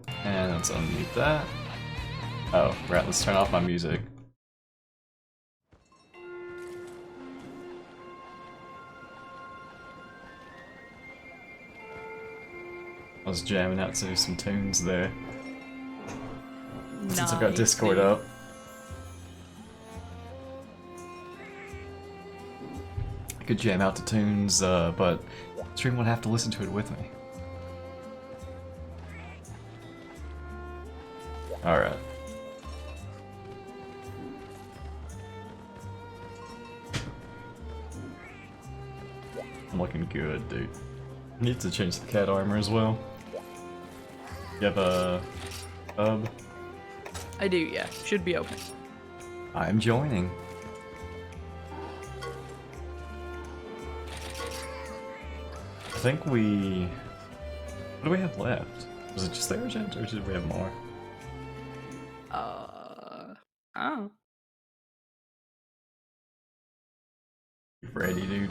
and let's unmute that. Oh, right, let's turn off my music. I was jamming out to some tunes there. Since I've got Discord dude. up. I could jam out to tunes, but stream would have to listen to it with me. Alright. I'm looking good, dude. Need to change the cat armor as well. You have a hub? I do, yeah. Should be open. I'm joining. I think we... What do we have left? Was it just the urgent, or did we have more? Oh. Ready, dude.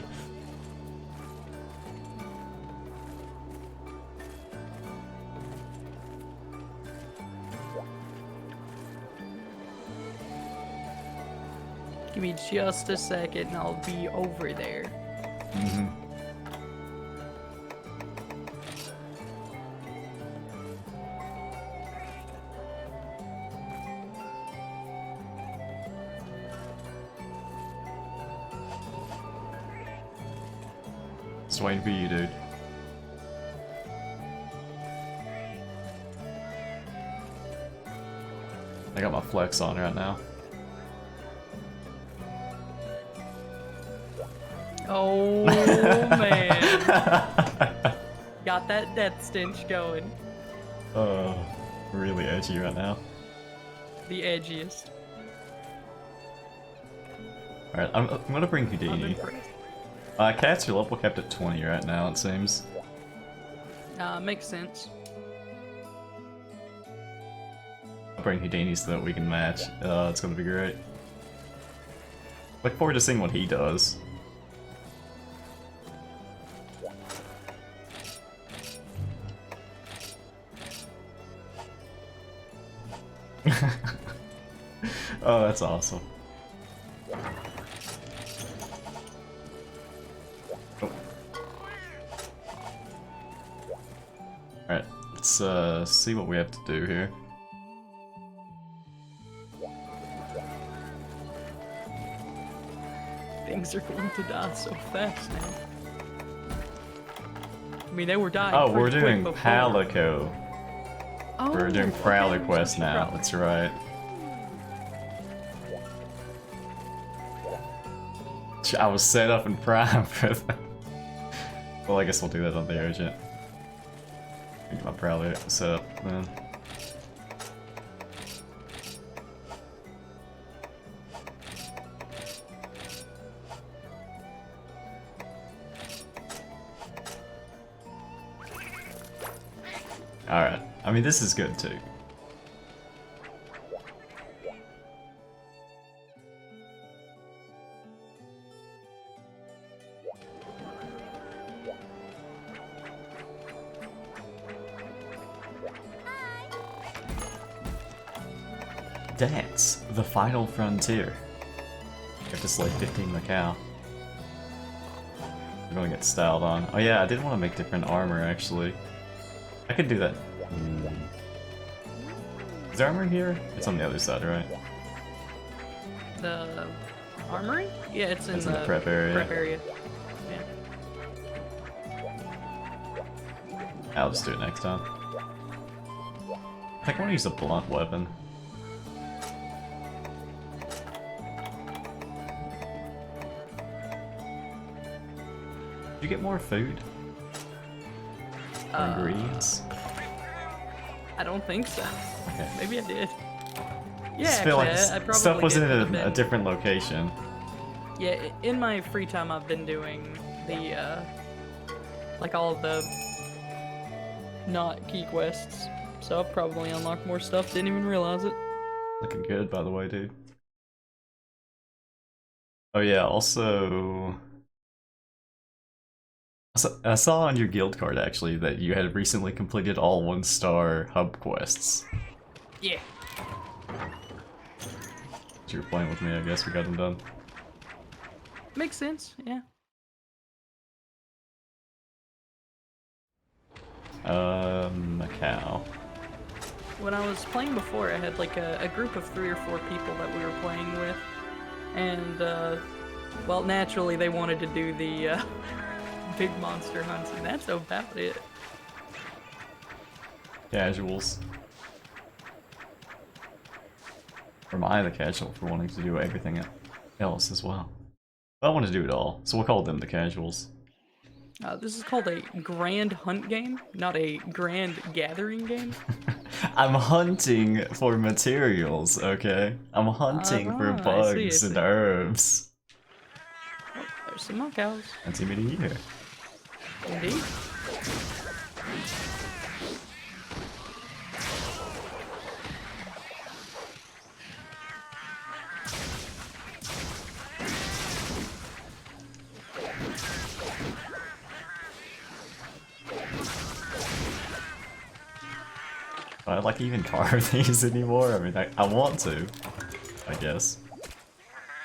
Give me just a second and I'll be over there. Mm-hmm. Just waiting for you, dude. I got my flex on right now. Oh man. Got that death stench going. Oh, really edgy right now. The edgiest. Alright, I'm gonna bring I'm Houdini. impressed. Cats are level kept at 20 right now, it seems. Makes sense. I'll bring Houdini so that we can match. It's gonna be great. Look forward to seeing what he does. Oh, that's awesome. Oh. Alright, let's see what we have to do here. Things are going to die so fast now. I mean, they were dying. Oh, we're pretty quick doing before. Palico. Oh, We're doing okay, Prowler we're Quest switching now, Prowler. that's right. I was set up in Prime for that. Well, I guess we'll do that on the urgent. Get my Prowler set up then. Alright, I mean this is good too. Dance, the final frontier. I have to slay 15 Macau. I'm gonna get styled on. Oh yeah, I did want to make different armor actually. I could do that. Is there armor here? It's on the other side, right? The armory? Yeah, it's in, the prep area. Prep area. Yeah. I'll just do it next time. I think I want to use a blunt weapon. Did you get more food? Or ingredients? I don't think so. Okay. Maybe I did. Yeah, Just feel actually, like I probably stuff was in did. a different location. Yeah, in my free time, I've been doing the, like all of the not key quests. So I've probably unlocked more stuff, didn't even realize it. Looking good, by the way, dude. Oh yeah, also... I saw on your guild card actually that you had recently completed all 1-star hub quests. Yeah. You were playing with me, I guess we got them done. Makes sense, yeah. Macau. When I was playing before, I had like a group of 3 or 4 people that we were playing with. And, well, naturally they wanted to do the, big monster hunts, and that's about it. Casuals. Or am I the casual for wanting to do everything else as well? I want to do it all, so we'll call them the casuals. This is called a grand hunt game, not a grand gathering game. I'm hunting for materials, okay? I'm hunting for bugs and herbs. Oh, there's some monk cows. That's even here. Indeed. I don't like even carve these anymore. I mean, I want to, I guess.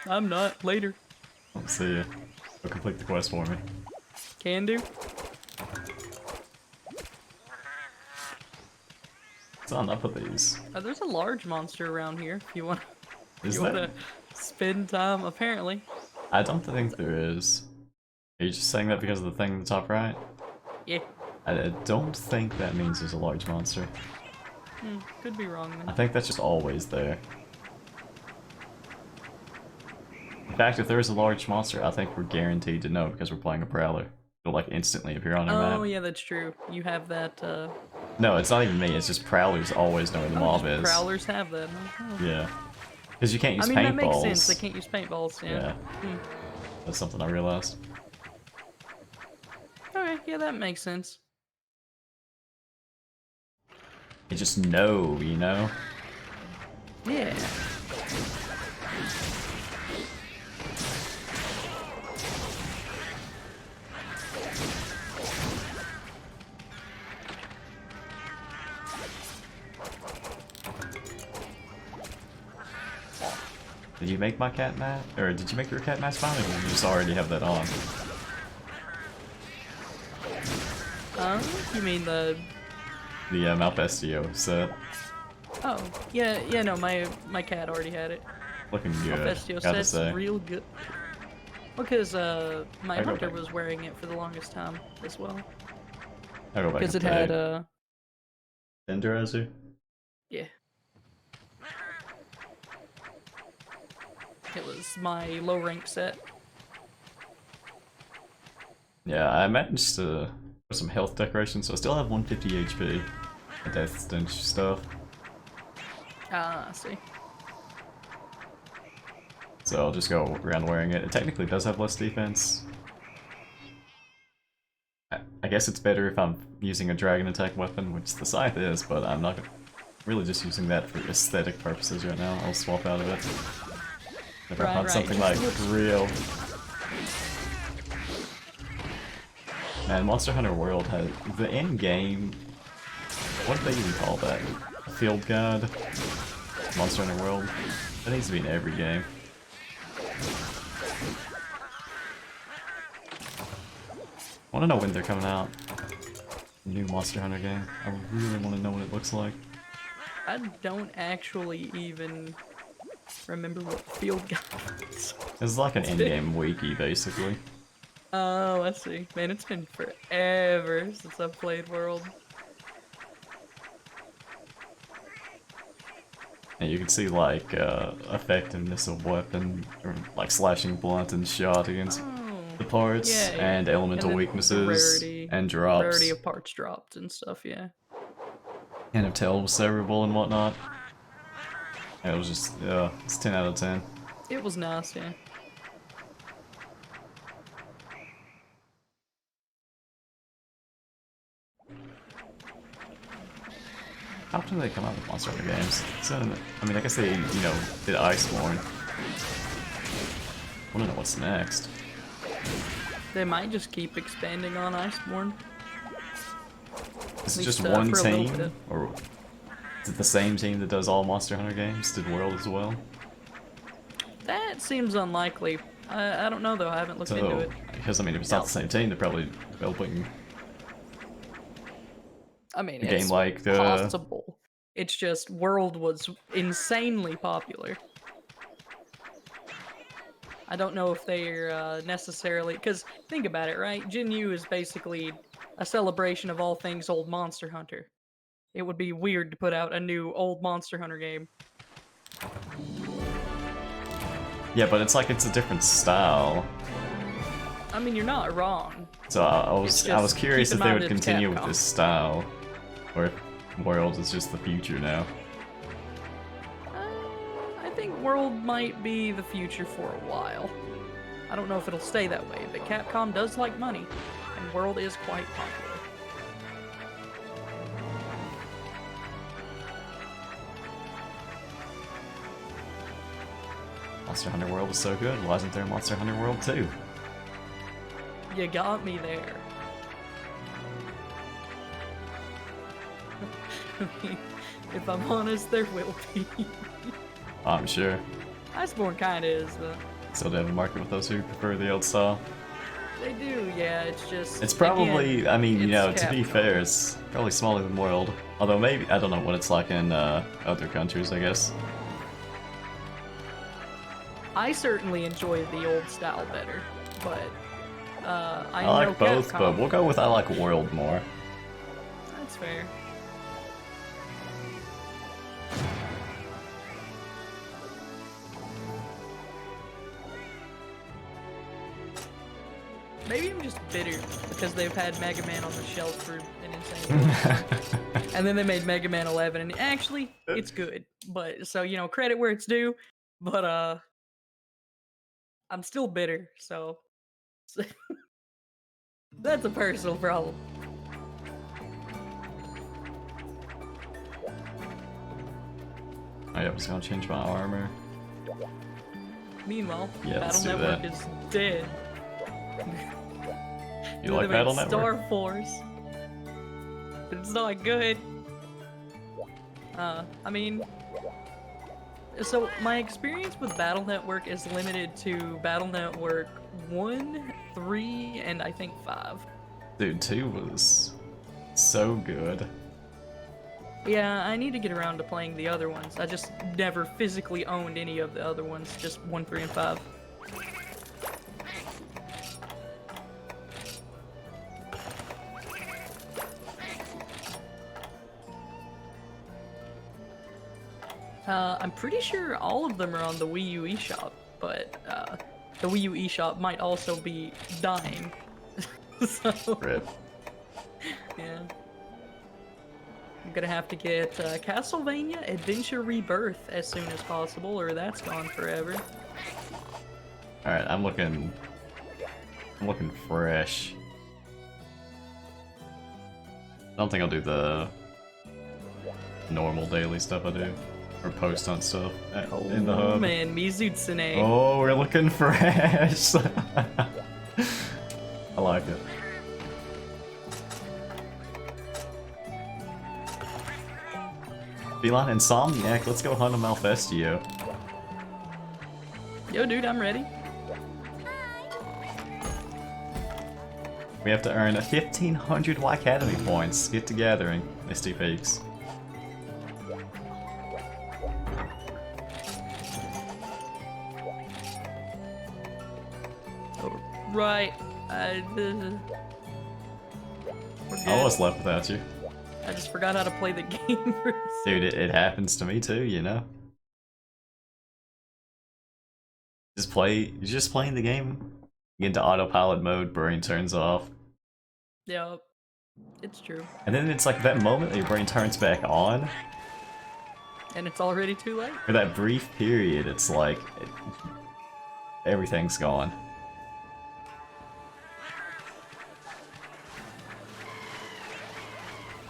I'm not. Later. Let's see. Go complete the quest for me. Can do. Son, I put these. There's a large monster around here. If you want, Is you there? want to spend time. Apparently. I don't think there is. Are you just saying that because of the thing in the top right? Yeah. I don't think that means there's a large monster. Could be wrong then. I think that's just always there. In fact, if there's a large monster, I think we're guaranteed to know because we're playing a Prowler. It'll like instantly appear on our map. Oh yeah, that's true. You have that. No, it's not even me. It's just Prowlers always know where the mob is. Prowlers have that. Oh. Yeah. Because you can't use paintballs. I mean, that makes sense. They can't use paintballs. Yeah. That's something I realized. Okay, yeah, that makes sense. You just know, you know? Yeah. Did you make my cat mask? Or did you make your cat mask finally? Or did you just already have that on? You mean the Malpestio set. Oh, yeah, no, my cat already had it. Looking good, Malpestio gotta set's say. real good. Because, my hunter was wearing it for the longest time as well. I'll go back because it and had, Endurazu? Yeah. It was my low rank set. Yeah, I managed to put some health decorations, so I still have 150 HP. The death stench stuff. Ah, I see. So I'll just go around wearing it. It technically does have less defense. I guess it's better if I'm using a dragon attack weapon, which the scythe is, but I'm not really just using that for aesthetic purposes right now. I'll swap out of it. If I find something like real. Man, Monster Hunter World has the end game. What do they even call that? Field guide? Monster Hunter World? That needs to be in every game. I want to know when they're coming out. New Monster Hunter game. I really want to know what it looks like. I don't actually even remember what field guide is. It's like an in-game wiki, basically. Oh, I see. Man, it's been forever since I've played World. And you can see like effectiveness of weapon, or like slashing blunt and shot against the parts, and elemental weaknesses, rarity, and drops. Rarity of parts dropped and stuff, yeah. And if tail was severable and whatnot. It was just, it's 10 out of 10. It was nice, yeah. How often do they come out with Monster Hunter games? So, I mean, I guess they, you know, did Iceborne. I wanna know what's next. They might just keep expanding on Iceborne. Is it At just least, one for a little team? bit. Or is it the same team that does all Monster Hunter games? Did World as well? That seems unlikely. I don't know though, I haven't looked into So, it. because I mean, if it's not the same team, they're probably developing I mean, a game it's like possible. It's just World was insanely popular. I don't know if they're necessarily, because think about it, right? Jinyu is basically a celebration of all things old Monster Hunter. It would be weird to put out a new old Monster Hunter game. Yeah, but it's like it's a different style. I mean, you're not wrong. So I was curious keep if in they mind would it's continue with Capcom. this style, or if World is just the future now. I think World might be the future for a while. I don't know if it'll stay that way, but Capcom does like money, and World is quite popular. Monster Hunter World is so good. Why isn't there a Monster Hunter World 2? You got me there. I mean, if I'm honest, there will be. I'm sure. Iceborne kinda is, but Still do have a market with those who prefer the old style. they do, yeah, it's just... It's probably, again, I mean, you know, it's to be Capcom. fair, it's probably smaller than World. Although maybe, I don't know what it's like in other countries, I guess. I certainly enjoy the old style better, but I I know like both, Capcom. but we'll go with I like World more. That's fair. Maybe I'm just bitter because they've had Mega Man on the shelf for an insane time. And then they made Mega Man 11, and actually, it's good. But, so, you know, credit where it's due, but, I'm still bitter, so... That's a personal problem. Oh yeah, I was gonna change my armor. Meanwhile, Yeah, let's Battle do Network that. is dead. You Then like they Battle made Network? Star Force. But it's not good. I mean... So, my experience with Battle Network is limited to Battle Network 1, 3, and I think 5. Dude, 2 was so good. Yeah, I need to get around to playing the other ones. I just never physically owned any of the other ones, just 1, 3, and 5. I'm pretty sure all of them are on the Wii U eShop, but the Wii U eShop might also be dying. So, Rip. yeah. I'm gonna have to get Castlevania Adventure Rebirth as soon as possible, or that's gone forever. Alright, I'm looking fresh. I don't think I'll do the normal daily stuff I do. Or post on stuff in the Oh hub. man, Mizutsune. Oh, we're looking fresh! I like it. Feline Insomniac, let's go hunt a Malfestio. Yo, dude, I'm ready. We have to earn 1,500 Y Academy points. Get to Gathering, Misty Peaks. Right. We're I good. almost left without you. I just forgot how to play the game for a Dude, it happens to me too, you know? You're just playing the game, you get into autopilot mode, brain turns off. Yep. It's true. And then it's like that moment that your brain turns back on. And it's already too late. For that brief period, it's like, everything's gone.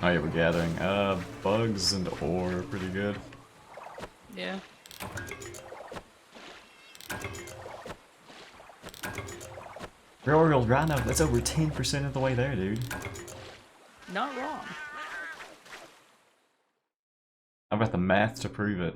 Oh yeah, we're gathering. Bugs and ore, pretty good. Yeah. Royal Rhino, that's over 10% of the way there, dude. Not wrong. I've got the math to prove it.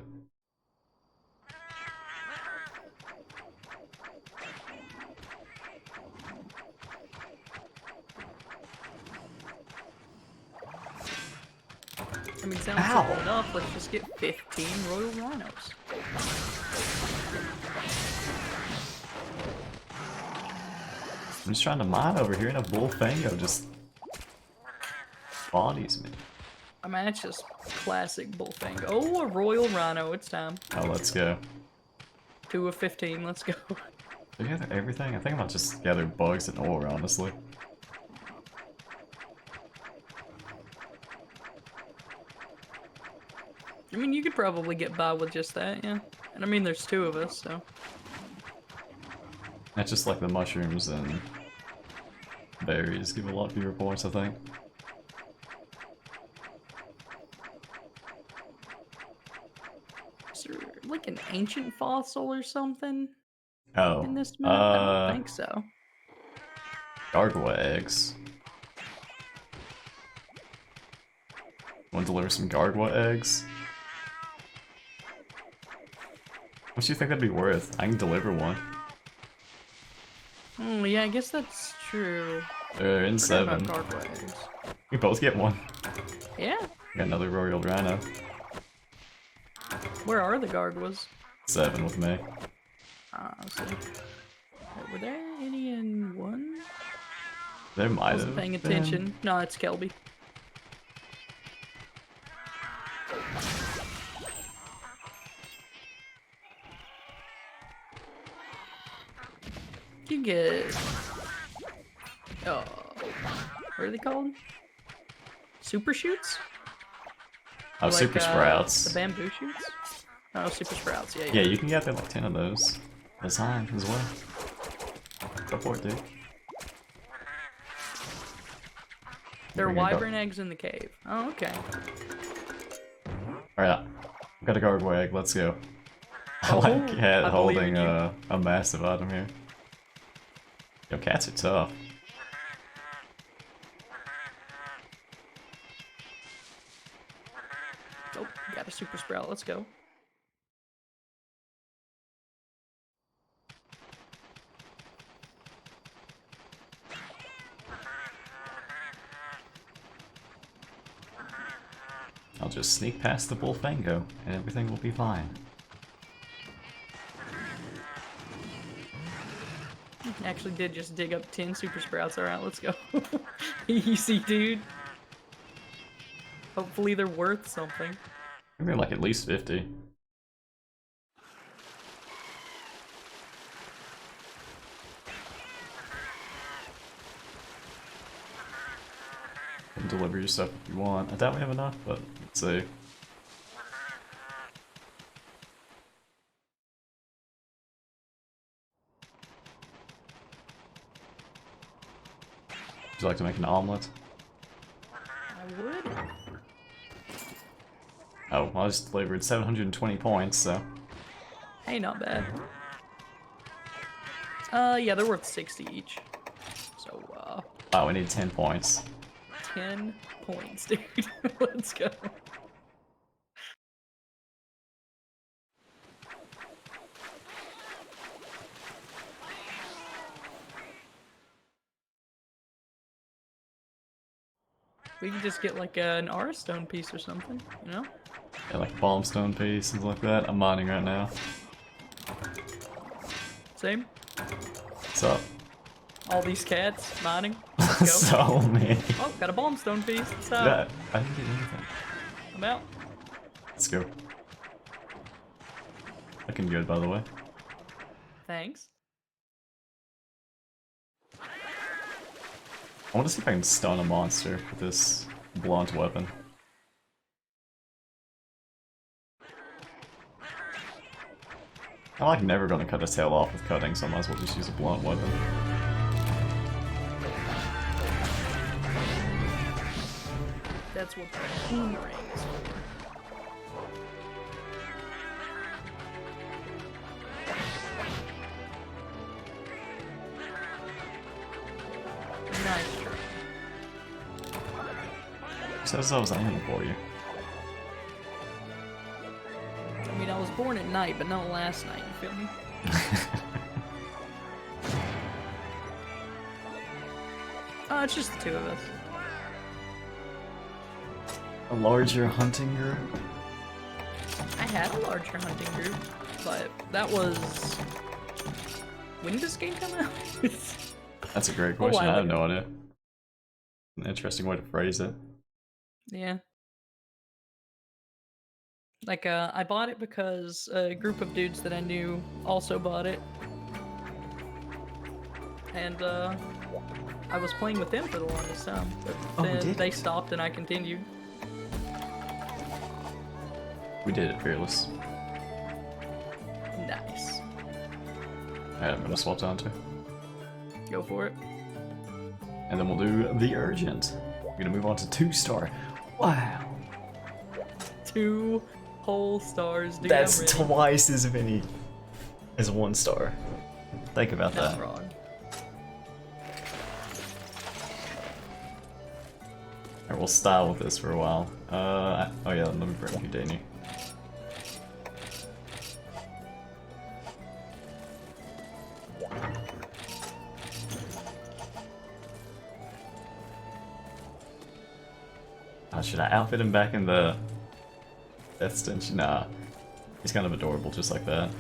I mean, sounds simple enough. Let's just get 15 Royal Rhinos. I'm just trying to mine over here and a Bullfango just bodies me. I mean, it's just classic Bullfango. Oh, a Royal Rhino. It's time. Oh, let's go. 2 of 15. Let's go. Do you gather everything? I think I might just gather bugs and ore, honestly. I mean, you could probably get by with just that, yeah. And I mean, there's 2 of us, so. That's just like the mushrooms and berries give a lot fewer points, I think. Is there like an ancient fossil or something Oh. in this map? I don't think so. Gargoyle eggs. Want to deliver some gargoyle eggs? What do you think that'd be worth? I can deliver one. Oh, yeah, I guess that's true. They're in Forgot 7. about gargoyle eggs. We both get one. Yeah. Got another Royal Rhino. Where are the gargoyles? 7 with me. Let's see. Were there any in 1? There might have Wasn't paying been. attention. No, it's Kelby. You get... Oh... What are they called? Super shoots? Oh, Like, Super Sprouts. The bamboo shoots? Oh, super sprouts, yeah. Yeah, you can get like 10 of those. That's time as well. Go for it, dude. There are Bring your wyvern eggs in the cave. Oh, okay. Alright, I've got a gargoyle egg, let's go. I Oh, like Cat I believe holding in you. a massive item here. Yo, cats are tough. Oh, got a super sprout. Let's go. I'll just sneak past the Bullfango, and everything will be fine. Actually did just dig up 10 super sprouts. Alright, let's go. Easy, dude. Hopefully they're worth something. Maybe like at least 50. You can deliver your stuff if you want. I doubt we have enough, but let's see. Would you like to make an omelet? I would. Oh, well, I just delivered 720 points, so... Hey, not bad. Yeah, they're worth 60 each. So, Oh, we need 10 points. 10 points, dude. Let's go. We could just get like an R stone piece or something, you know? Yeah, like bombstone piece, something like that. I'm mining right now. Same. What's up? All these cats mining. Let's go. So many. Oh, got a bombstone piece. What's up? That, I didn't get anything. I'm out. Let's go. Looking good, by the way. Thanks. I want to see if I can stun a monster with this blunt weapon. I'm like never gonna cut his tail off with cutting, so I might as well just use a blunt weapon. That's what the boomerang is for. nice try. Says I was aiming for you. I mean, I was born at night, but not last night, you feel me? It's just the two of us. A larger hunting group? I had a larger hunting group, but that was... When did this game come out? That's a great question, I have ago. no idea. An interesting way to phrase it. Yeah. Like, I bought it because a group of dudes that I knew also bought it. And, I was playing with them for the longest time, but then they stopped and I continued. We did it, Fearless. Nice. Alright, I'm gonna swap down to. Go for it. And then we'll do the Urgent. We're gonna move on to 2-star. Wow. 2 whole stars, dude. That's I'm ready. twice as many as 1-star. Think about Not that. wrong. Alright, we'll style with this for a while. Oh yeah, let me bring you, Danny. Should I outfit him back in the death stench? Nah. He's kind of adorable just like that.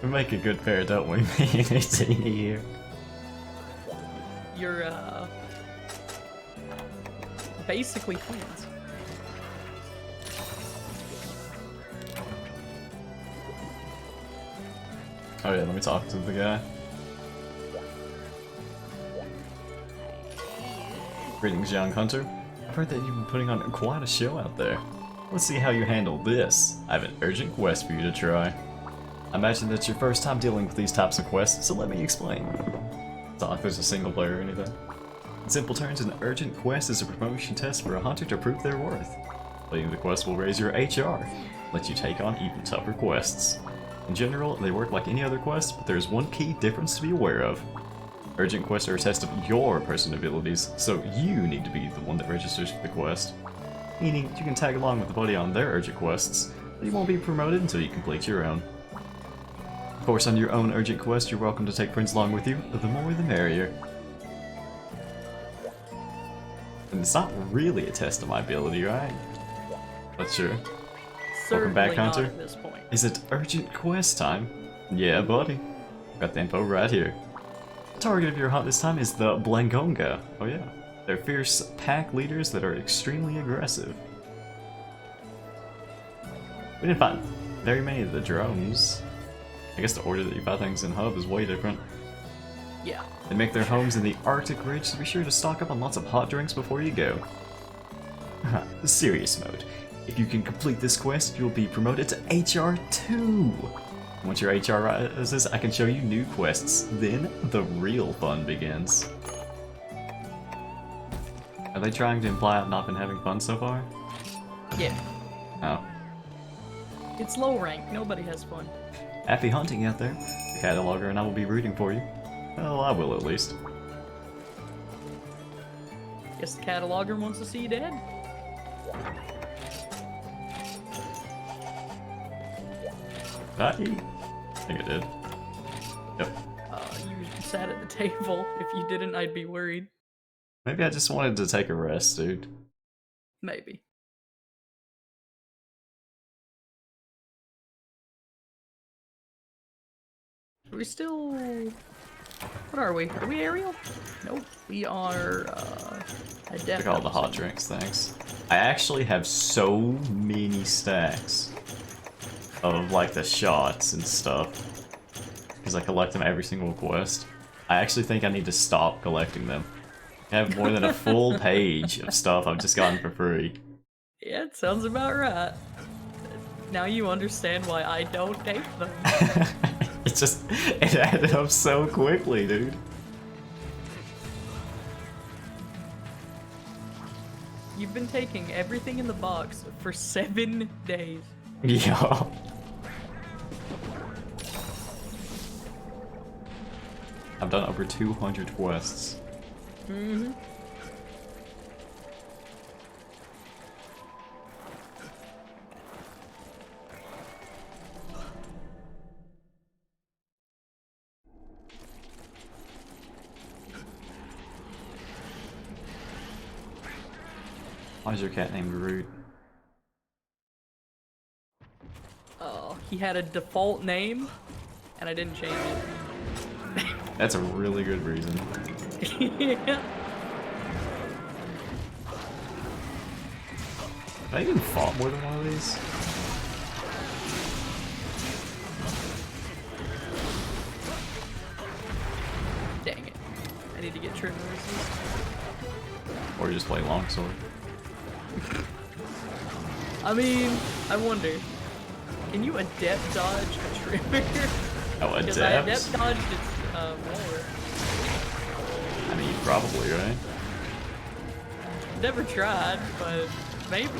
We make a good pair, don't we? Me and Itini here. You're, basically twins. Oh yeah, let me talk to the guy. Greetings, young hunter. I've heard that you've been putting on quite a show out there. Let's see how you handle this. I have an urgent quest for you to try. I imagine that's your first time dealing with these types of quests, so let me explain. It's not like there's a single player or anything. In simple terms, an urgent quest is a promotion test for a hunter to prove their worth. Completing the quest will raise your HR, let you take on even tougher quests. In general, they work like any other quest, but there's one key difference to be aware of. Urgent quests are a test of your person abilities, so you need to be the one that registers for the quest. Meaning, you can tag along with the buddy on their urgent quests, but you won't be promoted until you complete your own. Of course, on your own urgent quest, you're welcome to take friends along with you, the more the merrier. And it's not really a test of my ability, right? But sure. Welcome back, Certainly not Hunter. at this point. Is it urgent quest time? Yeah, buddy. Got the info right here. The target of your hunt this time is the Blangonga. Oh yeah. They're fierce pack leaders that are extremely aggressive. We didn't find very many of the drones. I guess the order that you buy things in Hub is way different. Yeah. They make their homes in the Arctic ridge, so be sure to stock up on lots of hot drinks before you go. Serious mode. If you can complete this quest, you'll be promoted to HR 2. Once your HR rises, I can show you new quests. Then the real fun begins. Are they trying to imply I've not been having fun so far? Yeah. Oh. It's low rank. Nobody has fun. Happy hunting out there. The cataloger and I will be rooting for you. Well, I will at least. Guess the cataloger wants to see you dead. I think I did. Yep. You sat at the table. If you didn't, I'd be worried. Maybe I just wanted to take a rest, dude. Maybe. Are we still... What are we? Are we aerial? Nope. We are, a Took depth all the hot episode. drinks, thanks. I actually have so many stacks of like the shots and stuff because I collect them every single quest. I actually think I need to stop collecting them. I have more than a full page of stuff I've just gotten for free. Yeah, it sounds about right. Now you understand why I don't take them. It added up so quickly, dude. you've been taking everything in the box for 7 days. Yeah. I've done over 200 quests. Mm-hmm. Why is your cat named Root? Oh, he had a default name, and I didn't change it. That's a really good reason. Yeah. Have I even fought more than one of these? Dang it. I need to get trim resist. Or you just play longsword? I mean, I wonder. Can you adept dodge a trimmer? Oh, Because I adept? adept dodged its more. I mean, probably, right? Never tried, but maybe.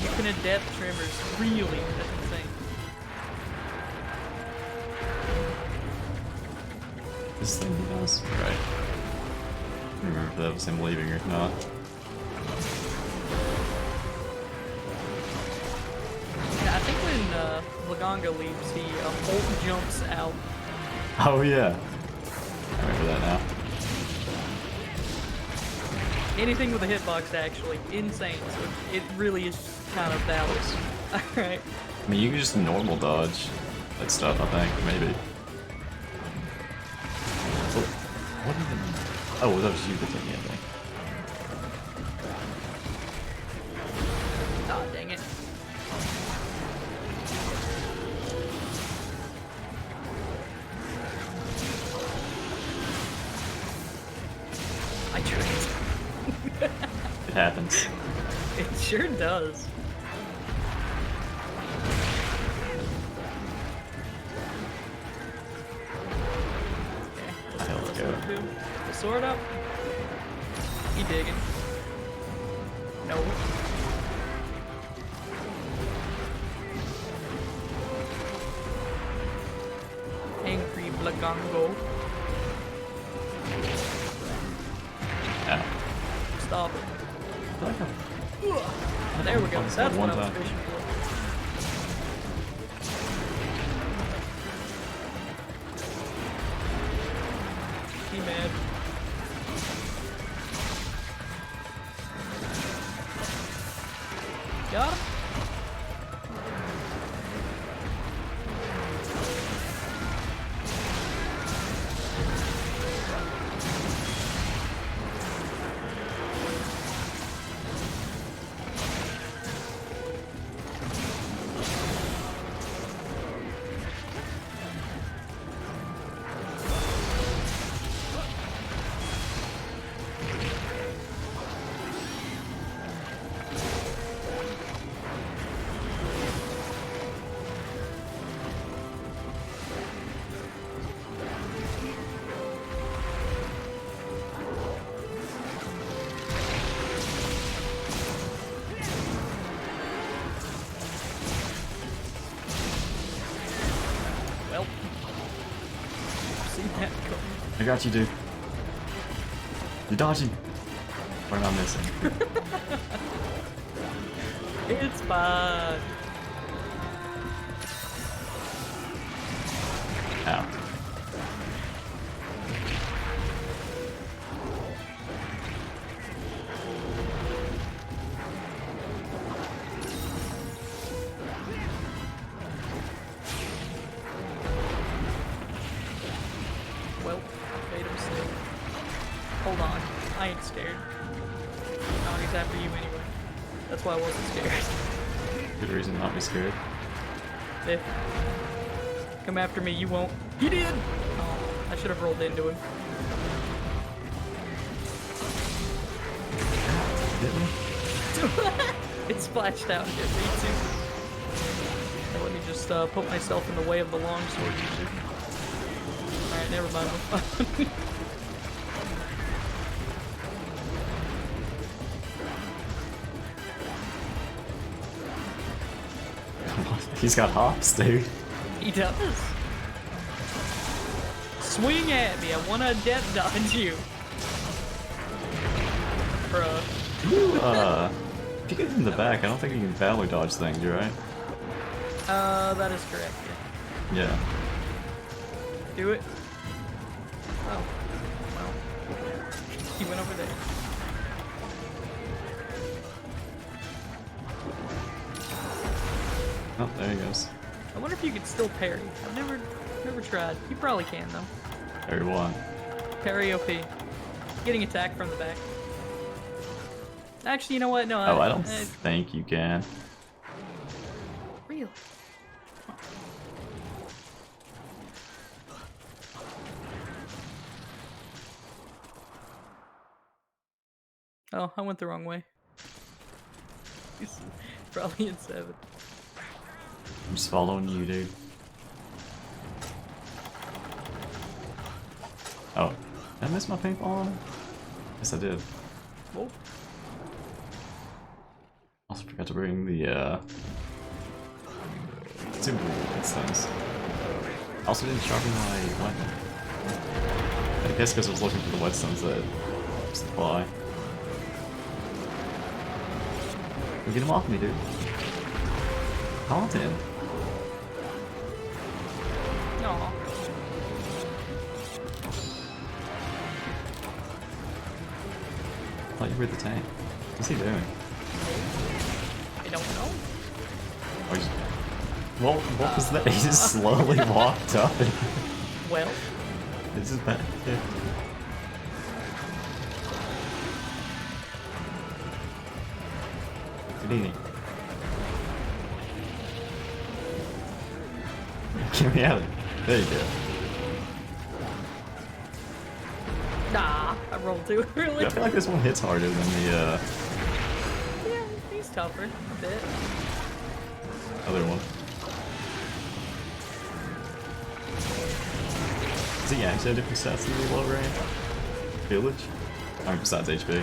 You can adept trimmers. Really? That's insane. This thing he does. Right. I don't remember if that was him leaving or not. Yeah, I think when Laganga leaves, he ult jumps out. Oh yeah. I remember that now. Anything with a hitbox, actually. Insane. So it really is kind of Dallas. Alright. I mean, you can just normal dodge that stuff, I think, maybe. What even? Oh, that was you that did me, I think. Ah, dang it. I tried. It happens. It sure does. Hell, let's go. The sword up. He digging. No. Angry Blagongo. Yeah. Stop it. There we go. That's That's the what one I was time. fishing for. He mad. Got him. Well, see that coming. I got you, dude. You're dodging. We're not missing. It's fine. Ow. Well, made a mistake. Hold on. I ain't scared. No, he's after you anyway. That's why I wasn't scared. Good reason to not be scared. If come after me, you won't. He did! Oh, I should have rolled into him. Didn't we? It splashed out and hit me too. Now let me just just put myself in the way of the longsword user. Alright, never mind. We're fine. He's got hops, dude. He does. Swing at me. I want to death dodge you. Bruh. If you get in the back, I don't think you can valor dodge things, right? That is correct. Yeah. Yeah. Do it. Oh. Well. He went over there. Oh, there he goes. I wonder if you could still parry. I've never tried. You probably can though. Parry one. Parry OP. Getting attacked from the back. Actually, you know what? No. Oh, I don't think you can. Really? Oh, I went the wrong way. He's probably in 7. I'm just following you, dude. Oh, did I miss my paintball? Yes, I did. Whoa. Also forgot to bring the, super stones. Also didn't sharpen my weapon. I guess because I was looking for the whetstones that supply. Get him off me, dude. Haunt him. Aw. I thought you were the tank. What's he doing? I don't know. Oh, he's... Well, what was that? He just slowly walked up and... Well. This is bad. Yeah. Houdini. Get me out of there. There you go. Nah, I rolled too early. Yeah, I feel like this one hits harder than the Yeah, he's tougher a bit. other one. Does he actually have different stats in the low range? Village? I mean, besides HP.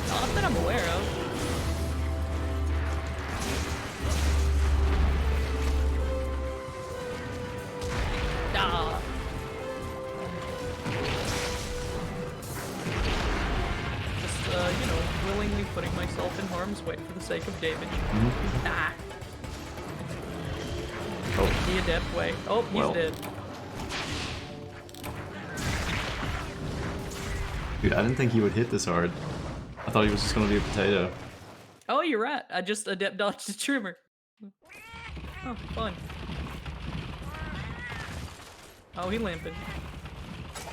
Not that I'm aware of. Ah. Just, you know, willingly putting myself in harm's way for the sake of damage. Ah. Oh, The adept way. Oh, he's Well. dead. dude, I didn't think he would hit this hard. I thought he was just gonna be a potato. Oh, you're right. I just adept dodged a trimmer. Oh, fun. Oh, he limping.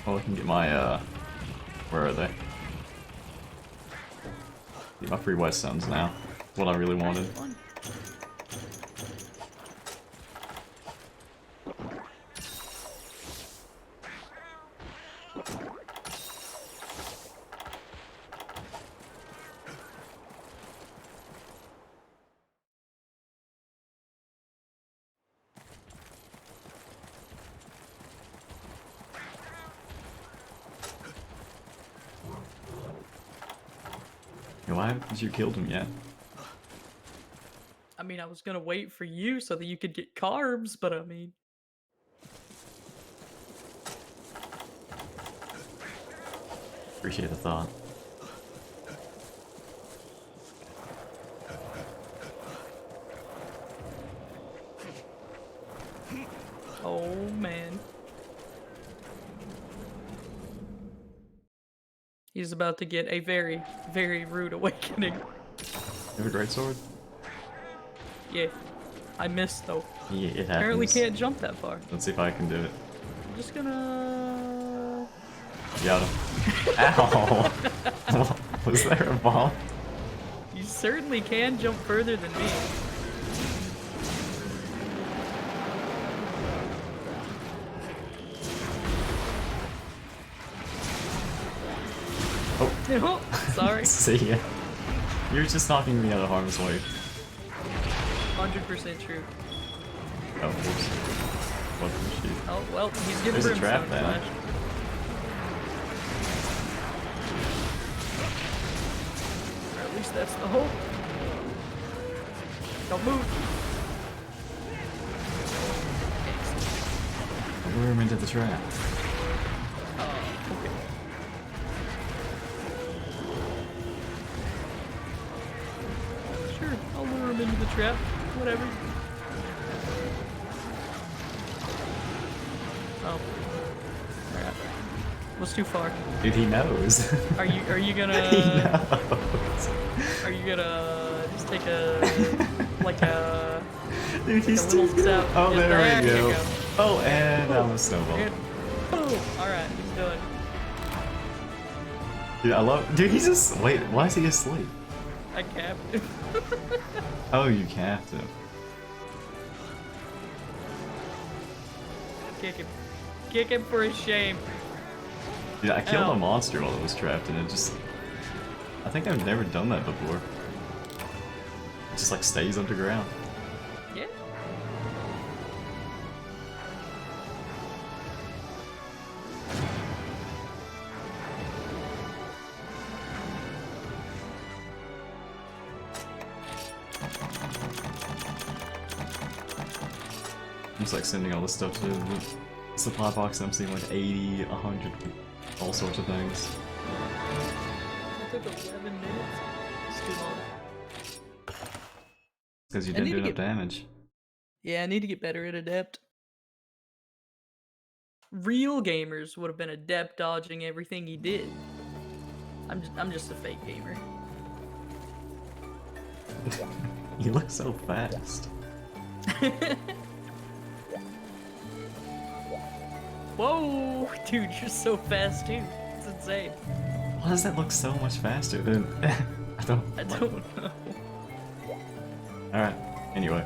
Well, I can get my, where are they? Get my free whetstones now. What I really wanted. Fun. Why haven't you killed him yet? I mean, I was gonna wait for you so that you could get carbs, but I mean... Appreciate the thought. Oh, man. He's about to get a very, very rude awakening. You have a greatsword? Yeah. I missed, though. Yeah, it happens. Apparently can't jump that far. Let's see if I can do it. I'm just gonna... Got him. Ow! Was there a bomb? You certainly can jump further than me. Oh, Oh, sorry. see ya. You're just knocking me out of harm's way. 100% true. Oh, whoops. What the shit? Oh, well, he's giving There's a trap Brimstone down. Flash. Or at least that's the hope. Don't move. Lure him into the trap. Okay. Sure, I'll lure him into the trap. Whatever. Oh. Alright. Was too far. Dude, he knows. Are you he gonna knows. are you gonna just take a like a Dude, he's little too good. step? Oh, Yeah, there we you go. Oh, and I'm a snowball. And boom! Alright, he's done. Dude, I love. Dude, he's just. Wait, why is he asleep? I capped him. Oh, you capped him. Kick him. Kick him for his shame. Dude, I killed Ow. a monster while it was trapped, and it just. I think I've never done that before. It just like stays underground. Yeah. I'm just like sending all this stuff to the supply box, and I'm seeing like 80, 100, all sorts of things. It took 11 minutes. It's too long. Because you I didn't need do to enough get- damage. Yeah, I need to get better at adept. Real gamers would have been adept dodging everything he did. I'm just a fake gamer. You look so fast. Whoa, dude, you're so fast too. It's insane. Why does that look so much faster than... I don't... I don't know. Alright, anyway.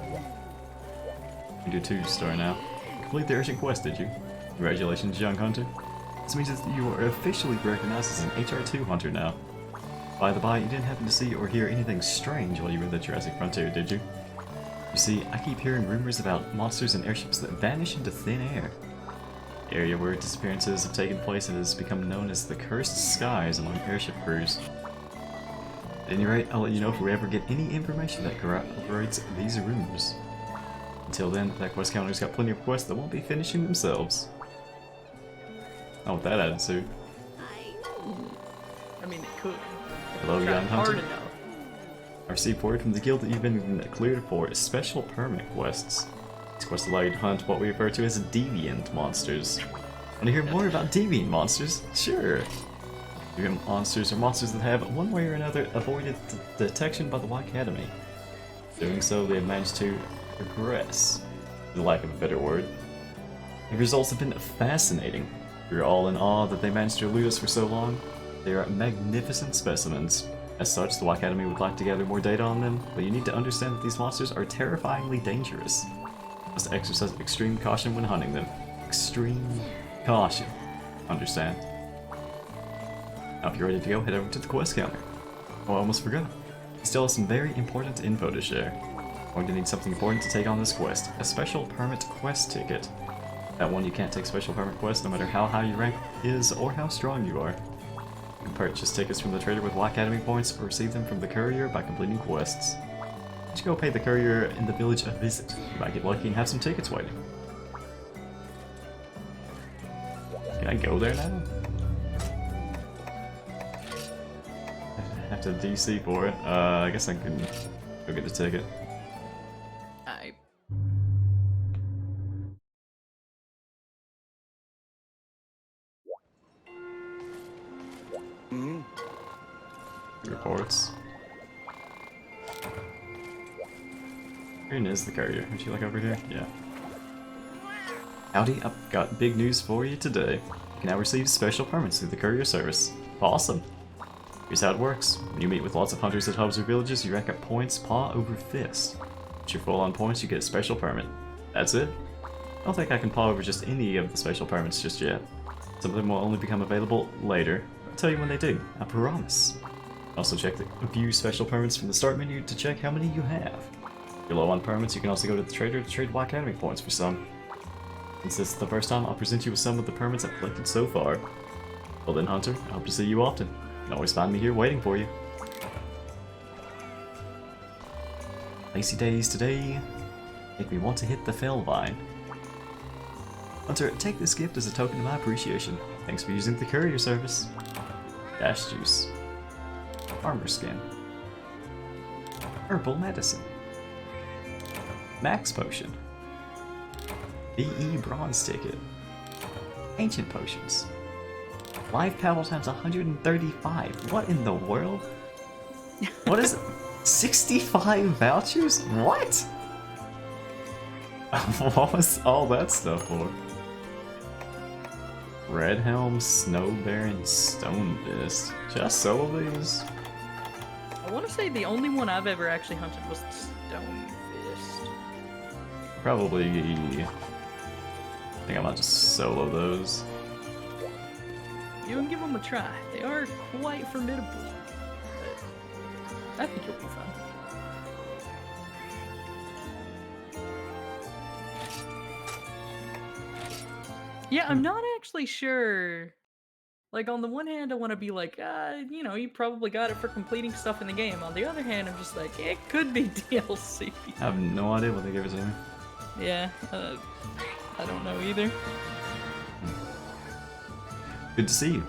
You do 2-star now. Complete the urgent quest, did you? Congratulations, young hunter. This means that you are officially recognized as an HR2 hunter now. By the by, you didn't happen to see or hear anything strange while you were in the Jurassic Frontier, did you? You see, I keep hearing rumors about monsters and airships that vanish into thin air. The area where disappearances have taken place has become known as the Cursed Skies among airship crews. At any rate, I'll let you know if we ever get any information that corroborates these rumors. Until then, that quest counter's got plenty of quests that won't be finishing themselves. Not with that attitude. I mean, it could. Hello, Try young hard hunter. enough. I received word from the guild that you've been cleared for special permit quests. These quests allow you to hunt what we refer to as deviant monsters. Want to hear more about deviant monsters? Sure. Deviant monsters are monsters that have, one way or another, avoided detection by the Y Academy. Doing so, they have managed to progress, for the lack of a better word. The results have been fascinating. We're all in awe that they managed to elude us for so long. They are magnificent specimens. As such, the Y Academy would like to gather more data on them, but you need to understand that these monsters are terrifyingly dangerous. You must exercise extreme caution when hunting them. Extreme caution. Understand? Now if you're ready to go, head over to the quest counter. Oh, I almost forgot. You still have some very important info to share. You're going to need something important to take on this quest. A special permit quest ticket. That one you can't take special permit quests no matter how high your rank is or how strong you are. You can purchase tickets from the trader with Y Academy points or receive them from the courier by completing quests. You should go pay the courier in the village a visit. You might get lucky and have some tickets waiting. Can I go there now? I have to DC for it. I guess I can go get the ticket. I Reports. Green is the courier. Would you like over here? Yeah. Howdy, I've got big news for you today. You can now receive special permits through the courier service. Awesome! Here's how it works. When you meet with lots of hunters at hubs or villages, you rack up points paw over fist. Once you're full on points, you get a special permit. That's it. I don't think I can paw over just any of the special permits just yet. Some of them will only become available later. I'll tell you when they do, I promise. Also check the view special permits from the start menu to check how many you have. If you're low on permits, you can also go to the trader to trade Black Academy points for some. Since this is the first time, I'll present you with some of the permits I've collected so far. Well then, Hunter, I hope to see you often. You can always find me here waiting for you. Lazy days today make me want to hit the Fellvine. Hunter, take this gift as a token of my appreciation. Thanks for using the courier service. Dash juice. Armor skin. Herbal medicine. Max potion. BE bronze ticket. Ancient potions. Live paddle times 135. What in the world? What is it? 65 vouchers? What? What was all that stuff for? Red Helm, Snow Baron, Stone Fist. Should I solo these? I want to say the only one I've ever actually hunted was the Stone Fist. Probably. I think I might just solo those. You can give them a try. They are quite formidable. But I think you'll be fine. Yeah, I'm not actually sure. Like, on the one hand, I want to be like, you know, you probably got it for completing stuff in the game. On the other hand, I'm just like, it could be DLC. I have no idea what they gave it to me. Yeah, I don't know either. Good to see you.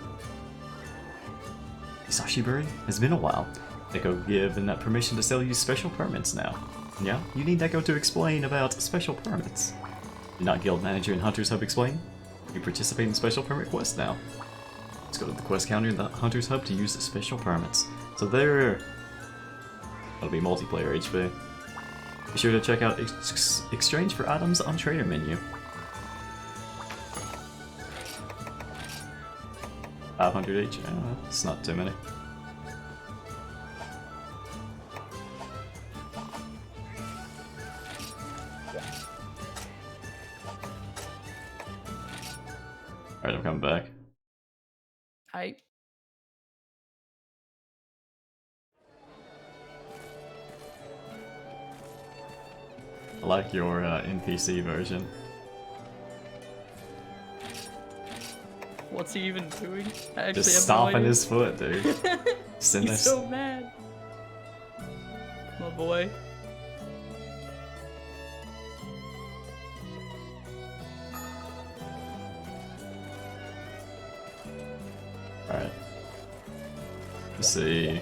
Hisashiburi, it's been a while. Neko given that permission to sell you special permits now. Yeah, you need Neko to explain about special permits. Did not Guild Manager and Hunter's Hub explain? You participate in special permit quests now. Let's go to the quest counter in the Hunter's Hub to use the special permits. So there... That'll be multiplayer HP. Be sure to check out exchange for items on trader menu. 500 each? Oh, that's not too many. Alright, I'm coming back. I like your NPC version. What's he even doing? I actually Just have stomping no idea. his foot, dude. Just in He's there. so mad. My boy. Alright. Let's see.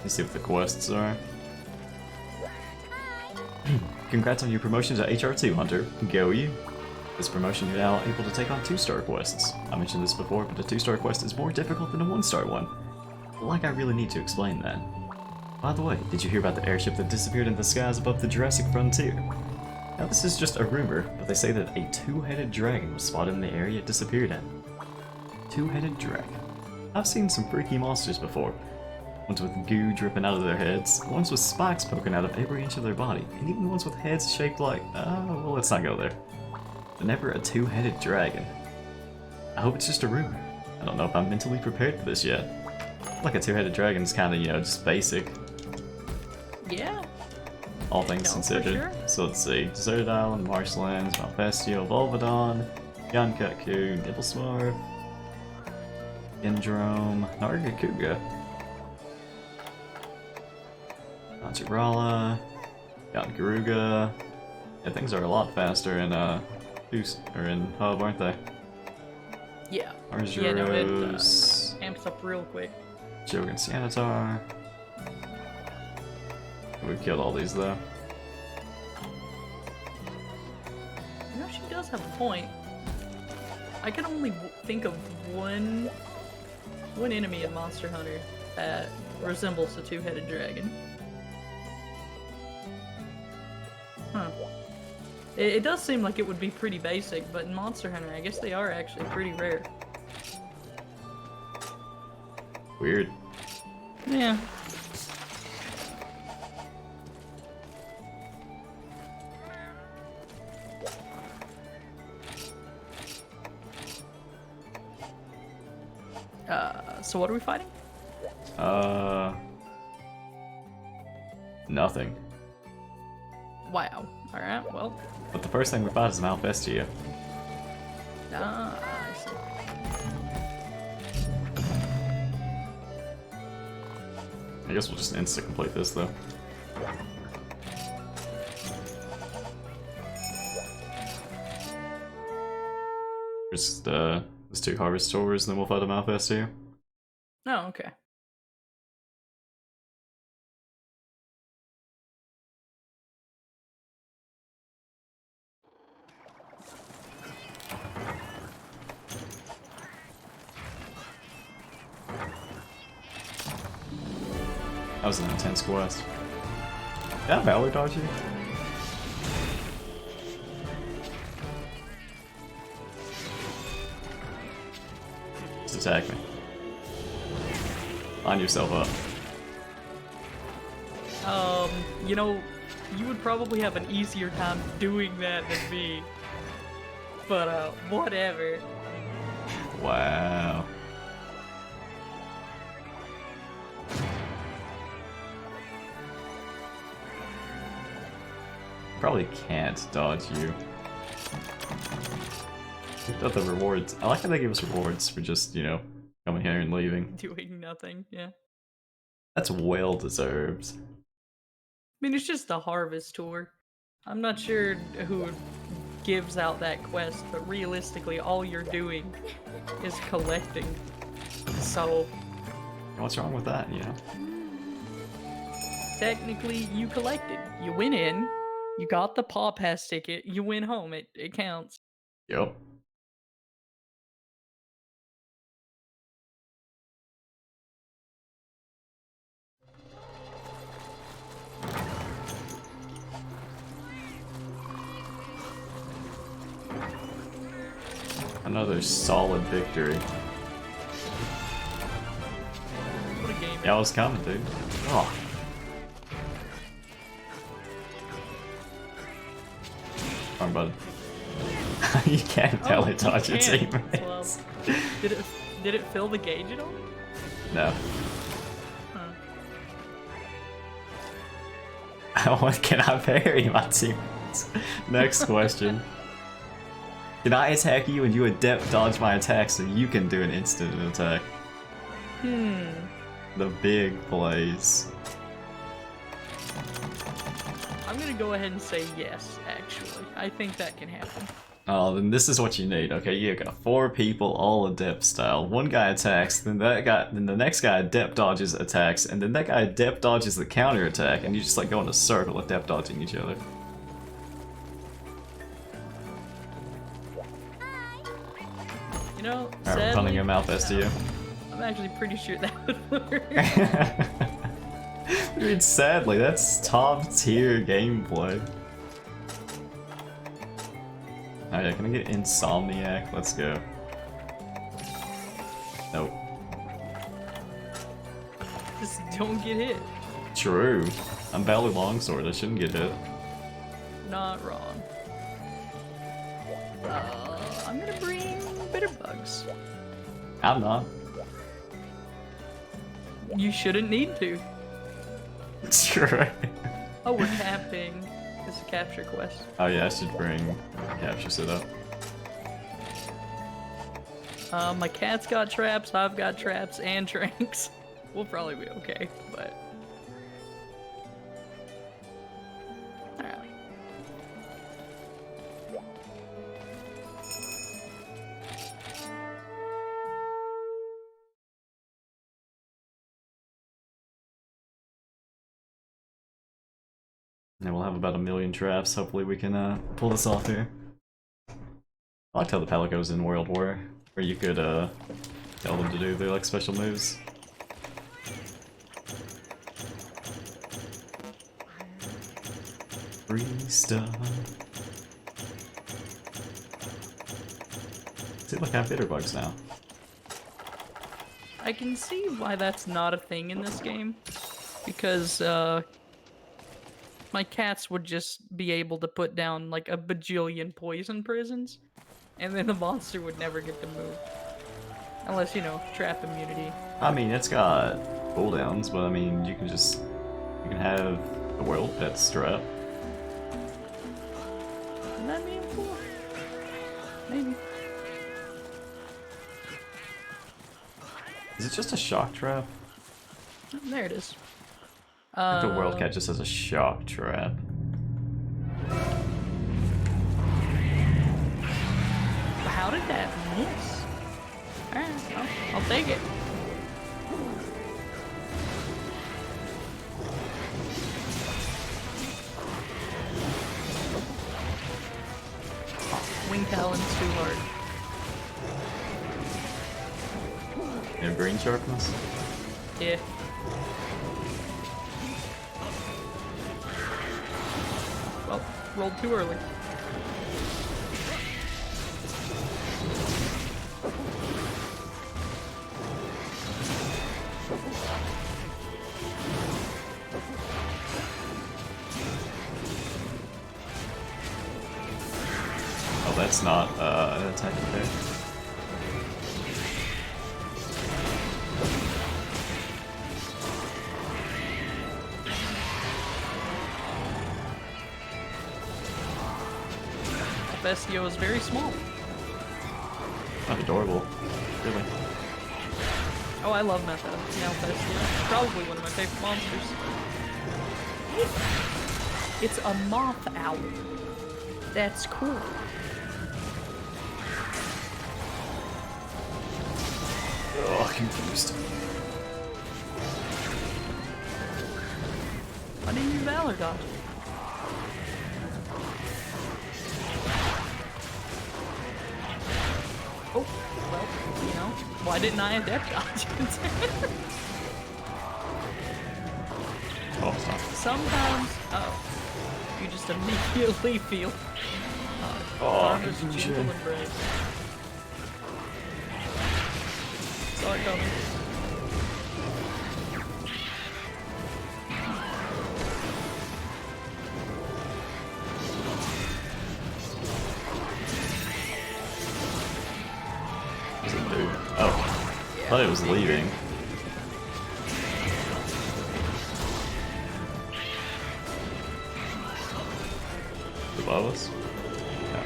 Let's see what the quests are. Congrats on your promotion to HR2, Hunter. Go you. This promotion, you're now able to take on 2-star quests. I mentioned this before, but a 2-star quest is more difficult than a 1-star one. Like I really need to explain that. By the way, did you hear about the airship that disappeared in the skies above the Jurassic frontier? Now this is just a rumor, but they say that a 2-headed dragon was spotted in the area it disappeared in. 2-headed dragon. I've seen some freaky monsters before. Ones with goo dripping out of their heads, ones with spikes poking out of every inch of their body, and even ones with heads shaped like... well, let's not go there. But never a 2-headed dragon. I hope it's just a rumor. I don't know if I'm mentally prepared for this yet. Like a 2-headed dragon's kinda, you know, just basic. Yeah. All things No, for considered. sure. So let's see. Deserted Island, Marshlands, Malfestio, Volvodon, Yankatku, Nibbleswarf, Indrome, Nargacuga, Antirala, Garuga. Yeah, things are a lot faster in in Hub, aren't they? Yeah. Arzuros, Yeah, no, it amps up real quick. Jogan Sanitar. We've killed all these though. You know, she does have a point. I can only think of one enemy in Monster Hunter that resembles a 2-headed dragon. Huh. It does seem like it would be pretty basic, but in Monster Hunter, I guess they are actually pretty rare. Weird. Yeah. So what are we fighting? Nothing. Wow. Alright, well. But the first thing we find is Malfestia. Ah, I see. I guess we'll just insta-complete this, though. Just, there's 2 harvest tours, and then we'll fight a Malfestia. Oh, okay. That was an intense quest. Yeah, Valor dodge you? Just attack me. Line yourself up. You know, you would probably have an easier time doing that than me. But, whatever. Wow. Probably can't dodge you. I thought the rewards. I like how they give us rewards for just, you know, coming here and leaving. Doing nothing, yeah. That's well deserved. I mean, it's just a harvest tour. I'm not sure who gives out that quest, but realistically, all you're doing is collecting. So, What's wrong with that, you know? technically, you collected. You went in, you got the Paw Pass ticket, you went home. It counts. Yup. Another solid victory. What a game. Yeah, I was coming, dude. Oh. Wrong button. You can't tell it dodge your can. teammates. Well, did it fill the gauge at all? No. Huh. What can I parry my teammates? Next question. Can I attack you and you adept dodge my attack so you can do an instant attack? The big plays. I'm gonna go ahead and say yes, actually. I think that can happen. Oh, then this is what you need. Okay, you got 4 people, all adept style. One guy attacks, then the next guy adept dodges attacks, and then that guy adept dodges the counter attack, and you just like go in a circle, adept dodging each other. You know, Alright, sadly, we're running a Malfestia. I'm actually pretty sure that would work. Dude, sadly, that's top tier gameplay. Oh yeah, can I get Insomniac? Let's go. Nope. Just don't get hit. True. I'm Valor Longsword, I shouldn't get hit. Not wrong. I'm gonna bring Bitter Bugs. I'm not. You shouldn't need to. True. Oh, we're camping. This is a capture quest. Oh yeah, I should bring Capture Sit up. My cat's got traps, I've got traps, and tranks. We'll probably be okay, but... Alright. And we'll have about 1 million traps. Hopefully we can pull this off here. I liked how the Palicos in World War, where you could tell them to do their like special moves. Free stuff. See, look, I have bitter bugs now. I can see why that's not a thing in this game. Because, my cats would just be able to put down like a bajillion poison prisons, and then the monster would never get to move. Unless, you know, trap immunity. I mean, it's got cooldowns, but I mean, you can have the world pet strap. Isn't that meaningful? Maybe. Is it just a shock trap? There it is. I think the World Cat just has a shock trap. How did that miss? Alright, I'll take it. Wing Talon's too hard. And brain sharpness? Yeah. Well, rolled too early. Oh, that's not an attack there. Bestio is very small. Not adorable. Really. Oh, I love Malfestio. Probably one of my favorite monsters. It's a moth owl. That's cool. Oh, confused. Why didn't you Valor dodge? Oh, well, you know, why didn't I Adept dodge? Oh, stop. Sometimes, you just immediately feel Karma's confusion. gentle embrace. Saw it coming. What's it do? Oh. I thought it was leaving. Above us? Yeah.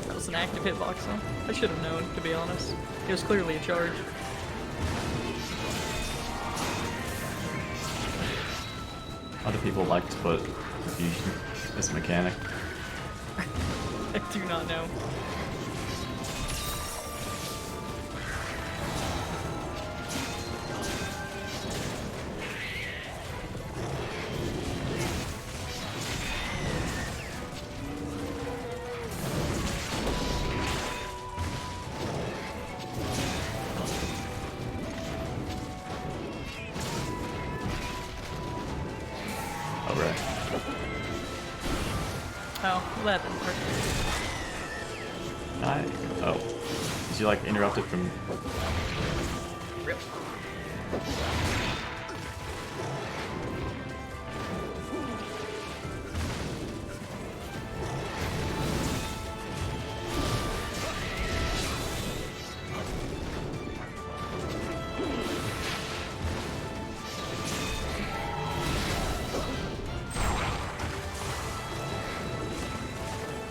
That was an active hitbox, huh? I should have known, to be honest. It was clearly a charge. How do people like to put confusion as a mechanic? I do not know. Alright. Oh, well, that didn't work. Oh. Did you like interrupted from... Rip.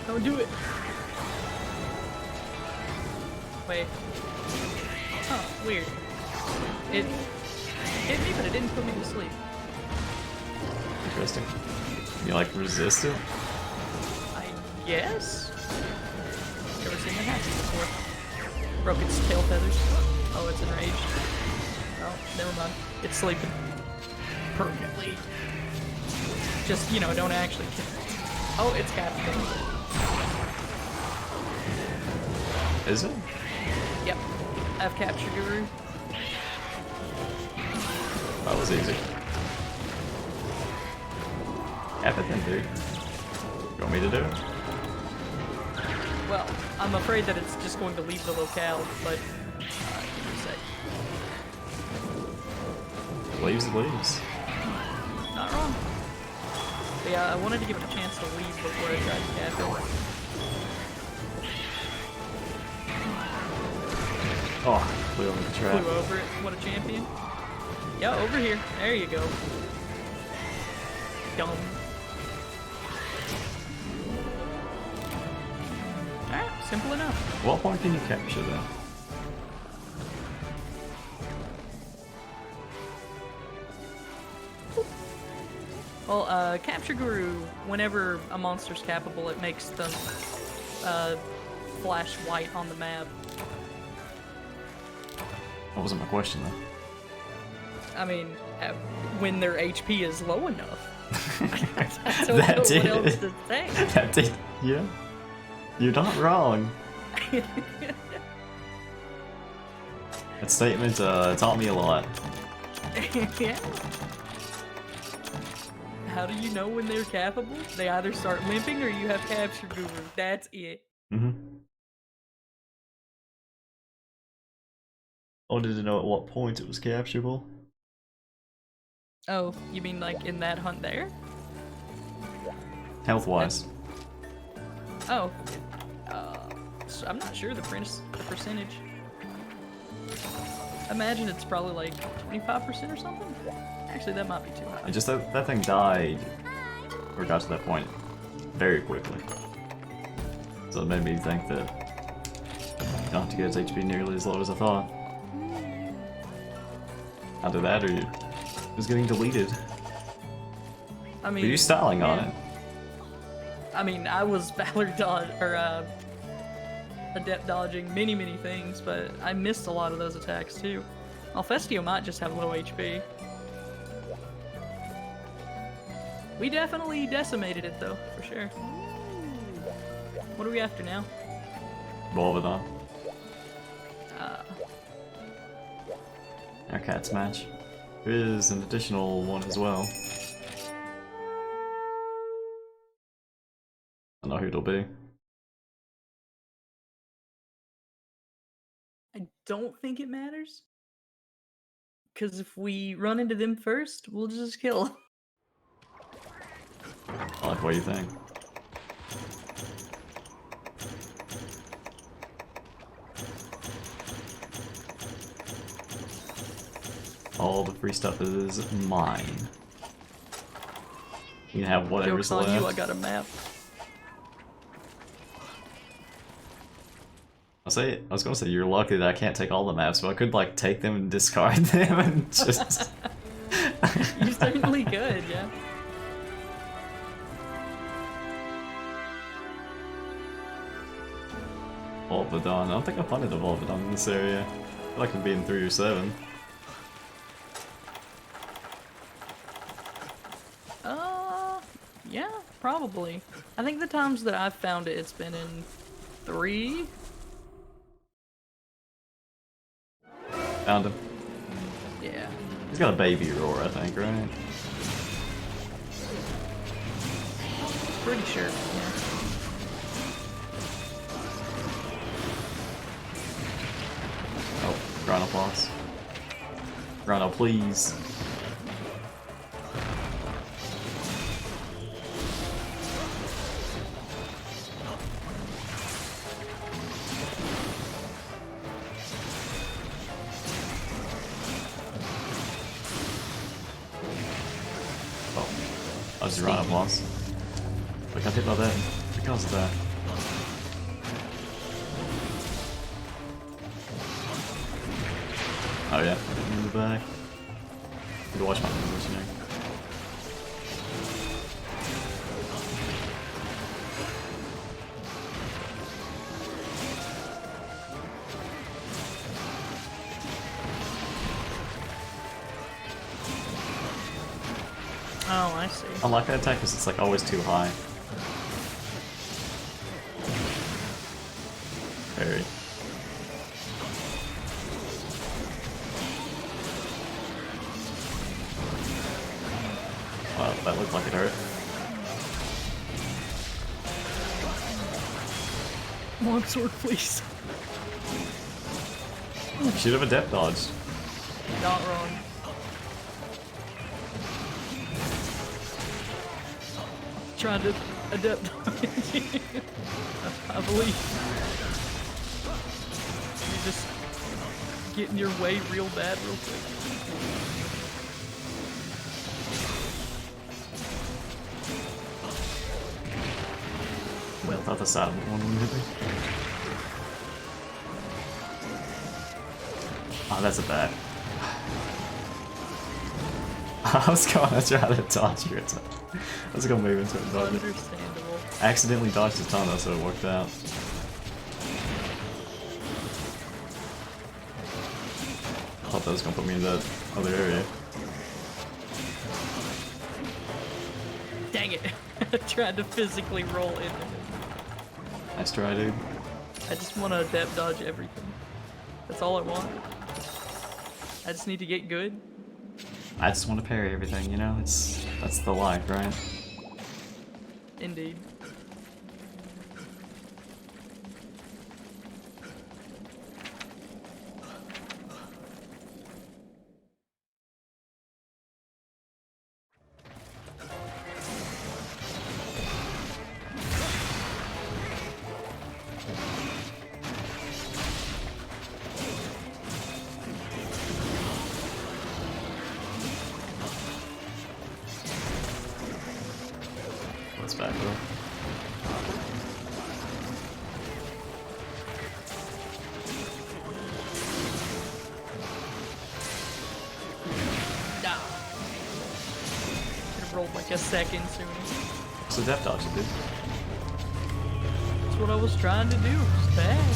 Don't do it. Wait. Huh, weird. It hit me, but it didn't put me to sleep. Interesting. You like resist it? I guess? Never seen that happen before. Broke its tail feathers. Oh, it's enraged. Oh, never mind. It's sleeping. Permanently. Just, you know, don't actually kill it. Oh, it's captured. Is it? Yep. I've captured Guru. That was easy. F it then, dude. You want me to do it? Well, I'm afraid that it's just going to leave the locale, but give me a sec. Leaves, leaves. Not wrong. But yeah, I wanted to give it a chance to leave before I tried to cap it. Oh, flew over the trap. Flew over it. What a champion. Yeah, over here. There you go. Dumb. Alright, simple enough. What point can you capture though? Well, Capture Guru, whenever a monster's capable, it makes them flash white on the map. That wasn't my question though. I mean, when their HP is low enough. I don't That know did. what else to say. That did, yeah. You're not wrong. That statement taught me a lot. Yeah. How do you know when they're capable? They either start limping or you have Capture Guru. That's it. Mm-hmm. I wanted to know at what point it was capturable. Oh, you mean like in that hunt there? Health-wise. Oh. So I'm not sure the percentage. Imagine it's probably like 25% or something? Actually, that might be too high. Just that thing died, or got to that point, very quickly. So it made me think that you don't have to get its HP nearly as low as I thought. Either that or it was getting deleted. I mean, Were you styling on it? I mean, I was Valor dodge or adept dodging many things, but I missed a lot of those attacks too. Alfestio might just have low HP. We definitely decimated it though, for sure. What are we after now? Volvidon. Uh, Our cat's match. There is an additional one as well. I know who it'll be. I don't think it matters. Because if we run into them first, we'll just kill them. I like what you think. All the free stuff is mine. You can have whatever's Joke's on left. you, I got a map. I was gonna say you're lucky that I can't take all the maps, but I could like take them and discard them and just. You certainly could, yeah. Volvidon. I don't think I funded a Volvidon in this area. I feel like it'd be in 3 or 7. Yeah, probably. I think the times that I've found it, it's been in 3. Found him. Yeah. He's got a baby roar, I think, right? Pretty sure, yeah. Oh, Grano boss. Grano, please. Oh, I was Grano boss. I got hit by that because of that. Oh yeah, in the back. Need to watch my positioning. Oh, I see. I like that attack because it's like always too high. Very. Wow, that looked like it hurt. Long sword, please. Should have adept dodged. Not wrong. Trying to adept I believe. You just get in your way real bad real quick. thought the side one would hit me. Oh, that's a bad. I was going to try to dodge your attack. I was going to move into it and dodge it. Understandable. I accidentally dodged his ton though, so it worked out. I thought that was going to put me in that other area. Dang it! I tried to physically roll into it. Nice try, dude. I just want to adept dodge everything. That's all I want. I just need to get good. I just want to parry everything, you know? That's the life, right? Indeed. What's back though? Nah. Could've rolled like a second sooner. So death dodge, dude. That's what I was trying to do. It's bad.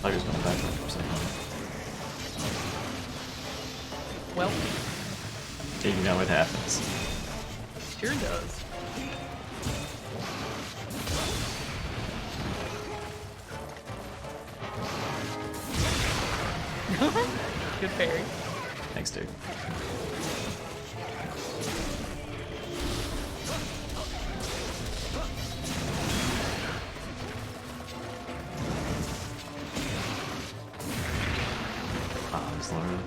I was going back for a second. Well, You know what happens. sure does. Good parry. Thanks, dude. Oh, I'm slower.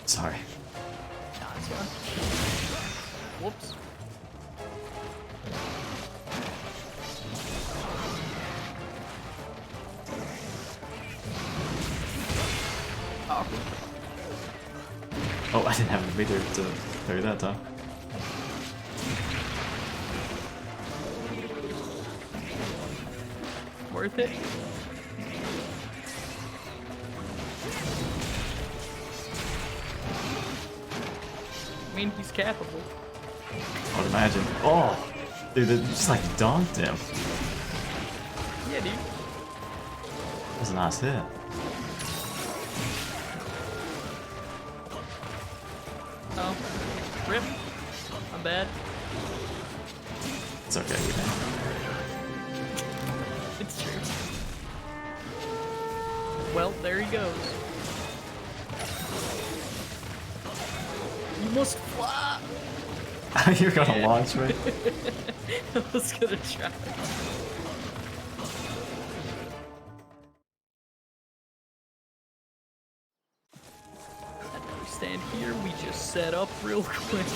Sorry. Nah, it's fine. Whoops. Awkward. Oh, I didn't have a meter to parry that time. Worth it? I mean, he's capable. I would imagine. Oh! Dude, it just like donked him. Yeah, dude. That was a nice hit. Oh. Rip. I'm bad. It's okay, man. It's true. Well, there he goes. You must fly! You're gonna launch me? I was gonna try. And now we stand here, we just set up real quick.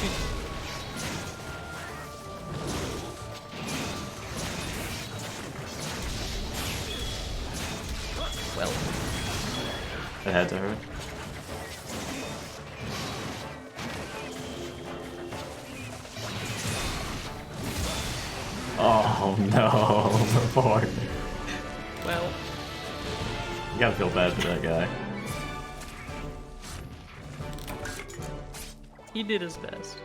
Well, It had to hurt. Oh no, the board. well, You gotta feel bad for that guy. he did his best.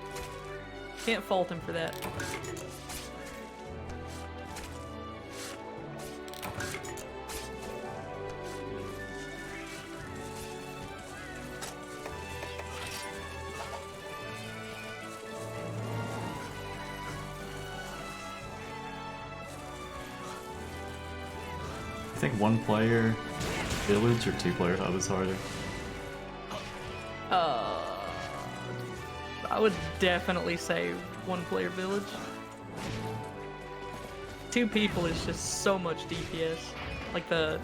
Can't fault him for that. I think 1-player village or 2-player hub is harder. I would definitely say 1-player village. 2 people is just so much DPS. Like, the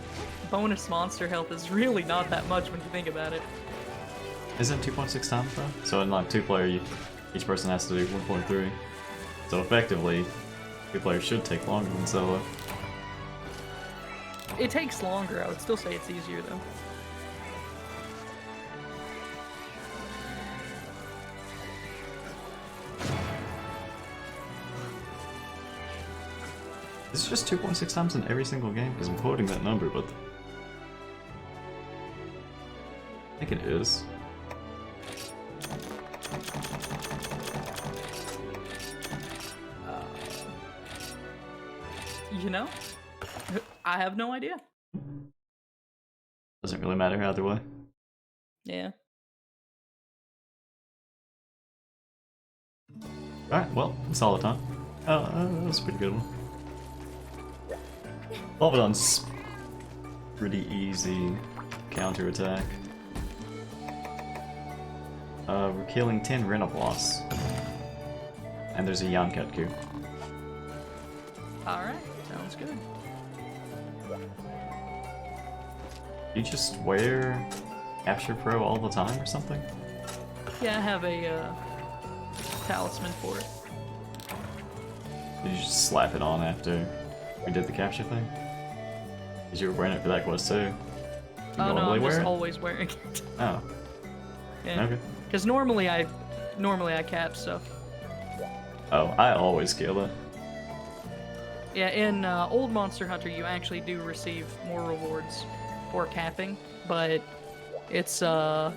bonus monster health is really not that much when you think about it. Isn't 2.6 times though? So in like 2-player, each person has to do 1.3. So effectively, 2-player should take longer than solo. It takes longer. I would still say it's easier though. Is it just 2.6 times in every single game? Because I'm quoting that number, but I think it is. You know? I have no idea. Doesn't really matter either way. Yeah. Alright, well, solid time. That was a pretty good one. Lobodon's pretty easy counter-attack. We're killing 10 Renobloss. And there's a Yankatku. Alright, sounds good. You just wear Capture Pro all the time or something? Yeah, I have a talisman for it. Did you just slap it on after we did the capture thing? Because you were wearing it for that quest too. You Oh no, I'm wear just it? always wearing it. Oh, Yeah. okay. Because normally I cap stuff. Oh, I always kill it. Yeah, in Old Monster Hunter, you actually do receive more rewards for capping, but it's there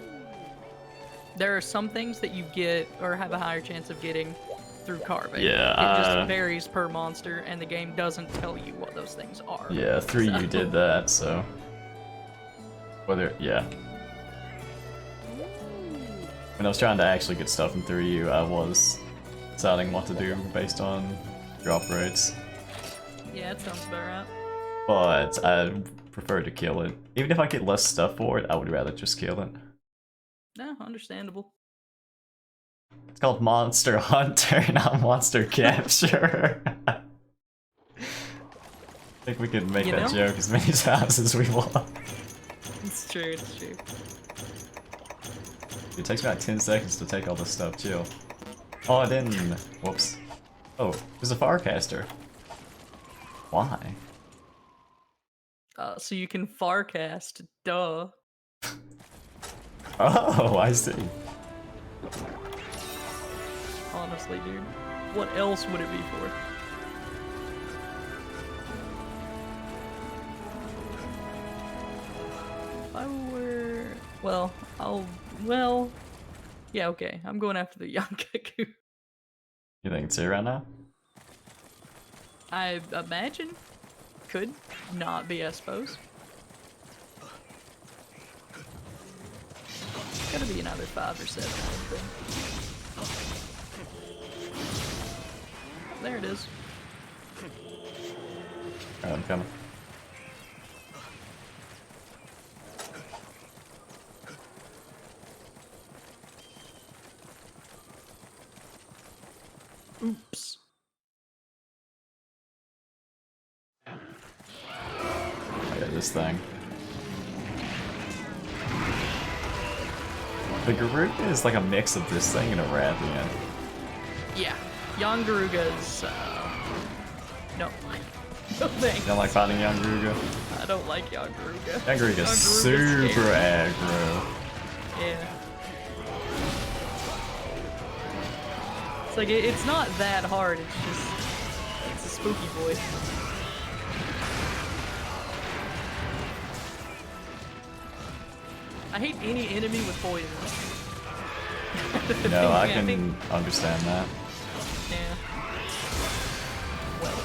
are some things that you get or have a higher chance of getting through carving. Yeah, it just varies per monster, and the game doesn't tell you what those things are. Yeah, 3 you did that, so yeah. When I was trying to actually get stuff in 3U, I was deciding what to do based on drop rates. Yeah, that sounds about right. But I prefer to kill it. Even if I get less stuff for it, I would rather just kill it. No, understandable. It's called Monster Hunter, not Monster Capture. I think we can make that joke as many times as we want. It's true, it's true. It takes me like 10 seconds to take all this stuff, chill. Oh, I didn't. Whoops. Oh, there's a Farcaster. Why? So you can farcast, duh. Oh, I see. Honestly, dude. What else would it be for? If I were... Well, well... Yeah, okay. I'm going after the Yankaku. You think it's here right now? I imagine. Could not be, I suppose. It's gotta be another 5 or 7, I would think. There it is. Alright, I'm coming. Oops. I got this thing. The Garuga is like a mix of this thing and a Rathian. Yeah. Young Garuga's, no. No thanks. You don't like fighting young Garuga? I don't like Young Garuga. Young Garuga's super scary. aggro. Yeah. It's like, it's not that hard, it's just, it's a spooky boy. I hate any enemy with poison. No, I can understand that. Yeah. Well,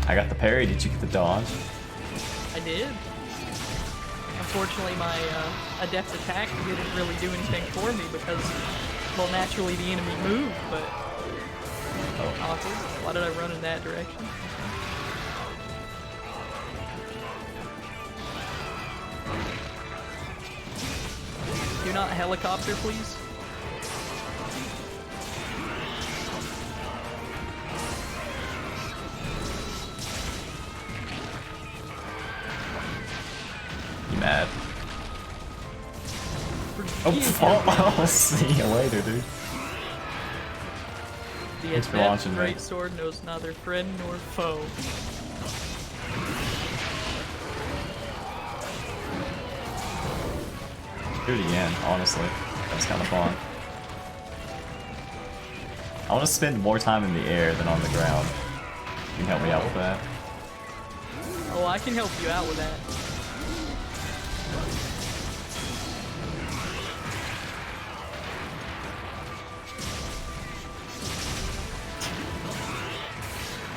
I got the parry, did you get the dodge? I did. Unfortunately, my adept attack didn't really do anything for me because, well, naturally the enemy moved, but... Oh, awkward. Why did I run in that direction? Do not helicopter, please. You mad? Oh, see you later, dude. The Thanks for adept watching, great man. sword knows neither friend nor foe. Do it again, honestly. That's kind of fun. I want to spend more time in the air than on the ground. You can help me out with that. Oh, I can help you out with that.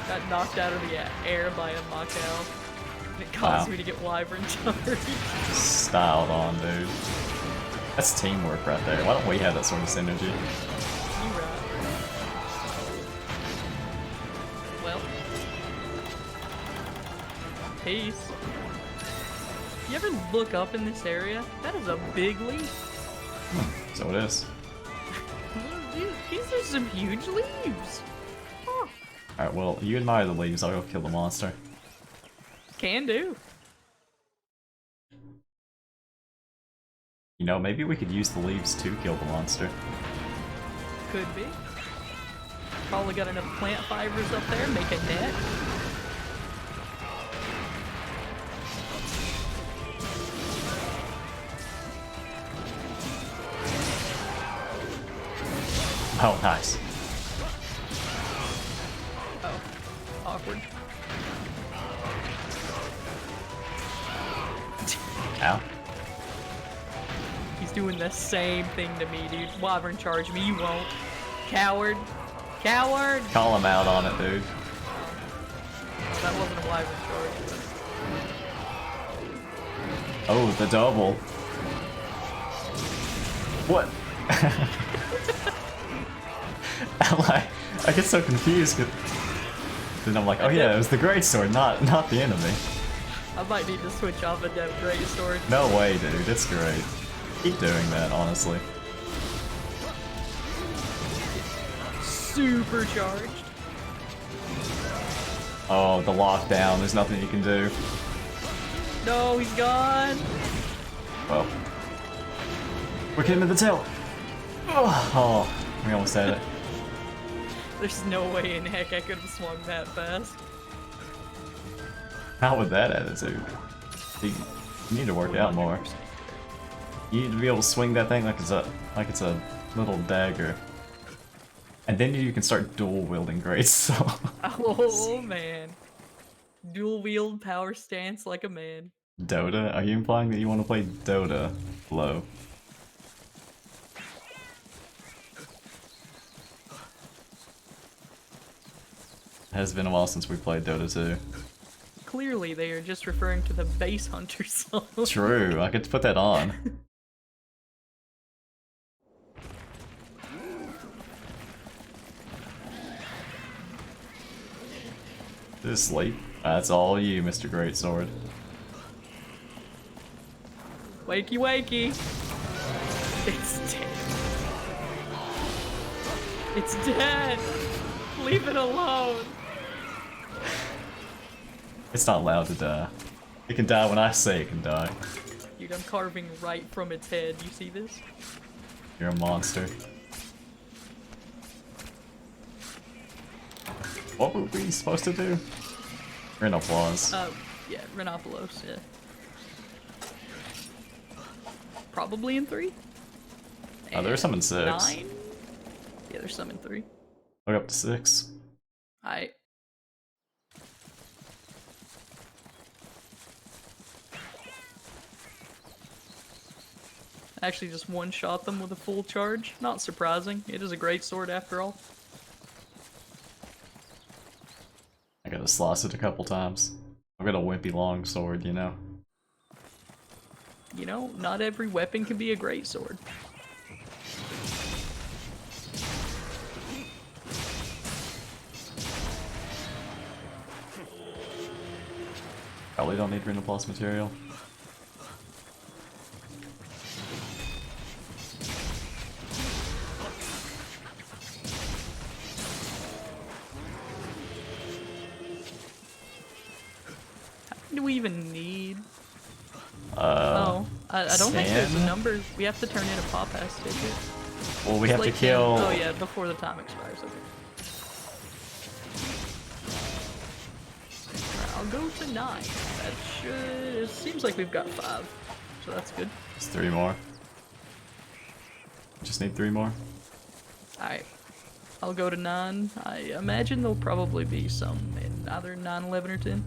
Got knocked out of the air by a Macau. And it caused me to get Wyvern charge. Styled on, dude. That's teamwork right there. Why don't we have that sort of synergy? You right. Well. Peace. You ever look up in this area? That is a big leaf. So it is. These are some huge leaves. Huh. Alright, well, you admire the leaves, I'll go kill the monster. Can do. You know, maybe we could use the leaves to kill the monster. Could be. Probably got enough plant fibers up there, make a net. Oh, nice. Oh, awkward. Ow. He's doing the same thing to me, dude. Wyvern charge me, you won't. Coward. Coward! Call him out on it, dude. Oh, that wasn't a Wyvern charge. Oh, the double. What? I get so confused. Then I'm like, oh yeah, it was the greatsword, not the enemy. I might need to switch off a Dev Greatsword. No way, dude. It's great. Keep doing that, honestly. Supercharged. Oh, the lockdown. There's nothing you can do. No, he's gone. Well, we're getting to the tail. Oh, we almost had it. There's no way in heck I could have swung that fast. Not with that attitude. You need to work out more. You need to be able to swing that thing like it's a little dagger. And then you can start dual wielding great swords. Oh man. Dual wield power stance like a man. Dota? Are you implying that you want to play Dota low? It has been a while since we played Dota 2. Clearly they are just referring to the base hunter song. True, I could put that on. Just sleep. That's all you, Mr. Greatsword. Wakey wakey. It's dead. It's dead. Leave it alone. It's not allowed to die. It can die when I say it can die. Dude, I'm carving right from its head. You see this? You're a monster. What were we supposed to do? We're in applause. Yeah, Rhinopolos, yeah. Probably in 3? Oh, there's some in 6. 9? Yeah, there's some in 3. Look up to 6. I actually just one-shot them with a full charge. Not surprising. It is a great sword after all. I gotta slice it a couple times. I've got a wimpy long sword, you know. You know, not every weapon can be a great sword. Probably don't need Rhinoplus material. do we even need? Uh, I don't think there's a sand? number. We have to turn in a Paw Pass ticket. Well, we have to kill. Oh yeah, before the time expires. Okay. Alright, I'll go to 9. That should. It seems like we've got 5, so that's good. It's 3 more. Just need 3 more. Alright. I'll go to 9. I imagine there'll probably be some in either 9, 11, or 10.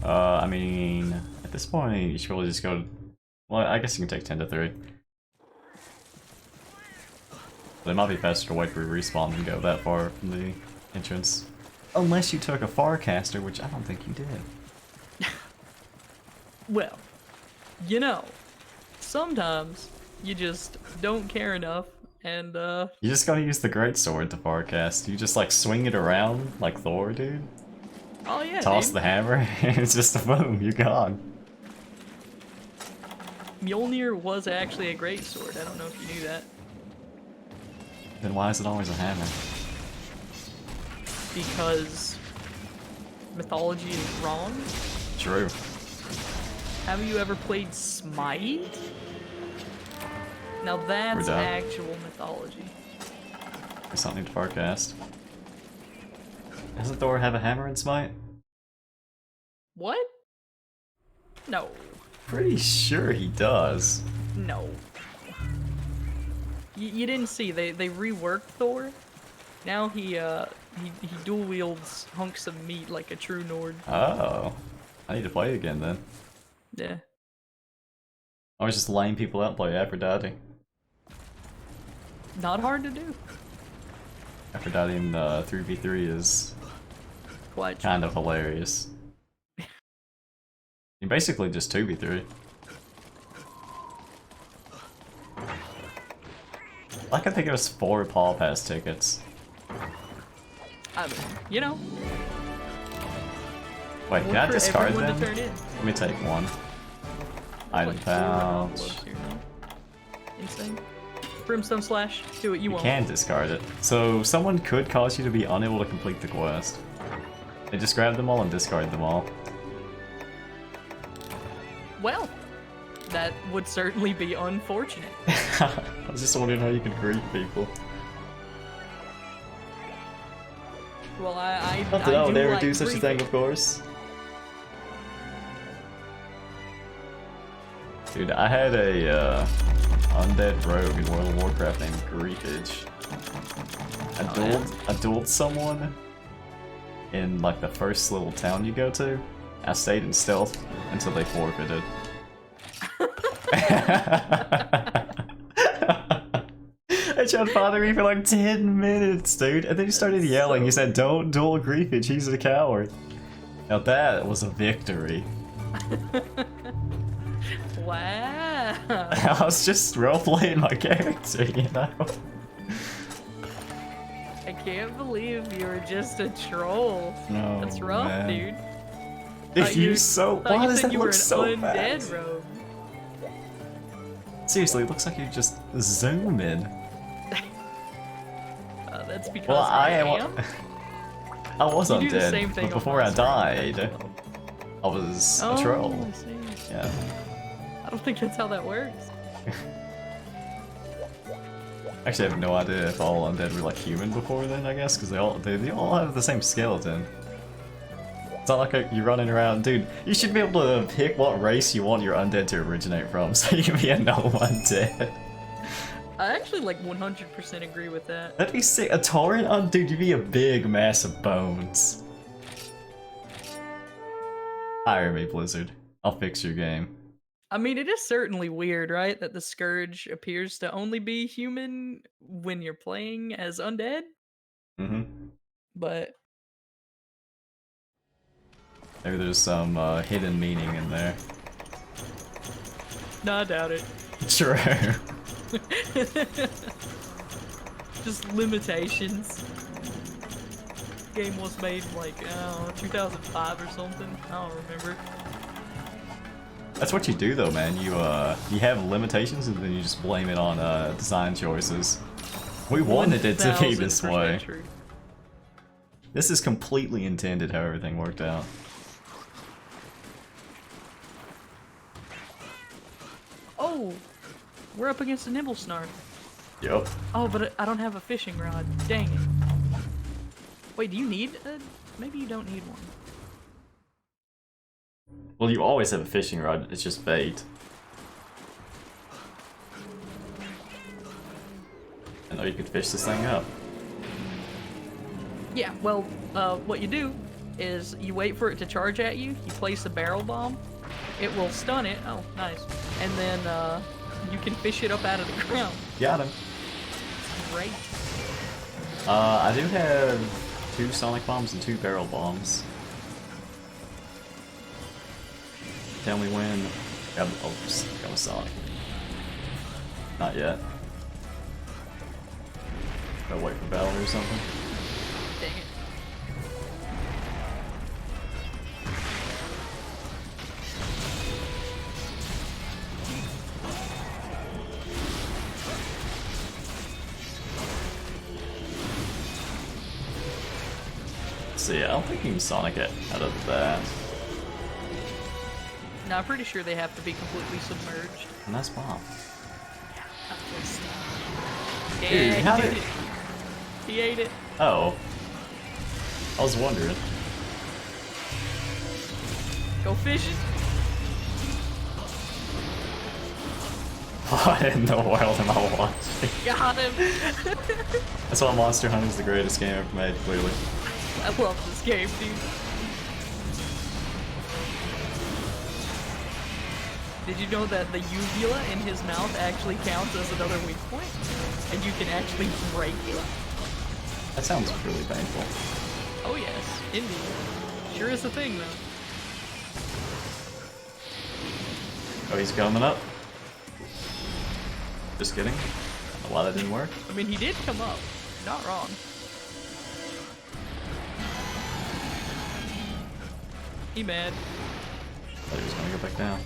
I mean, at this point, you should probably just go. Well, I guess you can take 10 to 3. But it might be faster to wait for a respawn than go that far from the entrance. Unless you took a Farcaster, which I don't think you did. Well, you know, sometimes you just don't care enough, and You just gotta use the Greatsword to Farcast. You just like swing it around like Thor, dude. oh yeah, Toss dude. the hammer, and it's just a boom, you're gone. Mjolnir was actually a great sword. I don't know if you knew that. Then why is it always a hammer? Because mythology is wrong. True. Have you ever played Smite? Now We're that's done. actual mythology. There's something to Farcast. Doesn't Thor have a hammer in Smite? What? No. Pretty sure he does. No. You didn't see, they reworked Thor. Now he dual wields hunks of meat like a true Nord. Oh. I need to play again then. Yeah. I was just laying people out and play Aphrodite. Not hard to do. Aphrodite in 3v3 is Quite. kind of hilarious. You basically just 2v3. I can think it was 4 Paw Pass tickets. I mean, you know. Wait, can I One for discard everyone them? to turn in. Let me take one. Item Like 4 pouch. envelopes here now. Insane. Brimstone Slash, do what you You want. can discard it. So someone could cause you to be unable to complete the quest. They just grab them all and discard them all. Well, that would certainly be unfortunate. I was just wondering how you could greet people. Well, I Not that I would do ever like do such a griefing. thing, of course. Dude, I had a undead rogue in World of Warcraft named Griefage. I dueled someone in like the first little town you go to. I stayed in stealth until they forfeited. I tried bothering me for like 10 minutes, dude, and then he started yelling. He said, "Don't duel Griefage, he's a coward." Now that was a victory. Wow. I was just roleplaying my character, you know? I can't believe you were just a troll. No, That's rough, man. dude. If you so, Thought why you does said that you were look an so undead fast? rogue. Seriously, it looks like you just zoom in. That's because Well, I am. am. I was You do the same undead, thing but on before I Monster Hunter. died, I was Oh, a troll. I see. Yeah. I don't think that's how that works. Actually, I have no idea if all undead were like human before then, I guess, because they all have the same skeleton. It's not like you're running around, dude. You should be able to pick what race you want your undead to originate from, so you can be a no undead. I actually like 100% agree with that. That'd be sick. A Tauren? Dude, you'd be a big mass of bones. Hire me, Blizzard. I'll fix your game. I mean, it is certainly weird, right? That the Scourge appears to only be human when you're playing as undead, Mm-hmm. but Maybe there's some hidden meaning in there. no, I doubt it. True. Just limitations. Game was made like, 2005 or something. I don't remember. That's what you do though, man. You have limitations and then you just blame it on design choices. We wanted it to be this 1000% way. true. This is completely intended how everything worked out. no! We're up against a Nibblesnarf. Yup. Oh, but I don't have a fishing rod. Dang it. Wait, do you need a... Maybe you don't need one. Well, you always have a fishing rod, it's just bait. I know you could fish this thing up. Yeah, well, what you do is you wait for it to charge at you, you place a barrel bomb, it will stun it, oh, nice, and then, you can fish it up out of the ground. Got him. Great. I do have 2 sonic bombs and 2 barrel bombs. Tell me when. Got a sonic. Not yet. Gotta wait for battle or something. Dang it. See, I don't think you can sonic it out of that. No, I'm pretty sure they have to be completely submerged. Nice bomb. Yeah, Dude, he how did did- it. He ate it. Oh. I was wondering. Go fishing. What in the world am I watching? Got him. That's why Monster Hunter is the greatest game ever made, clearly. I love this game, dude. Did you know that the uvula in his mouth actually counts as another weak point? And you can actually break it? That sounds really painful. Oh yes, indeed. Sure is a thing, though. Oh, he's coming up. Just kidding. I don't know why that didn't work. I mean, he did come up. Not wrong. He mad. Thought he was gonna go back down.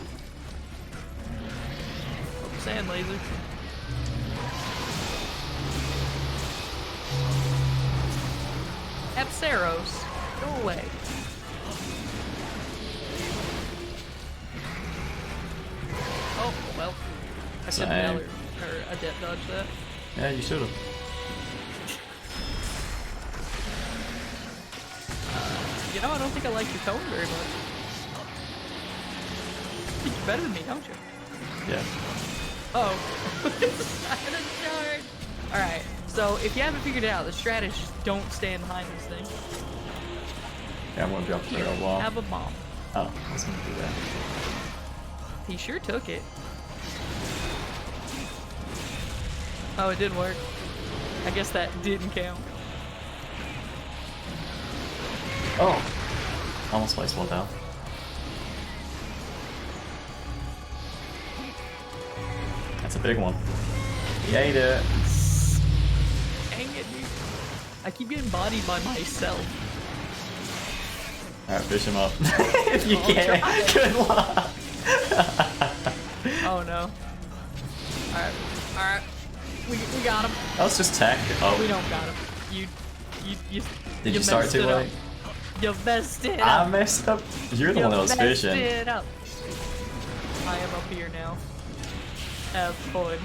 Oh, sand laser. Apsaros, go away. Oh, well. I couldn't Same. or adept dodge that. Yeah, you should have. You know, I don't think I like your tone very much. I think you're better than me, don't you? Yeah. Oh. Alright, so if you haven't figured it out, the strat is just don't stand behind this thing. Yeah, I'm gonna drop the barrel bomb. Have a bomb. Oh, I was gonna do that. He sure took it. Oh, it did work. I guess that didn't count. Oh! Almost placed one down. That's a big one. He ate it. Dang it, dude. I keep getting bodied by myself. Alright, fish him up. If you I'll can. try. Good luck. Oh no. Alright, alright. We got him. That was just tech. Oh. We don't got him. You Did you start messed too it up. late? You messed it I up. messed up. You're the You one that was messed fishing. it up. I am up here now. Have fun.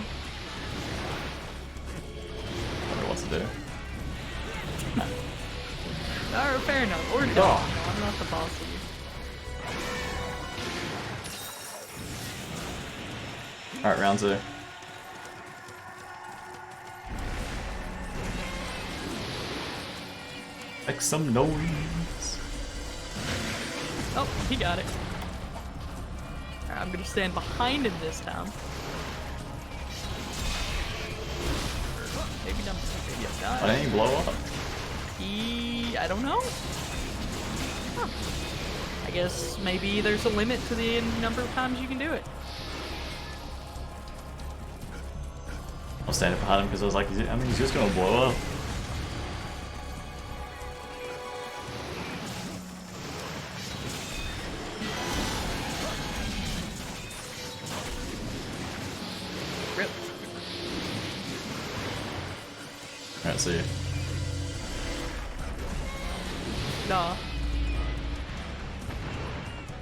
Wonder what to do. Alright, fair enough. Or no. Oh. No, I'm not the boss of you. Alright, round 2. Make some noise. Oh, he got it. Alright, I'm gonna stand behind him this time. Maybe not. Maybe I got Why didn't he blow up? I don't know. Huh. I guess maybe there's a limit to the number of times you can do it. I was standing behind him because I was like, he's just gonna blow up. Rip. Alright, see you. Nah.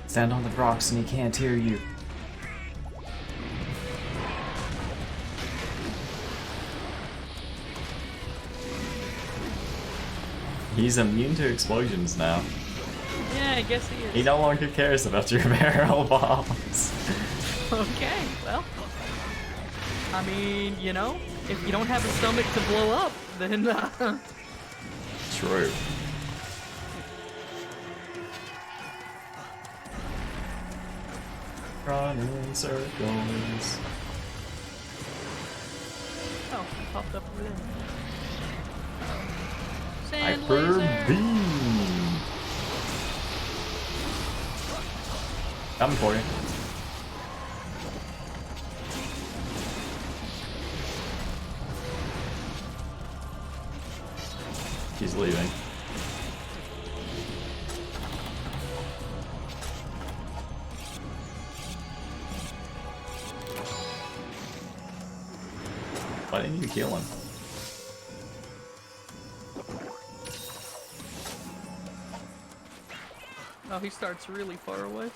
Stand on the rocks and he can't hear you. He's immune to explosions now. Yeah, I guess he is. He no longer cares about your barrel bombs. Okay, well. I mean, you know, if you don't have a stomach to blow up, then True. Run in circles. Oh, it popped up over there. Sand Hyper laser. beam. Coming for you. He's leaving. Why didn't you kill him? Oh, he starts really far away.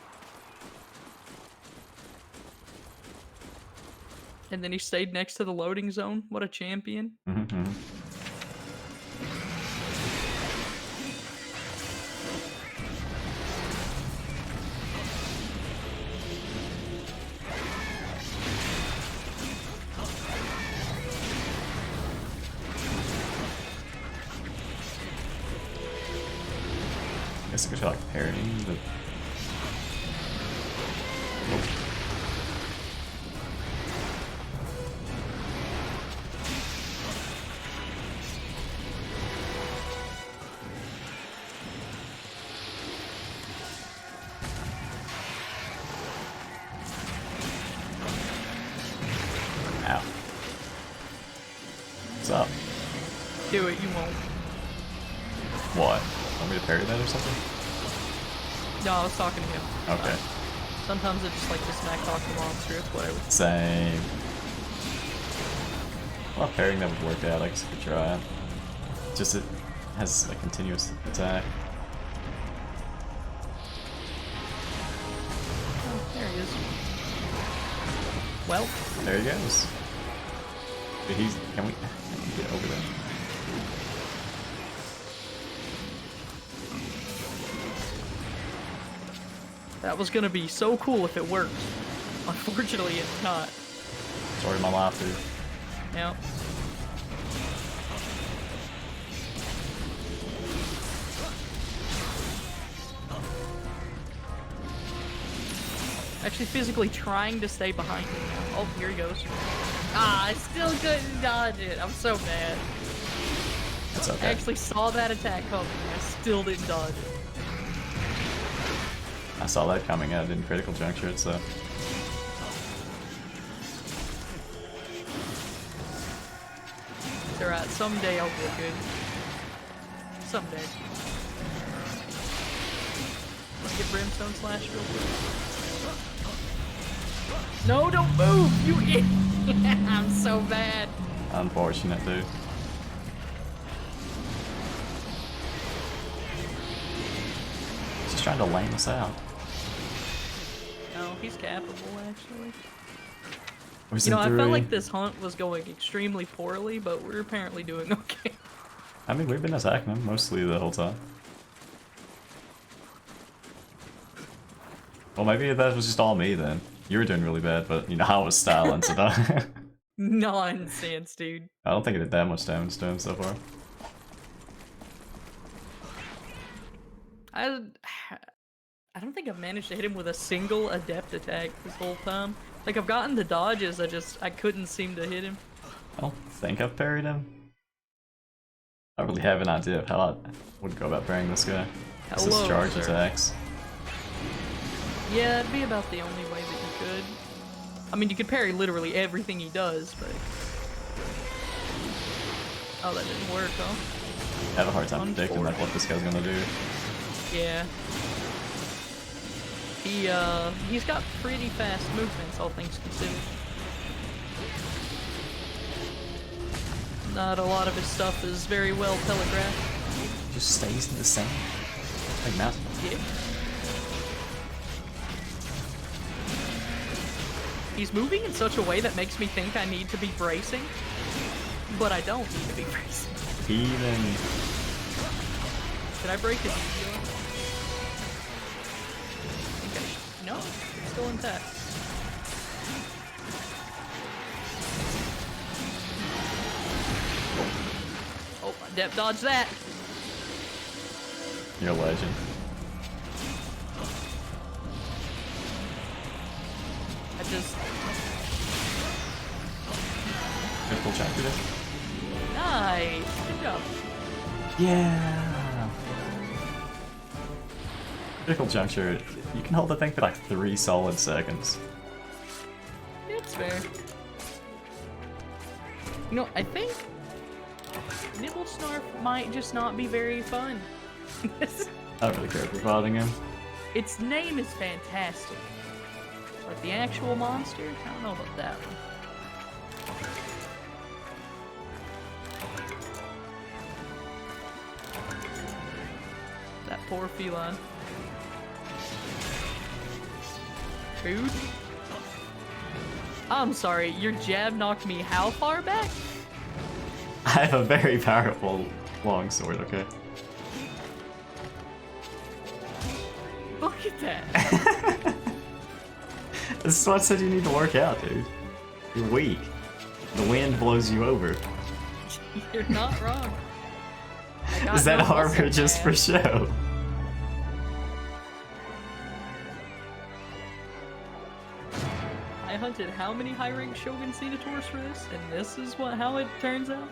And then he stayed next to the loading zone. What a champion. Mm-hmm. I guess I could try like parrying, but nope. Ow. What's up? Do it, you won't. What? Want me to parry that or something? No, I was talking to him. Okay. Sometimes I just like to smack talk the monster, it's whatever. Same. Well, parrying that would work out, I guess I could try it. Just it has a continuous attack. Oh, there he is. Well, There he goes. Dude, can we get over there? that was gonna be so cool if it worked. Unfortunately, it's not. Sorry, my life, dude. Yep. Actually physically trying to stay behind him now. Oh, here he goes. Ah, I still couldn't dodge it. I'm so mad. That's I okay. actually saw that attack coming. I still didn't dodge it. I saw that coming out in critical juncture, so. It's alright, someday I'll get good. Someday. Let's get Brimstone Slash real quick. No, don't move! You idiot! I'm so bad. Unfortunate, dude. He's just trying to lame us out. No, he's capable actually. Was You know, in I felt theory- like this hunt was going extremely poorly, but we're apparently doing okay. I mean, we've been attacking him mostly the whole time. Well, maybe that was just all me then. You were doing really bad, but you know, I was styling, so don't... Nonsense, dude. I don't think it did that much damage to him so far. I don't think I've managed to hit him with a single adept attack this whole time. Like, I've gotten the dodges, I couldn't seem to hit him. I don't think I've parried him. I don't really have an idea of how I would go about parrying this guy. This is Hello, charge sir. attacks. Yeah, it'd be about the only way that you could. I mean, you could parry literally everything he does, but... Oh, that didn't work, huh? I have a hard time predicting like what this guy's gonna do. Yeah. He's got pretty fast movements, all things considered. Not a lot of his stuff is very well telegraphed. He just stays in the same. Like mountain. Yeah. He's moving in such a way that makes me think I need to be bracing, but I don't need to be bracing. He even Should I break his Yu-Gi-Oh? Okay. No, it's still intact. Oh, I depth dodged that. You're a legend. I just Critical chapter there. nice. Good job. Yeah. Critical juncture. You can hold the thing for like 3 solid seconds. It's fair. You know, I think Nibble Snarf might just not be very fun. I don't really care for fighting him. Its name is fantastic, but the actual monster, I don't know about that one. That poor feline. Food? I'm sorry, your jab knocked me how far back? I have a very powerful long sword, okay? Look at that. This is what I said you need to work out, dude. You're weak. The wind blows you over. You're not wrong. I got Is that no armor muscle, just for man. show? I hunted how many high-rank Shogun Senators for this, and this is how it turns out?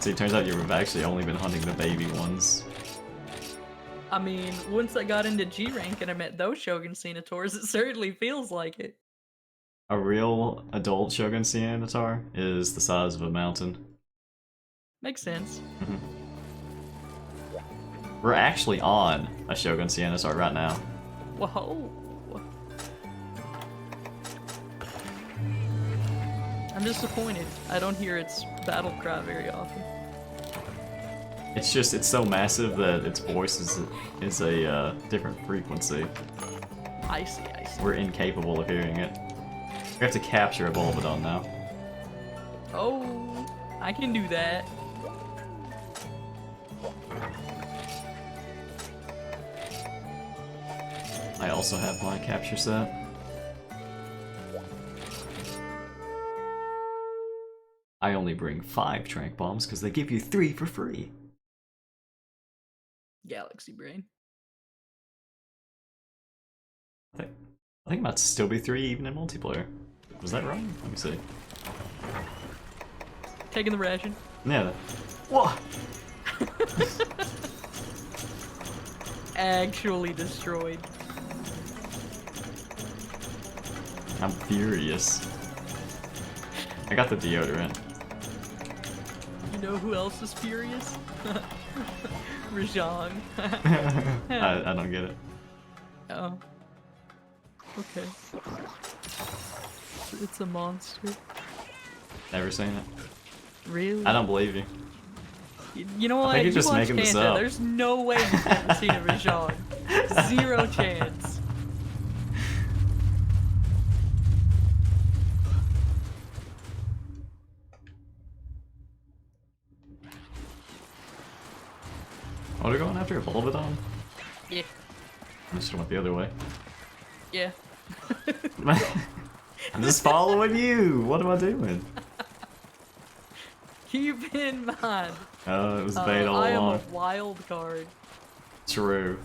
See, it turns out you've actually only been hunting the baby ones. I mean, once I got into G rank and I met those Shogun Senators, it certainly feels like it. A real adult Shogun Ceanataur is the size of a mountain. Makes sense. We're actually on a Shogun Ceanataur right now. Whoa. I'm disappointed. I don't hear its battle cry very often. It's just, it's so massive that its voice is a different frequency. I see, I see. We're incapable of hearing it. We have to capture a Bulbadon now. Oh, I can do that. I also have my capture set. I only bring 5 Trank Bombs because they give you 3 for free. Galaxy Brain. I think it might still be 3 even in multiplayer. Was that wrong? Let me see. Taking the ration. Yeah. What? Actually destroyed. I'm furious. I got the deodorant. You know who else is furious? Rajang. I don't get it. Oh. Okay. It's a monster. Never seen it. Really? I don't believe you. You know what? think you're You just watch making this Panda, up. There's no way you haven't seen a Rajang. 0 chance. What are we going after? A Bulbadon? Yeah. I just went the other way. Yeah. I'm just following you. What am I doing? Keep in mind. It was bait all I am along. a wild card. True.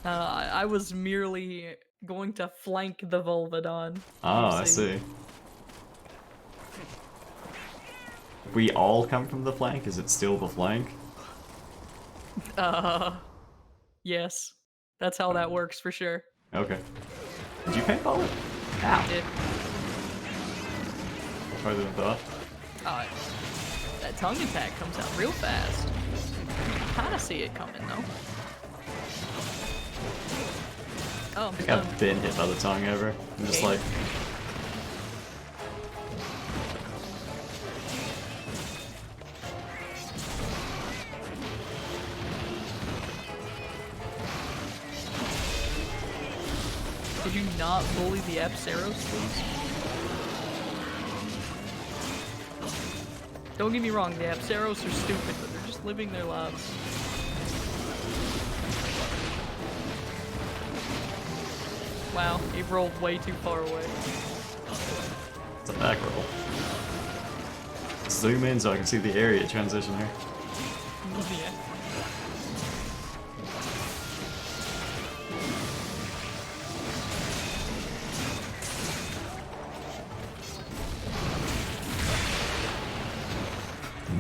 I was merely going to flank the Volvodon. Oh, I see. We all come from the flank? Is it still the flank? Yes. That's how that works for sure. Okay. Did you paintball it? Ow. It, Farther than thought. that tongue attack comes out real fast. Kinda see it coming though. Oh, I think I've been hit by the tongue ever. I'm just like... Did you not bully the Apsaros, please? Don't get me wrong, the Apsaros are stupid, but they're just living their lives. Wow, he rolled way too far away. It's a back roll. Zoom in so I can see the area transition here. Yeah.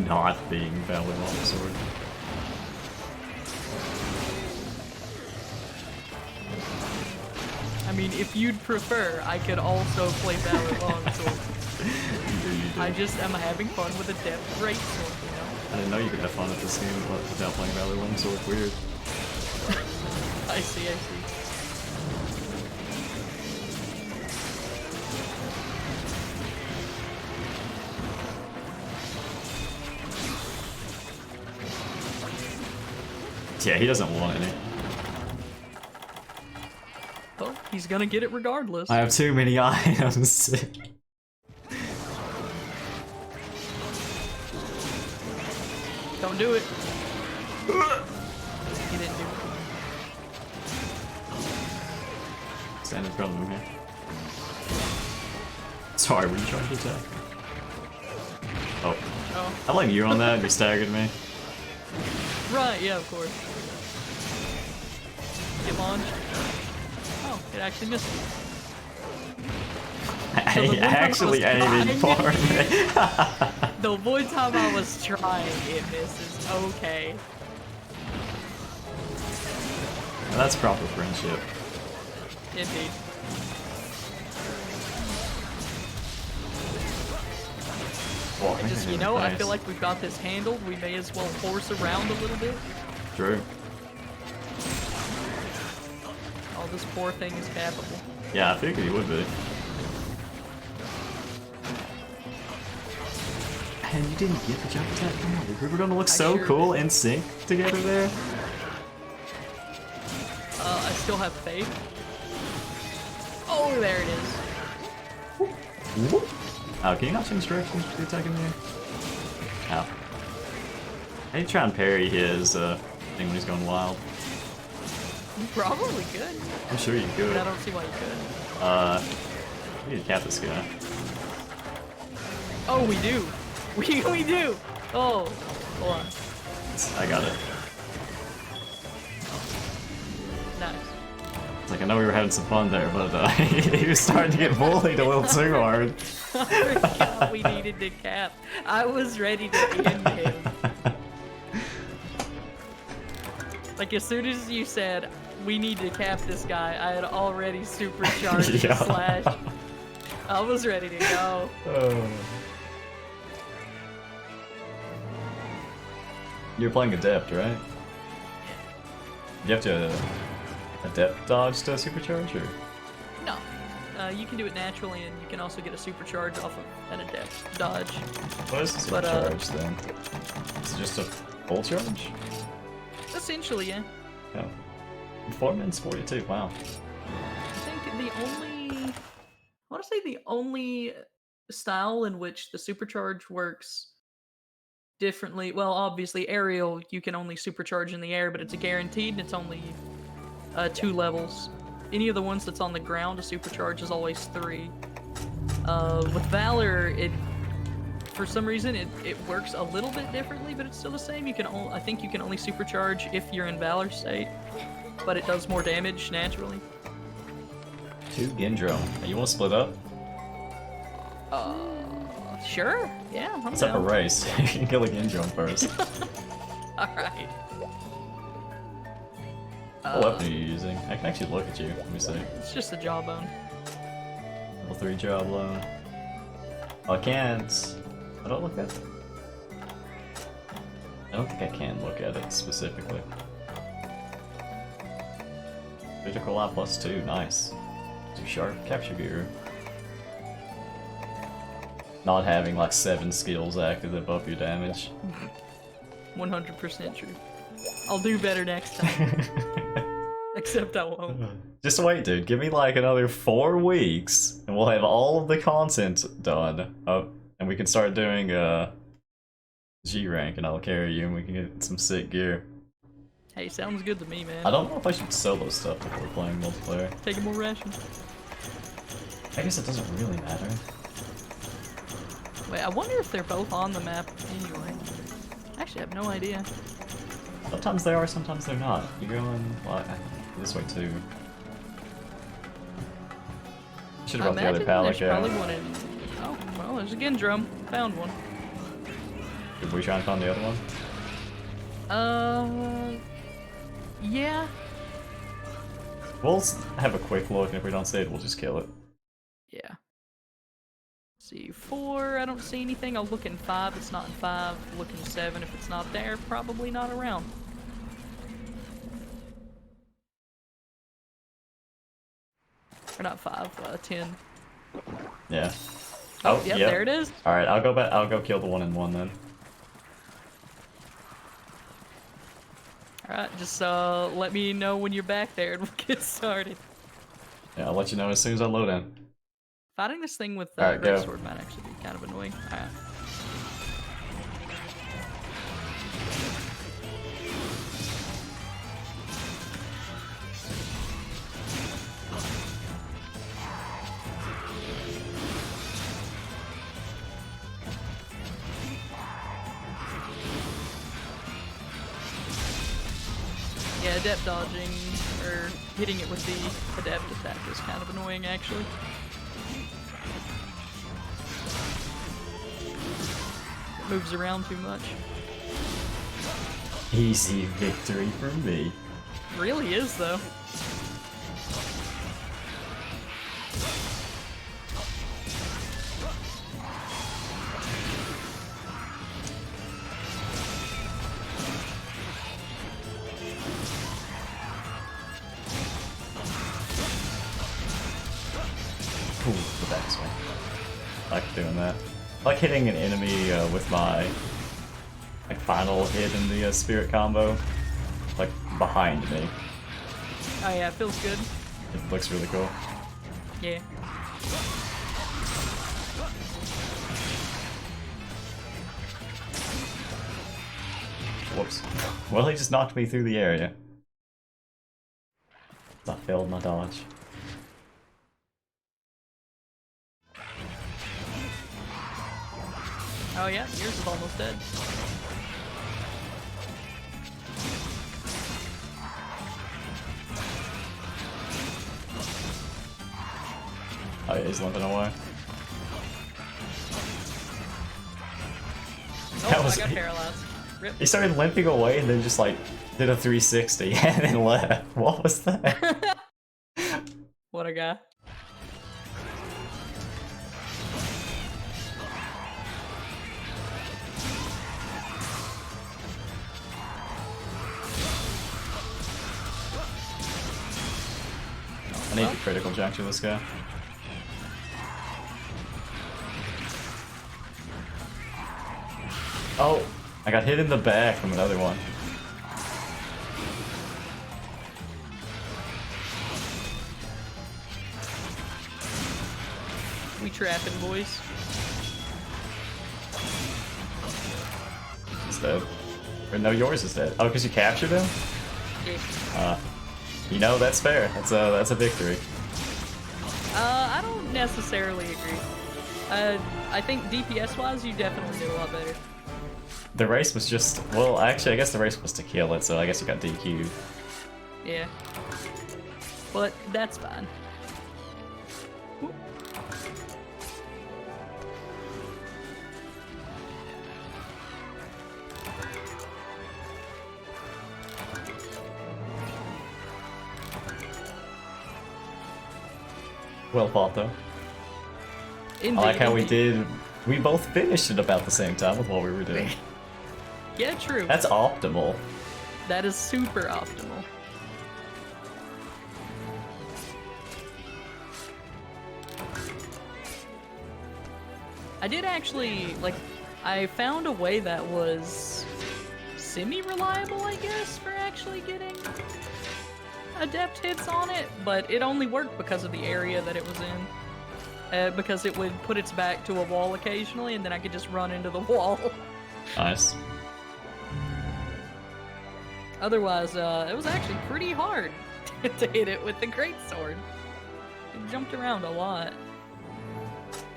Not being Valley Longsword. I mean, if you'd prefer, I could also play Valor Longsword. You do. I just am having fun with a depth greatsword, you know? I didn't know you could have fun at this game without playing Valley Longsword. Weird. I see, I see. Yeah, he doesn't want any. Oh, he's gonna get it regardless. I have too many items. Don't do it. He didn't do it. Stand in front of him here. Sorry, were you trying to attack? Oh. Oh. I like you on that, and you staggered me. Right, yeah, of course. Get launched. Oh, it actually missed me. So the one time I Actually was aiming for trying me. The one time I was trying, it misses. Okay. That's proper friendship. Indeed. Well, And just, you know, I feel like we've got this handled. We may as well force around a little bit. True. Oh, this poor thing is capable. Yeah, I figured he would be. And you didn't get the jump attack? Come on, we were gonna look so sure cool in sync together there. I still have faith. Oh, there it is. Oh, can you not change direction to be attacking me? Ow. I need to try and parry his thing when he's going wild. You probably could. I'm sure you could. But I don't see why you could. We need to cap this guy. Oh, we do. We do. Oh, hold on. I got it. Nice. It's like, I know we were having some fun there, but he was starting to get bullied a little too hard. I forgot we needed to cap. I was ready to end him. Like, as soon as you said, we need to cap this guy, I had already supercharged the Yeah. slash. I was ready to go. Oh. You're playing Adept, right? You have to Adept dodge to supercharge, or? No. You can do it naturally, and you can also get a supercharge off of an adept dodge. What is the But, supercharge then? Is it just a full charge? Essentially, yeah. Yeah. 4 minutes 42, wow. I think the only... I want to say the only style in which the supercharge works differently... Well, obviously, aerial, you can only supercharge in the air, but it's a guaranteed, and it's only 2 levels. Any of the ones that's on the ground, a supercharge is always 3. With Valor, for some reason, it works a little bit differently, but it's still the same. You can I think you can only supercharge if you're in Valor state, but it does more damage naturally. 2 Gendro. Hey, you want to split up? Sure. Yeah, I'm Let's have a down. race. You can kill a Gendro first. Alright. What weapon are you using? I can actually look at you. Let me see. It's just a jawbone. Level 3 jawbone. Oh, I can't. I don't look at it. I don't think I can look at it specifically. Critical eye +2, nice. 2 sharp, capture gear. Not having like 7 skills active that buff your damage. 100% true. I'll do better next time. Except I won't. Just wait, dude. Give me like another 4 weeks, and we'll have all of the content done. And we can start doing G rank and I'll carry you and we can get some sick gear. Hey, sounds good to me, man. I don't know if I should solo stuff before playing multiplayer. Taking more rations. I guess it doesn't really matter. Wait, I wonder if they're both on the map anyway. Actually, I have no idea. Sometimes they are, sometimes they're not. You go in, well, I think this way too. Should have brought the other pallet, there's probably one in... Oh, well, there's a Gendrum. Found one. Did we try and find the other one? Yeah. We'll have a quick look, and if we don't see it, we'll just kill it. Yeah. See, 4, I don't see anything. I'll look in 5, it's not in 5. Look in 7, if it's not there, probably not around. Or not 5, 10. Yeah. Oh, yep, there it is. Alright, I'll go back, I'll go kill the 1 in 1 then. Alright, just let me know when you're back there and we'll get started. Yeah, I'll let you know as soon as I load in. Fighting this thing with Alright, go. Greatsword might actually be kind of annoying. Alright. Yeah, adept dodging, or hitting it with the adept attack is kind of annoying, actually. It moves around too much. Easy victory for me. It really is, though. Ooh, the backswing. I like doing that. I like hitting an enemy with my final hit in the spirit combo, like behind me. Oh yeah, it feels good. It looks really cool. Yeah. Whoops. Well, he just knocked me through the area. I failed my dodge. Oh yeah, yours is almost dead. Oh yeah, he's limping away. Oh, That was- I got paralyzed. Rip. He started limping away and then just like did a 360 and then left. What was that? What a guy. I need to critical juncture this guy. Oh, I got hit in the back from another one. We trapping, boys. He's dead. Or no, yours is dead. Oh, because you captured him? Yeah. You know, that's fair. That's a victory. I don't necessarily agree. I think DPS-wise, you definitely did a lot better. The race was just, well, actually, I guess the race was to kill it, so I guess you got DQ'd. Yeah. But that's fine. Whoop. Well fought, though. Indeed, I like how indeed. we both finished at about the same time with what we were doing. Yeah, true. That's optimal. That is super optimal. I did actually, like, I found a way that was semi-reliable, I guess, for actually getting adept hits on it, but it only worked because of the area that it was in. Because it would put its back to a wall occasionally, and then I could just run into the wall. Nice. Otherwise, it was actually pretty hard to hit it with the greatsword. It jumped around a lot.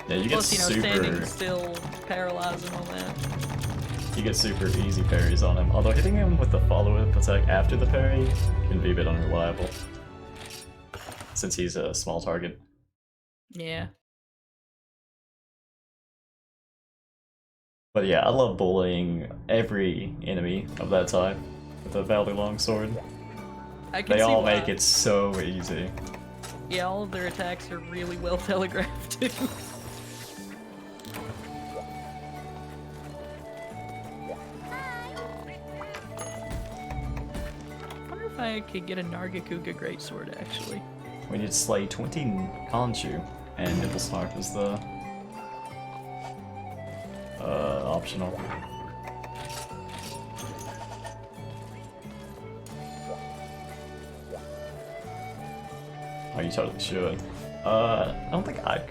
Yeah, you get Plus, standing super. still, paralyzed and all that. You get super easy parries on him. Although hitting him with the follow-up attack after the parry can be a bit unreliable, since he's a small target. Yeah. But yeah, I love bullying every enemy of that type with a Valor Longsword. I can They see all why. make it so easy. Yeah, all of their attacks are really well telegraphed too. I wonder if I could get a Nargacuga greatsword actually. We need to slay 20 Khonshu, and Nibblesnarf is the optional. Oh, you totally should. I don't think I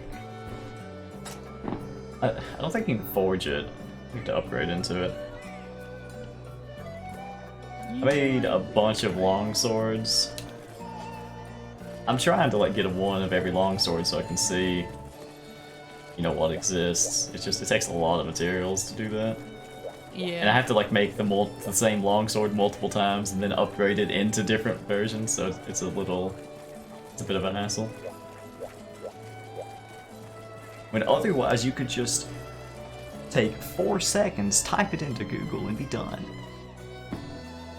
don't think you can forge it. You have to upgrade into it. I made a bunch of long swords. I'm trying to like get a one of every longsword so I can see, you know, what exists. It's just, it takes a lot of materials to do that. Yeah. And I have to like make the same longsword multiple times and then upgrade it into different versions, so it's a bit of a hassle. When otherwise you could just take 4 seconds, type it into Google, and be done.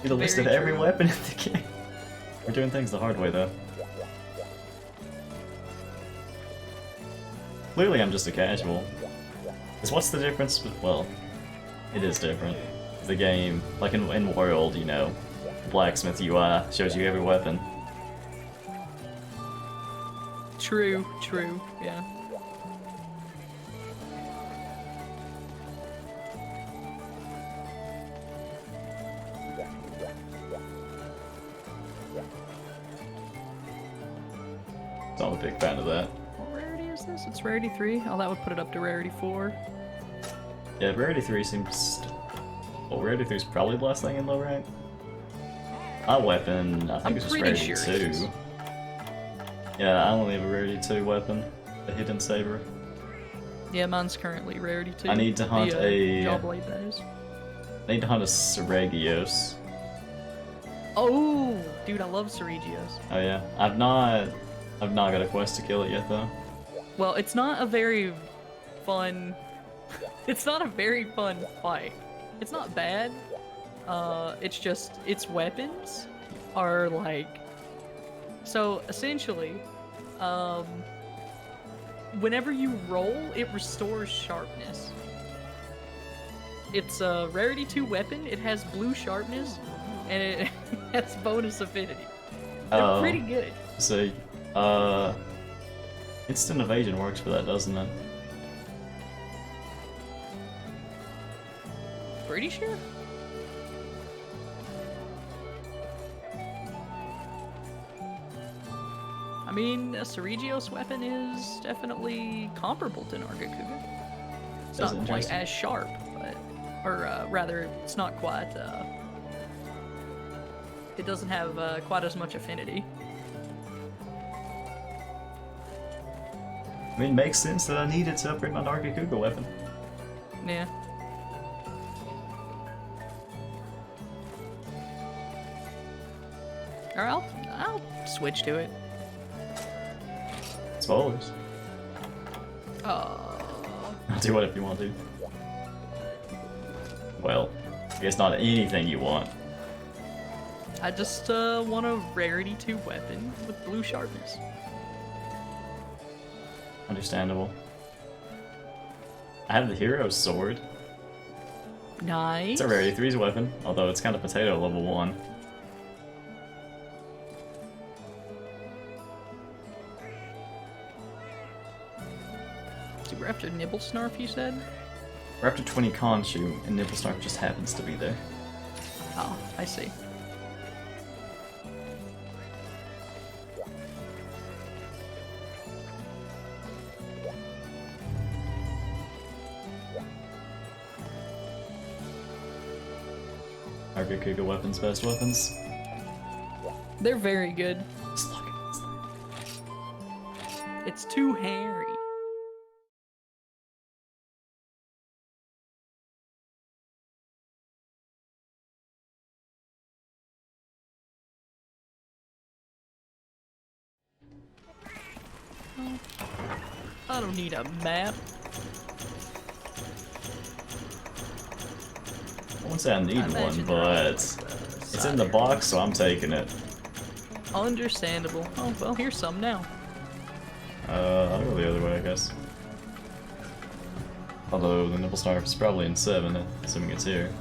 Get a list of Very every true. weapon in the game. We're doing things the hard way though. Clearly I'm just a casual. Because what's the difference? Well, it is different. The game, like in World, you know, Blacksmith UI shows you every weapon. True, yeah. So I'm a big fan of that. What rarity is this? It's rarity 3? Oh, that would put it up to rarity 4. Yeah, Rarity 3 seems... Well, Rarity 3 is probably the last thing in low rank. My weapon, I think I'm it's just pretty Rarity sure it is. 2. Yeah, I only have a Rarity 2 weapon. The Hidden Saber. Yeah, mine's currently rarity 2. I need to hunt a- Jawblade, that is. I need to hunt a Seregios. Oh, dude, I love Ceregios. Oh yeah, I've not got a quest to kill it yet though. Well, it's not a very fun... It's not a very fun fight. It's not bad. It's just, its weapons are like... So, essentially, whenever you roll, it restores sharpness. It's a rarity 2 weapon, it has blue sharpness, and it has bonus affinity. They're Oh. pretty good. So, instant evasion works for that, doesn't it? Pretty sure? I mean, a Ceregios weapon is definitely comparable to Nargacuga. It's That's not quite interesting. as sharp, but... Or, rather, it's not quite, it doesn't have, quite as much affinity. I mean, it makes sense that I needed to upgrade my Nargacuga weapon. Yeah. Or I'll switch to it. Spoilers. Oh. Do whatever you want to. Well, I guess not anything you want. I just want a rarity 2 weapon with blue sharpness. Understandable. I have the Hero's Sword. Nice. It's a Rarity 3's weapon, although it's kind of potato level 1. So we're after Nibblesnarf, you said? We're up to 20 Khonshu, and Nibblesnarf just happens to be there. Oh, I see. Are Gakuga weapons best weapons? They're very good. Just look at this. It's too hairy. I don't need a map. I won't say I need one, imagine but it's in the box, so I'm taking it. Understandable. Oh, well, here's some now. I'll go the other way, I guess. Although the Nibble Snarf is probably in 7, assuming it's here.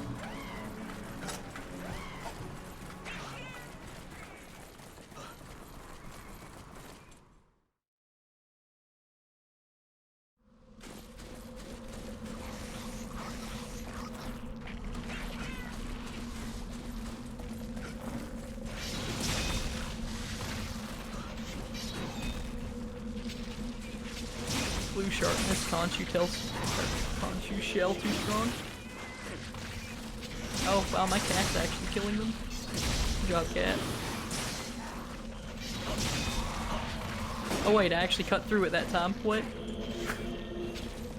Blue sharpness, Conchu shell too strong. Oh, wow, my cat's actually killing them. Good job, cat. Oh wait, I actually cut through it that time. What?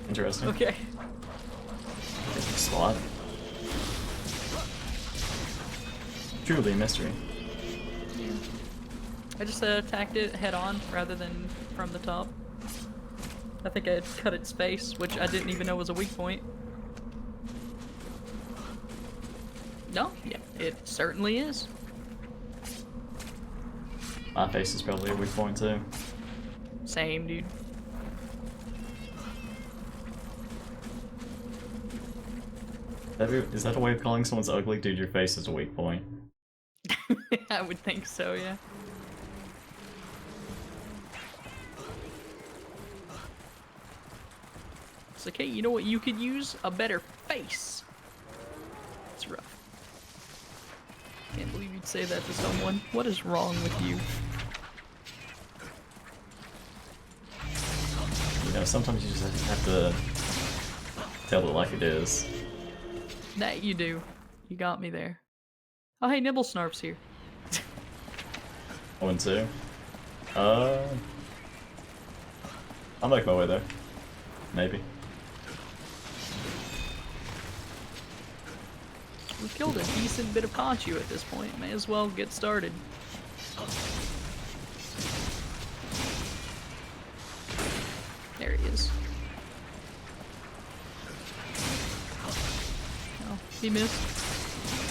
Interesting. Okay. Spot. Truly a mystery. I just attacked it head on rather than from the top. I think I cut its face, which I didn't even know was a weak point. No, yeah, it certainly is. My face is probably a weak point too. Same, dude. Is that a way of calling someone's ugly? Dude, your face is a weak point. I would think so, yeah. It's like, hey, you know what you could use? A better face. It's rough. Can't believe you'd say that to someone. What is wrong with you? You know, sometimes you just have to tell it like it is. That you do. You got me there. Oh, hey, Nibble Snarf's here. 1, 2. I'll make my way there. Maybe. We've killed a decent bit of Conchu at this point. May as well get started. There he is. Oh, he missed.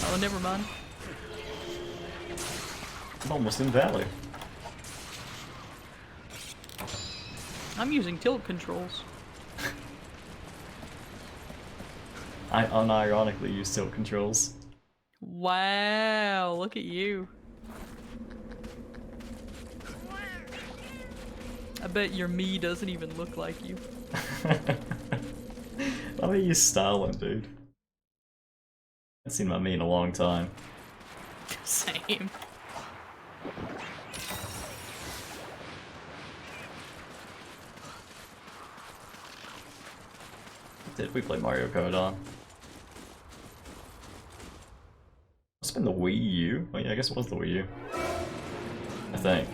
Oh, never mind. I'm almost in Valley. I'm using tilt controls. I unironically use tilt controls. Wow, look at you. I bet your me doesn't even look like you. I mean, use styling, dude. I've seen my me in a long time. Same. Did we play Mario Kart on? Must have been the Wii U? Oh yeah, I guess it was the Wii U. I think.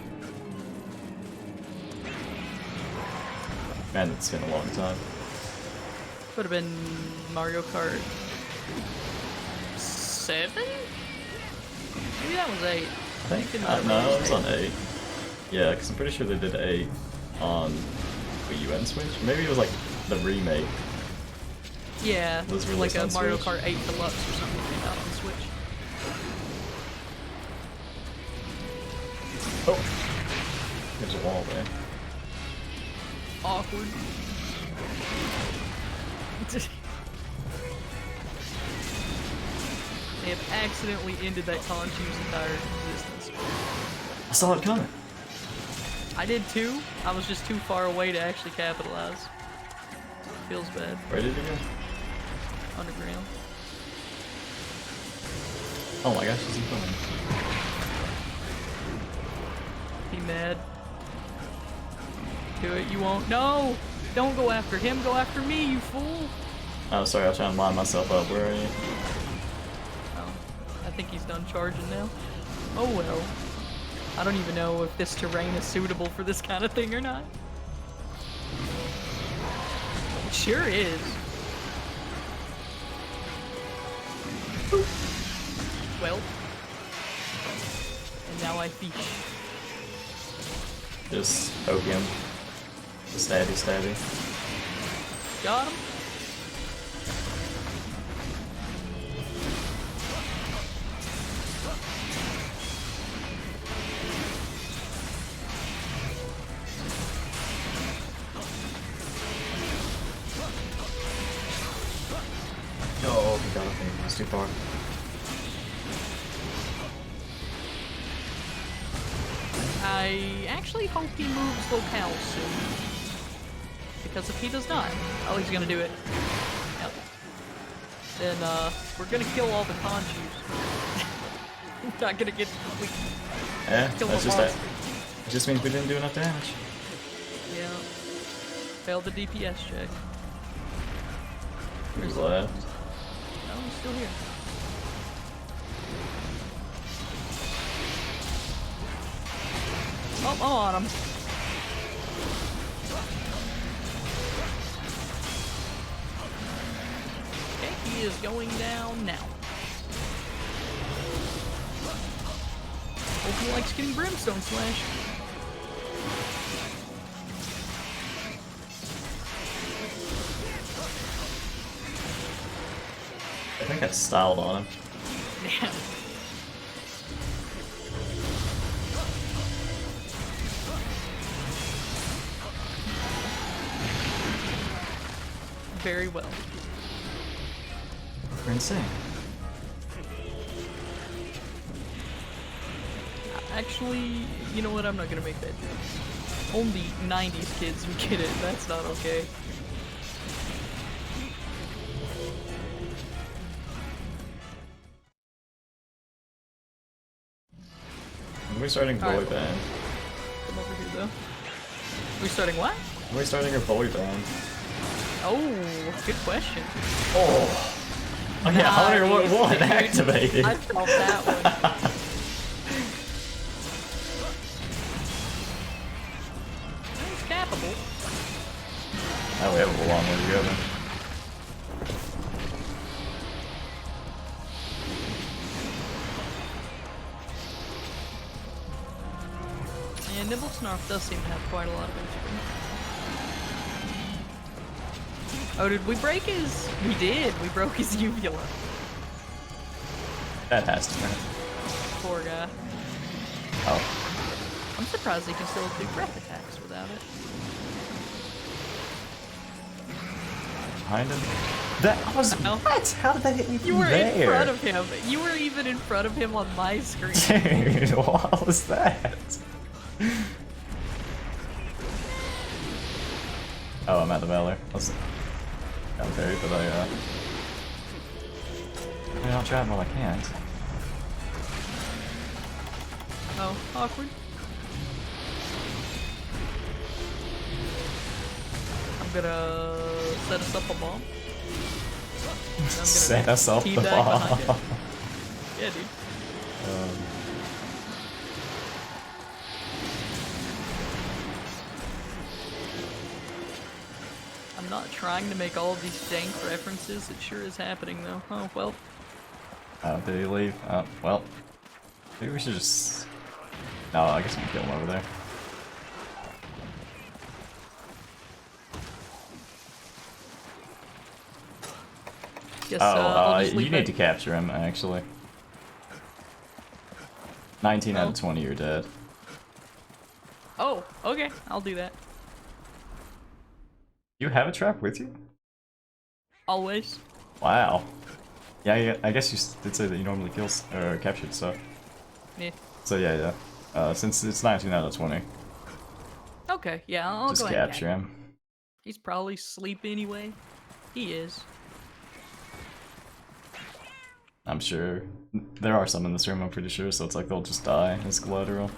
Man, it's been a long time. Would have been Mario Kart 7? Maybe that was 8. I think. No, it was on 8. Yeah, because I'm pretty sure they did 8 on Wii U and Switch. Maybe it was like the remake. Yeah, Was like released a on Mario Switch. Kart 8 Deluxe or something came out on Switch. Oh! There's a wall there. Awkward. They have accidentally ended that Conchu's entire existence. I saw it coming! I did too. I was just too far away to actually capitalize. Feels bad. Where did it go? Underground. Oh my gosh, is he coming? Be mad. Do it, you won't. No! Don't go after him, go after me, you fool! Oh, sorry, I was trying to line myself up. Where are you? Oh, I think he's done charging now. Oh well. I don't even know if this terrain is suitable for this kind of thing or not. It sure is. Well. And now I fish. Just poke him. Stabby, stabby. Got him. Oh, he got him. That's too far. I actually hope he moves locale soon. Because if he does not, oh, he's gonna do it. Yep. Then, we're gonna kill all the Khonshu's. Not gonna get complete. Yeah, Kill that's the just that. monster. It just means we didn't do enough damage. Yeah. Failed the DPS check. Who's left? No, he's still here. Oh, I'm on him. Okay, he is going down now. Hope he likes getting Brimstone Slash. I think I styled on him. Yeah. Very well. We're insane. Actually, you know what? I'm not gonna make that joke. Only 90s kids would get it. That's not okay. When are we starting boy Alright. band? Come over here, though. We starting what? When are we starting a boy band? Oh, good question. Oh! Oh yeah, Hunter Nice, one dude. activated! I felt that one. It's capable. Oh, we have a long way to go then. And Nibblesnarf does seem to have quite a lot of HP. Oh, did we break his... We did! We broke his uvula. That has to hurt. Poor guy. Oh. I'm surprised he can still do breath attacks without it. Behind him? That was... Oh. What? How did that hit me from You were there? in front of him. You were even in front of him on my screen. Dude, what was that? Oh, I'm at the Valor. I'm very, but I mean, I'll try it while I can't. Oh, awkward. I'm gonna set us up a bomb. And I'm gonna Set us up the teabag behind it. bomb. Yeah, dude. I'm not trying to make all of these dank references. It sure is happening, though. Oh, well. Did he leave? Well. Maybe we should just... No, I guess we can kill him over there. Guess, I'll just You leave need it. to capture him, actually. 19 out Oh. of 20, you're dead. Oh, okay. I'll do that. You have a trap with you? Always. Wow. Yeah, I guess you did say that you normally kill or captured stuff. Yeah. So yeah. Since it's 19 out of 20, Okay, yeah, I'll just go ahead and capture catch him. He's probably asleep anyway. He is. I'm sure. There are some in this room, I'm pretty sure, so it's like they'll just die as collateral.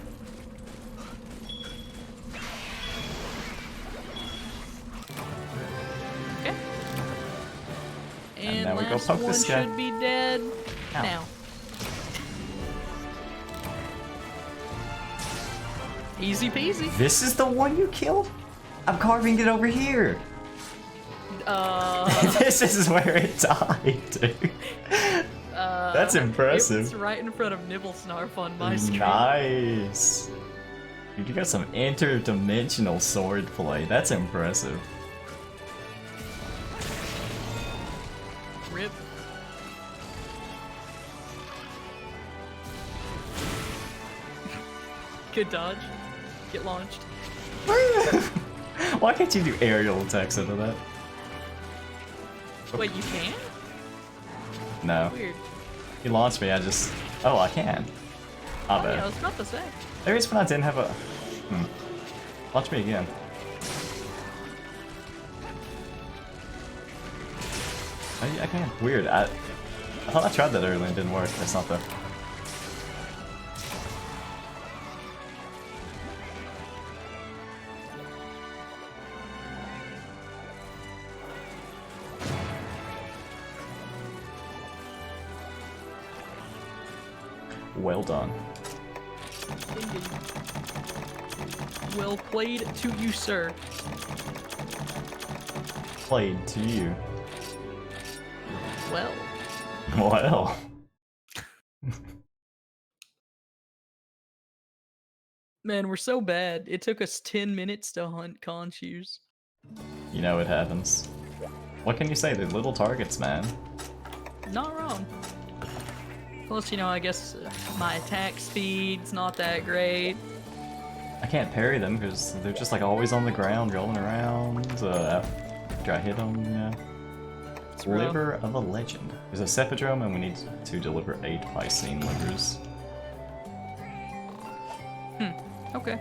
Okay. And now we go last poke one this guy. should be dead Ow. now. Easy peasy. This is the one you killed? I'm carving it over here. This is where it died, dude. That's impressive. It's right in front of Nibblesnarf on my stream. Nice. Dude, you got some interdimensional swordplay. That's impressive. Rip. Good dodge. Get launched. Why can't you do aerial attacks into that? Wait, you can? No. Weird. He launched me, I just... Oh, I can. I bet. Yeah, I was about to say. There is when I didn't have a... Launch me again. Oh, yeah, I can. Weird. I thought I tried that earlier and it didn't work. That's not the... Well done. Indeed. Well played to you, sir. Played to you. Well. Well. Man, we're so bad. It took us 10 minutes to hunt Khonshu's. You know it happens. What can you say? They're little targets, man. Not wrong. Plus, you know, I guess my attack speed's not that great. I can't parry them because they're just like always on the ground, rolling around. After I hit them, yeah. It's rough. Liver of a legend. There's a Sepidrome and we need to deliver 8 Piscine livers. Okay.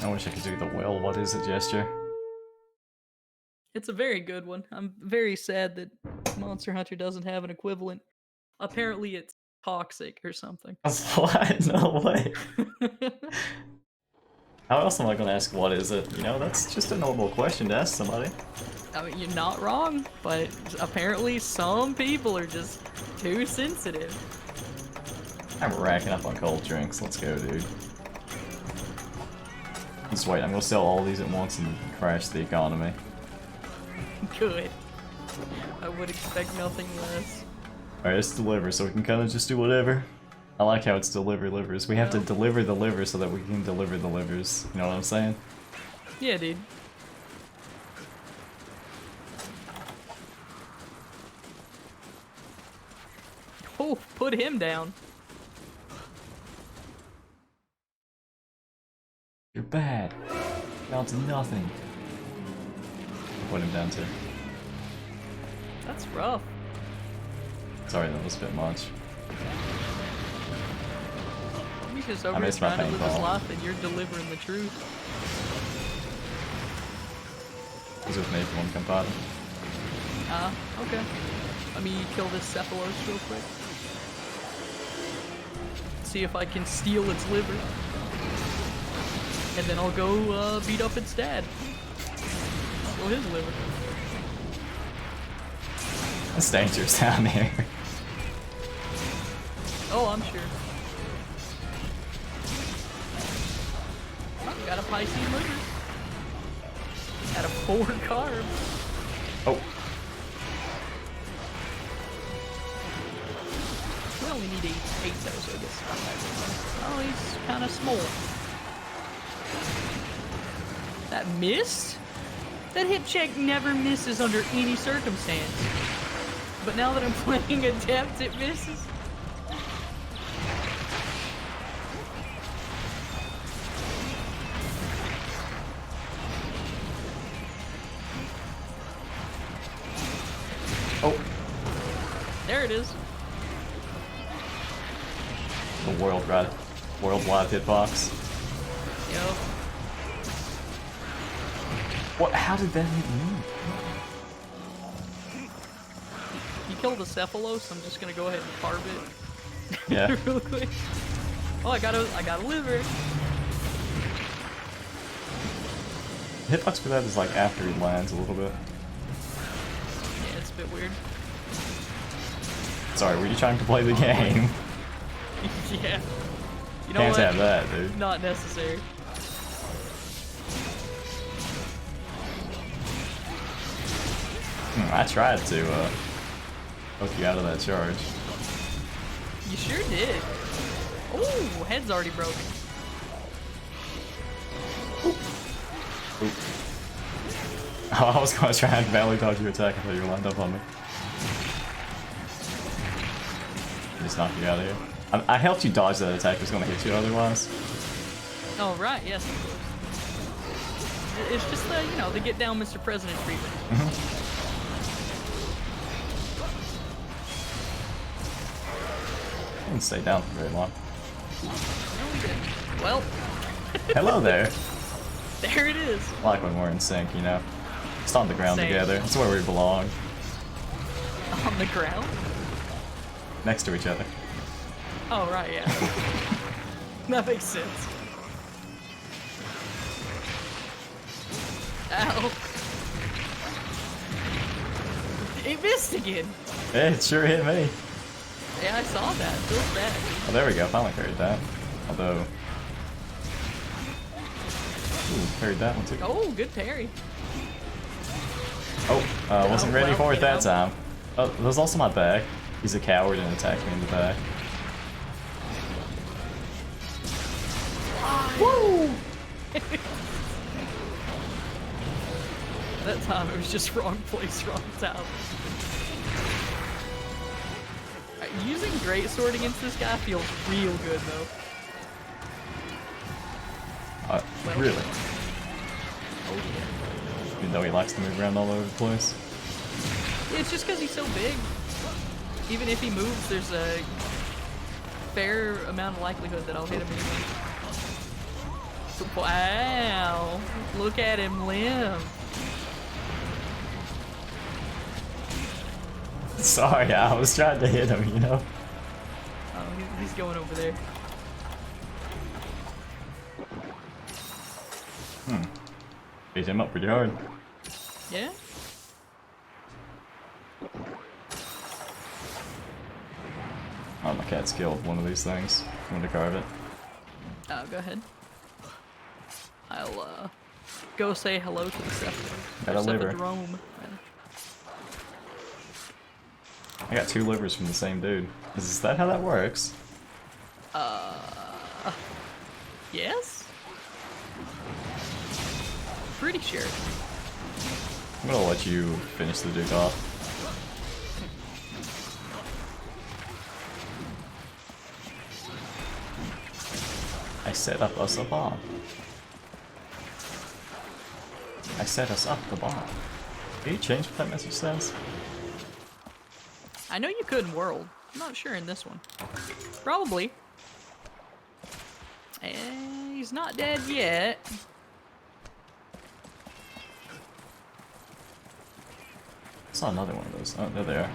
I wish I could do the well, what is it gesture? It's a very good one. I'm very sad that Monster Hunter doesn't have an equivalent. Apparently it's toxic or something. What? No way. How else am I gonna ask what is it? You know, that's just a normal question to ask somebody. I mean, you're not wrong, but apparently some people are just too sensitive. I'm racking up on cold drinks, let's go, dude. Just wait, I'm gonna sell all these at once and crash the economy. Good. I would expect nothing less. Alright, let's deliver so we can kinda just do whatever. I like how it's deliver livers. We have to deliver the liver so that we can deliver the livers. You know what I'm saying? Yeah, dude. Oh, put him down. You're bad. Down to nothing. Put him down too. That's rough. Sorry, that was a bit much. He's just over here missed my trying to live his paintball. life and you're delivering the truth. He's with me if you want to come fight him. Okay. Let me kill this Cephalos real quick. See if I can steal its liver. And then I'll go beat up its dad. Steal his liver. It's dangerous down here. Oh, I'm sure. Oh, got a Piscine liver. Got a 4 carb. Oh. We only need 8 though, so I guess. Oh, he's kind of small. That missed? That hit check never misses under any circumstance. But now that I'm playing Adept, it misses. Oh. There it is. The worldwide hitbox. Yo. What? How did that hit me? You killed a Cephalos, I'm just gonna go ahead and carve it. Yeah. Real quick. Oh, I got a liver. Hitbox for that is like after he lands a little bit. Yeah, it's a bit weird. Sorry, were you trying to play the game? Yeah. You know Can't what? have that, dude. Not necessary. I tried to hook you out of that charge. You sure did. Oh, head's already broken. Oop. Oh, I was gonna try and valley dodge your attack until you lined up on me. Just knock you out of here. I helped you dodge that attack. It was gonna hit you otherwise. Oh, right, yes, of course. It's just the, you know, the get down Mr. President treatment. I didn't stay down for very long. Well, Hello there. there it is. I like when we're in sync, you know. Just on the ground Same. together. That's where we belong. On the ground? Next to each other. Oh, right, yeah. That makes sense. Ow. It missed again. Hey, it sure hit me. Yeah, I saw that. Feels bad. Oh, there we go. Finally parried that. Although... Ooh, parried that one too. Oh, good parry. Oh, wasn't ready well, for it you that know. time. Oh, there's also my back. He's a coward and attacked me in the back. Woo! That time it was just wrong place, wrong time. Using greatsword against this guy feels real good though. Well. Really? Oh yeah. Even though he likes to move around all over the place. Yeah, it's just because he's so big. Even if he moves, there's a fair amount of likelihood that I'll hit him anyway. Wow! Look at him limp. Sorry, I was trying to hit him, you know? Oh, he's going over there. Beat him up pretty hard. Yeah? Oh, my cat's killed one of these things. I'm gonna carve it. Oh, go ahead. I'll go say hello to the Cephalodrome. Got a liver. Cephalodrome. I got 2 livers from the same dude. Is that how that works? Yes? Pretty sure. I'm gonna let you finish the dude off. I set up us a bomb. I set us up the bomb. Can you change what that message says? I know you could in World. I'm not sure in this one. Probably. And he's not dead yet. I saw another one of those. Oh, there they are.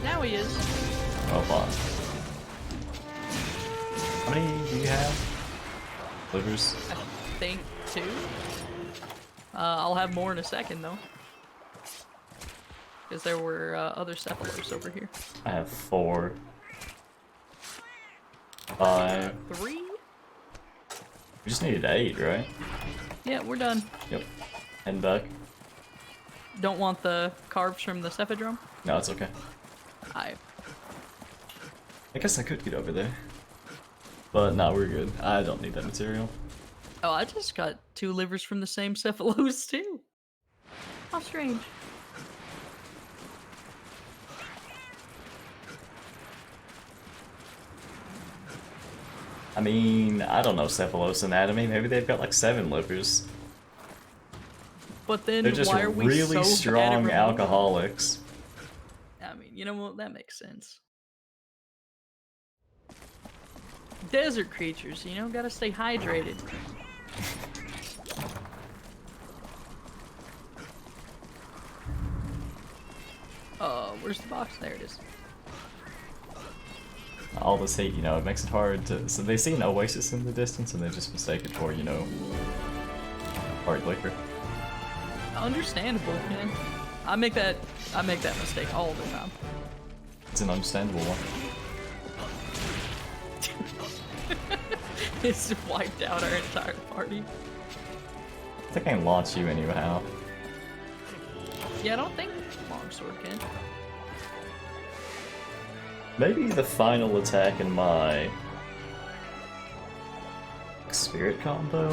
Now he is. Well fought. How many do you have? Livers? I think 2. I'll have more in a second though. Because there were other Cephalos over here. I have 4. 5. 3? We just needed 8, right? Yeah, we're done. Yep. Heading back. Don't want the carbs from the Cephalodrome? No, it's okay. I guess I could get over there. But no, we're good. I don't need that material. Oh, I just got 2 livers from the same Cephalos too. How strange. I mean, I don't know Cephalos anatomy. Maybe they've got like 7 livers. But then They're just why are we really so bad at strong removing- alcoholics. I I mean, you know what? That makes sense. Desert creatures, you know, gotta stay hydrated. Where's the box? There it is. All this heat, you know, it makes it hard to... So they see an oasis in the distance and they just mistake it for, you know, hard liquor. Understandable, man. I make that mistake all the time. It's an understandable one. It's wiped out our entire party. I think I can launch you anyhow. Yeah, I don't think longsword can. Maybe the final attack in my spirit combo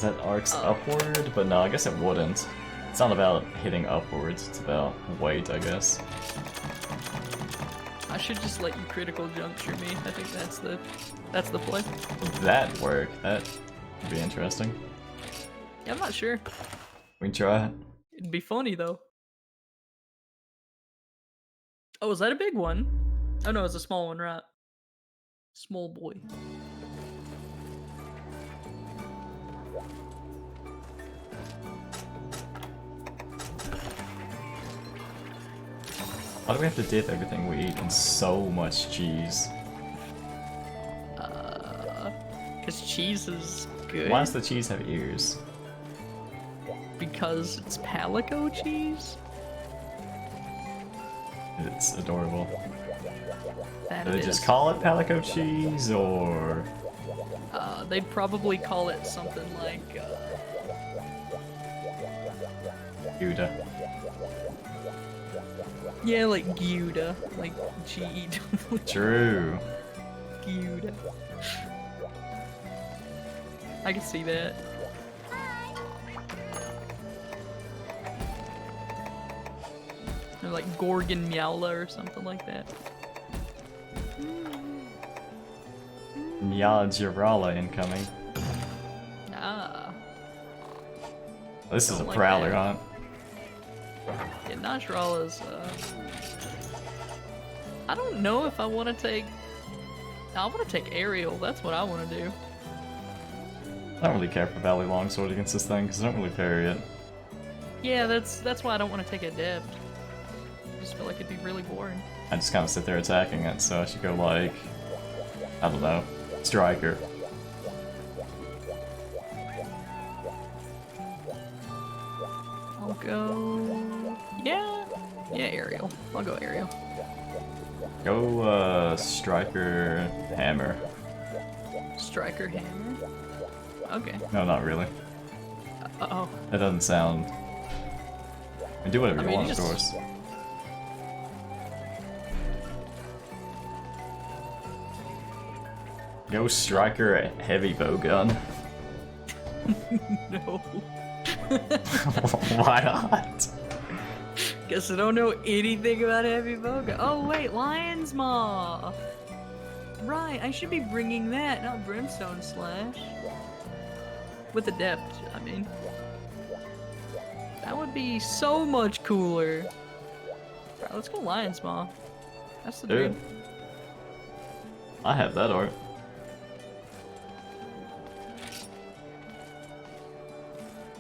that arcs upward, but no, I guess it wouldn't. It's not about hitting upwards, it's about weight, I guess. I should just let you critical juncture me. I think that's the play. That'd work. That would be interesting. Yeah, I'm not sure. We can try it. It'd be funny though. Oh, is that a big one? Oh no, it's a small one, right? Small boy. Why do we have to dip everything we eat in so much cheese? Because cheese is good. Why does the cheese have ears? Because it's Palico cheese? It's adorable. That Do they it just is. call it Palico cheese, or...? They'd probably call it something like, Gouda. yeah, like Gouda. Like G. True. Gouda. I can see that. Or like Gorgon Meowla or something like that. Nyajirala incoming. Ah. This is a Don't like prowler that. hunt. Yeah, Najrala's, I don't know if I want to take... I want to take Aerial, that's what I want to do. I don't really care for Valley Longsword against this thing, because I don't really parry it. Yeah, that's why I don't want to take Adept. I just feel like it'd be really boring. I just kind of sit there attacking it, so I should go like... I don't know. Striker. I'll go... Yeah, Aerial. I'll go Aerial. Go, Striker Hammer. Striker Hammer? Okay. No, not really. Uh-oh. That doesn't sound... And do whatever I you mean, want, you of just- course. Go Striker Heavy Bowgun. No. Why not? Guess I don't know anything about Heavy Boga. Oh wait, Lion's Maw! Right, I should be bringing that, not Brimstone Slash. With Adept, I mean. That would be so much cooler. Alright, let's go Lion's Maw. That's the Dude. dream. I have that art.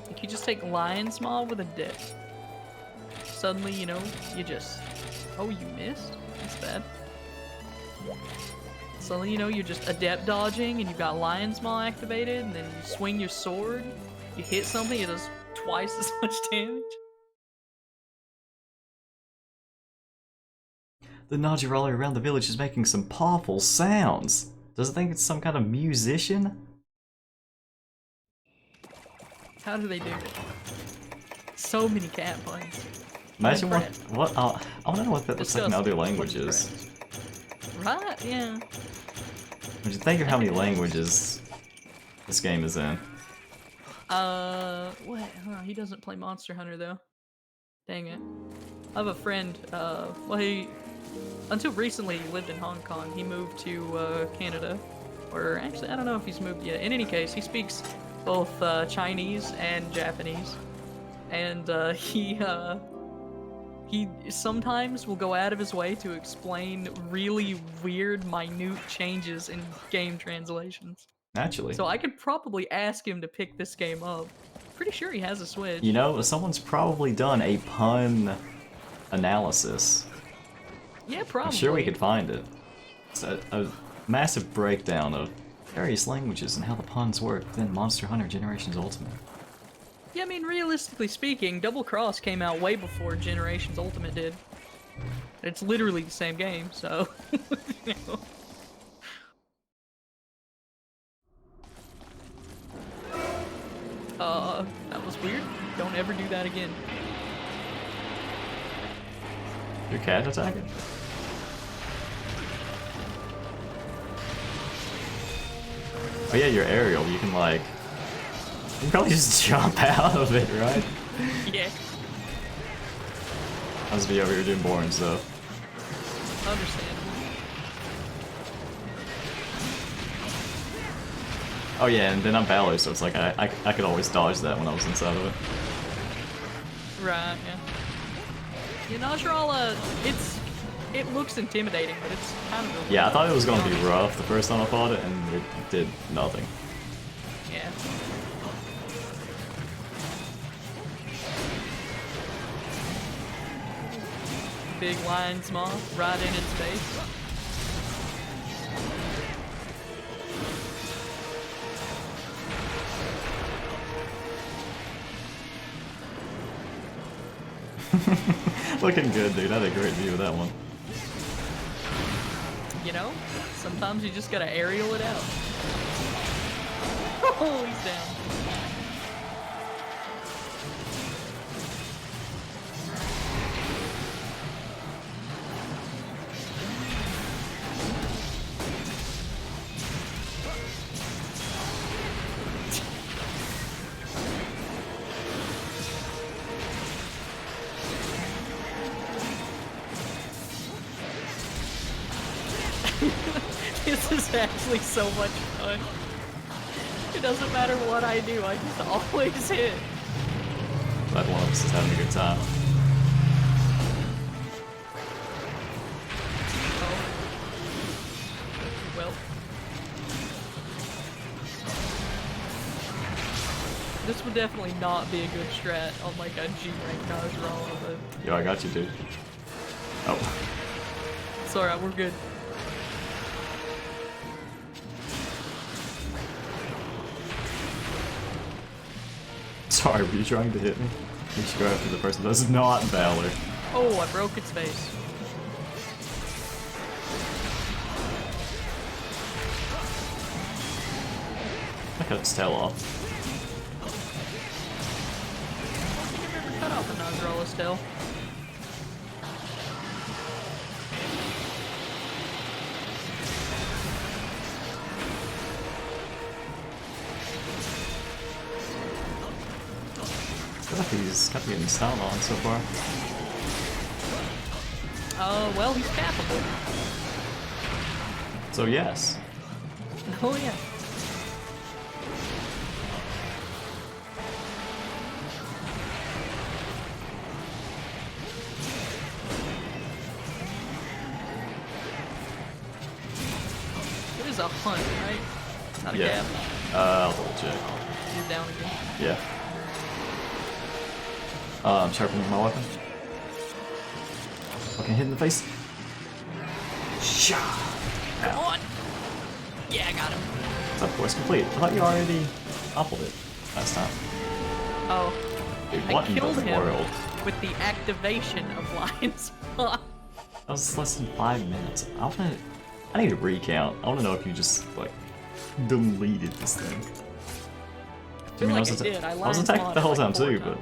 Like you just take Lion's Maw with Adept. Suddenly, you know, you just... Oh, you missed? That's bad. Suddenly, you know, you're just Adept dodging and you've got Lion's Maw activated, and then you swing your sword, you hit something, it does twice as much damage. The Najirala around the village is making some powerful sounds. Does it think it's some kind of musician? How do they do it? So many cat puns. Imagine I'm what I want to know what that looks like in other Disgusting. languages. Right, yeah. Would you think of how many languages this game is in? What? Huh, he doesn't play Monster Hunter though. Dang it. I have a friend, well until recently he lived in Hong Kong. He moved to, Canada. Or actually, I don't know if he's moved yet. In any case, he speaks both, Chinese and Japanese. And, he he sometimes will go out of his way to explain really weird, minute changes in game translations. Naturally. So I could probably ask him to pick this game up. Pretty sure he has a Switch. You know, someone's probably done a pun analysis. Yeah, probably. I'm sure we could find it. It's a massive breakdown of various languages and how the puns work within Monster Hunter Generations Ultimate. Yeah, I mean, realistically speaking, Double Cross came out way before Generations Ultimate did. It's literally the same game, so... you know. That was weird. Don't ever do that again. Your cat attacking? Oh yeah, your aerial, you can like... You can probably just jump out of it, right? Yeah. I was be over here doing boring stuff. Understandable. Oh yeah, and then I'm Valor, so it's like I could always dodge that when I was inside of it. Right, yeah. Yeah, Najrala, it looks intimidating, but it's kind of... Yeah, I thought it was going to be rough the first time I fought it, and it did nothing. Yeah. Big lion's maw right in its face. Looking good, dude. I had a great view of that one. You know, sometimes you just gotta aerial it out. Oh, he's down. This is actually so much fun. It doesn't matter what I do, I just always hit. Glad one of us is having a good time. Oh. Well. This would definitely not be a good strat on like a G-rank Najrala, but... Yo, I got you, dude. Oh. It's alright, we're good. Sorry, were you trying to hit me? You should go after the person that's not Valor. Oh, I broke its face. I cut its tail off. I don't think I've ever cut off a Najrala's tail. I feel like he's kind of getting style on so far. Well, he's capable. So yes. Oh, yeah. It is a hunt, right? Not a Yeah. gap. I'll double check. He's down again. Yeah. I'm sharpening my weapon. Fucking hit in the face. Shot. Come on! Yeah, I got him. That quest complete. I thought you already toppled it last time. Oh. Dude, I what in killed the him world? with the activation of Lion's Paw. That was less than 5 minutes. I need a recount. I wanna know if you just, like, deleted this thing. I feel like I did. I was attacked the whole time too, but...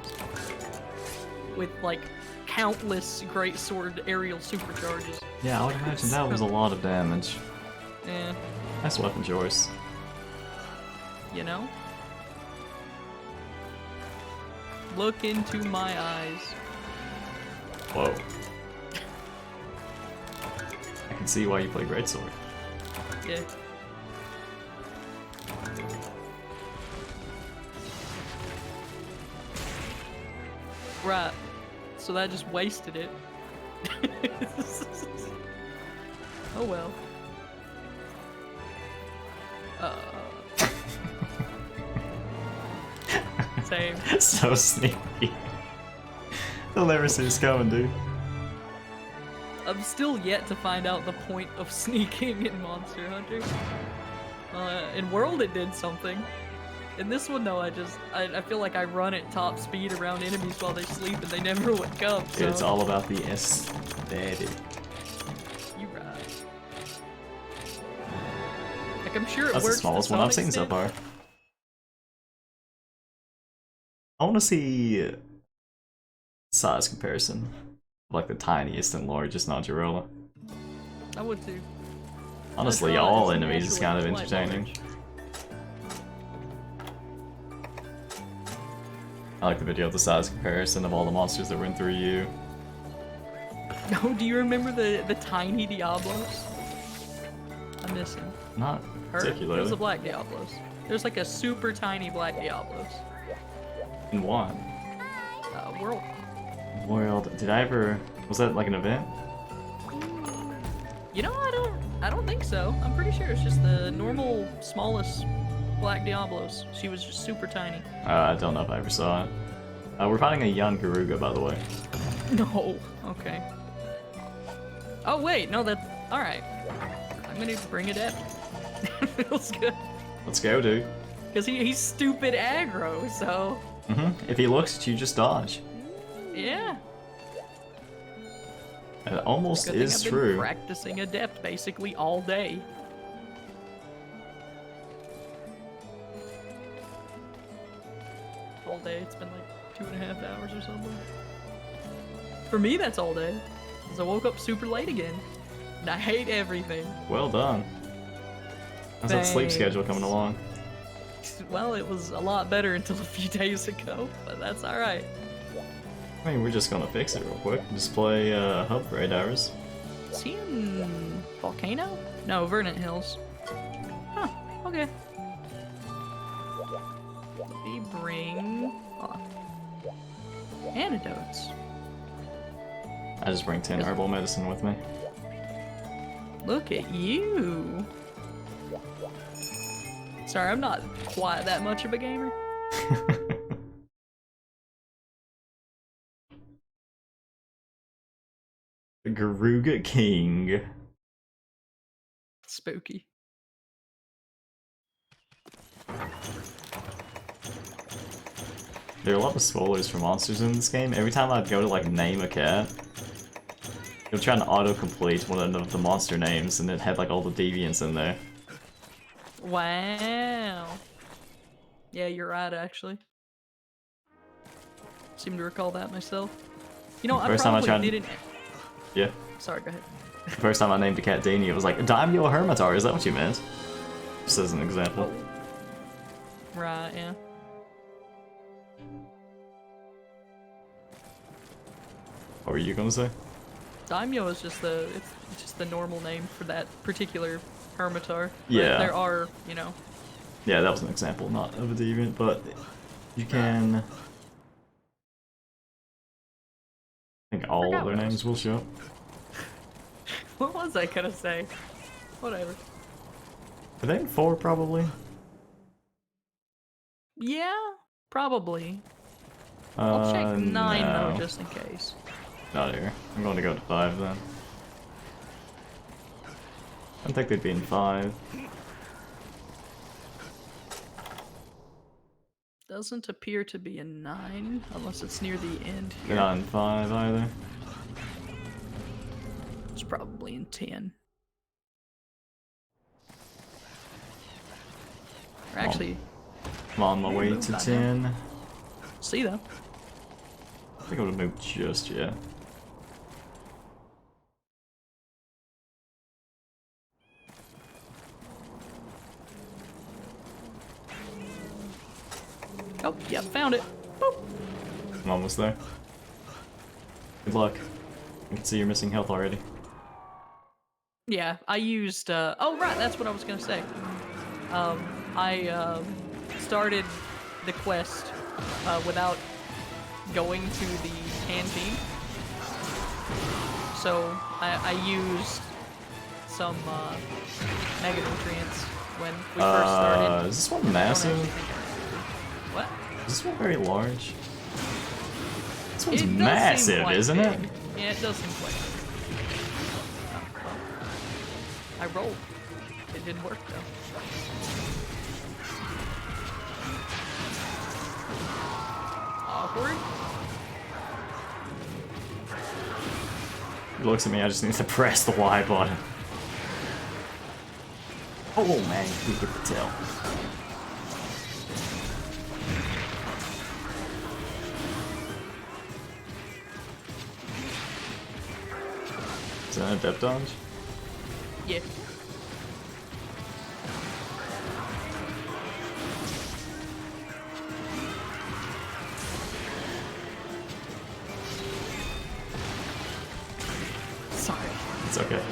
With, like, countless great sword aerial supercharges. Yeah, I would imagine that was a lot of damage. Yeah. Nice weapon choice. You know? Look into my eyes. Whoa. I can see why you play Greatsword. Yeah. Right. so that just wasted it. Oh well. Same. So sneaky. They'll never see us coming, dude. I'm still yet to find out the point of sneaking in Monster Hunter. In World it did something. In this one though, I feel like I run at top speed around enemies while they sleep and they never wake up, so... It's all about the aesthetic. You right. Like, I'm sure it That's works the smallest to one some I've seen so extent. far. I want to see size comparison. Like the tiniest and largest Nogirella. I would too. Honestly, Nogirella all is enemies is kind of naturally quite entertaining. I like the video of the size comparison of all the monsters that run through you. No, do you remember the tiny Diablos? I miss him. Not Her? It was particularly. a black Diablos. There's like a super tiny black Diablos. In what? World. World. Did I ever... Was that like an event? You know, I don't think so. I'm pretty sure it's just the normal, smallest black Diablos. She was just super tiny. I don't know if I ever saw it. We're finding a young Garuga, by the way. No. Okay. Oh wait, no, that's all right. I'm gonna bring it up. Feels good. Let's go, dude. Cause he's stupid aggro, so If he looks at you, just dodge. yeah. It almost Good thing is I've been true. practicing Adept basically all day. All day. It's been like 2.5 hours or something. For me, that's all day. Cause I woke up super late again, and I hate everything. Well done. How's that sleep Thanks. schedule coming along? Well, it was a lot better until a few days ago, but that's all right. I mean, we're just gonna fix it real quick. Just play Hub for 8 hours. Is he in Volcano? No, Verdant Hills. Huh, okay. Let me bring antidotes. I just bring 10 herbal medicine with me. Look at you. Sorry, I'm not quite that much of a gamer. The Garuga King. Spooky. There are a lot of spoilers for monsters in this game. Every time I'd go to like name a cat, it would try to autocomplete one of the monster names, and it had like all the deviants in there. Wow. Yeah, you're right, actually. Seem to recall that myself. You know, I First time I probably tried- didn't. Yeah. Sorry, go ahead. The first time I named a cat Dini, it was like, Daimyo Hermitar, is that what you meant? Just as an example. Right, yeah. What were you gonna say? Daimyo is just it's just the normal name for that particular Hermitar. But Yeah. there are, you know. Yeah, that was an example, not of a deviant, but you can... I think all Forgot their what I names will show up. What was I gonna say? Whatever. I think 4 probably. Yeah, probably. I'll check 9 no. though, just in case. Not here. I'm going to go to 5 then. I don't think they'd be in 5. Doesn't appear to be a 9, unless it's near the end They're here. not in 5 either. It's probably in 10. Or actually, I'm on my way move to that 10. see though. I think I would have moved just yet. Oh, yep, found it. Boop. I'm almost there. Good luck. I can see you're missing health already. Yeah, I used, oh right, that's what I was gonna say. I started the quest without going to the canteen. So I used some mega nutrients when we first started. Is this one massive? What? Is this one very large? This one's It does massive, seem quite isn't big. it? Yeah, it does seem quite big. Oh, well. I rolled. It didn't work though. Awkward. He looks at me, I just need to press the Y button. Oh man, we hit the tail. Is that a depth dodge? Yeah. Sorry. It's okay.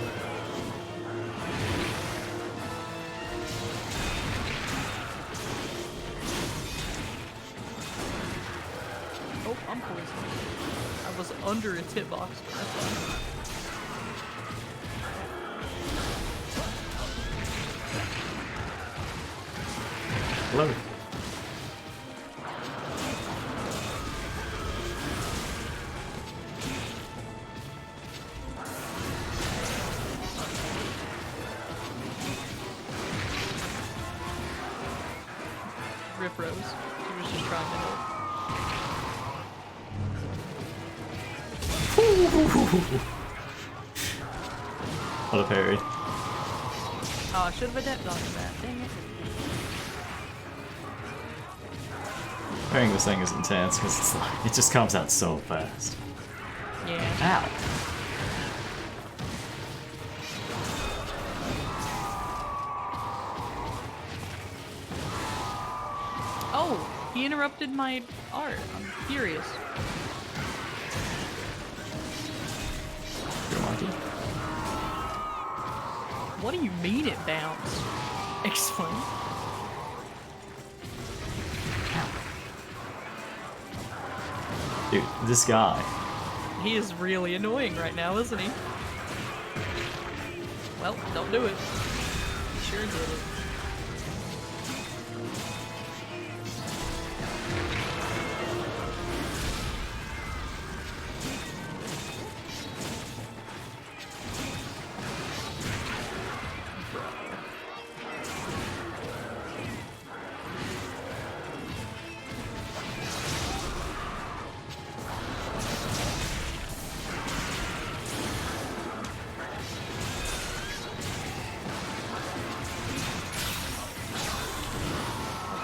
Oh, I'm poisoned. I was under its hitbox, but that's fine. Hello. Rip Rose. She was just trying to help. What a parry. Oh, I should have adapted on that. Dang it. Parrying this thing is intense because it's like, it just comes out so fast. Yeah. Ow. Oh, he interrupted my art. I'm furious. Good monkey. What do you mean it bounced? Explain. Dude, this guy. He is really annoying right now, isn't he? Well, don't do it. Sure did it.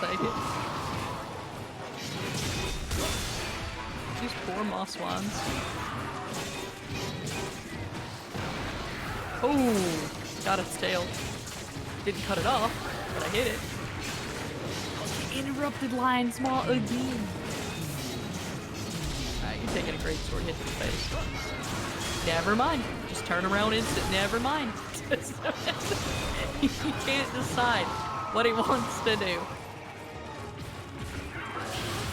Take it. These poor moss swans. Oh, got its tail. Didn't cut it off, but I hit it. Interrupted Lion Small again. Alright, you're taking a great sword hit to the face. Never mind. Just turn around instant. Never mind. He can't decide what he wants to do.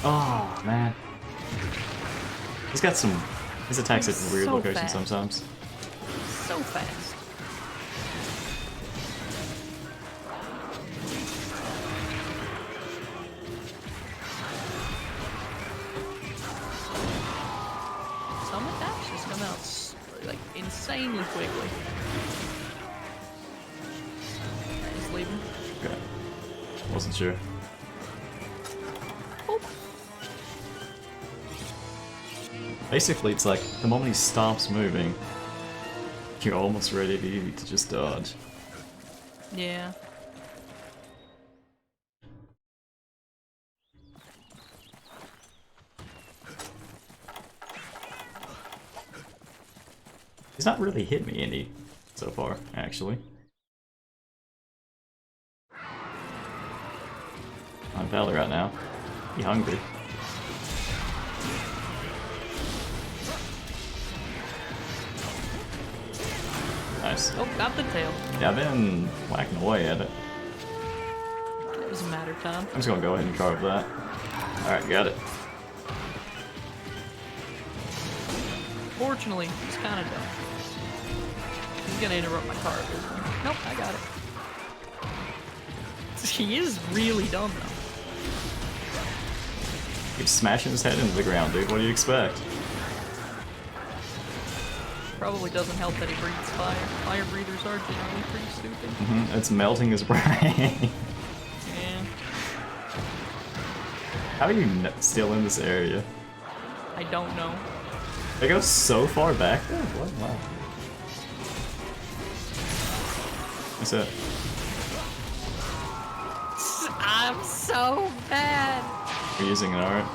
Oh, man. He's got some... His attacks hit in weird so locations fast. sometimes. So fast. Some attacks just come out like insanely quickly. He's leaving. Okay. Wasn't sure. Oh. Basically, it's like, the moment he stops moving, you're almost ready to just dodge. Yeah. He's not really hit me any so far, actually. I'm Valley right now. He hungry. Nice. Oh, got the tail. Yeah, I've been whacking away at it. It was a matter of time. I'm just gonna go ahead and carve that. Alright, got it. Fortunately, he's kind of dumb. He's gonna interrupt my card, isn't he? Nope, I got it. He is really dumb, though. Keep smashing his head into the ground, dude. What do you expect? Probably doesn't help that he breathes fire. Fire breathers are generally pretty stupid. It's melting his brain. Yeah. How are you still in this area? I don't know. They go so far back there? What? Wow. What's that? I'm so bad. We're using an art.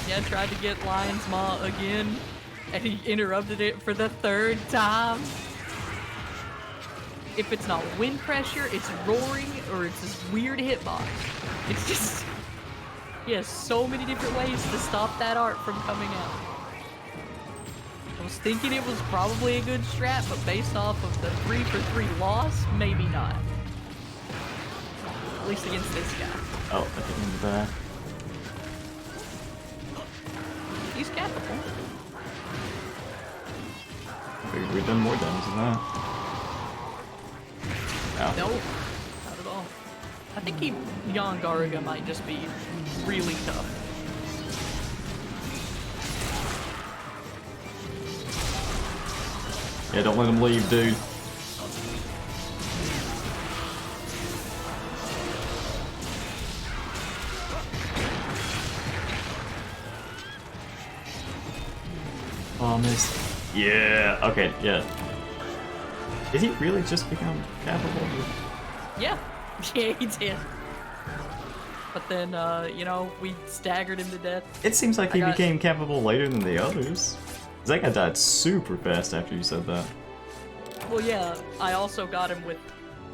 Yeah, I tried to get Lion's Maw again, and he interrupted it for the 3rd time. If it's not wind pressure, it's roaring, or it's this weird hitbox. It's just... He has so many different ways to stop that art from coming out. I was thinking it was probably a good strat, but based off of the 3-for-3 loss, maybe not. At least against this guy. Oh, I hit him in the back. He's capable. Figured we'd done more damage than that. Ow. No, not at all. I think Jan Garuga might just be really tough. Yeah, don't let him leave, dude. Oh, missed. Yeah, okay, yeah. Did he really just become capable? Yeah, yeah, he did. But then, you know, we staggered him to death. It seems like he became capable later than the others. That guy died super fast after you said that. Well, yeah, I also got him with,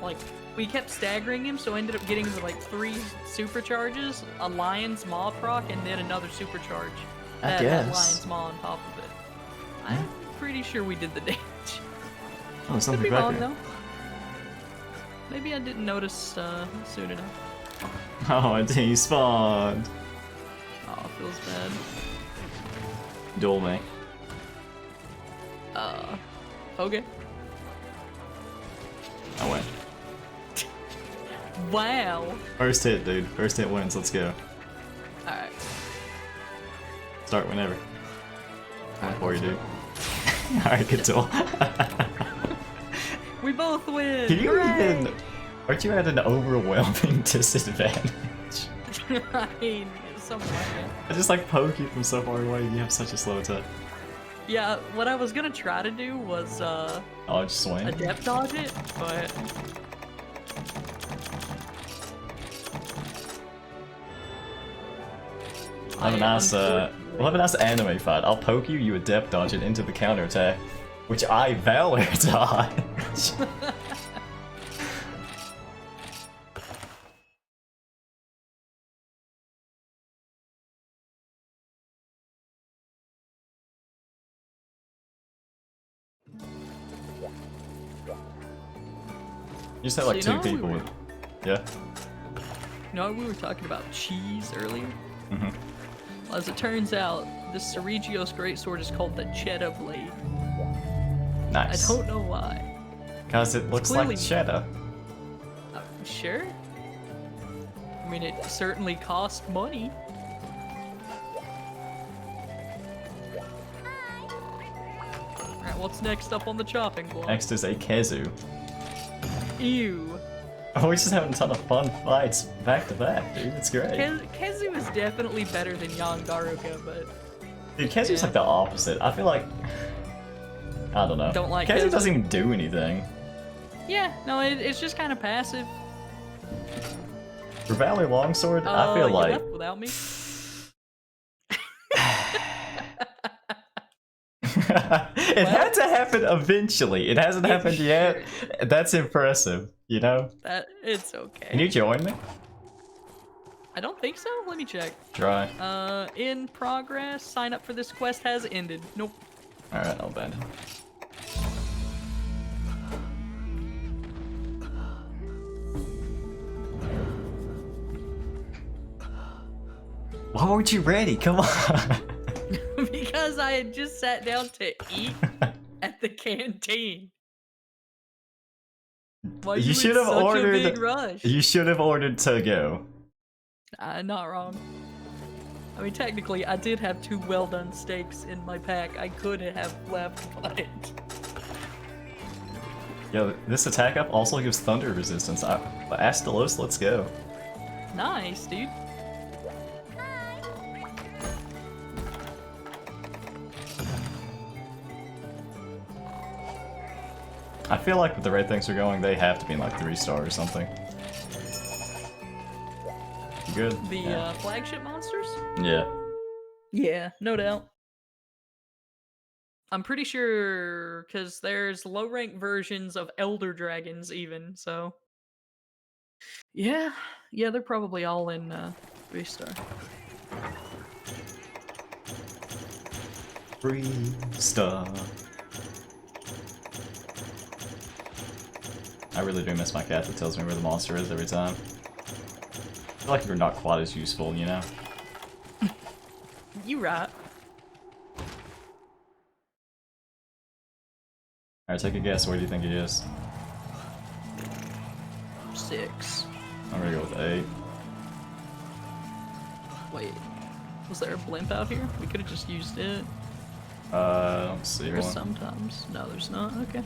like, we kept staggering him, so I ended up getting like 3 supercharges, a Lion's Maw proc, and then another supercharge. That had Lion's Maw on top of it. I'm pretty sure we did the damage. Oh, there's something Could be back wrong, there. though. Maybe I didn't notice soon enough. Oh, I think he spawned. Oh, it feels bad. Duel me. Okay. I win. Wow. First hit, dude. First hit wins. Let's go. Alright. Start whenever. Before you do. Alright, good duel. We both win! Can you Hooray! even... Aren't you at an overwhelming disadvantage? I mean, something like that. I just like poke you from so far away. You have such a slow attack. Yeah, what I was gonna try to do was, Oh, just swing. adept dodge it, but... We'll have a nice anime fight. I'll poke you, you adept dodge it into the counter attack, which I valor dodge. You just had like So, 2 people. we were- Yeah. No, we were talking about cheese earlier. Mhm. Well, as it turns out, this Ceregios greatsword is called the Cheddar Blade. Nice. I don't know why. Because it looks clearly- like cheddar. Sure? I mean, it certainly cost money. Alright, what's next up on the chopping block? Next is a Kezu. Ew. Oh, we're just having a ton of fun fights back to back, dude. It's great. Kezu is definitely better than Jan Garuka, but Dude, Kezu's Yeah. like the opposite. I feel like... I don't know. Don't like Kezu Kezu? doesn't even do anything. yeah, no, it's just kind of passive. For Valley Longsword, I feel you like... left without me. It had to happen eventually. It hasn't happened yet. That's impressive, you know? That it's okay. Can you join me? I don't think so. Let me check. Try. In progress. Sign up for this quest has ended. Nope. Alright, I'll bend. Why weren't you ready? Come on. Because Because I had just sat down to eat at the canteen. Why You in should have such a ordered. big rush? You should have ordered to go. Not wrong. I mean, technically, I did have 2 well-done steaks in my pack. I could have left, but... Yo, this attack up also gives thunder resistance. Astalos, let's go. Nice, dude. I feel like with the way things are going, they have to be in like 3-star or something. You good? The flagship monsters? Yeah. Yeah, no doubt. I'm pretty sure, because there's low-rank versions of Elder Dragons even, so... Yeah, they're probably all in 3-star. 3-star. I really do miss my cat that tells me where the monster is every time. I feel like you're not quite as useful, you know? You right. Alright, take a guess. Where do you think he is? 6. I'm gonna go with 8. Wait, was there a blimp out here? We could have just used it. I don't see There's one. sometimes. No, there's not. Okay.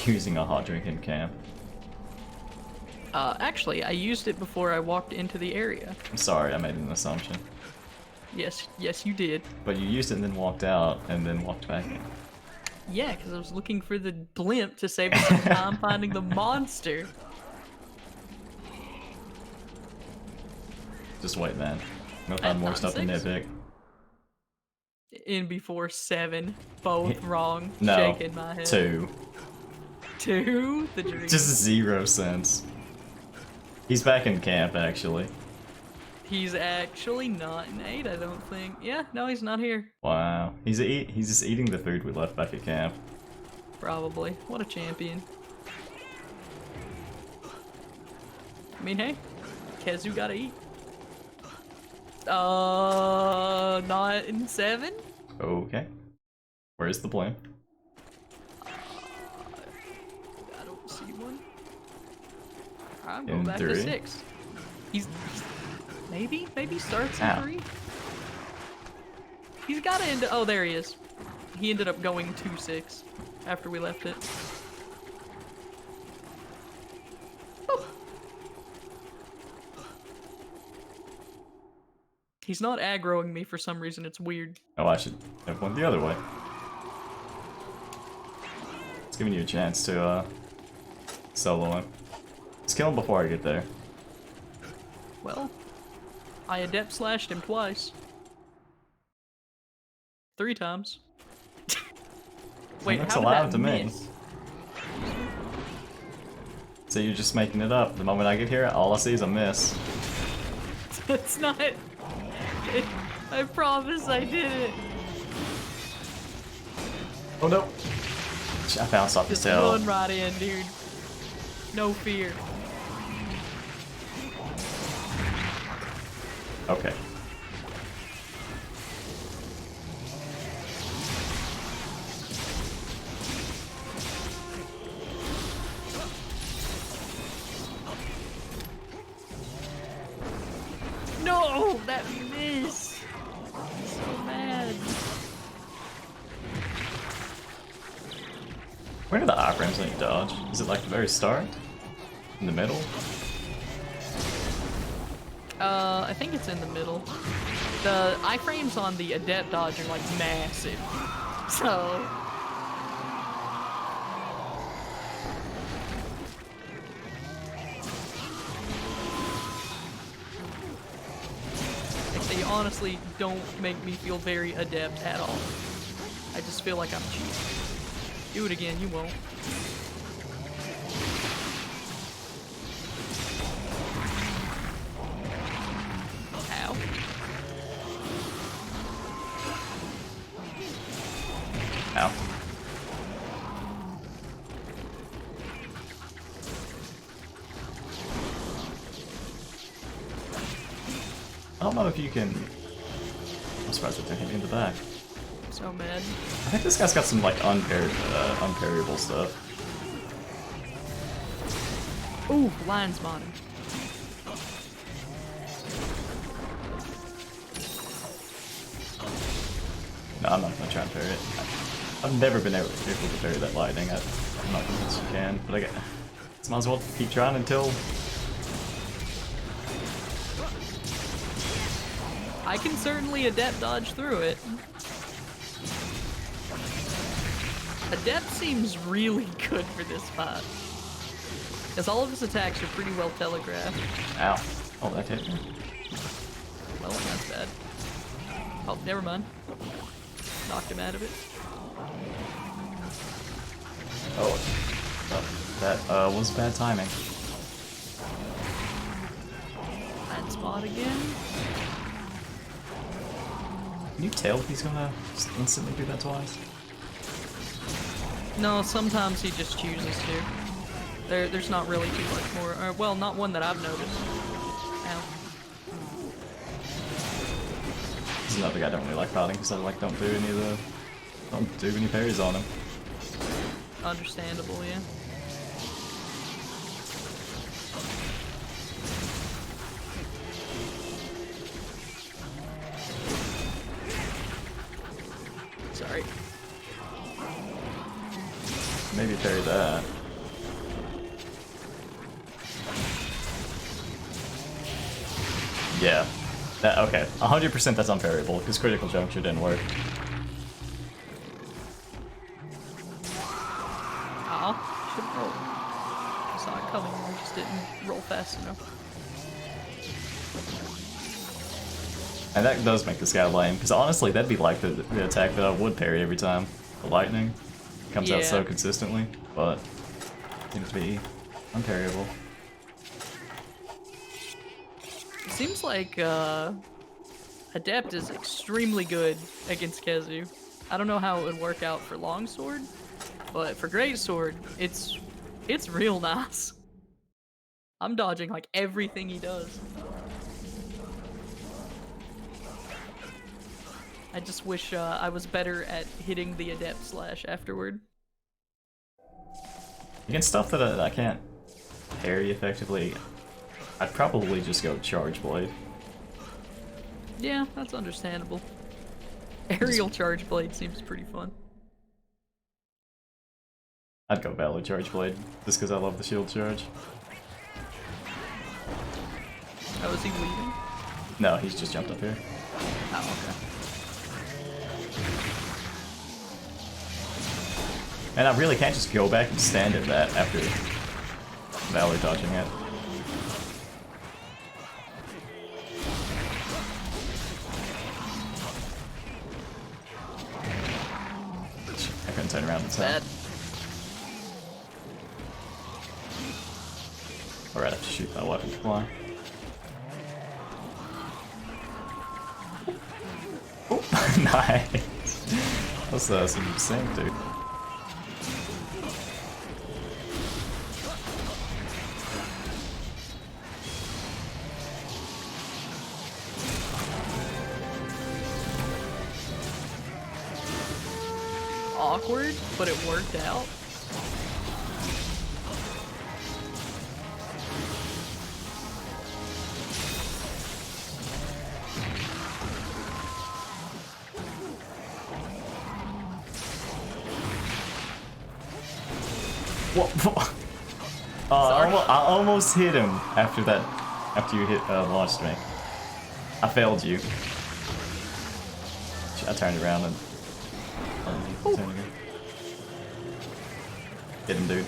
Using a hot drink in camp. Actually, I used it before I walked into the area. I'm sorry, I made an assumption. Yes, you did. But you used it and then walked out and then walked back in. Yeah, because I was looking for the blimp to save me some time finding the monster. Just wait, man. I'm gonna find more not stuff to 6? nitpick. In before 7. Both wrong. No. Shaking my head. 2. 2? The dream. Just 0 sense. He's back in camp, actually. He's actually not an 8, I don't think. Yeah, no, he's not here. Wow. He's just eating the food we left back at camp. Probably. What a champion. I mean, hey, Kezu gotta eat. Not in 7? Okay. Where's the blimp? I don't see one. I'm going In back 3? to 6. He's maybe starts in Ow. 3. He's gotta end. Oh, there he is. He ended up going to 6 after we left it. Oh. He's not aggroing me for some reason. It's weird. Oh, I should have went the other way. It's giving you a chance to solo him. Let's kill him before I get there. Well, I adept slashed him twice. 3 times. Wait, Looks how did alive that to me. miss? So you're just making it up. The moment I get here, all I see is a miss. That's not. I promise I didn't. Oh no! I bounced off his Just tail. run right in, dude. No fear. Okay. No, that miss. I'm so mad. Where are the iframes when you dodge? Is it like the very start? In the middle? I think it's in the middle. The iframes on the adept dodge are like massive. So. Like, they honestly don't make me feel very adept at all. I just feel like I'm cheap. Do it again, you won't. Ow. Ow. I don't know if you can... I'm surprised it didn't hit me in the back. So mad. I think this guy's got some like unparryable stuff. Ooh, lion's modding. No, I'm not gonna try and parry it. I've never been able to parry that lightning. I'm not convinced you can, but I get. Might as well keep trying until. I can certainly adept dodge through it. Adept seems really good for this fight. Because all of his attacks are pretty well telegraphed. Ow. Oh, that hit me. Well, that's bad. Oh, never mind. Knocked him out of it. Oh. That was bad timing. Bad spot again. Can you tell if he's gonna just instantly do that twice? No, sometimes he just chooses to. There's not really too much more. Well, not one that I've noticed. Ow. This is another guy I don't really like fighting because I don't do any parries on him. Understandable, yeah. Sorry. Maybe parry that. Yeah. That, okay. 100% that's unparryable because critical juncture didn't work. Aw, should roll. I saw it coming, I just didn't roll fast enough. And that does make this guy lame, because honestly, that'd be like the attack that I would parry every time. The lightning comes out so consistently, but seems to be unparryable. It seems like Adept is extremely good against Khezu. I don't know how it would work out for Longsword, but for Greatsword, it's real nice. I'm dodging like everything he does. I just wish I was better at hitting the Adept slash afterward. Against stuff that I can't parry effectively, I'd probably just go Charge Blade. Yeah, that's understandable. Aerial Charge Blade seems pretty fun. I'd go Valor Charge Blade, just because I love the shield charge. Oh, is he leaving? No, he's just jumped up here. Oh, okay. And I really can't just go back and stand at that after Valor dodging it. I couldn't turn around in time. Bad. Alright, I have to shoot that weapon fly. Oh, nice. That's some sync, dude. Awkward, but it worked out. What? I almost hit him after that. After you launched me. I failed you. I turned around and... Get him, dude.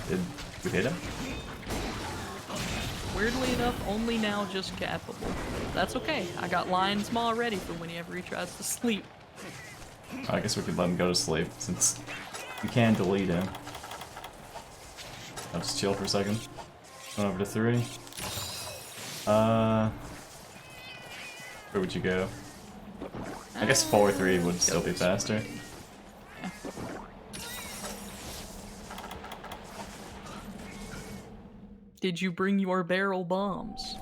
Did we hit him? Weirdly enough, only now just capable. That's okay. I got Lion's Maw ready for whenever he tries to sleep. I guess we could let him go to sleep, since we can delete him. I'll just chill for a second. Going over to 3. Where would you go? I guess 4-3 would still be faster. Did you bring your barrel bombs?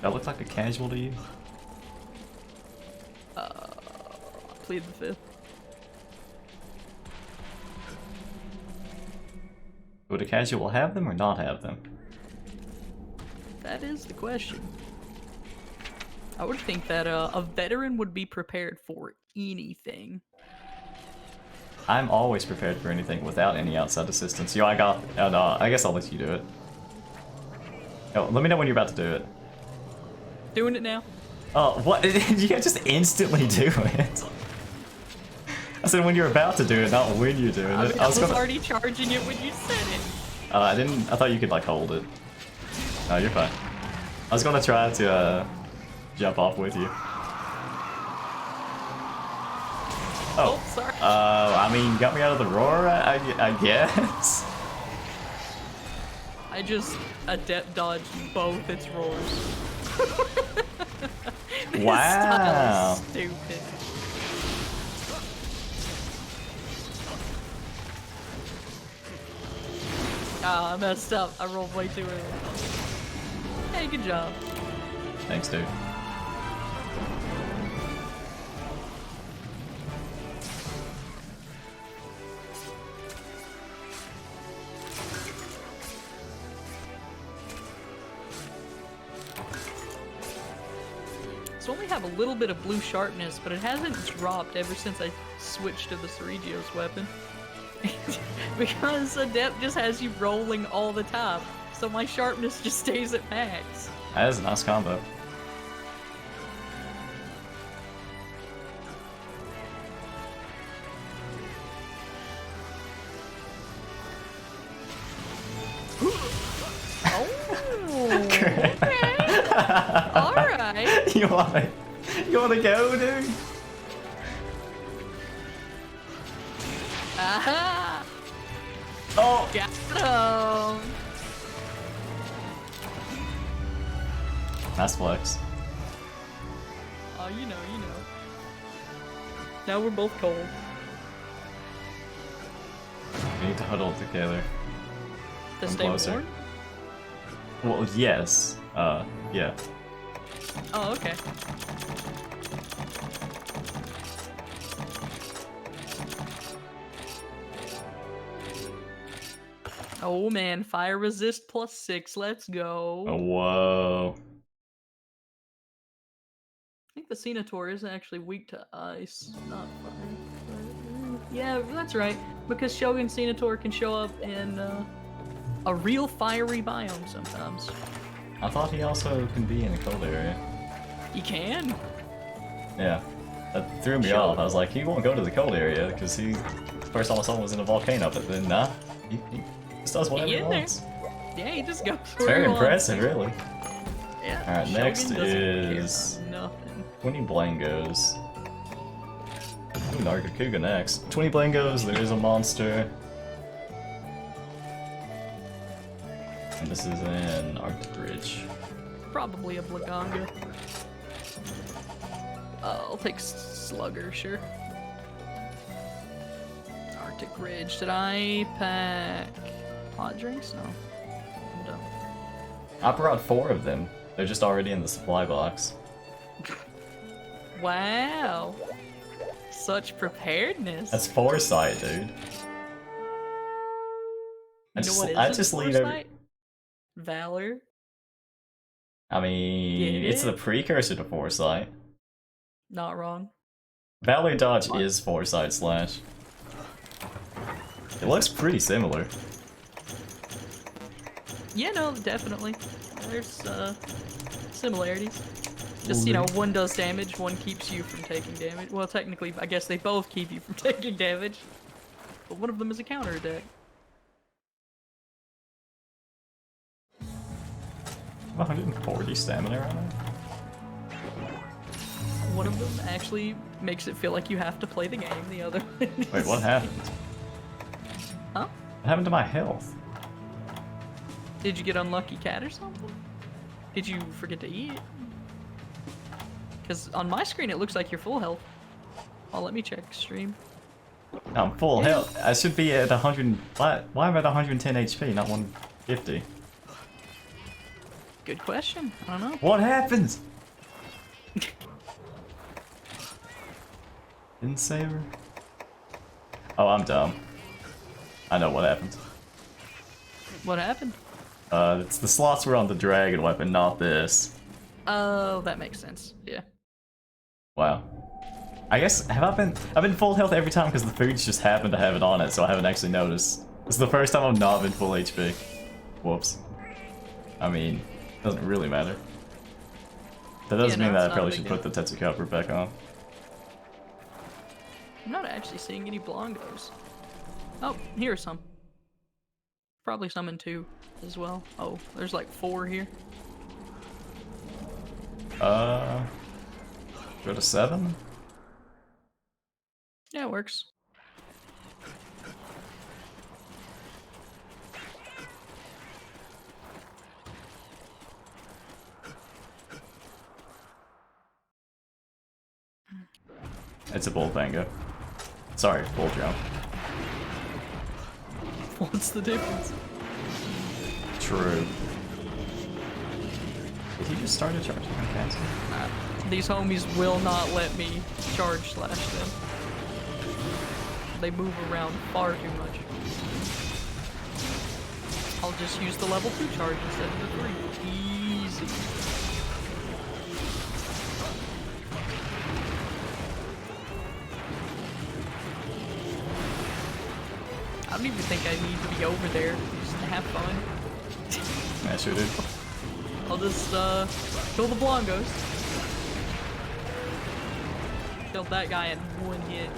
That look like a casual to you? Plead the fifth. Would a casual have them or not have them? That is the question. I would think that a veteran would be prepared for anything. I'm always prepared for anything without any outside assistance. Yo, I got... Oh, no, I guess I'll let you do it. Oh, let me know when you're about to do it. Doing it now? Oh, what? You can't just instantly do it. I said when you're about to do it, not when you're doing it. I was already charging it when you said it. I didn't... I thought you could, like, hold it. No, you're fine. I was gonna try to, jump off with you. Oh, sorry. I mean, you got me out of the roar, I guess? I just adept dodged both its roars. This Wow. style is stupid. Ah, I messed up. I rolled way too early. Hey, good job. Thanks, dude. So only have a little bit of blue sharpness, but it hasn't dropped ever since I switched to the Ceregios weapon. Because Adept just has you rolling all the time, so my sharpness just stays at max. That is a nice combo. Oh, okay. Alright. You wanna go, dude? Aha! Oh! Got him! Nice flex. Oh, you know. Now we're both cold. We need to huddle together. To Come stay closer. warm? Well, yes. Yeah. Oh, okay. Oh man, fire resist +6, let's go. Oh, whoa. I think the Cenator is actually weak to ice, not fire. Yeah, that's right, because Shogun Cenator can show up in a real fiery biome sometimes. I thought he also can be in a cold area. He can. Yeah. That threw me off. I was like, he won't go to the cold area because he... First time I saw him was in a volcano, but then nah. He just does whatever he in there. wants. Yeah, he just goes. It's very impressive, really. Yeah. Alright, Shogun next doesn't care is... about nothing. 20 Blangos. Ooh, Nargacuga next. 20 Blangos, there is a monster. And this is in Arctic Ridge. Probably a Blaganga. I'll take Slugger, sure. Arctic Ridge. Did I pack hot drinks? No. I'm done. I brought 4 of them. They're just already in the supply box. Wow. Such preparedness. That's foresight, dude. You know what I isn't just leave foresight? Valor. I mean, Get it's it? the precursor to foresight. Not wrong. Valor Dodge What? is foresight slash. It looks pretty similar. Yeah, no, definitely. There's similarities. Just, you know, one does damage, one keeps you from taking damage. Well, technically, I guess they both keep you from taking damage. But one of them is a counter attack. 140 stamina right now? One of them actually makes it feel like you have to play the game, the other one is... Wait, what happened? Huh? What happened to my health? Did you get unlucky cat or something? Did you forget to eat? Because on my screen it looks like you're full health. Oh, let me check stream. I'm full health. I should be at 100. Why am I at 110 HP, not 150? Good question. I don't know. What happens? Didn't save her. Oh, I'm dumb. I know what happened. What happened? It's the slots were on the dragon weapon, not this. Oh, that makes sense. Yeah. Wow. I guess, I've been full health every time because the foods just happen to have it on it, so I haven't actually noticed. This is the first time I've not been full HP. Whoops. I mean, doesn't really matter. That doesn't mean that I probably should put the Tetsu Copper back on. I'm not actually seeing any Blongos. Oh, here's some. Probably some in 2 as well. Oh, there's like 4 here. Go to 7? Yeah, it works. It's a bull bango. Sorry, bull jump. What's the difference? True. Did he just start a charge on cancel? These homies will not let me charge slash them. They move around far too much. I'll just use the level 2 charge instead of the 3. Easy. I don't even think I need to be over there just to have fun. Yeah, sure did. I'll just kill the Blongos. Killed that guy in 1 hit.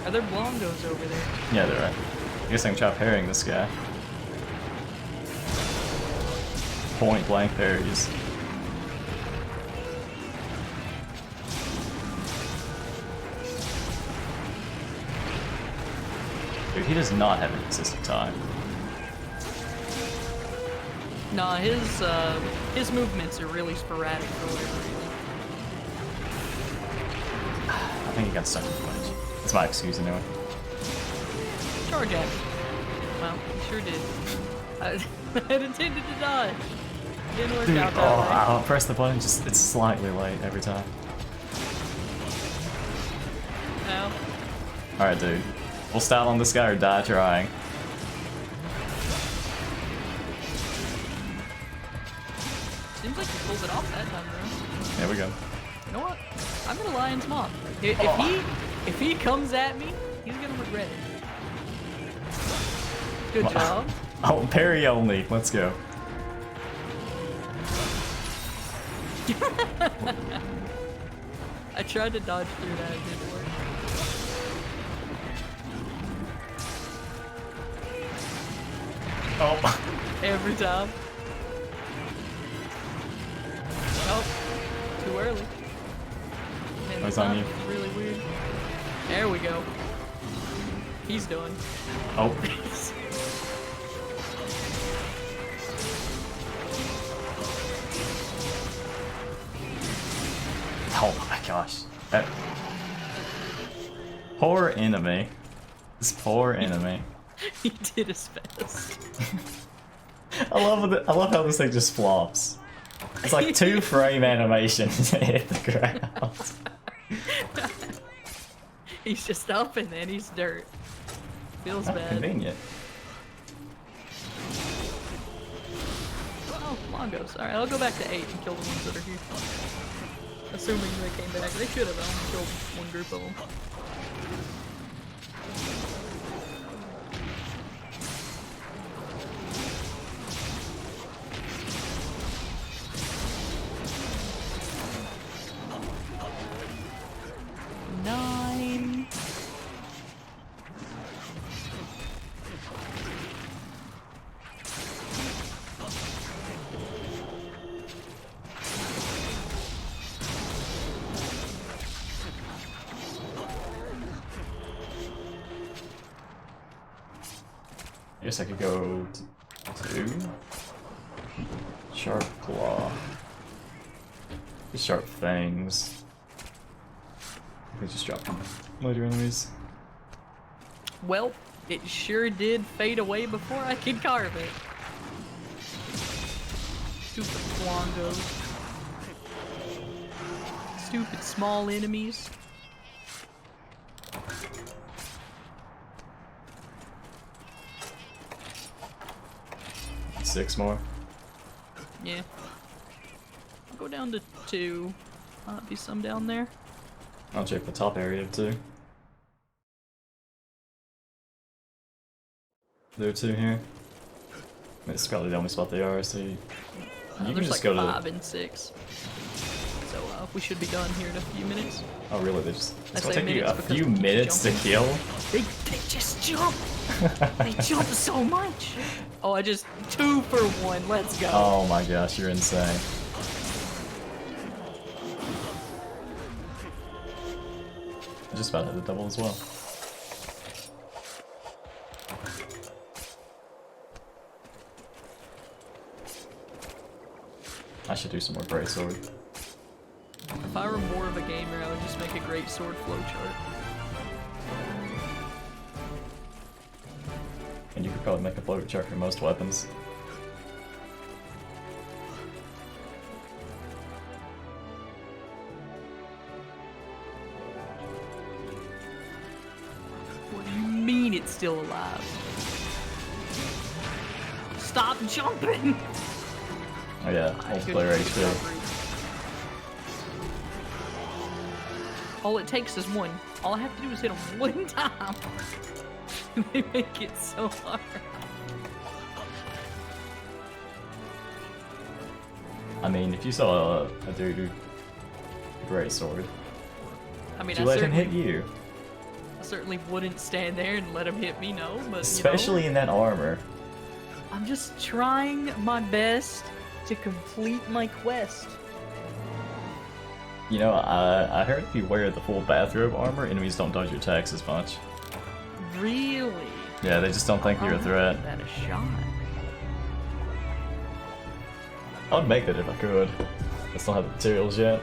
Are there Blongos over there? Yeah, there are. I guess I can chop herring this guy. Point blank parries. Dude, he does not have a consistent time. Nah, his movements are really sporadic for whatever reason. I think he got stuck in the punch. That's my excuse anyway. Charge at me. Well, he sure did. I had intended to die. Didn't work Dude, out that way. I'll press the button, just it's slightly late every time. No. Alright, dude. We'll style on this guy or die trying. Seems like he pulled it off that time, bro. There we go. You know what? I'm gonna Lion's Mom. If he comes at me, he's gonna regret it. Good job. Oh, parry only. Let's go. I tried to dodge through that, it didn't work. Oh. Every time. Nope. Too early. Man, It's on you. It's really weird. There we go. He's done. Oh. Oh my gosh. That poor enemy. This poor enemy. He did his best. I love how this thing just flops. It's like 2-frame animation to hit the ground. He's just up and then he's dirt. Feels Not bad. convenient. Oh, Longos. Alright, I'll go back to 8 and kill the ones that are here. Assuming they came back. They should have. I only killed one group of them. Nine. I guess I could go to Sharp Claw. Sharp Fangs. I could just drop later enemies. Well, it sure did fade away before I could carve it. Stupid Flongos. Stupid small enemies. Six more. Yeah. I'll go down to 2. Might be some down there. I'll check the top area too. There are 2 here. It's probably the only spot they are, so you can There's just like go to 5 and 6. So we should be done here in a few minutes. Oh really? They just I it's gonna say take you a minutes because few we keep minutes to jumping. kill? They just jump! They jump so much! Oh, I just 2 for 1, let's go. Oh my gosh, you're insane. I just about hit the double as well. I should do some more Great Sword. If I were more of a gamer, I would just make a great sword flowchart. And you could probably make a float chart for most weapons. What do you mean it's still alive? Stop jumping! Oh yeah, multiplayer HP. All it takes is 1. All I have to do is hit them 1 time. They make it so hard. I mean, if you saw a dude with a Great Sword, I mean, would you let him hit you? I certainly wouldn't stand there and let him hit me, no, but Especially in that armor. I'm just trying my best to complete my quest. You know, I heard if you wear the full bathrobe armor, enemies don't dodge your attacks as much. Really? Yeah, they just don't think you're a threat. Give that a shot. I would make that if I could. I still have the materials yet.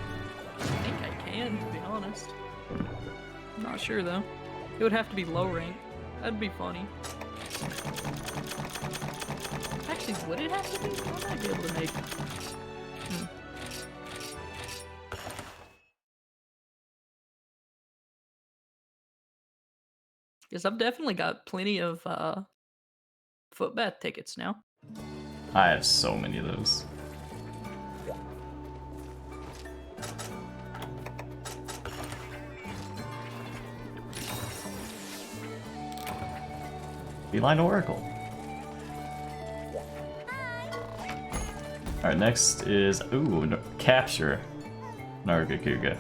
I think I can, to be honest. I'm not sure though. It would have to be low rank. That'd be funny. Actually, would it have to be? I might be able to make. Because I've definitely got plenty of footbath tickets now. I have so many of those. Beeline Oracle. Alright, next is, Capture Nargacuga.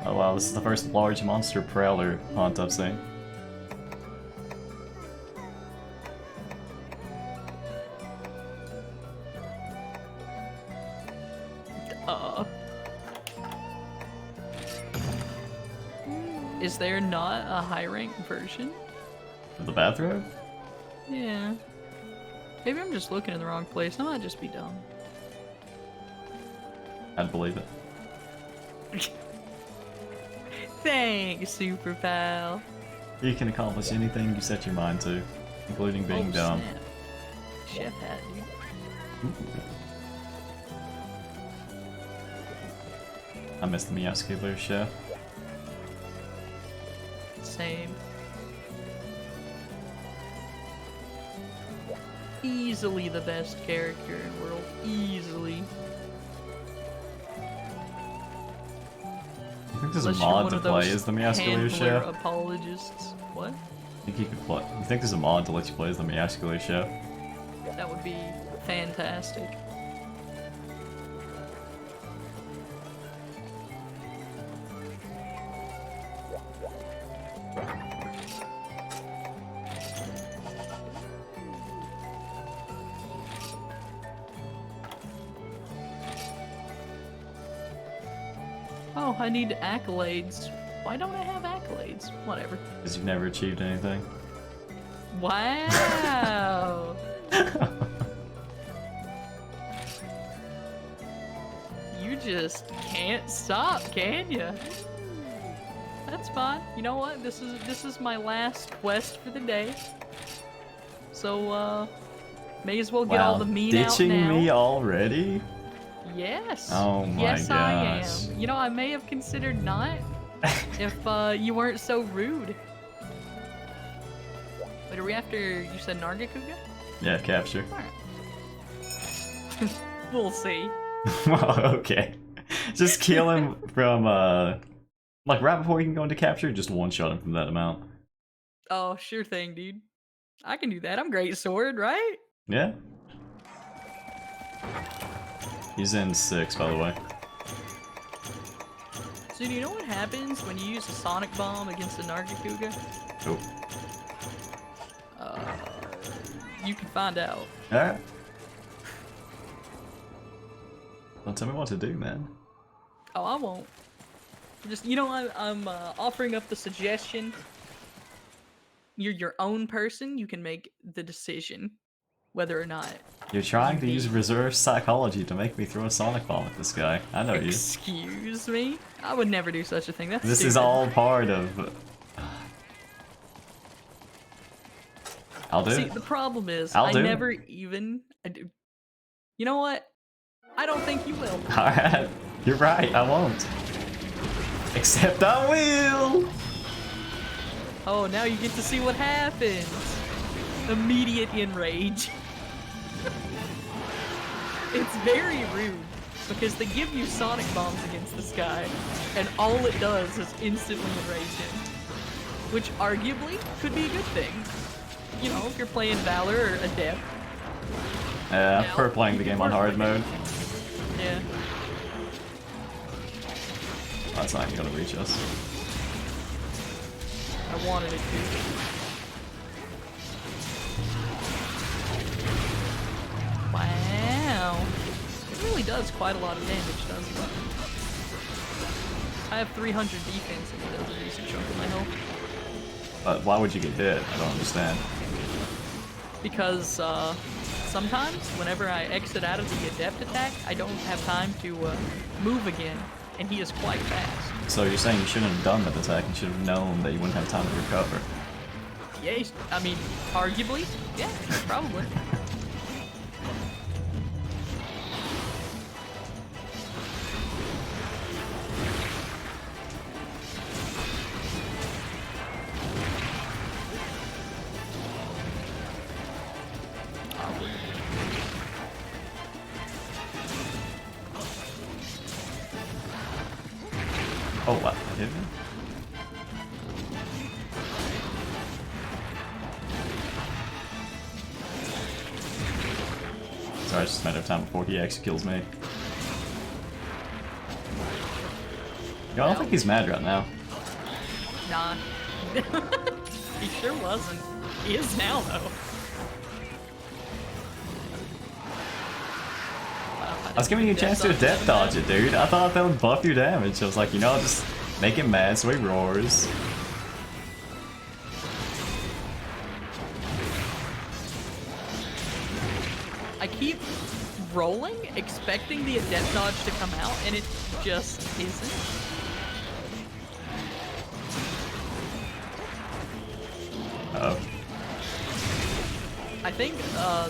Oh wow, this is the first large monster prowler hunt I've seen. Is there not a high rank version? Of the bathrobe? Yeah. Maybe I'm just looking in the wrong place. I might just be dumb. I'd believe it. Thanks, Super Pal. You can accomplish anything you set your mind to, including being dumb. Snap. Chef hat, dude. I miss the Meowscooper chef. Same. Easily the best character in the world. Easily. I think there's a Unless you're mod one to of those play as the Meowscooper handler chef. apologists. What? I think you could play. You think there's a mod to let you play as the Meowscooper chef? That would be fantastic. Oh, I need accolades. Why don't I have accolades? Whatever. Because you've never achieved anything. Wow. You just can't stop, can ya? That's fine. You know what? This is my last quest for the day. So may as well get all the meat out now. Ditching me already? Yes. Oh my yes, gosh. I am. You know, I may have considered not if you weren't so rude. Wait, are we after, you said Nargacuga? Yeah, capture. Alright. We'll see. Okay. Just kill him from, like right before he can go into capture, just one-shot him from that amount. Oh, sure thing, dude. I can do that. I'm great sword, right? Yeah. He's in 6, by the way. So do you know what happens when you use a Sonic Bomb against a Nargacuga? Oh. You can find out. Alright. Don't tell me what to do, man. Oh, I won't. Just, you know, I'm offering up the suggestion. You're your own person. You can make the decision whether or not. You're trying to You use need- reverse psychology to make me throw a Sonic Bomb at this guy. I know you. Excuse me? I would never do such a thing. That's This stupid. is all part of... I'll do See, it. the problem is, I'll I do it. never even. You know what? I don't think you will. Alright. You're right, I won't. Except I will! Oh, now you get to see what happens. Immediate enrage. It's very rude because they give you Sonic Bombs against this guy, and all it does is instantly enrage him. Which arguably could be a good thing. You know, if you're playing Valor or Adept. Yeah, I prefer playing the game on hard mode. Yeah. That's not gonna reach us. I wanted it to. Wow. It really does quite a lot of damage, doesn't it? I have 300 defense and it does a decent chunk of my health. But why would you get hit? I don't understand. Because sometimes whenever I exit out of the Adept attack, I don't have time to move again, and he is quite fast. So you're saying you shouldn't have done that attack and should have known that you wouldn't have time to recover. Yeah, I mean, arguably, yeah, probably. Oh, what? I hit him? Sorry, it's just a matter of time before he actually kills me. Yo, I don't think he's mad right now. Nah. He sure wasn't. He is now, though. I was giving you a chance to death dodge it, dude. I thought that would buff your damage. I was like, you know, just make him mad so he roars. I keep rolling, expecting the Adept dodge to come out, and it just isn't. Uh-oh. I think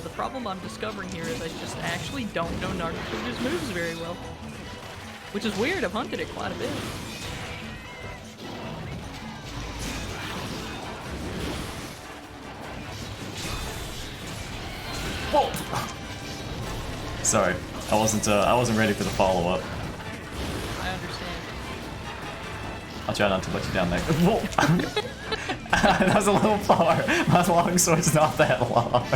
the problem I'm discovering here is I just actually don't know Nargacuga's moves very well. Which is weird, I've hunted it quite a bit. Whoa! Sorry, I wasn't ready for the follow-up. I understand. I'll try not to let you down there. Whoa! That was a little far. My longsword's not that long.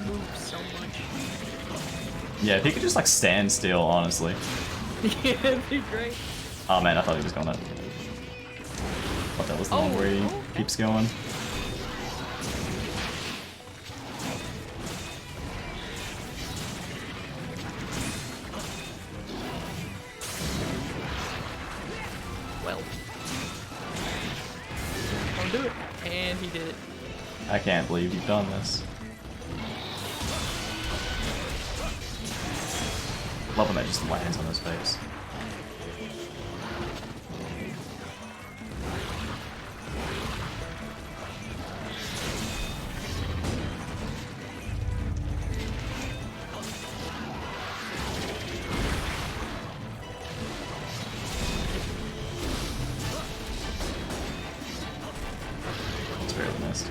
Moves so much. Yeah, if he could just like stand still, honestly. Yeah, it'd be great. Oh man, I thought he was gonna. Thought that was the one where he okay. keeps going. I can't believe you've done this. Love when that just lands on his face. It's barely missed.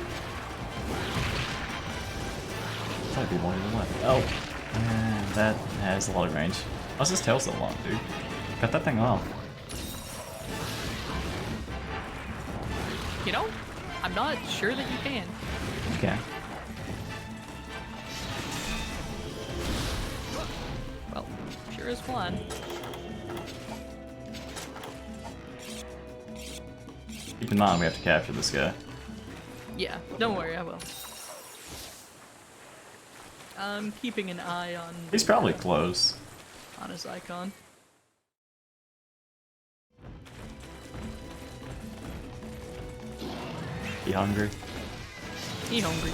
Might be more than one. Oh, man, that has a lot of range. Why's his tail so long, dude? Cut that thing off. You know, I'm not sure that you can. Okay. Well, sure is fun. Keep in mind, we have to capture this guy. Yeah, don't worry, I will. I'm keeping an eye on. He's probably close. On his icon. He hungry? He hungry.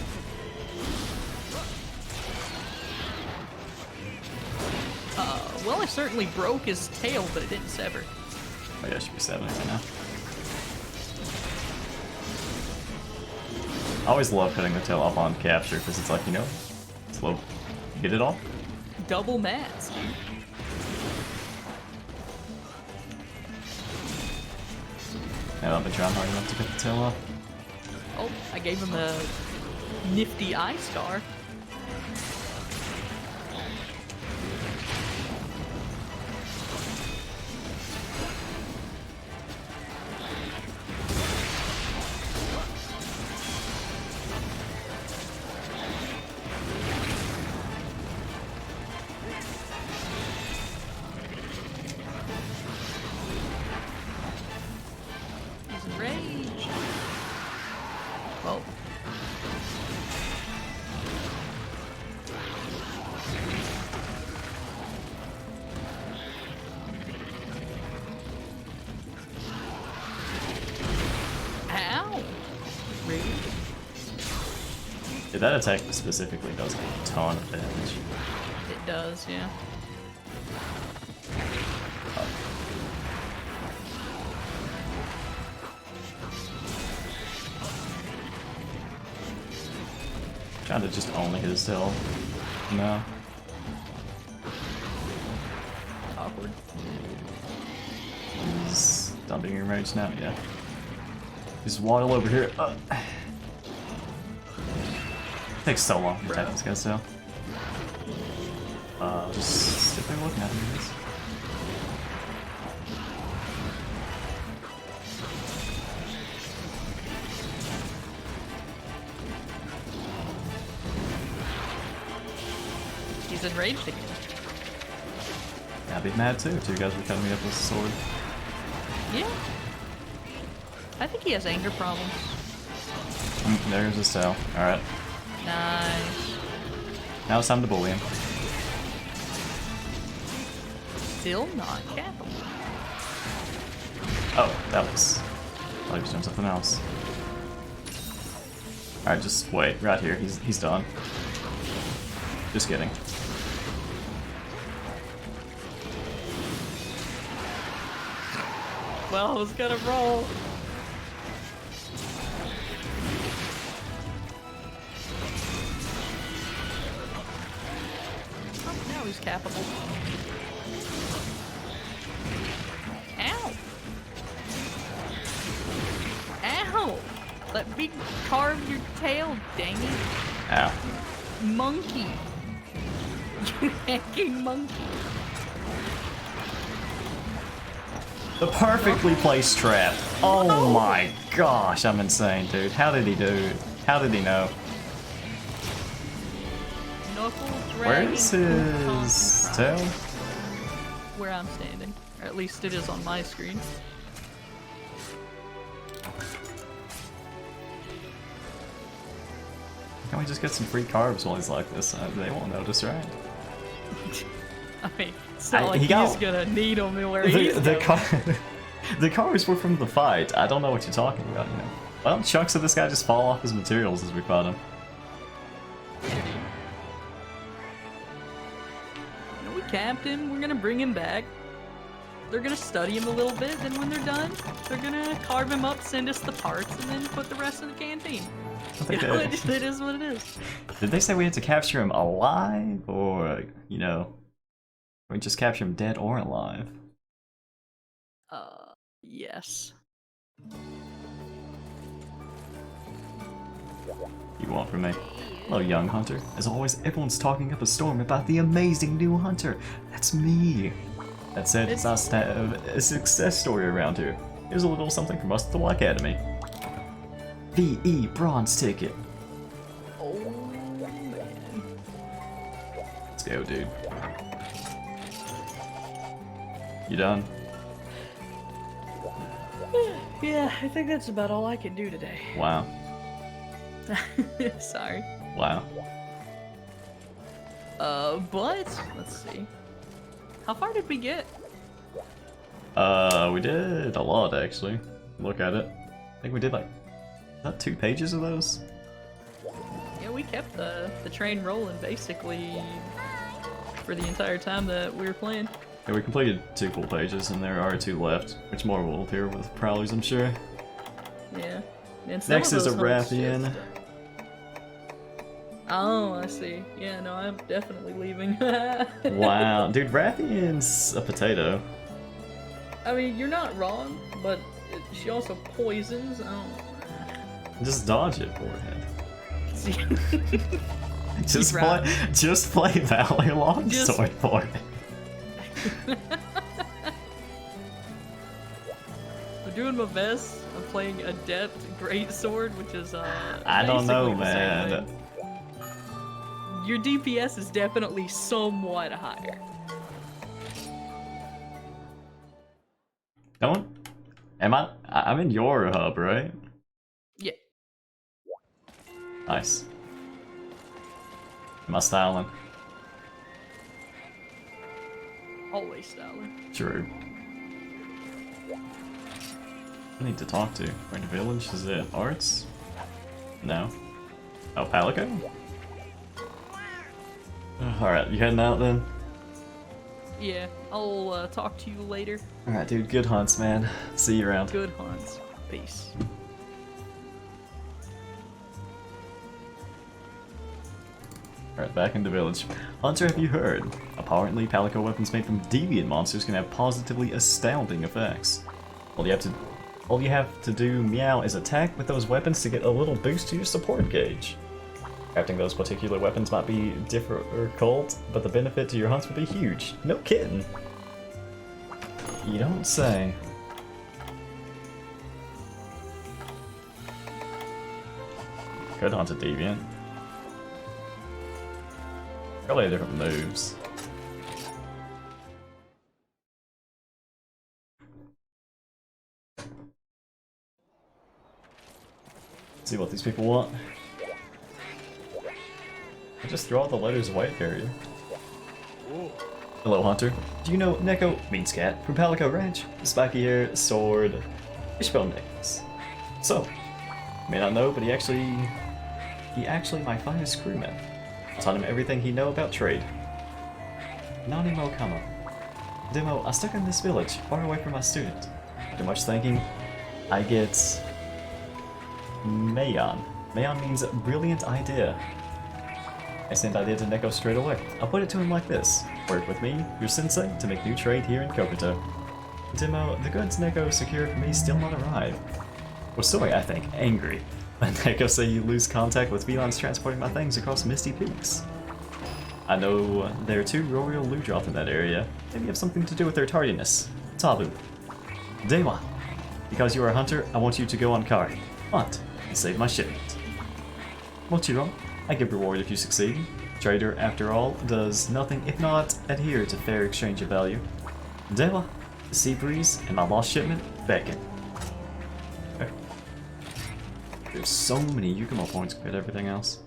Well, I certainly broke his tail, but it didn't sever. Oh yeah, it should be 7 right now. I always love cutting the tail up on capture because it's like, you know, slow. You get it all? Double mats, dude. Yeah, I've been trying hard enough to cut the tail off. Oh, I gave him a nifty eye star. He's enraged. Well. Ow! Rude. Yeah, that attack specifically does a ton of damage. It does, yeah. Trying to just only hit his tail. No. Awkward. He's done being enraged now, yeah. He's waddle over here. Takes so long to attack this guy's tail. Just sit there looking at him, I guess. He's enraged again. Yeah, I'd be mad too. Two guys were cutting me up with a sword. Yeah. I think he has anger problems. There's his tail. Alright. Nice. Now it's time to bully him. Still not capital. Oh, that was... I thought he was doing something else. Alright, just wait. Right here. He's done. Just kidding. Well, I was gonna roll. Oh, now he's capable. Ow! Ow! Let me carve your tail, dang it. Ow. Monkey! You hacking monkey. The perfectly placed trap. Oh my gosh, I'm insane, dude. How did he do it? How did he know? Knuckle Where dragon. is his tail? Where I'm standing. Or at least it is on my screen. Can't we just get some free carbs while he's like this? They won't notice, right? I mean, it's not like he he's got- gonna need them where he's The going. carbs were from the fight. I don't know what you're talking about, you know. Well, chunks of this guy just fall off his materials as we fought him. You know, we camped him. We're gonna bring him back. They're gonna study him a little bit. Then when they're done, they're gonna carve him up, send us the parts, and then put the rest in the canteen. You know, it is what it is. Did they say we had to capture him alive, or you know, we just capture him dead or alive? Yes. You want from me? Hello, young hunter. As always, everyone's talking up a storm about the amazing new hunter. That's me. That said, it's nice to have a success story around here. Here's a little something from us at the Law Academy. VE bronze ticket. Oh man. Let's go, dude. You done? Yeah, I think that's about all I can do today. Wow. Sorry. Wow. But let's see. How far did we get? We did a lot actually. Look at it. I think we did like, is that 2 pages of those? Yeah, we kept the train rolling basically for the entire time that we were playing. Yeah, we completed 2 full pages and there are 2 left, which more will appear with Prowlers, I'm sure. Yeah. And some Next of is a those hunts just, Rathian. Oh, I see. Yeah, no, I'm definitely leaving. Wow, dude, Rathian's a potato. I mean, you're not wrong, but she also poisons. Oh. Just dodge it, forehead. See? Just You're play, right. just play Valley Longsword for it. I'm doing my best. I'm playing Adept Greatsword, which is I don't know, basically the same man. thing. Your DPS is definitely somewhat higher. Don't. Am I? I'm in your hub, right? Yeah. Nice. Am I styling? Always styling. True. I need to talk to. We're in a village. Is it Arts? No. Oh, Palico? Alright, you heading out then? Yeah, I'll talk to you later. Alright, dude, good hunts, man. See you around. Good hunts. Peace. Alright, back in the village. Hunter, have you heard? Apparently, Palico weapons made from deviant monsters can have positively astounding effects. All you have to do, meow, is attack with those weapons to get a little boost to your support gauge. Crafting those particular weapons might be difficult, but the benefit to your hunts would be huge. No kidding. You don't say. Could hunt a deviant. Probably different moves. See what these people want. I just throw all the letters away, carrier. Hello, Hunter. Do you know Neko means cat from Palico Ranch? Spiky hair, sword, fishbone necklace. So, you may not know, but he actually my finest crewman. I taught him everything he know about trade. Nani mo kama. Demo, I stuck in this village, far away from my student. After much thinking, I get Mayon. Mayon means brilliant idea. I sent idea to Neko straight away. I'll put it to him like this. Work with me, your sensei, to make new trade here in Kokoto. Demo, the goods Neko secured for me still not arrived. Well, sorry, I think, angry. Let Neko say you lose contact with felines transporting my things across Misty Peaks. I know there are 2 royal Ludroth in that area. Maybe have something to do with their tardiness. Tabu. Dewa. Because you are a hunter, I want you to go on Kari. Hunt, and save my shipment. Mochiro, I give reward if you succeed. Trader, after all, does nothing if not adhere to fair exchange of value. Dewa, the sea breeze, and my lost shipment, beckon. Okay. There's so many Yukumo points compared to everything else.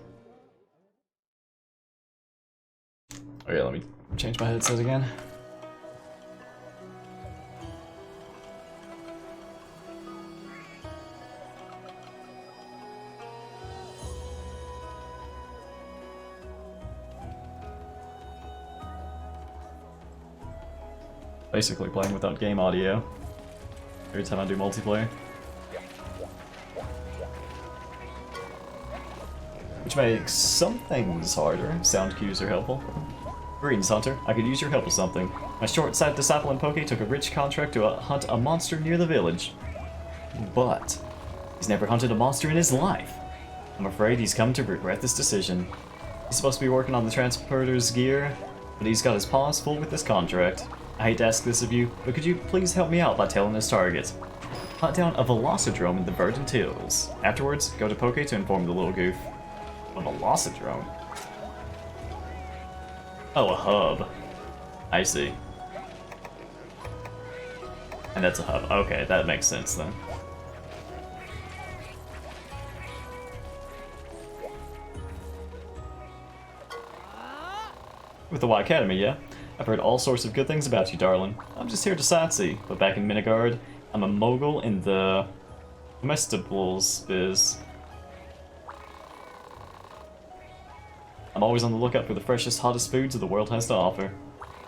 Oh yeah, let me change my headset again. basically playing without game audio every time I do multiplayer. Which makes some things harder. Sound cues are helpful. Greetings, Hunter. I could use your help with something. My short-sighted disciple in Poke took a rich contract to hunt a monster near the village. But he's never hunted a monster in his life. I'm afraid he's come to regret this decision. He's supposed to be working on the transporter's gear, but he's got his paws full with this contract. I hate to ask this of you, but could you please help me out by telling his target? Hunt down a Velocidrome in the Verdant Hills. Afterwards, go to Poke to inform the little goof. A Velocidrome? Oh, a hub. I see. And that's a hub. Okay, that makes sense then. With the Y Academy, yeah? I've heard all sorts of good things about you, darling. I'm just here to sightsee, but back in Minigard, I'm a mogul in the comestibles biz. I'm always on the lookout for the freshest, hottest foods the world has to offer.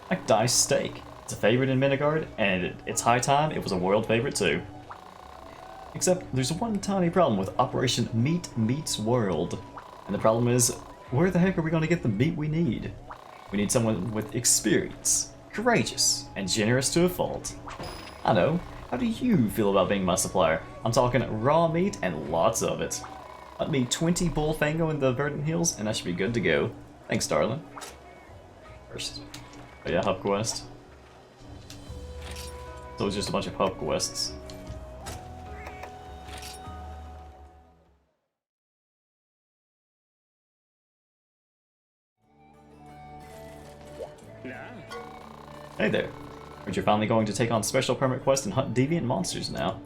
Like Dice Steak. It's a favorite in Minigard, and it's high time it was a world favorite too. Except there's one tiny problem with Operation Meat Meets World. And the problem is, where the heck are we going to get the meat we need? We need someone with experience, courageous, and generous to a fault. I know. How do you feel about being my supplier? I'm talking raw meat and lots of it. Let me 20 Bullfango in the Verdant Hills, and I should be good to go. Thanks, darling. First. Oh yeah, hub quest. So it's just a bunch of hub quests. Hey there. Heard you're finally going to take on special permit quests and hunt deviant monsters now.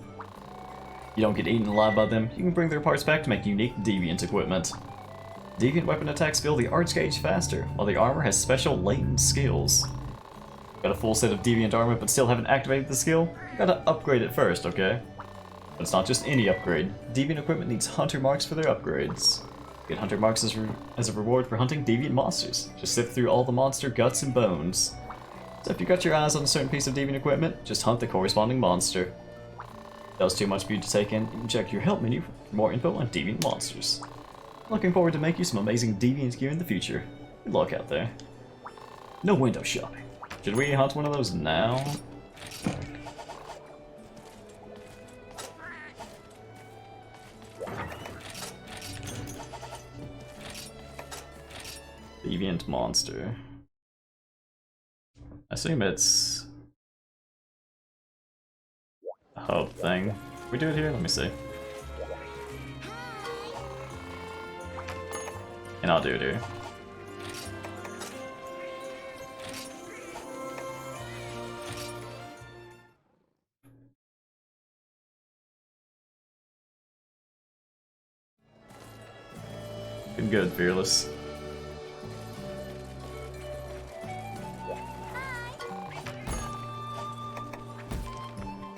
You don't get eaten alive by them, you can bring their parts back to make unique deviant equipment. Deviant weapon attacks fill the arch gauge faster, while the armor has special latent skills. Got a full set of deviant armor but still haven't activated the skill? Gotta upgrade it first, okay? But it's not just any upgrade. Deviant equipment needs hunter marks for their upgrades. Get hunter marks as a reward for hunting deviant monsters. Just sift through all the monster guts and bones. So if you got your eyes on a certain piece of deviant equipment, just hunt the corresponding monster. That was too much for you to take in. You can check your help menu for more info on deviant monsters. Looking forward to make you some amazing deviant gear in the future. Good luck out there. No window shopping. Should we hunt one of those now? Deviant monster. I assume it's a hub thing. Can we do it here? Let me see. And I'll do it here. Been good, Fearless.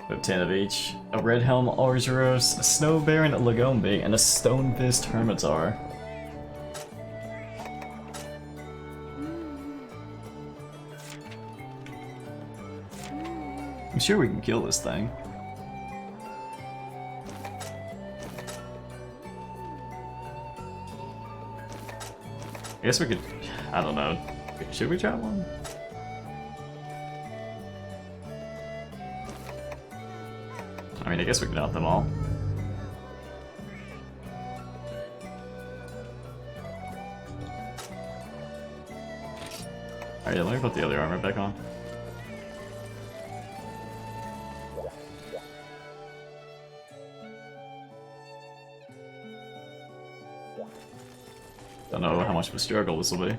We have 10 of each. A Red Helm Arzuros, a Snow Baron Lagombi, and a Stone Fist Hermitar. I'm sure we can kill this thing. I guess we could, I don't know. Should we try one? I mean, I guess we can hunt them all. Alright, let me put the other armor back on. Don't know how much of a struggle this will be.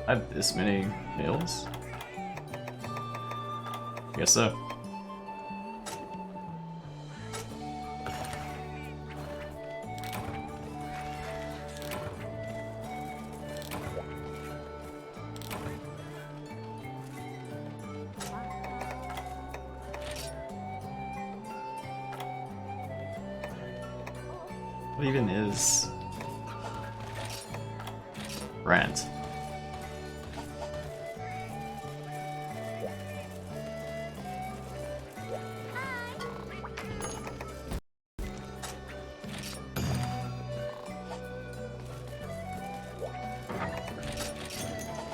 I have this many meals? Guess so. What even is rent?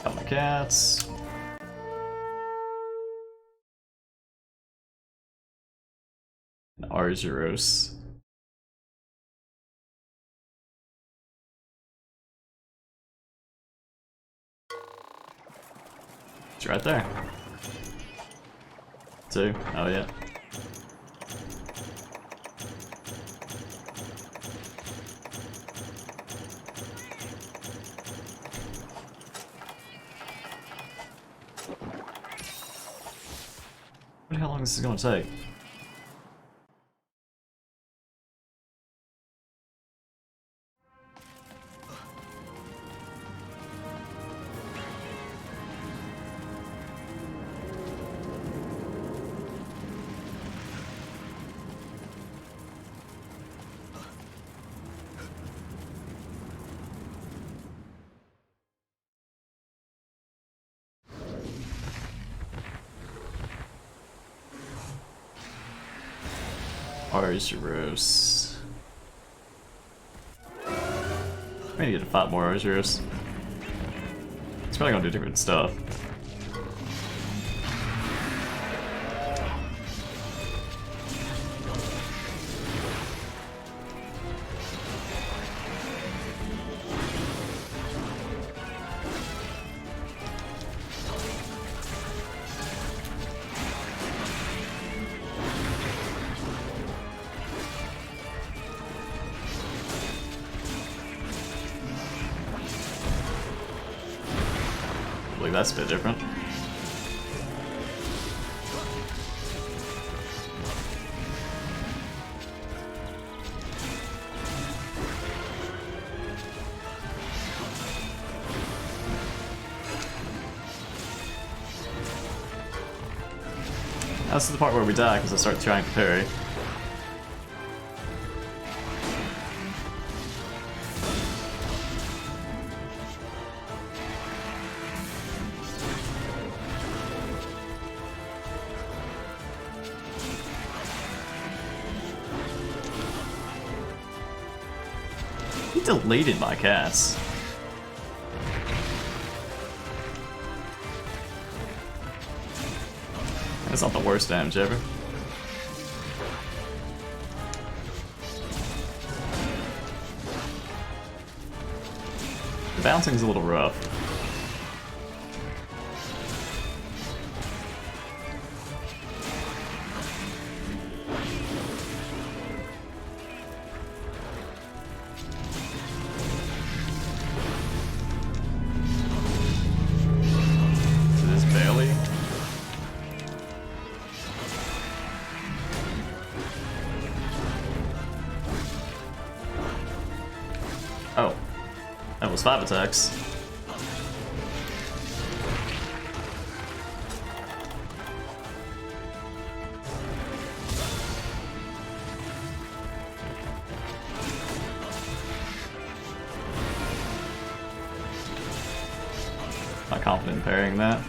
Got my cats. And Arzuros. It's right there. 2. Oh yeah. How long is this gonna take? Arzuros. I need to fight more Arzuros. It's probably gonna do different stuff. I believe that's a bit different. This is the part where we die because I start trying to parry. He deleted my cats. That's not the worst damage ever. The bouncing's a little rough. Oh, that was 5 attacks. Not confident in parrying that.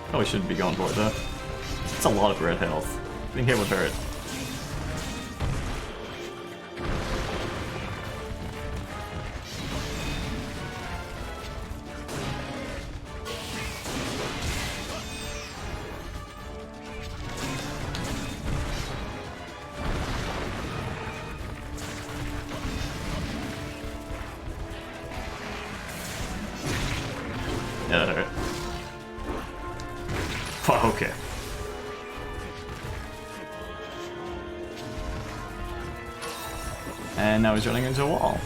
Probably shouldn't be going for it though. That's a lot of red health. Getting hit would hurt. Yeah, that hurt. Fuck, okay. And now he's running into a wall.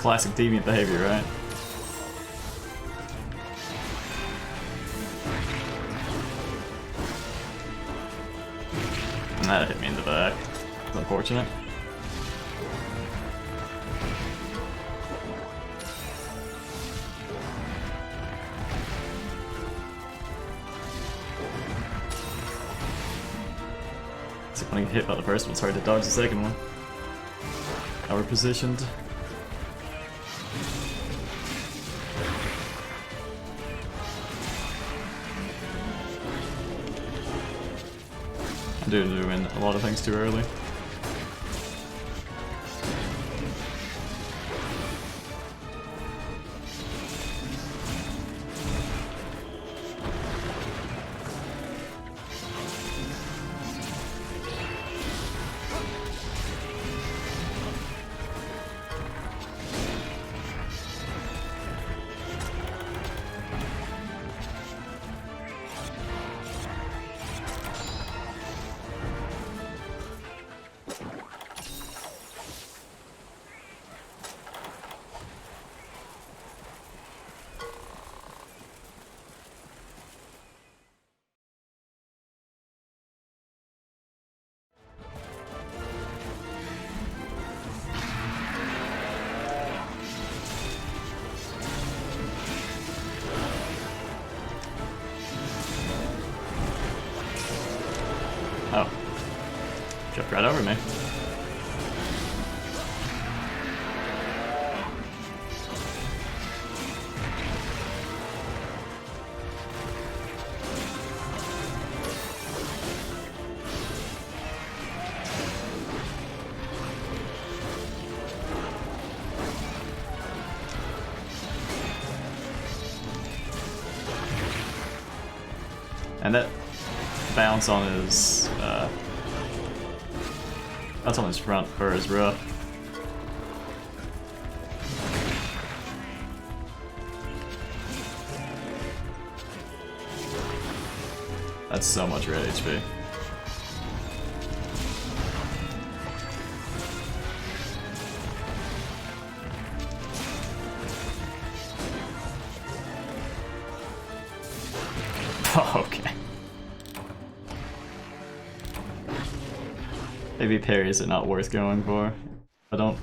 classic deviant behavior, right? And that hit me in the back. It's unfortunate. See, when you get hit by the first one, it's hard to dodge the second one. How we're positioned. I'm doing a lot of things too early. Oh. Jumped right over me. And that bounce on his that's on his front fur is rough. That's so much red HP. Okay. Maybe parries are not worth going for. I'm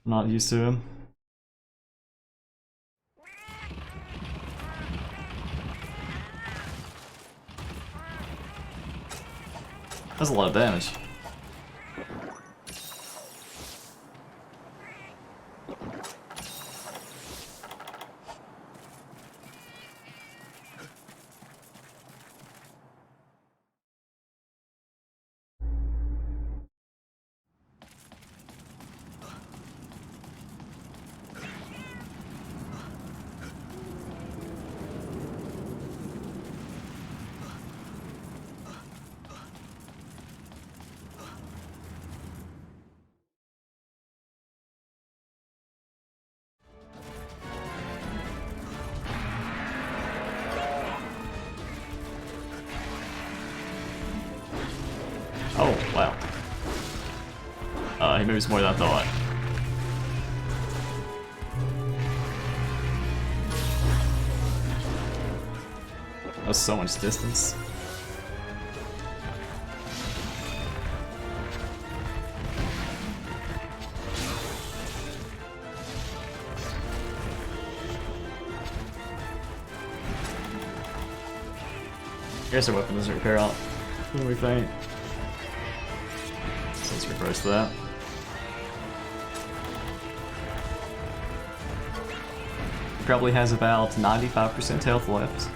not used to him. That's a lot of damage. Oh, wow. He moves more than I thought. That's so much distance. I guess our weapon doesn't repair out when we faint. So let's reverse that. He probably has about 95% health left.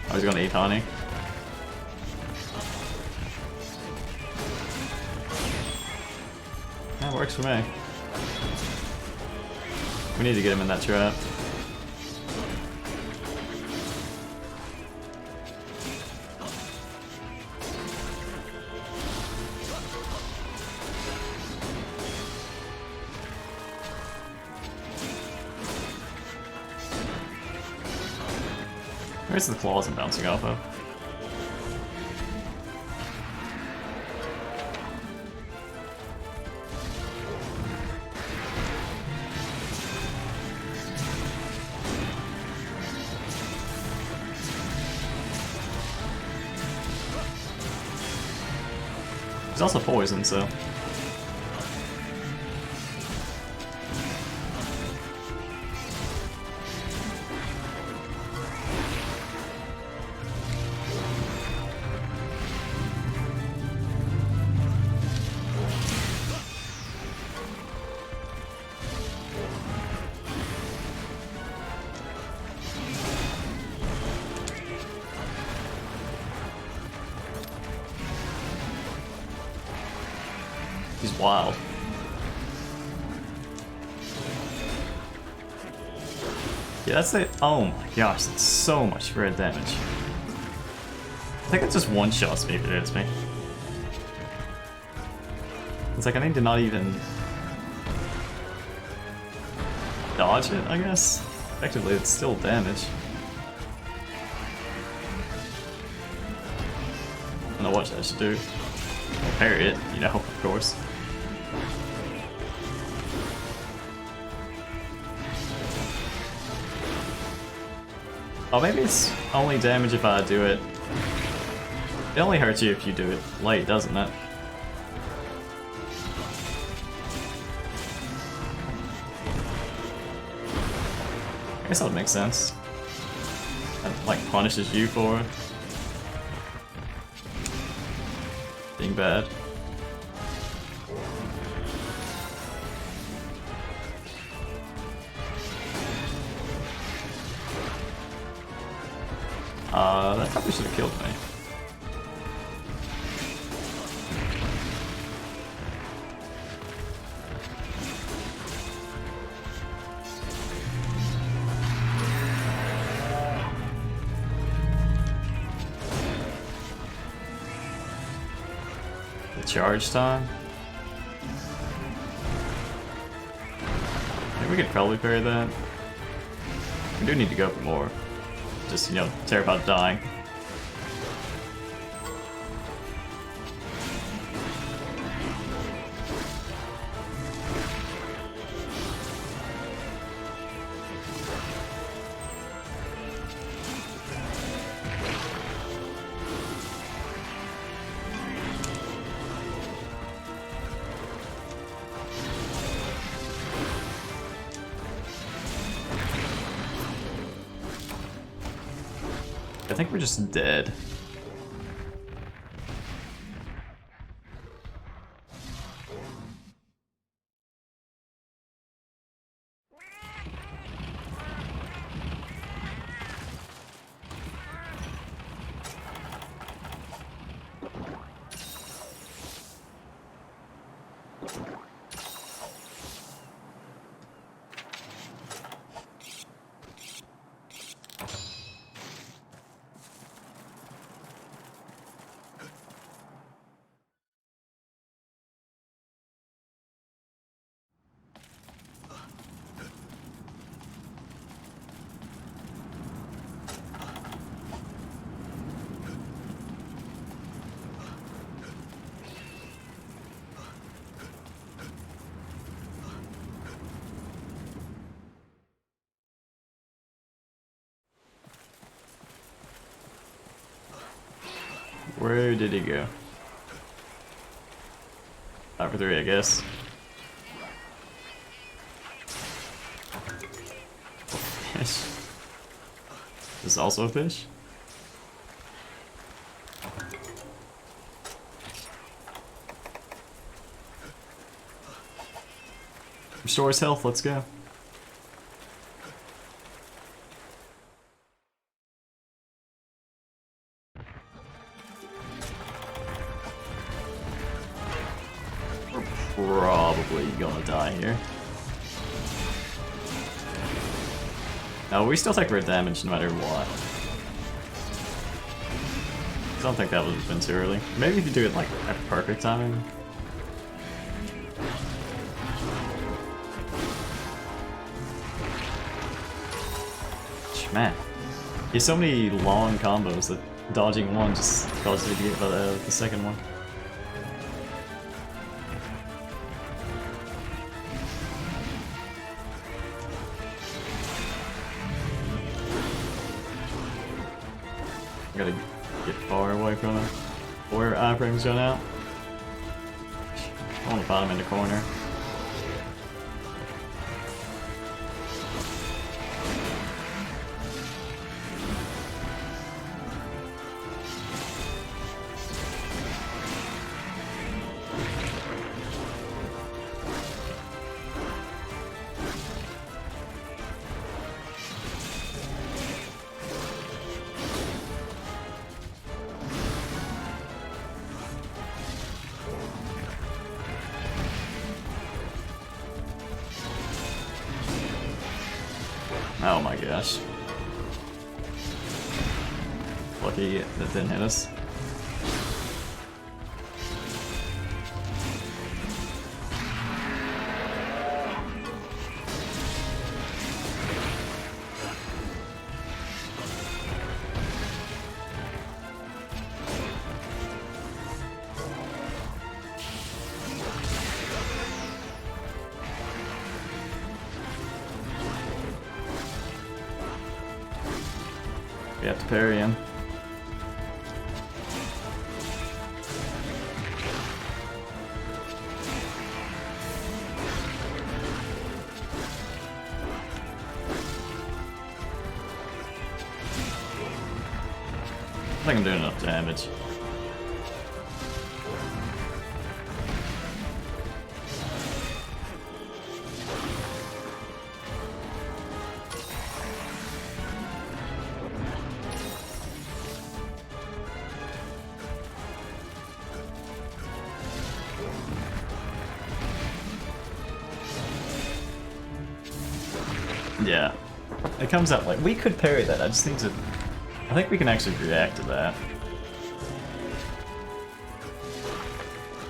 Oh, he's gonna eat honey. That works for me. We need to get him in that trap. Where's the claws I'm bouncing off of? He's also poison, so... He's wild. Yeah, that's it. Oh my gosh, that's so much red damage. I think it just one-shots me if it hits me. It's like I need to not even dodge it, I guess. Effectively, it's still damage. I don't know what I should do. Parry it, you know, of course. Oh, maybe it's only damage if I do it. It only hurts you if you do it late, doesn't it? I guess that would make sense. It, like, punishes you for being bad. That probably should have killed me. The charge time? I think we could probably parry that. We do need to go for more. Just, you know, terrified of dying. I think we're just dead. Where did he go? 5 for 3, I guess. Fish. This is also a fish? Restore his health, let's go. Probably gonna die here. No, we still take red damage no matter what. I don't think that would have been too early. Maybe if you do it like at perfect timing. Man, There's so many long combos that dodging one just causes you to get the second one. I gotta get far away from it before iframes run out. I wanna find him in the corner. Oh my gosh. Lucky that didn't hit us. We have to parry him. I think I'm doing enough damage. Yeah. It comes out like, we could parry that, I just need to... I think we can actually react to that.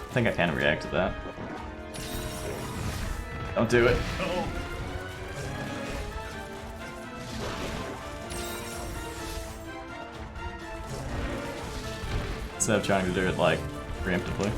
I think I can react to that. Don't do it. Oh. Instead of trying to do it like, preemptively.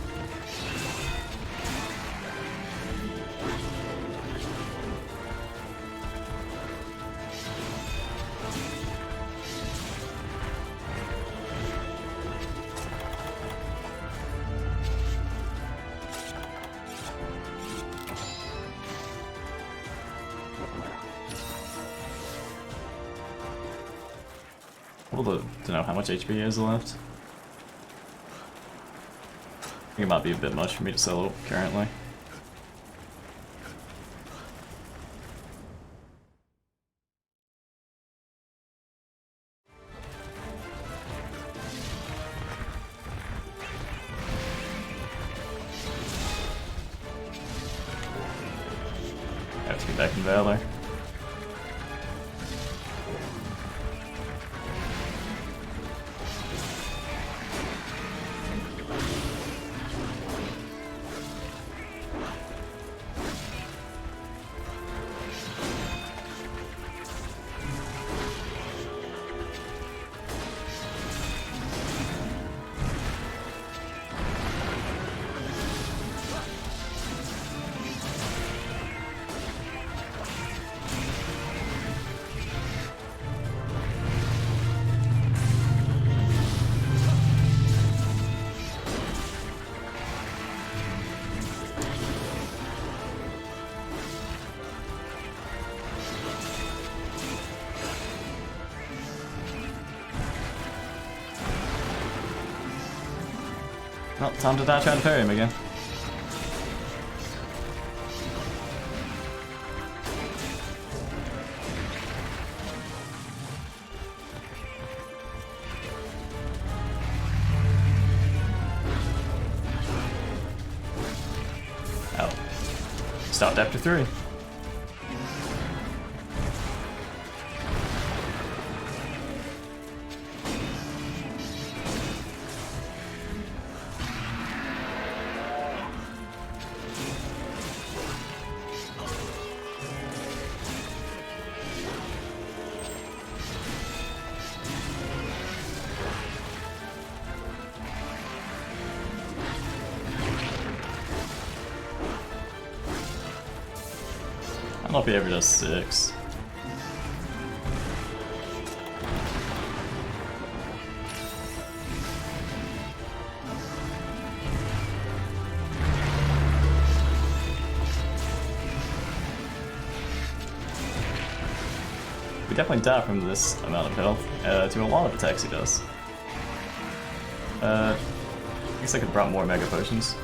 To know how much HP he has left. I think it might be a bit much for me to solo currently. I have to get back in Valor. Well, time to die trying to parry him again. Oh. Stopped after 3. know if he ever does 6. We definitely die from this amount of health to a lot of attacks he does. I guess I could have brought more Mega Potions.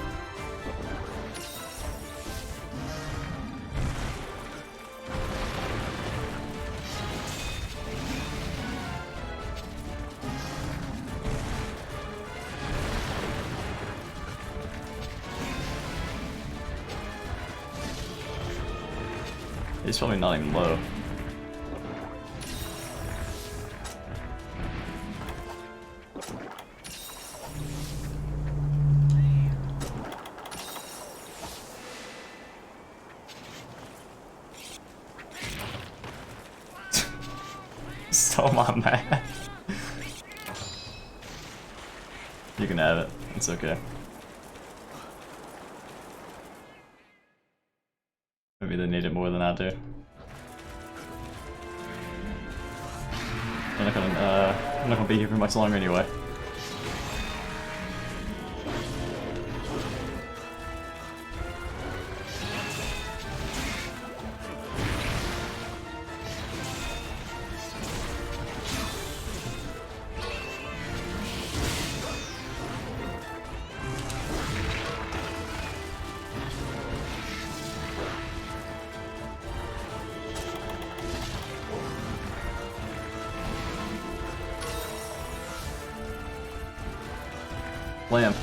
He's probably not even low. Stole my math. You can have it. It's okay. Maybe they need it more than I do. I'm not gonna be here for much longer anyway. Lamp.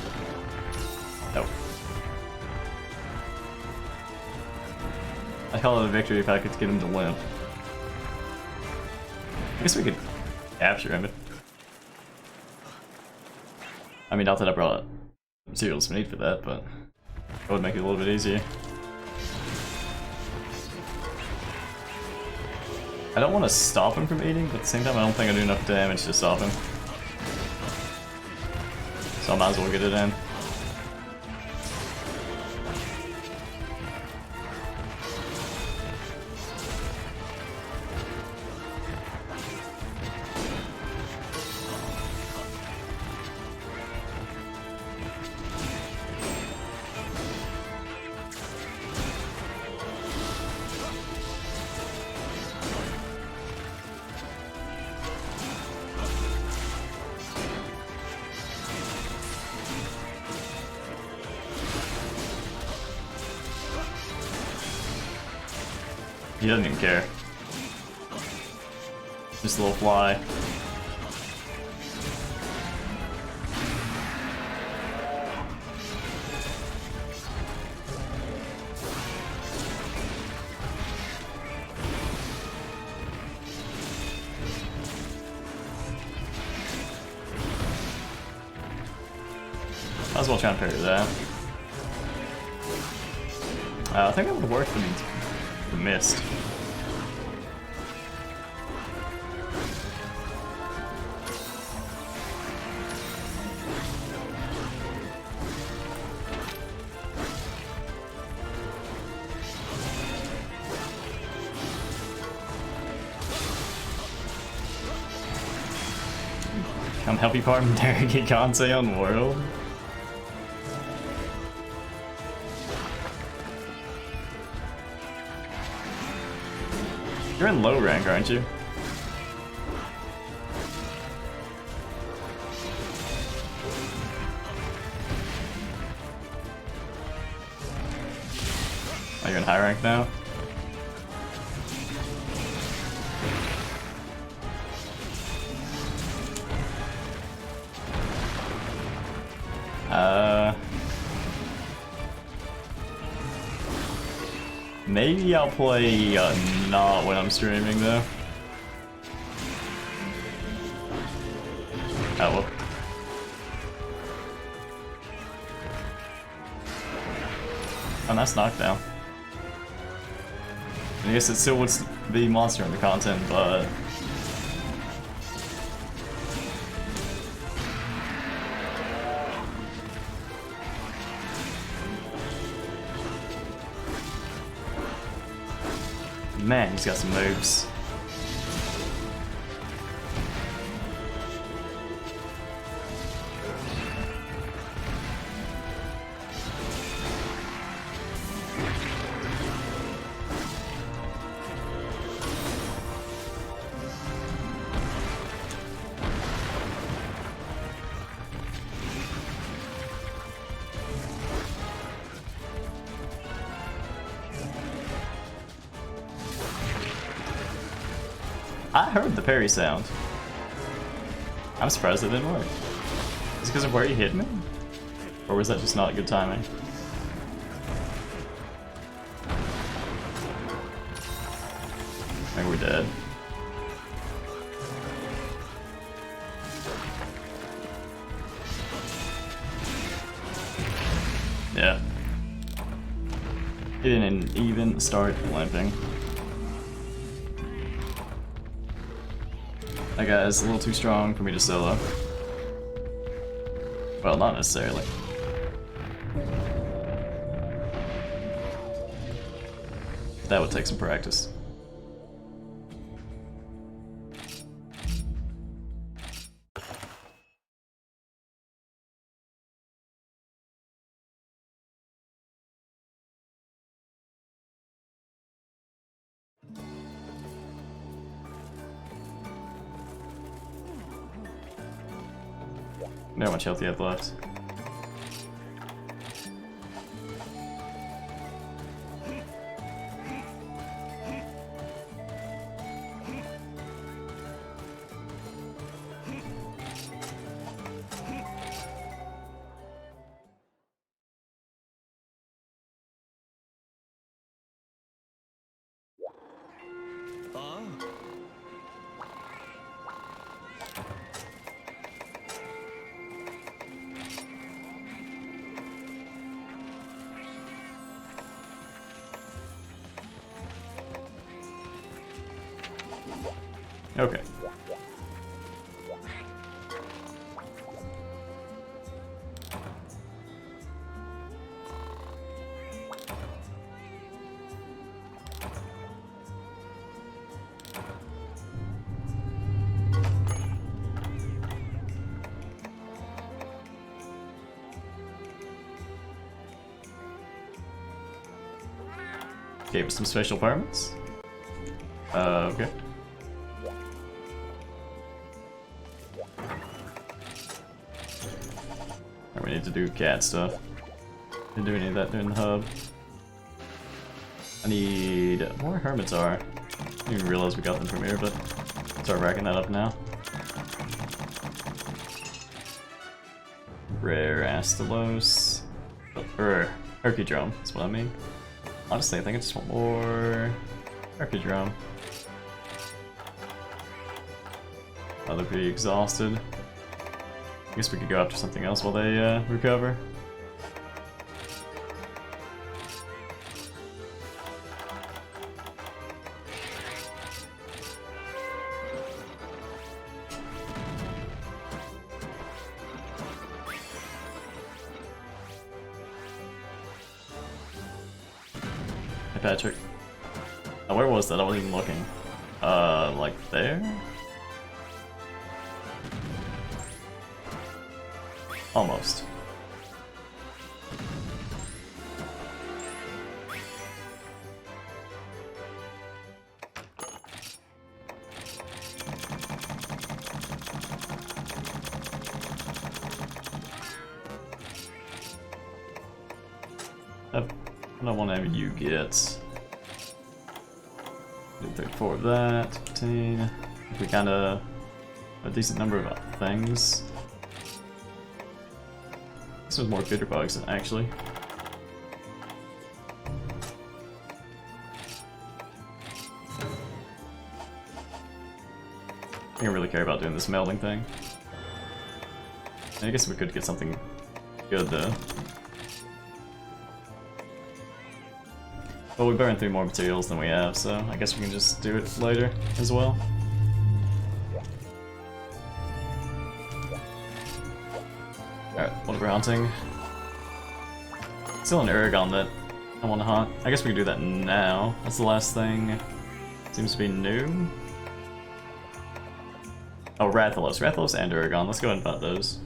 Nope. I call it a victory if I could get him to limp. I guess we could capture him. I mean, not that I brought materials we need for that, but it would make it a little bit easier. I don't want to stop him from eating, but at the same time I don't think I do enough damage to stop him. So I might as well get it in. He doesn't even care. Just a little fly. Might as well try and parry that. I think that would work for the mist. Come help you farm Derek Kansei on World? You're in low rank, aren't you? Oh, you're in high rank now? Maybe I'll play not when I'm streaming though. Oh well. Oh, nice knockdown. I guess it still would be monster in the content, but Man, he's got some moves. I heard the parry sound. I'm surprised it didn't work. Is it because of where he hit me? Or was that just not good timing? I think we're dead. Yeah. He didn't even start limping. That guy's a little too strong for me to solo. Well, not necessarily. That would take some practice. How much health you have left? Okay. Gave us some special permits. Okay. We need to do cat stuff. Didn't do any of that during the hub. I need more Hermitaur. I didn't even realize we got them from here, but start racking that up now. Rare Astalos. Or Herkydrome, that's what I mean. Honestly, I think I just want more Herkydrome. Oh, they're pretty exhausted. I guess we could go after something else while they recover. Hey Patrick. Oh, where was that? I wasn't even looking. Like there? Almost. I don't want to have you get 34 of that, 15. We got a decent number of things. This was more bitter bugs actually. I don't really care about doing this melding thing. I guess we could get something good though. Well, we burned through more materials than we have, so I guess we can just do it later as well. Alright, what we're hunting. Still an Aragon that I want to hunt. I guess we can do that now. That's the last thing Seems to be new. Oh, Rathalos. Rathalos and Uragon. Let's go ahead and fight those.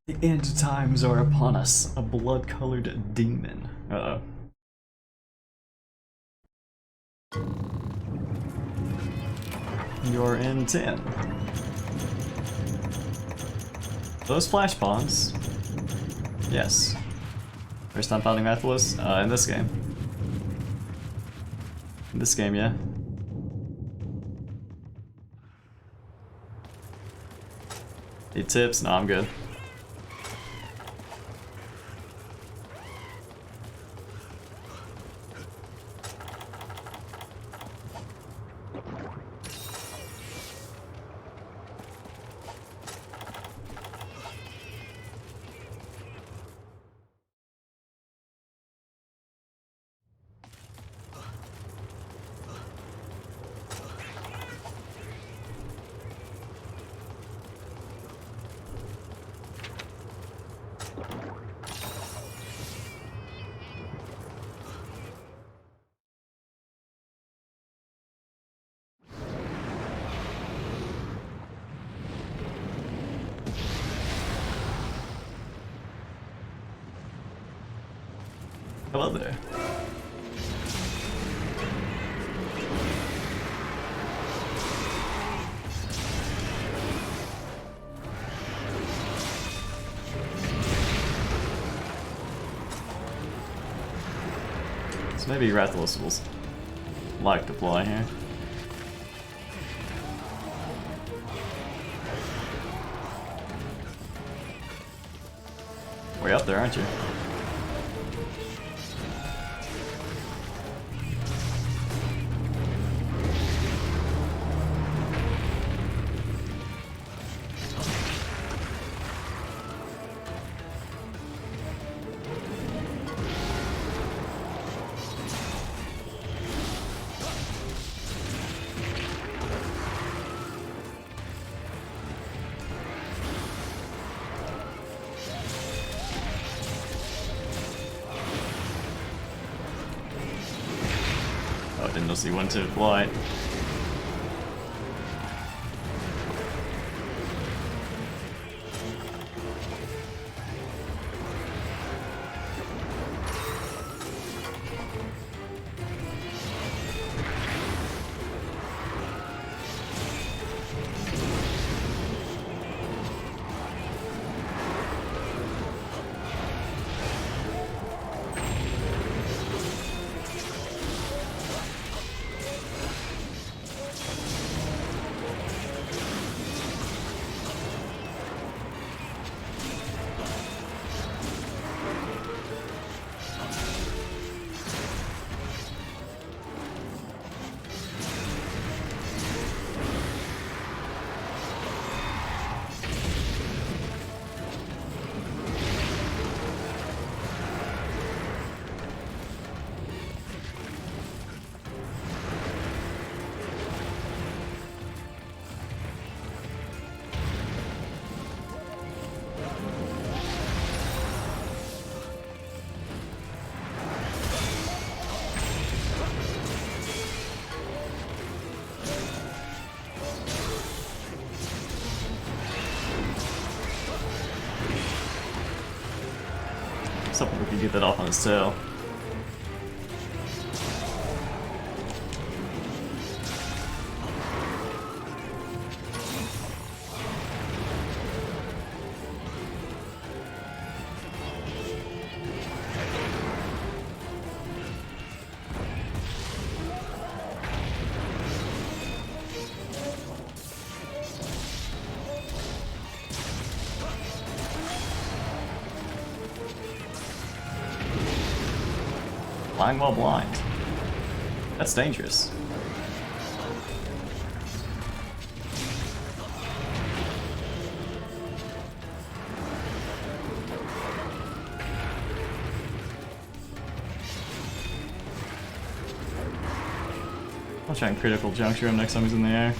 The end times are upon us. A blood-colored demon. Uh-oh. You're in 10. Those flash bombs. Yes. First time fighting Rathalos? In this game. In this game, yeah. Need tips? No, I'm good. Hello there. So maybe Rathalos will like to fly here. Way up there, aren't you? Didn't know he wanted to fly. Something we can get that off on his tail. Flying while blind. That's dangerous. try and critical juncture him next time he's in the air.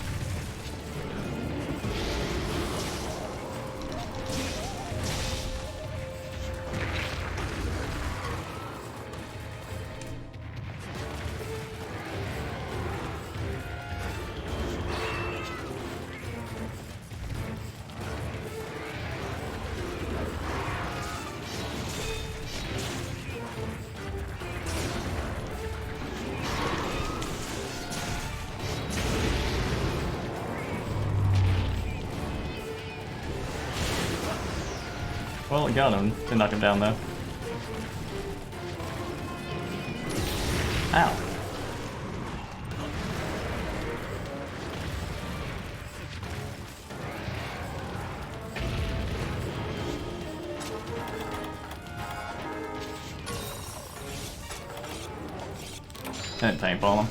Well, it got him. Didn't knock him down though. Ow. Didn't paintball him.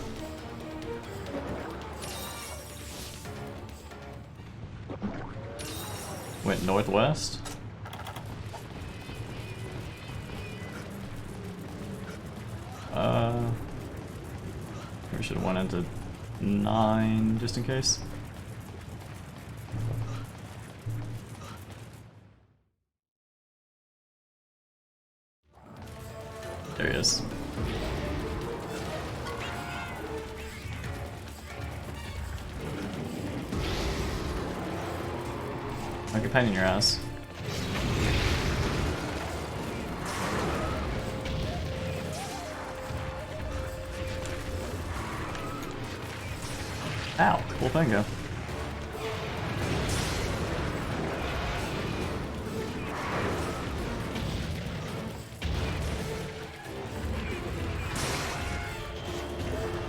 Went northwest. We should have went into 9 just in case. There he is. Like a pain in your ass. Ow, cool bingo.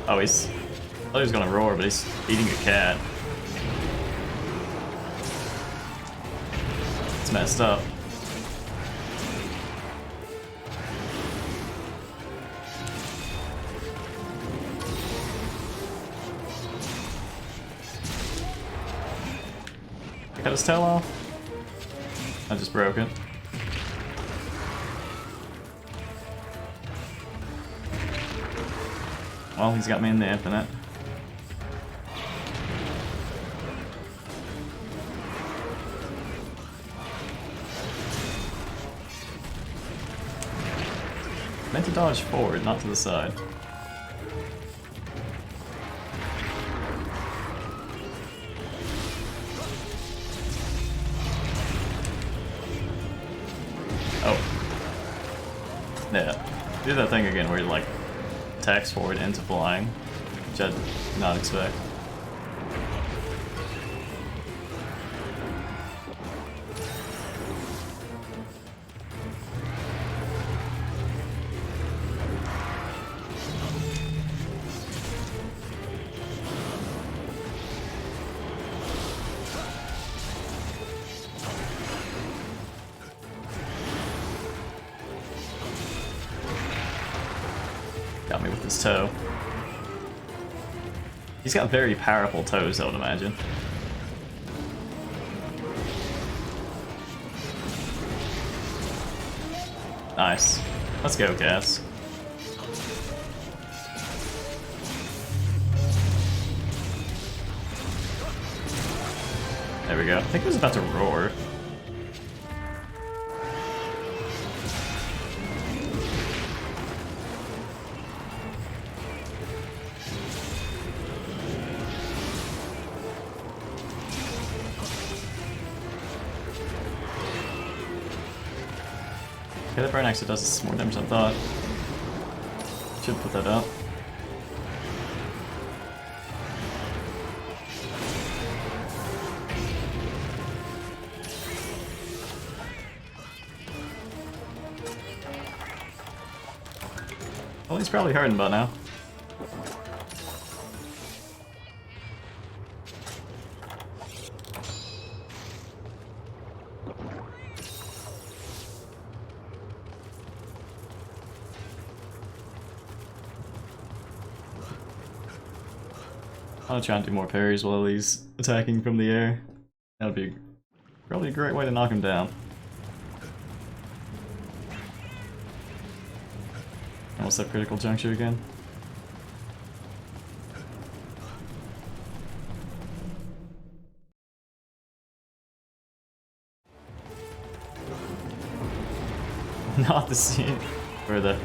Oh, I thought he was gonna roar, but he's eating a cat. It's messed up. Cut his tail off? I just broke it. Well, he's got me in the infinite. Meant to dodge forward, not to the side. Oh. Yeah. Do that thing again where you like attacks forward into flying, which I did not expect. Got me with his toe. He's got very powerful toes, I would imagine. Nice. Let's go, Cass. There we go. I think he was about to roar. Okay, that burn actually does more damage than I thought. Should put that up. Well, he's probably hurting by now. I'll try and do more parries while he's attacking from the air. That would be probably a great way to knock him down. And what's that critical juncture again? Not the scene where the...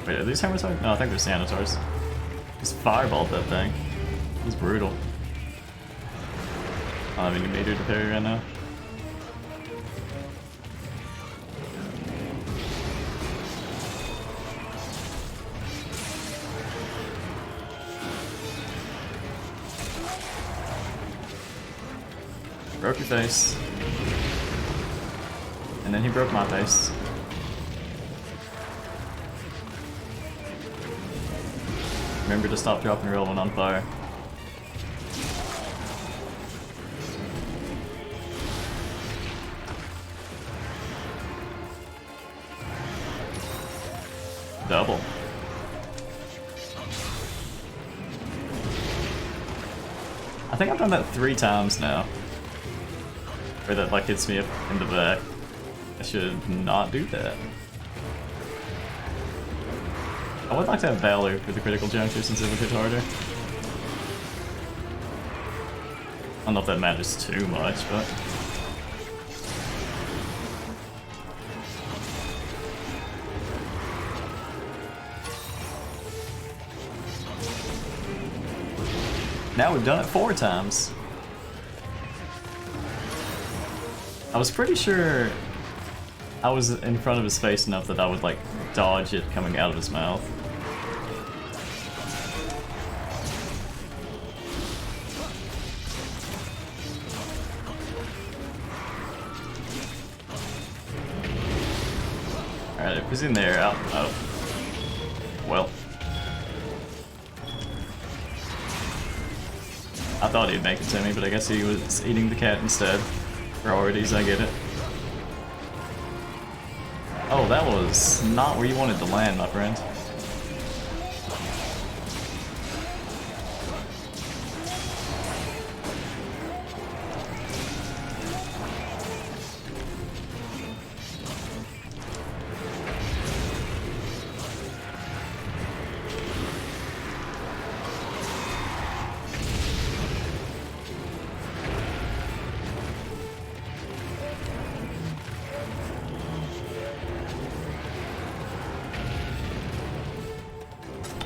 Wait, are these Hermitaurs? No, I think they're Sanitars. Just fireballed that thing. It was brutal. I don't have any meter to parry right now. Broke your face. And then he broke my face. Remember to stop, dropping, roll when on fire. Double. I think I've done that 3 times now. Where that like hits me up in the back. I should not do that. I would like to have Valor for the critical juncture since it would hit harder. I don't know if that matters too much, but... Now we've done it 4 times. I was pretty sure I was in front of his face enough that I would like dodge it coming out of his mouth. Alright, if he's in there, out. Well. I thought he'd make it to me, but I guess he was eating the cat instead. Priorities, I get it. Oh, that was not where you wanted to land, my friend.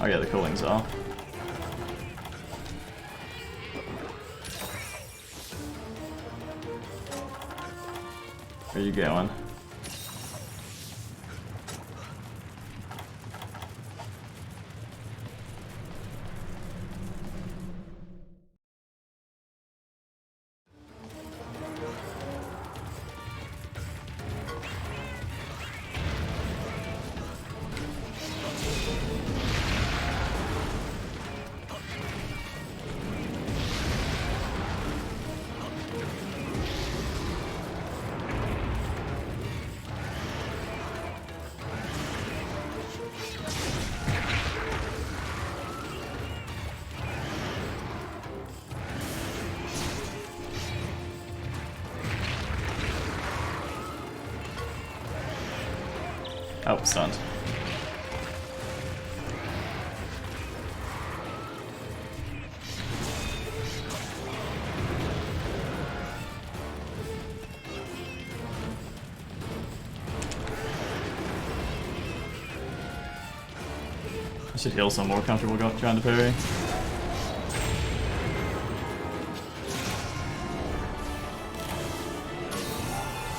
Oh yeah, the cooling's off. Where you going? Oh, stunned. I should heal some more comfortable trying to parry.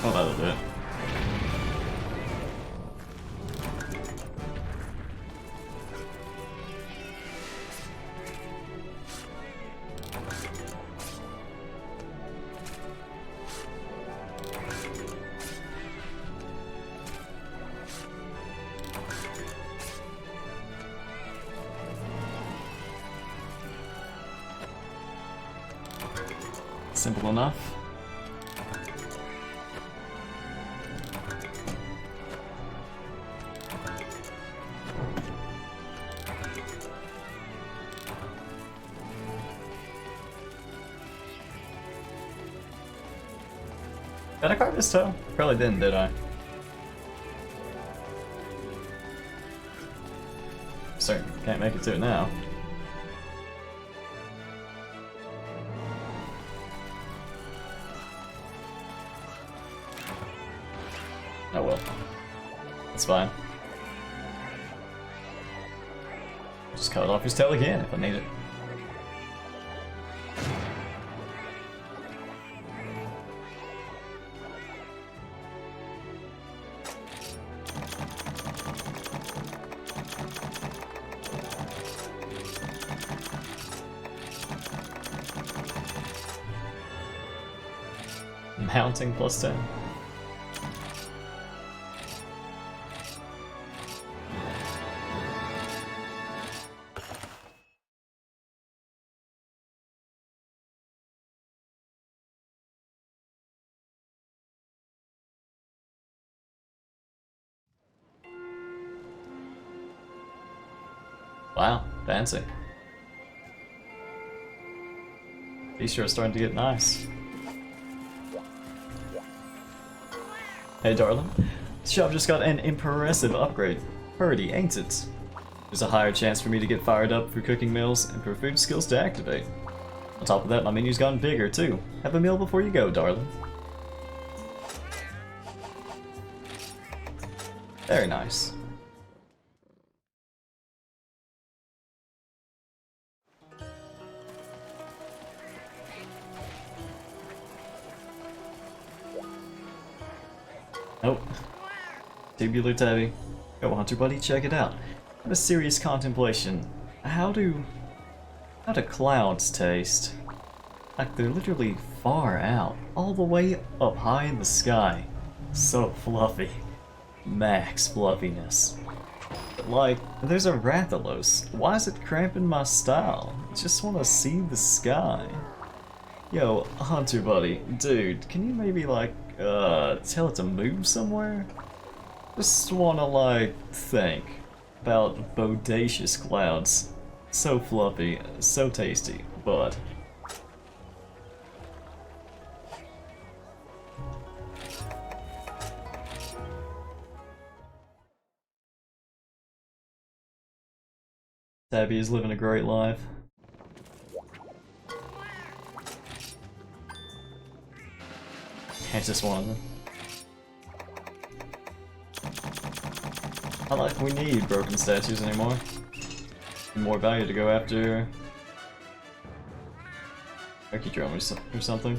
Oh, that'll do it. Simple enough. Did I carve his toe? Probably didn't, did I? Certain can't make it to it now. Oh well. It's fine. Just cut off his tail again if I need it. Mounting plus 10. Wow, fancy. These sure are starting to get nice. Hey darling, this shop just got an impressive upgrade. Purdy, ain't it? There's a higher chance for me to get fired up for cooking meals and for food skills to activate. On top of that, my menu's gotten bigger too. Have a meal before you go, darling. Very nice. Nope. Tubular tabby. Go Hunter buddy, check it out. I have a serious contemplation. How do clouds taste? Like they're literally far out, all the way up high in the sky. So fluffy. Max fluffiness. But like, there's a Rathalos. Why is it cramping my style? I just want to see the sky. Yo, Hunter buddy, dude, can you maybe like, tell it to move somewhere? Just wanna like, think about bodacious clouds. So fluffy, so tasty, but... Tabby is living a great life. It's just one of them. Not like we need broken statues anymore. More value to go after Archidrome or something.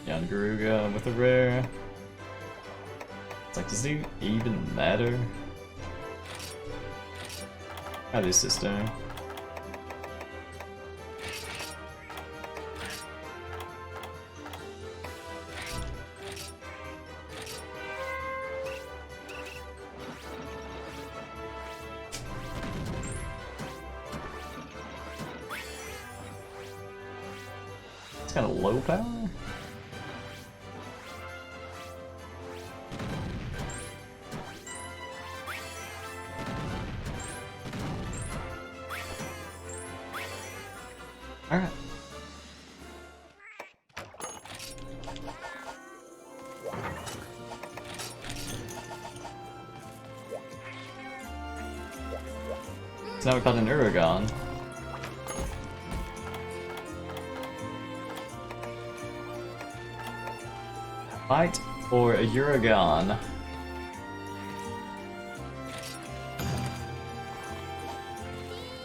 Yangaruga with a rare. It's like, does it even matter? How is this doing? Kind of low power? Alright. So now we've got an Uragon. Fight for a Uragon.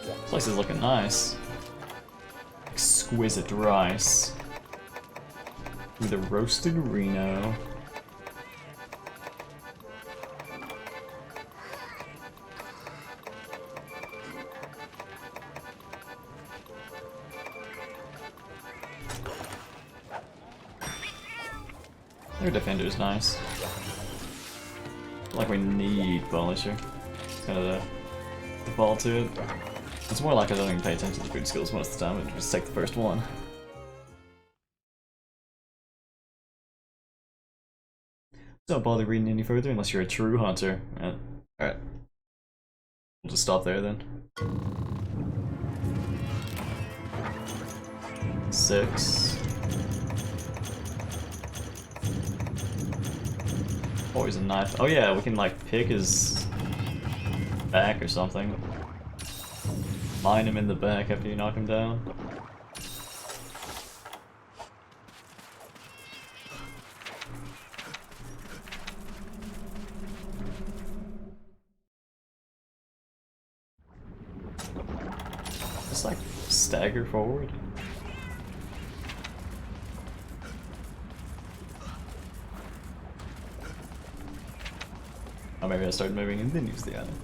This place is looking nice. Exquisite rice. With a roasted Reno. Their defender's nice. Like we need Polisher. It's kind of the default to it. It's more like I don't even pay attention to food skills most of the time, I just take the first one. Don't bother reading any further unless you're a true hunter. Alright. We'll just stop there then. 6. Poison knife. Oh yeah, we can like pick his back or something. Mine him in the back after you knock him down. stagger forward. Or maybe I start moving and then use the item.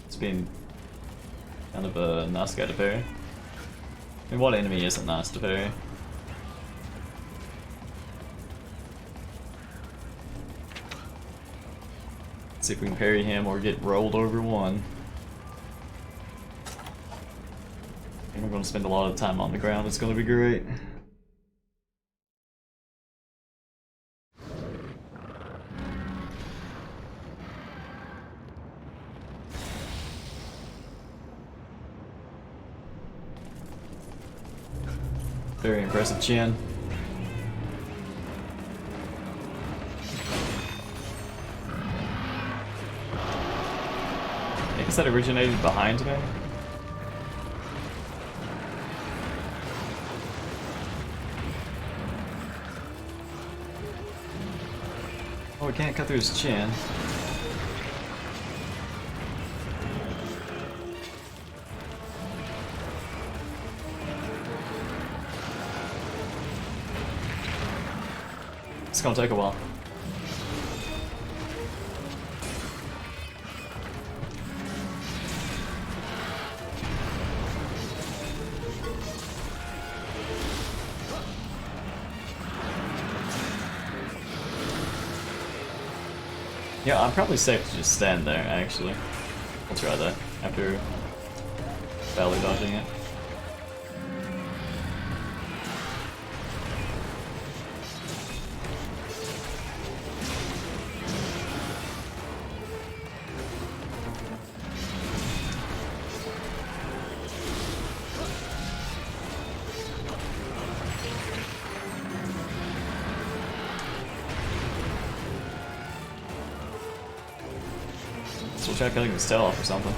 It's been kind of a nice guy to parry. I mean, what enemy isn't nice to parry? See if we can parry him or get rolled over one. I think we're going to spend a lot of time on the ground. It's going to be great. Very impressive chin. I guess that originated behind me. Oh, we can't cut through his chin. It's gonna take a while. Yeah, I'm probably safe to just stand there, actually. I'll try that after valley dodging it. So we'll try cutting his tail off or something.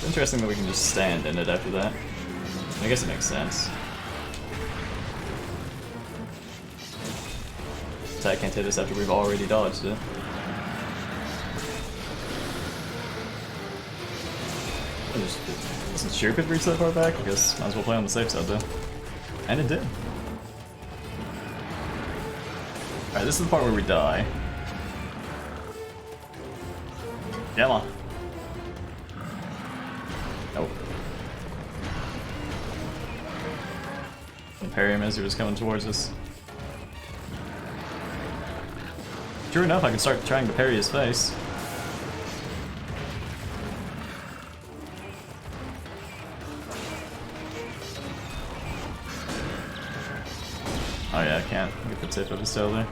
Interesting that we can just stand in it after that. I guess it makes sense. Attack can't hit us after we've already dodged it. I just wasn't sure if it reached that far back. I guess might as well play on the safe side though. And it did. Alright, this is the part where we die. Come on. Nope. And parry him as he was coming towards us. True enough, I can start trying to parry his face. Oh yeah, I can't get the tip of his tail there.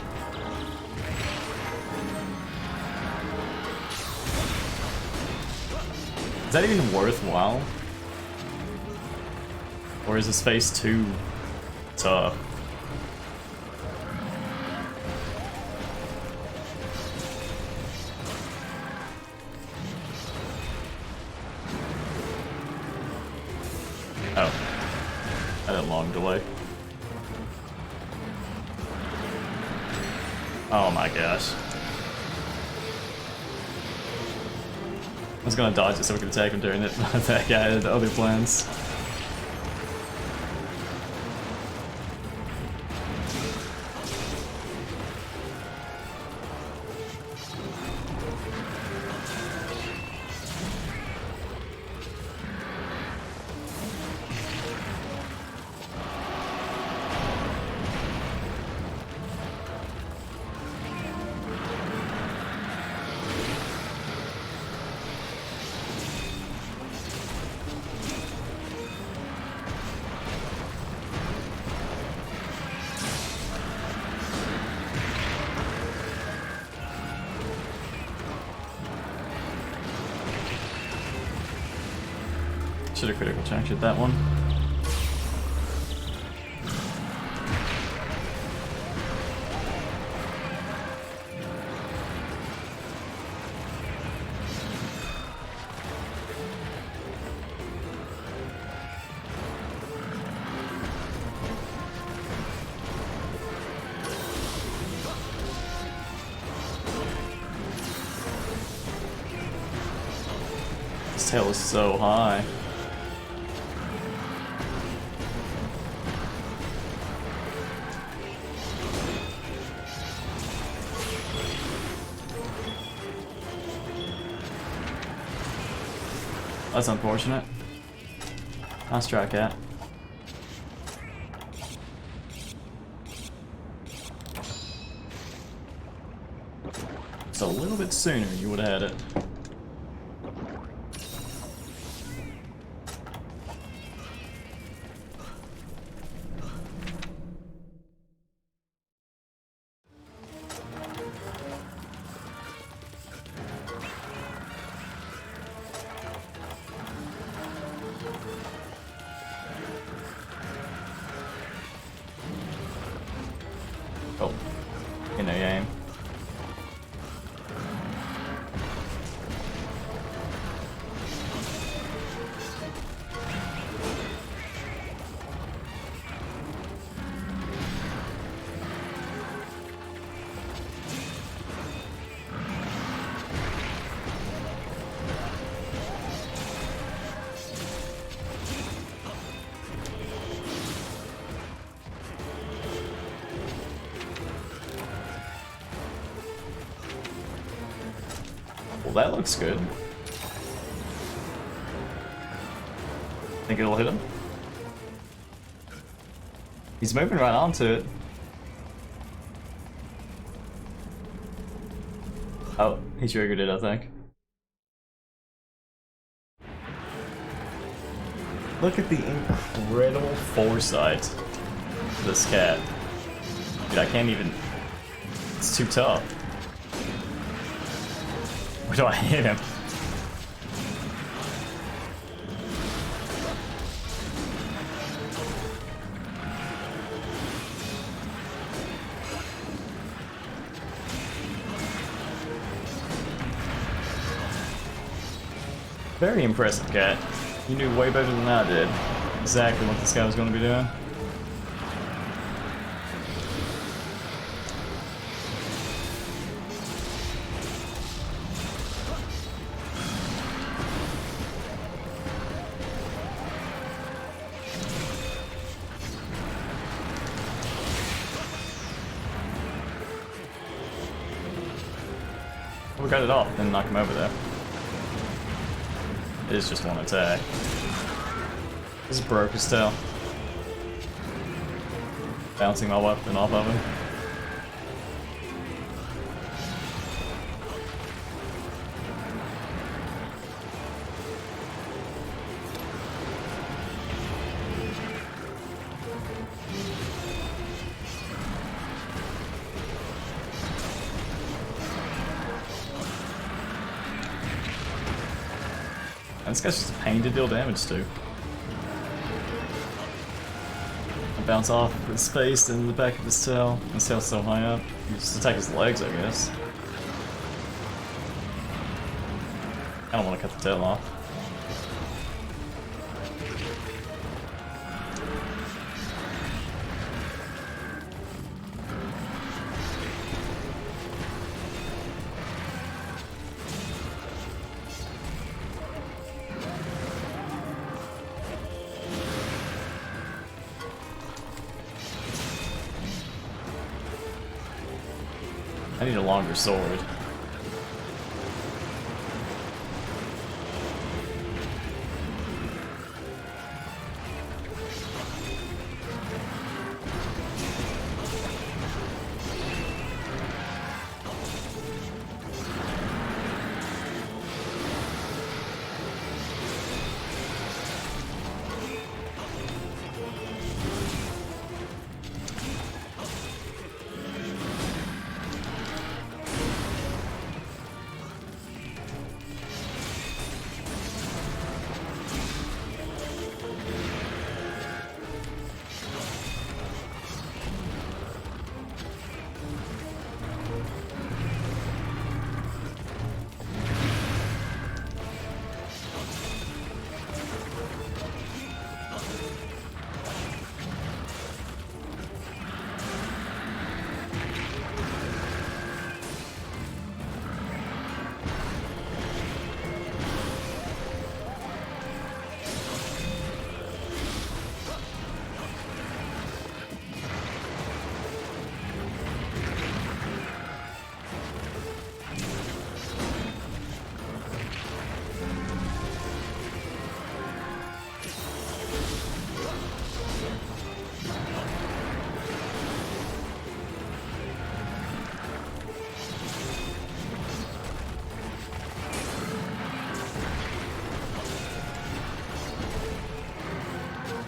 Is that even worthwhile? Or is his face too tough? Oh. I had a long delay. Oh my gosh. I was gonna dodge it so we could attack him during it, but that guy had other plans. Should have critical checked that one. This tail is so high. That's unfortunate. Nice try, cat. Just a little bit sooner, you would have had it. Oh, in a game. Well, that looks good. Think it'll hit him? He's moving right onto it. Oh, he triggered it, I think. Look at the incredible foresight of this cat. Dude, I can't even... It's too tough. Where do I hit him? Very impressive, cat. You knew way better than I did exactly what this guy was going to be doing. We got it off, then knock him over there. It is just one attack. This broke his tail. Bouncing my weapon off of him. This guy's just a pain to deal damage to. I bounce off his face and the back of his tail. His tail's so high up. You just attack his legs, I guess. I don't want to cut the tail off. I need a longer sword.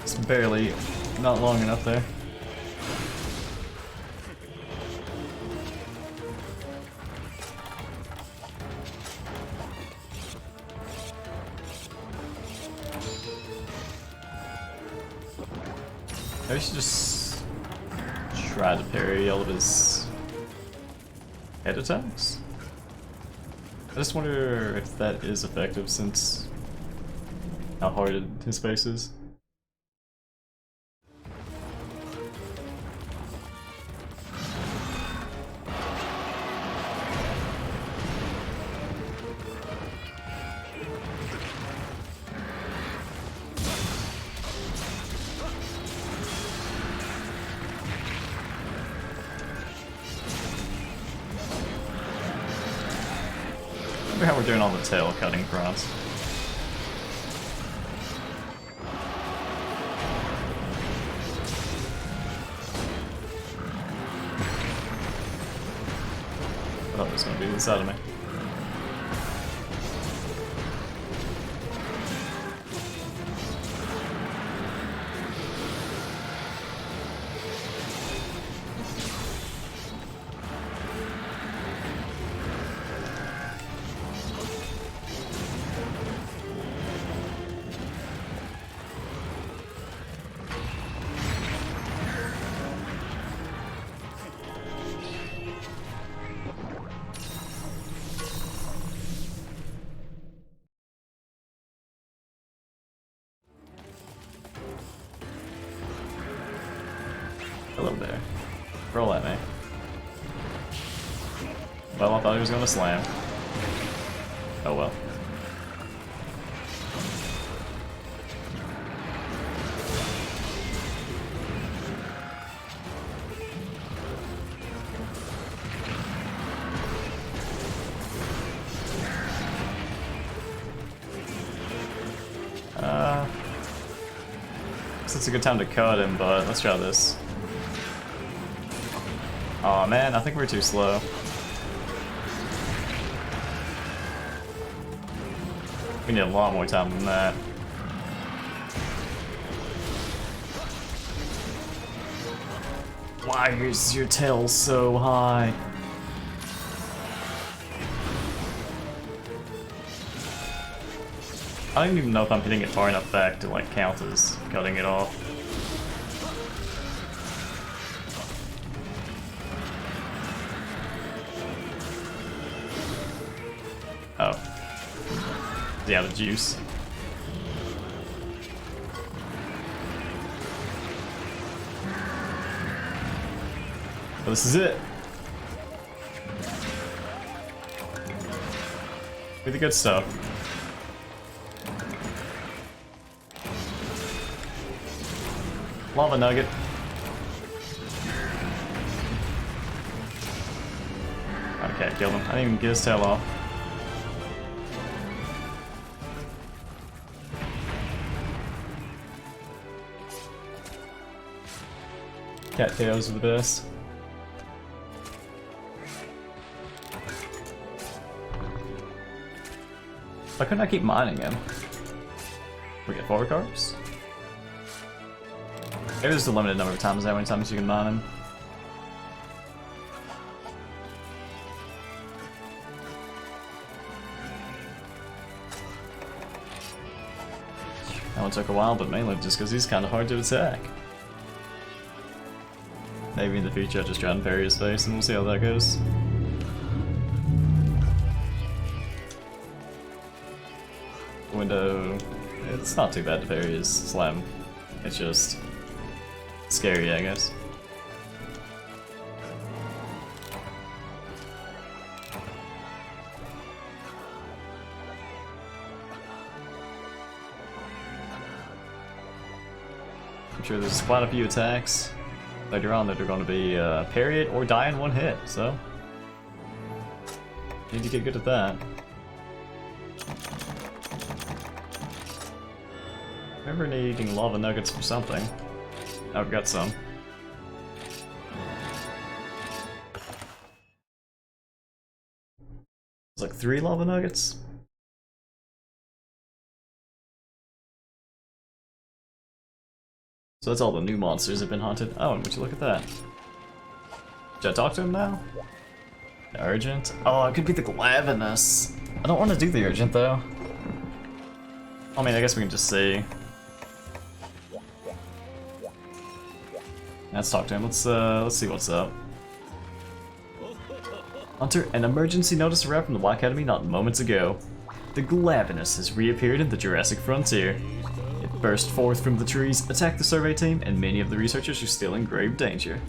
Just barely, not long enough there. Maybe I should just try to parry all of his head attacks. I just wonder if that is effective since how hard his face is. I wonder how we're doing on the tail cutting fronts. I thought it was going to be this out of me. Hello there. Roll at me. Well, I thought he was gonna slam. Oh well. It's a good time to cut him, but let's try this. Aw, man, I think we're too slow. We need a lot more time than that. Why is your tail so high? I don't even know if I'm hitting it far enough back to like count as cutting it off. Oh. Is he out of juice? Well, this is it. Really good stuff. Lava nugget. Okay, killed him. I didn't even get his tail off. Cattails are the best. Why couldn't I keep mining him? We get 4 cards? Maybe there's a limited number of times how many times you can mine him. That one took a while, but mainly just because he's kind of hard to attack. Maybe in the future I'll just try and parry his face and we'll see how that goes. Window... It's not too bad to parry his slam. It's just... scary, I guess. I'm sure there's quite a few attacks later on that are going to be parry it or die in one hit, so need to get good at that. Remember needing lava nuggets for something. I've got some. It's like 3 lava nuggets? So that's all the new monsters have been hunted. Oh, and would you look at that? Should I talk to him now? The Urgent? Oh, it could be the Glavenus. I don't want to do the Urgent, though. I mean, I guess we can just see. Let's talk to him. Let's see what's up. Hunter, an emergency notice arrived from the Y Academy not moments ago. The Glavenus has reappeared in the Jurassic frontier. It burst forth from the trees, attacked the survey team, and many of the researchers are still in grave danger.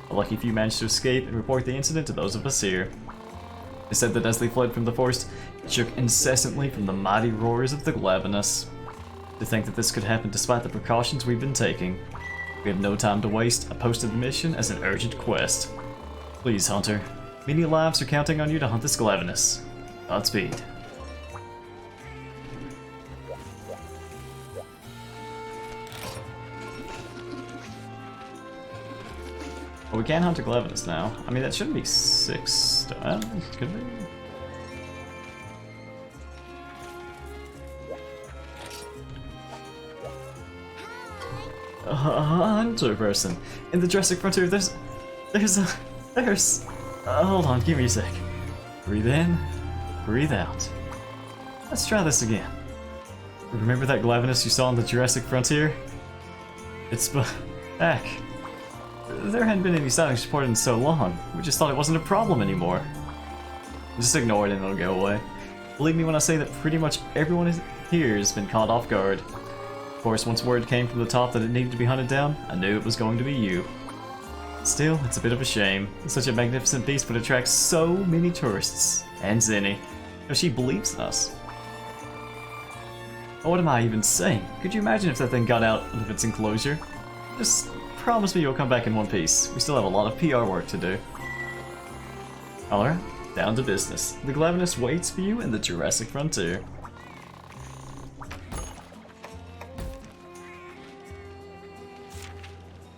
A lucky few managed to escape and report the incident to those of us here. They said that as they fled from the forest, it shook incessantly from the mighty roars of the Glavenus. To think that this could happen despite the precautions we've been taking. We have no time to waste. I posted the mission as an urgent quest. Please, Hunter. Many lives are counting on you to hunt this Glavenus. Godspeed. Well, we can hunt a Glavenus now. I mean, that shouldn't be 6 stars, could be? A hunter person. In the Jurassic frontier, there's... hold on, give me a sec. Breathe in, breathe out. Let's try this again. Remember that Glavenus you saw in the Jurassic frontier? It's back. There hadn't been any sightings reported in so long. We just thought it wasn't a problem anymore. Just ignore it and it'll go away. Believe me when I say that pretty much everyone here has been caught off guard. Of course, once word came from the top that it needed to be hunted down, I knew it was going to be you. Still, it's a bit of a shame. Such a magnificent beast would attract so many tourists. And Zinni. If she believes in us. What am I even saying? Could you imagine if that thing got out of its enclosure? Just promise me you'll come back in one piece. We still have a lot of PR work to do. Alright, down to business. The Glavenus waits for you in the Jurassic frontier.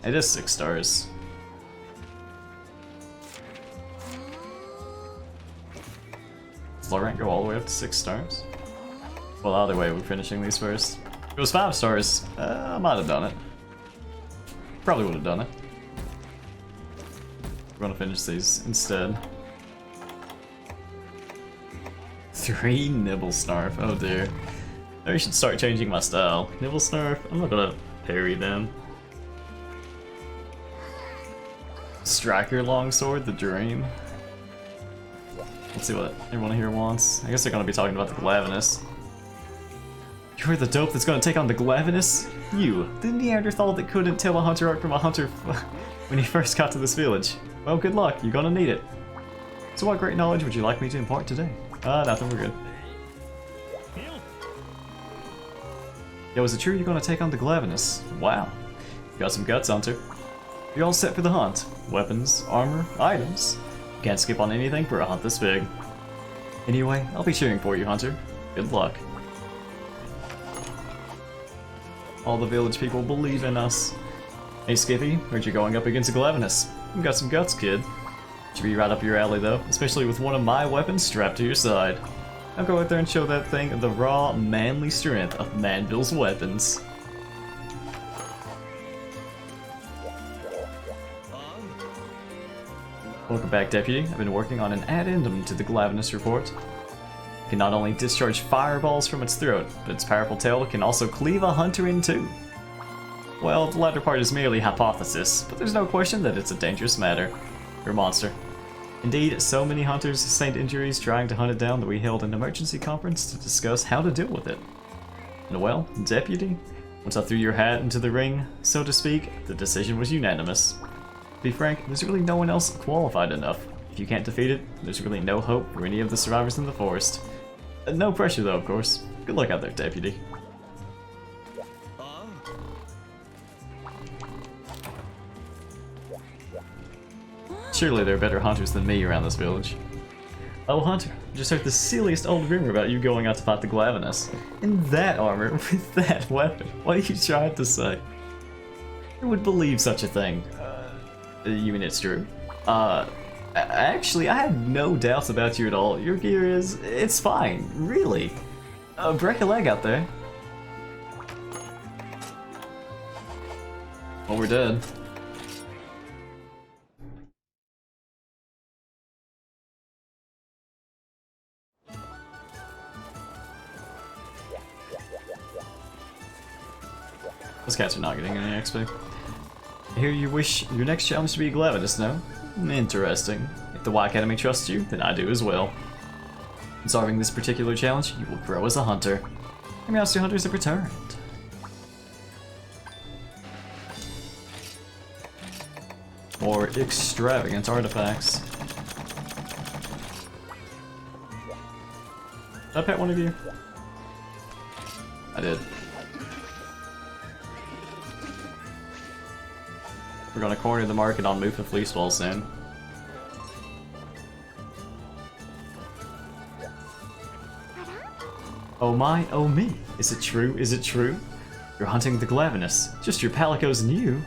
It is 6 stars. Does low rank go all the way up to 6 stars? Well, either way, we're finishing these first. If it was 5 stars, I might have done it. Probably would have done it. We're gonna finish these instead. 3 Nibblesnarf, oh dear. Maybe I should start changing my style. Nibblesnarf, I'm not gonna parry them. Striker Longsword, the dream. Let's see what everyone here wants. I guess they're gonna be talking about the Glavenus. You're the dope that's gonna take on the Glavenus? You, the Neanderthal that couldn't tell a hunter art from a hunter when he first got to this village. Well, good luck, you're gonna need it. So what great knowledge would you like me to impart today? Nothing, we're good. Yo, is it true you're gonna take on the Glavenus? Wow. You got some guts, Hunter. You're all set for the hunt. Weapons, armor, items. You can't skip on anything for a hunt this big. Anyway, I'll be cheering for you, Hunter. Good luck. All the village people believe in us. Hey Skippy, heard you're going up against a Glavenus. You got some guts, kid. Should be right up your alley though, especially with one of my weapons strapped to your side. Now go out there and show that thing the raw, manly strength of Manville's weapons. Welcome back, Deputy. I've been working on an addendum to the Glavenus report. It can not only discharge fireballs from its throat, but its powerful tail can also cleave a hunter in two. Well, the latter part is merely hypothesis, but there's no question that it's a dangerous matter. You're a monster. Indeed, so many hunters sustained injuries trying to hunt it down that we held an emergency conference to discuss how to deal with it. And well, Deputy, once I threw your hat into the ring, so to speak, the decision was unanimous. To be frank, there's really no one else qualified enough. If you can't defeat it, there's really no hope for any of the survivors in the forest. No pressure though, of course. Good luck out there, Deputy. Surely there are better hunters than me around this village. Oh, Hunter, I just heard the silliest old rumor about you going out to fight the Glavenus. In that armor, with that weapon. What are you trying to say? Who would believe such a thing? You mean it's true? Actually, I had no doubts about you at all. Your gear it's fine, really. Break a leg out there. Well, we're dead. Those cats are not getting any XP. I hear you wish your next challenge to be Glavenus, no? Interesting. If the Y Academy trusts you, then I do as well. In solving this particular challenge, you will grow as a hunter. Your Master Hunters have returned. More extravagant artifacts. Did I pet one of you? I did. We're gonna corner the market on Moof and Fleeceball soon. Oh my, oh me. Is it true? Is it true? You're hunting the Glavenus. Just your Palicos and you.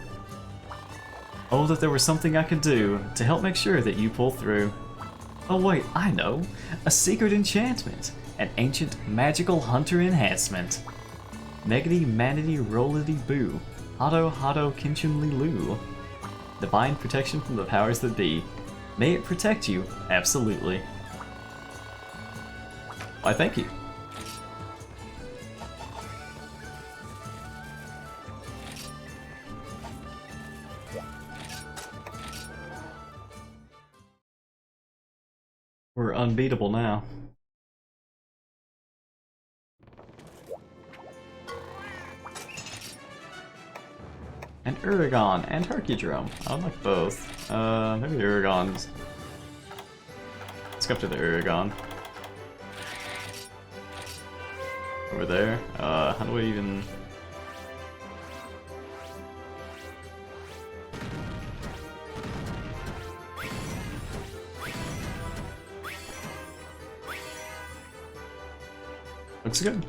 Oh, that there was something I could do to help make sure that you pull through. Oh wait, I know. A secret enchantment. An ancient magical hunter enhancement. Megity manity rollity boo. Hado hado kinchinly loo. Divine protection from the powers that be. May it protect you, absolutely. Why, thank you. We're unbeatable now. And Uragon and Hercudrome. I like both. Maybe Uragon's. Let's go up to the Uragon. Over there. How do we even... Looks good.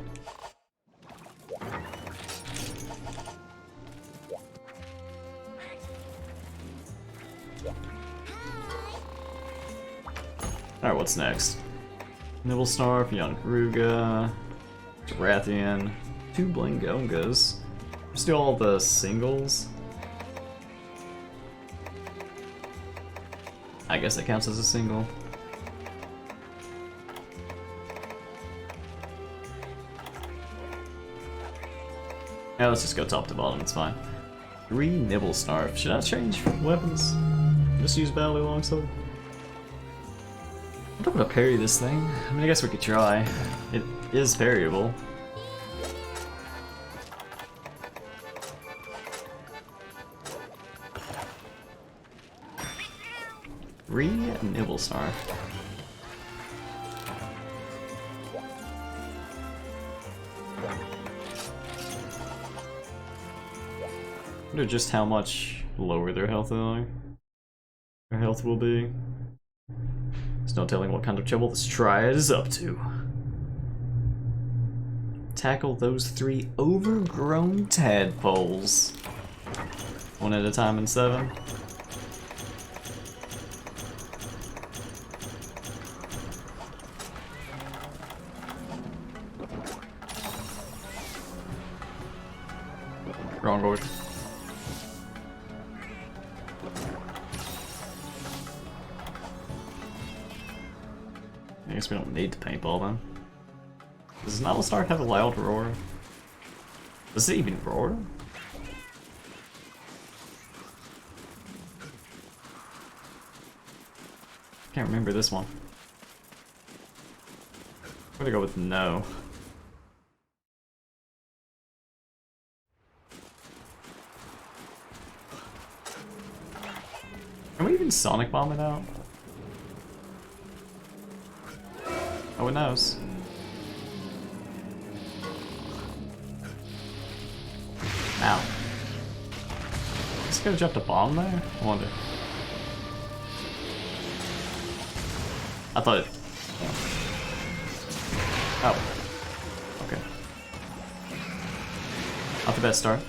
Alright, what's next? Nibblesnarf, Young Ruga, Rathian, 2 Blingongas. Let's do all the singles. I guess that counts as a single. Yeah, let's just go top to bottom, it's fine. 3 Nibblesnarf. Should I change weapons? Just use Battle Longsword? I'm not gonna parry this thing. I mean, I guess we could try. It is variable. Nibblesnarf. I wonder just how much lower their health are. Their health will be. There's no telling what kind of trouble this Triad is up to. Tackle those 3 overgrown tadpoles. 1 at a time in 7. Wrong board. I guess we don't need to paintball then. Does Nibblesnarf have a loud roar? Does it even roar? Can't remember this one. I'm gonna go with no. Can we even Sonic Bomb it out? Oh, it knows. Ow. Is it gonna drop a bomb there? I wonder. I thought it... Oh. Okay. Not the best start.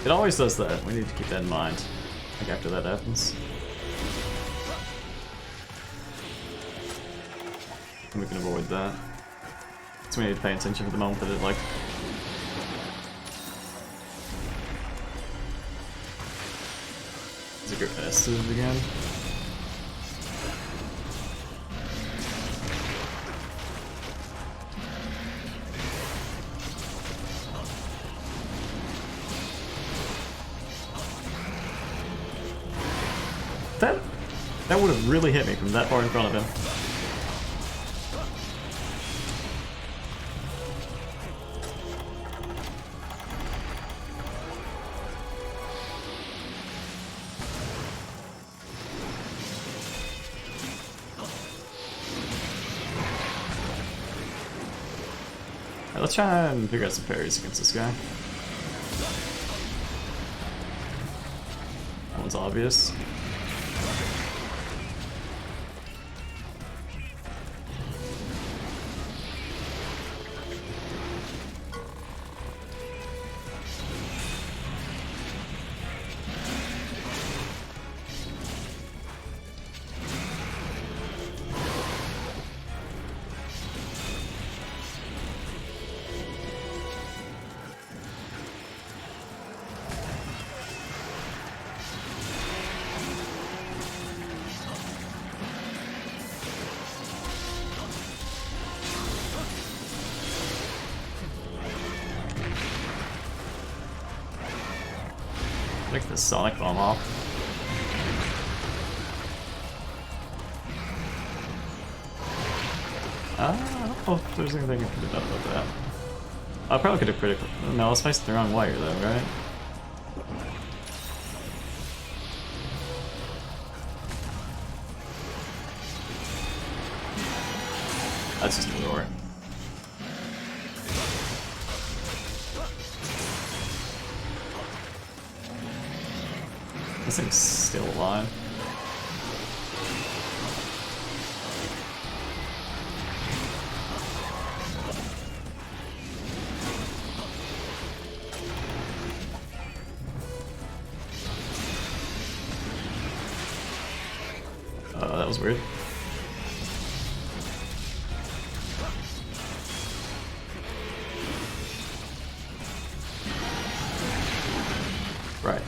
It always does that. We need to keep that in mind. Like after that happens. And we can avoid that. So we need to pay attention for the moment that it like... Is it aggressive again? That would have really hit me from that far in front of him. Alright, let's try and figure out some parries against this guy. That one's obvious. Take the Sonic Bomb off. I don't know if there's anything I could have done about that. I probably could have critical. No, I was facing the wrong wire though, right? That's just a roar. This thing's still alive. That was weird. Right.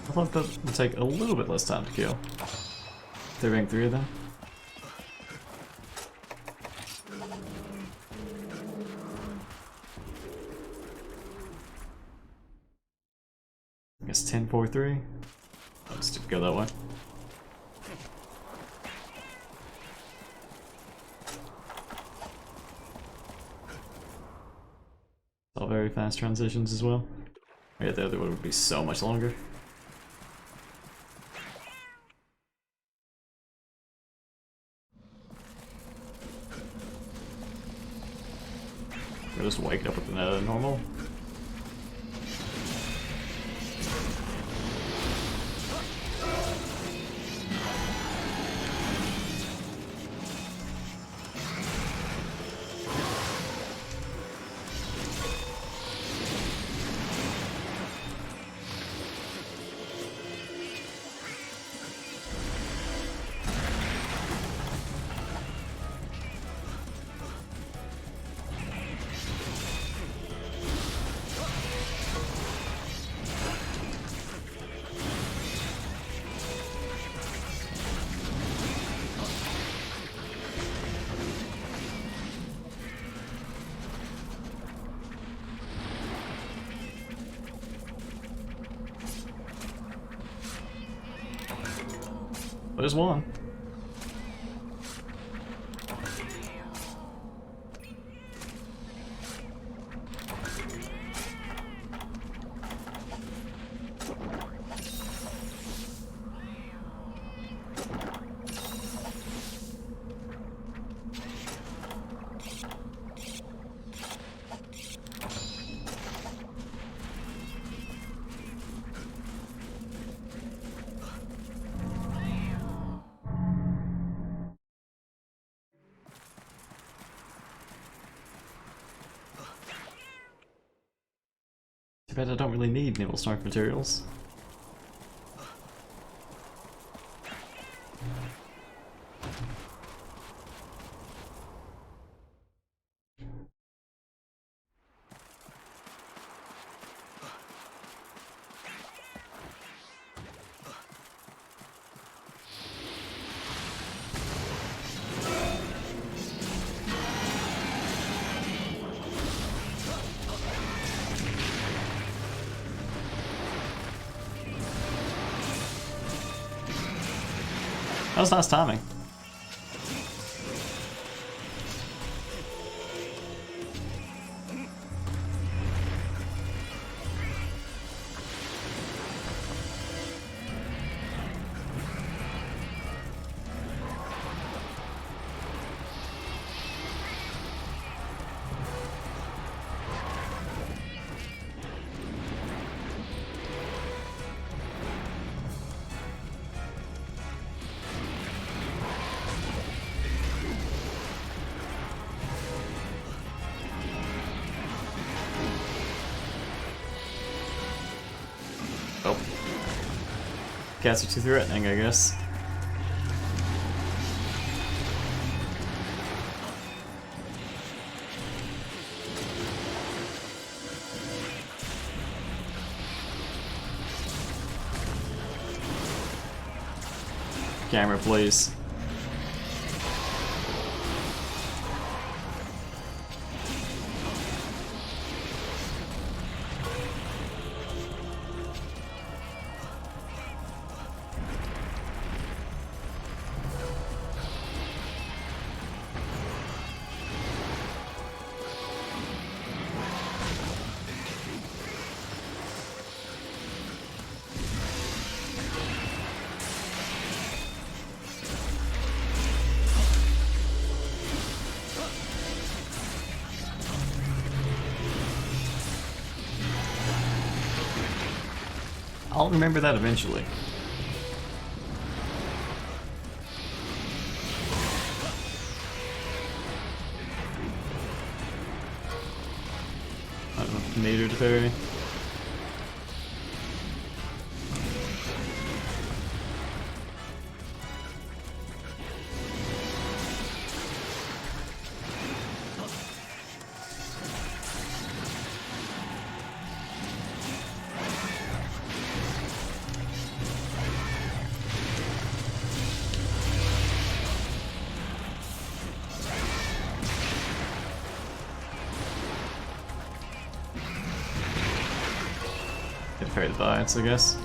I thought that would take a little bit less time to kill. There being 3 of them. I guess 10-4-3. Let's just go that way. All very fast transitions as well. Yeah, the other one would be so much longer. We're just waking up with another normal. There's one. Too bad I don't really need Nibblesnark materials. That was nice timing. Oh. Cats are too threatening, I guess. Camera, please. I'll remember that eventually. I don't know, Nader to parry. Get to parry the bites, I guess.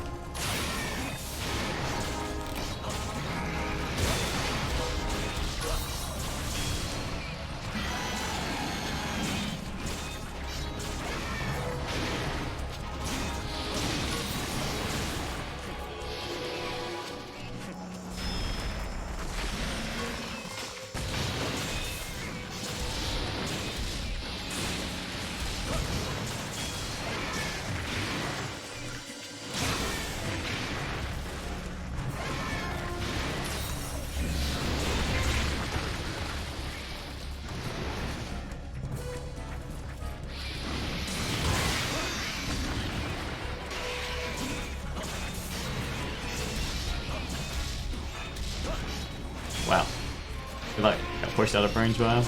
Wow. Feel like got pushed out of range by him.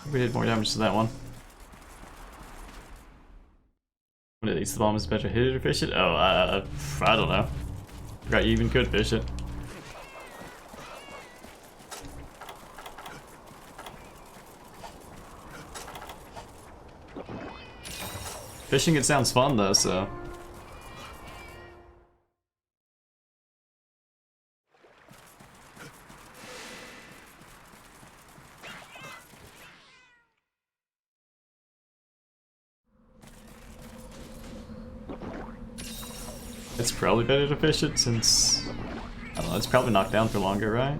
We did more damage to that one. When it eats the bomb, is it better hit it or fish it? Oh, I don't know. Forgot you even could fish it. Fishing it sounds fun though, so. It's probably better to fish it since, I don't know, it's probably knocked down for longer, right?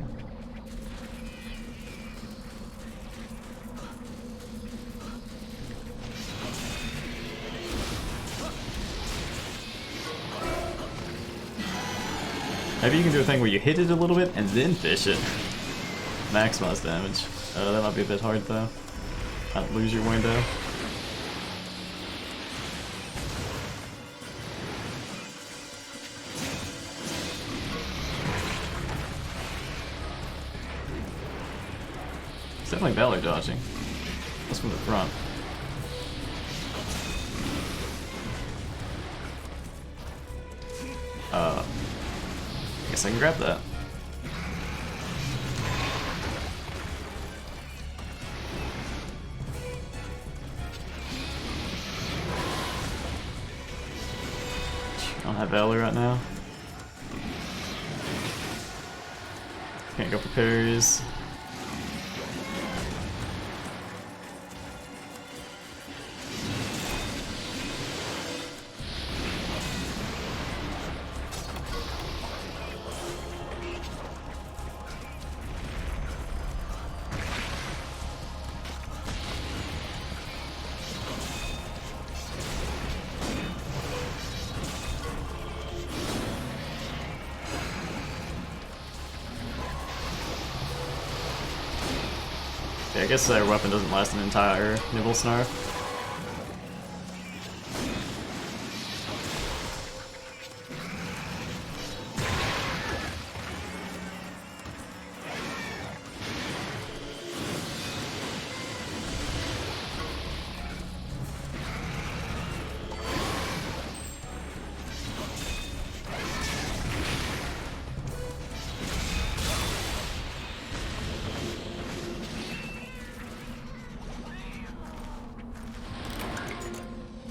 Maybe you can do a thing where you hit it a little bit and then fish it. Maximize damage. That might be a bit hard though. Might lose your window. It's definitely Valor dodging. That's from the front. I guess I can grab that. I don't have Valor right now. Can't go for parries. I guess their weapon doesn't last an entire Nibble Snarf.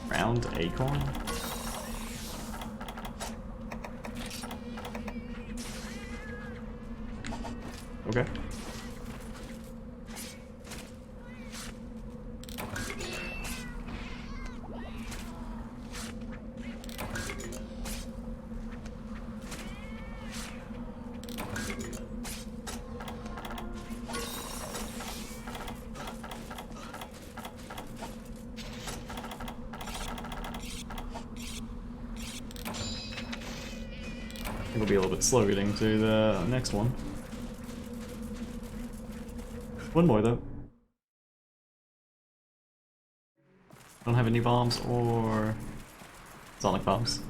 Round Acorn? Okay. It'll be a little bit slow getting to the next one. One more though. Don't have any bombs or sonic bombs.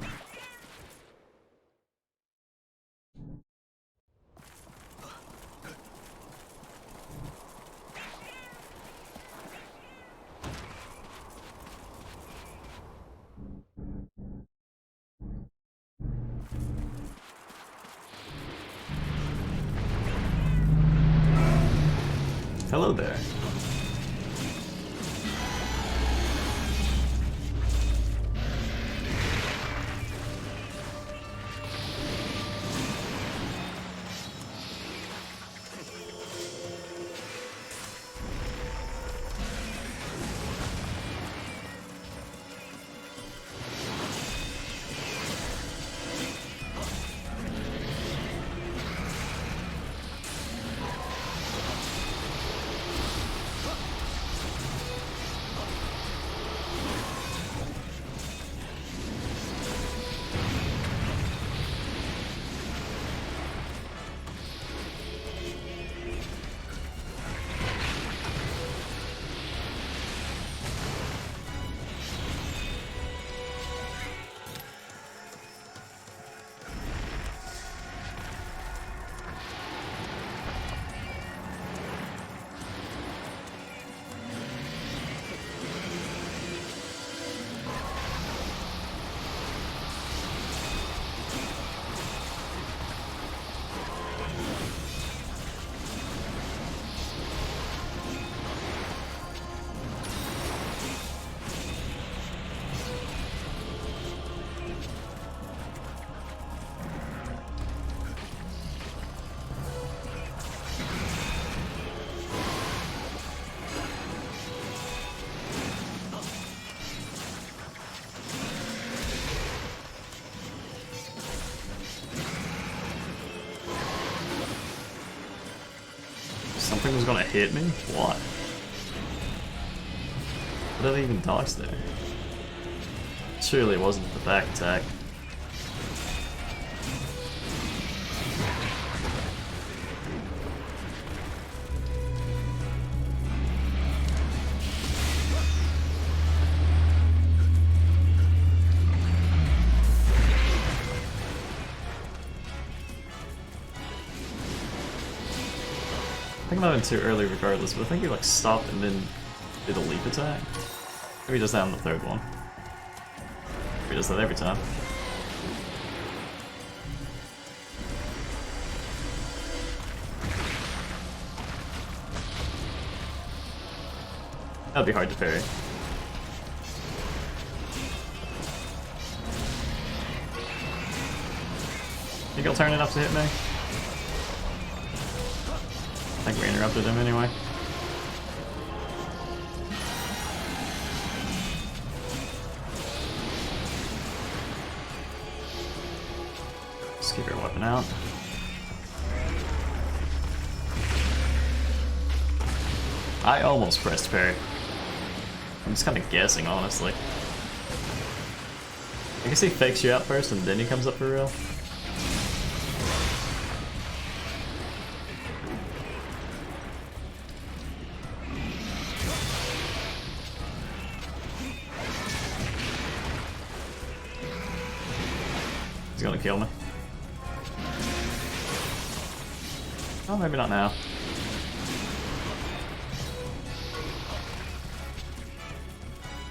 Hello there. something was gonna hit me? What? What did I even dodge there? Surely it wasn't the back attack. I think I might have been too early regardless, but I think he like stopped and then did a leap attack. Maybe he does that on the third one. He does that every time. That'd be hard to parry. Think he'll turn it up to hit me? I think we interrupted him anyway. Just keep your weapon out. I almost pressed parry. I'm just kind of guessing, honestly. I guess he fakes you out first and then he comes up for real. He's gonna kill me. Oh, maybe not now.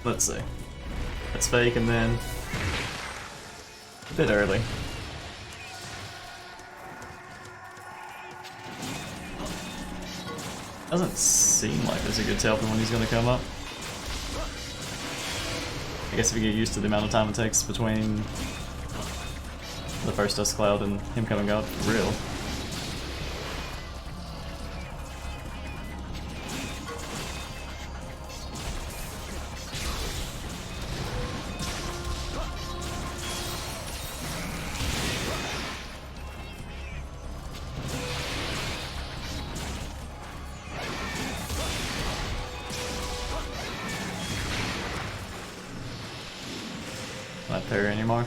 Let's see. Let's fake and then a bit early. Doesn't seem like there's a good tell for when he's gonna come up. I guess if you get used to the amount of time it takes between the first dust cloud and him coming out for real. Not parry anymore.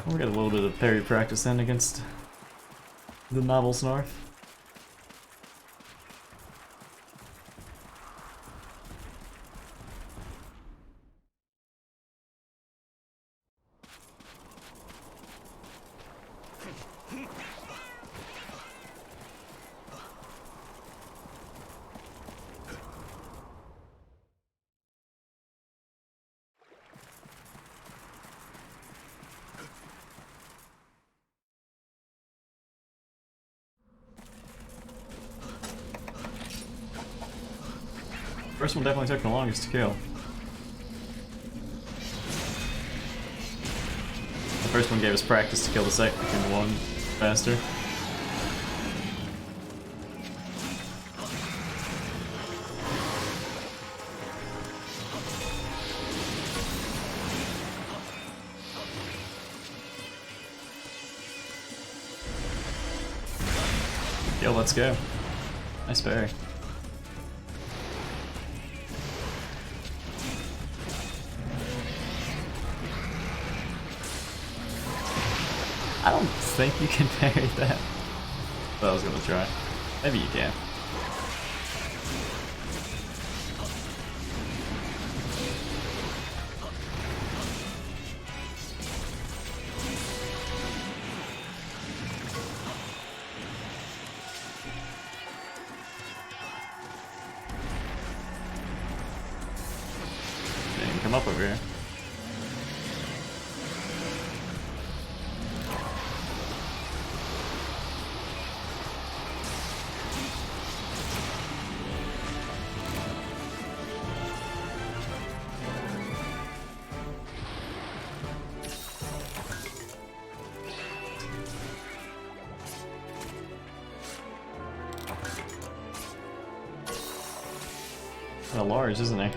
We'll get a little bit of parry practice in against the Novel Snarf. First one definitely took the longest to kill. The first one gave us practice to kill the second one faster. Yo, let's go. Nice parry. I don't think you can parry that. But I was gonna try. Maybe you can. Didn't come up over here. Kinda large, isn't he?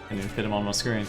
Can't even fit him on my screen.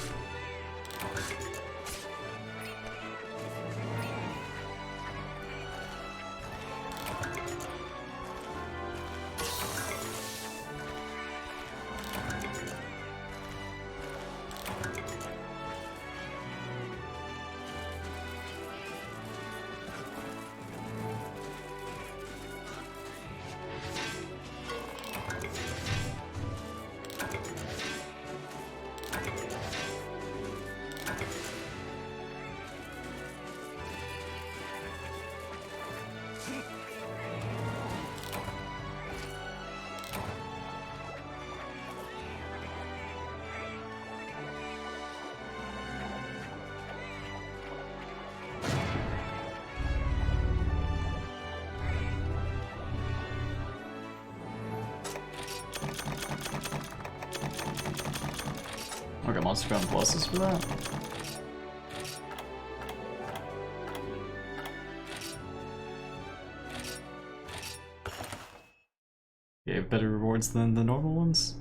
I got Monster Ground pluses for that. Gave better rewards than the normal ones.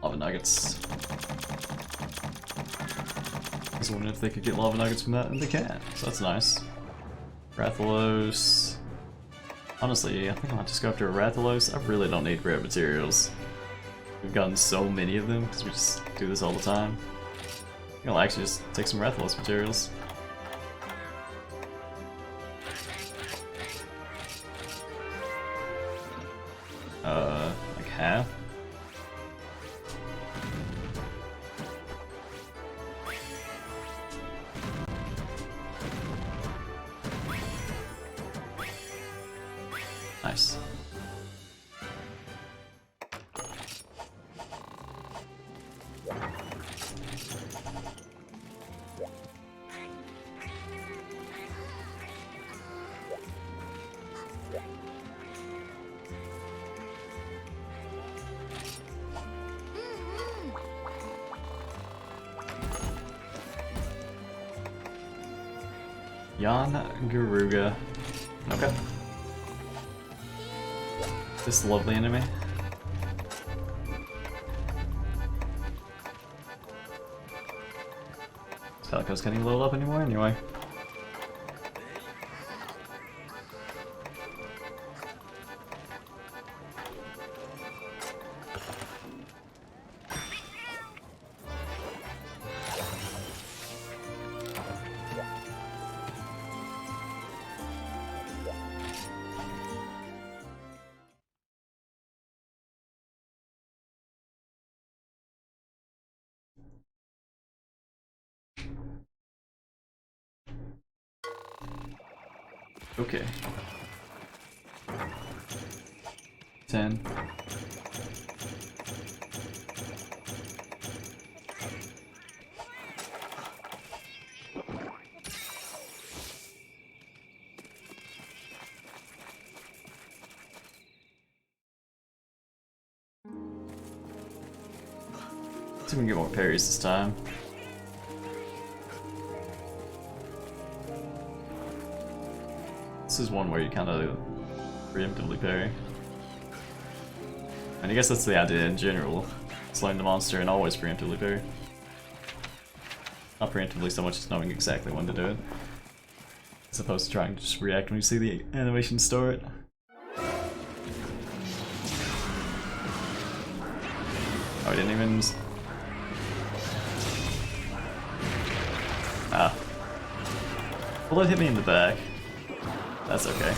Lava nuggets. I was wondering if they could get lava nuggets from that, and they can, so that's nice. Rathalos. Honestly, I think I'll just go after a Rathalos. I really don't need rare materials. We've gotten so many of them because we just do this all the time. I think I'll actually just take some Rathalos materials. Like half? Nice. Yan Garuga. Okay. This lovely enemy. It's felt like I was getting leveled up anymore anyway. Okay. 10. Let's see if we can get more parries this time. This is one where you kind of preemptively parry. And I guess that's the idea in general. Slaying the monster and always preemptively parry. Not preemptively so much as knowing exactly when to do it. As opposed to trying to just react when you see the animation start. Oh, I didn't even... Ah. Bullet hit me in the back. That's okay.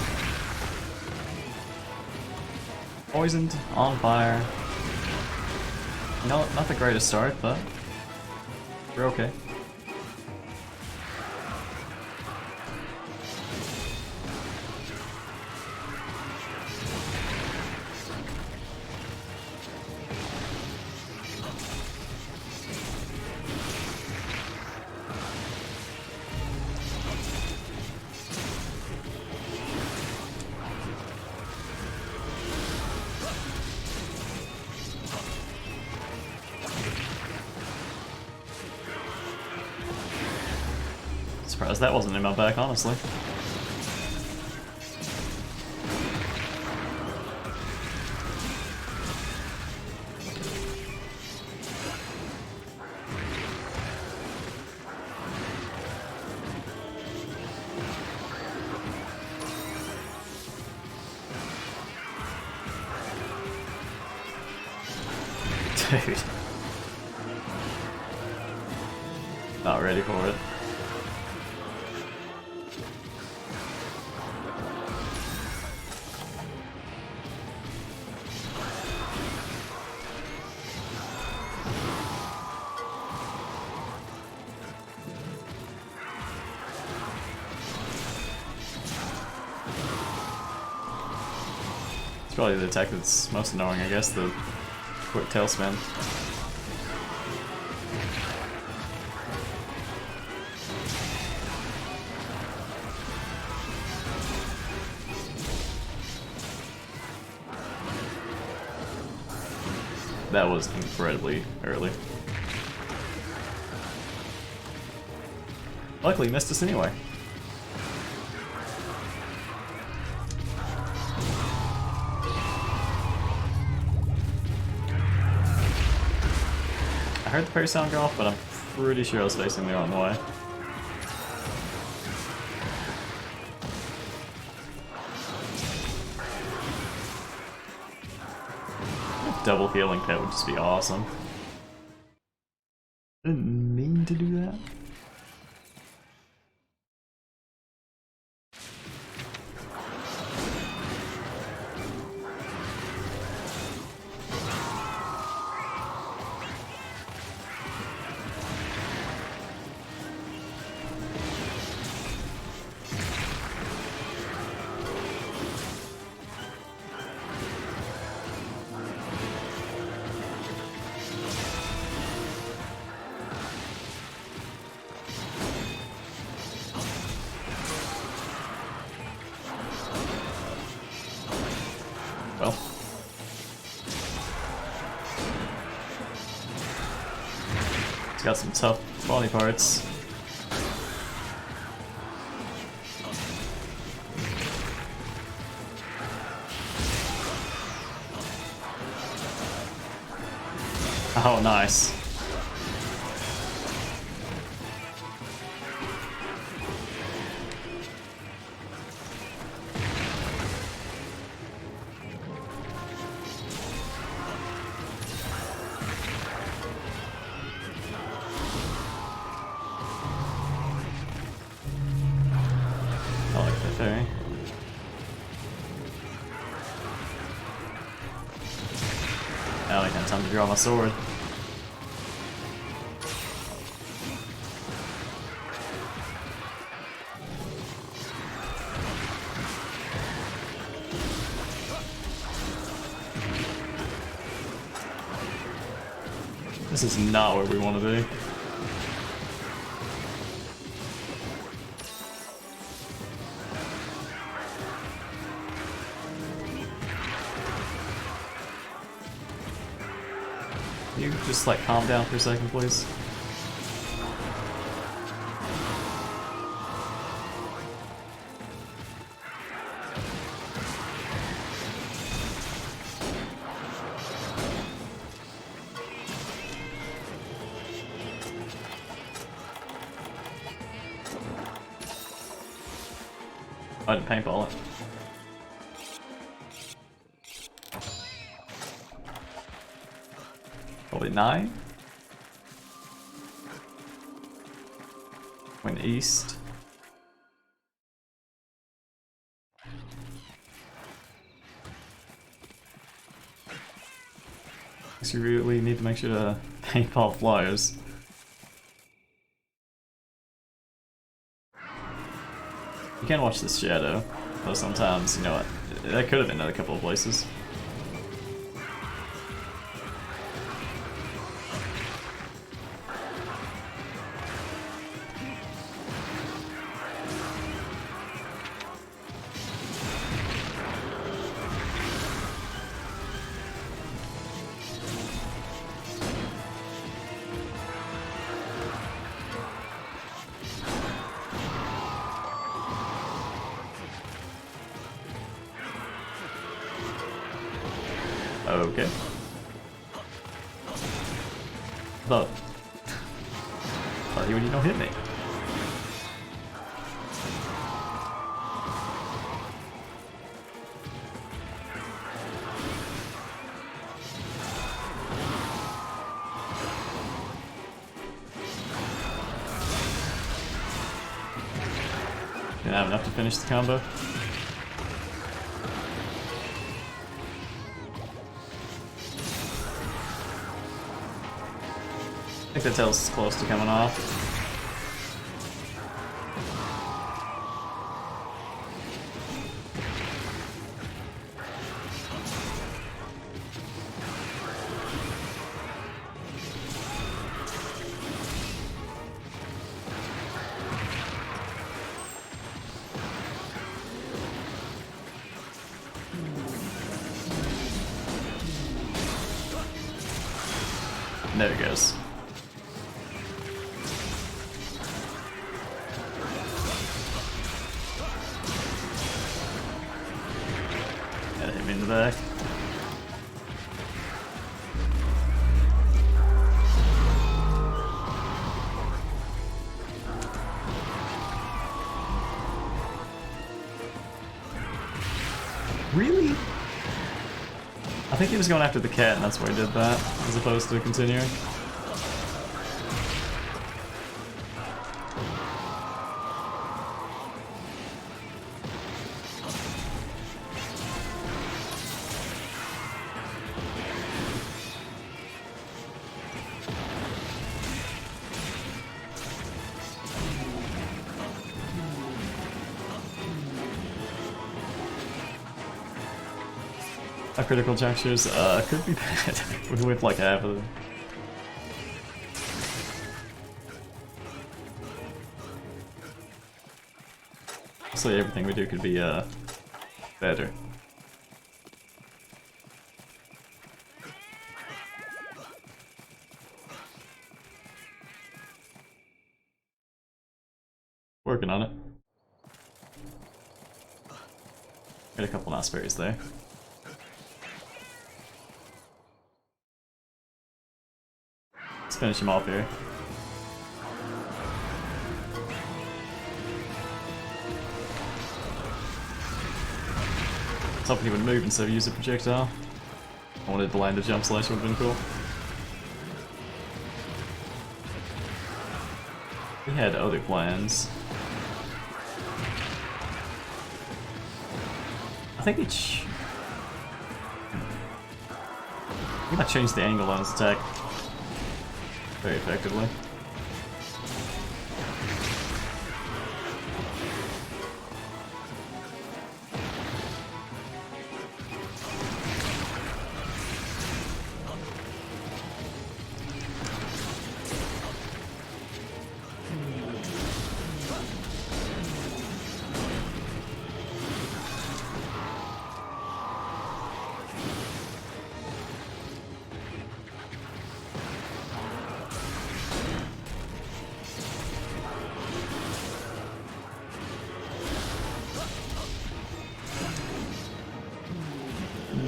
Poisoned, on fire. No, not the greatest start, but we're okay. Surprised that wasn't in my back, honestly. Dude. Not ready for it. It's probably the attack that's most annoying, I guess, the quick tailspin. That was incredibly early. Luckily, missed us anyway. I heard the parry sound go off, but I'm pretty sure I was facing the wrong way. Double healing pet would just be awesome. Didn't mean to do that. Well. It's got some tough body parts. Oh, nice. I like that fairy. Now I got time to draw my sword. This is not where we want to be. Can you just like calm down for a second, please? I didn't paintball it. Probably 9. Went east. So you really need to make sure to paintball flyers. You can watch this shadow, though sometimes, you know what, that could have been at a couple of places. Okay. Thought you would, don't hit me. Didn't have enough to finish the combo. I think that tail's close to coming off. There it goes. Gotta hit me in the back. Really? I think he was going after the cat and that's why he did that, as opposed to continuing. Our critical junctures could be bad. We whip like half of them. So everything we do could be better. Working on it. Got a couple nice berries there. Let's finish him off here. I was hoping he would move instead of use a projectile. I wanted to land a jump slash, would have been cool. We had other plans. I think he might change the angle on his attack very effectively.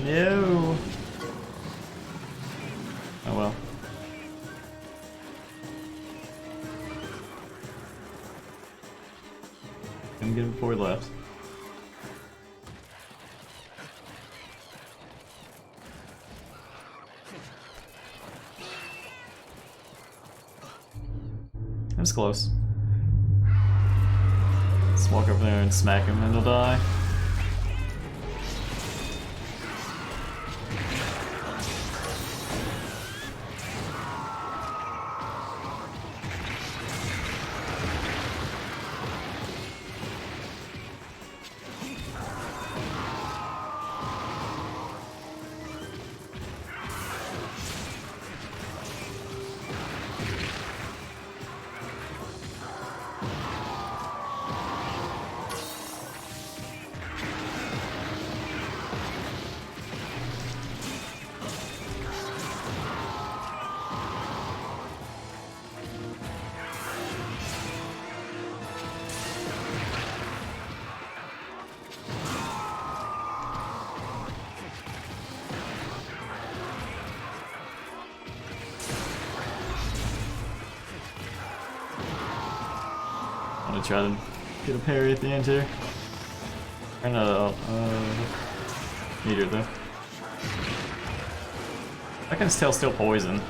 No. Oh well. Couldn't get him before he left. It was close. Let's walk over there and smack him and he'll die. gonna try to get a parry at the end here. Or no, meteor though. That guy's tail still poison.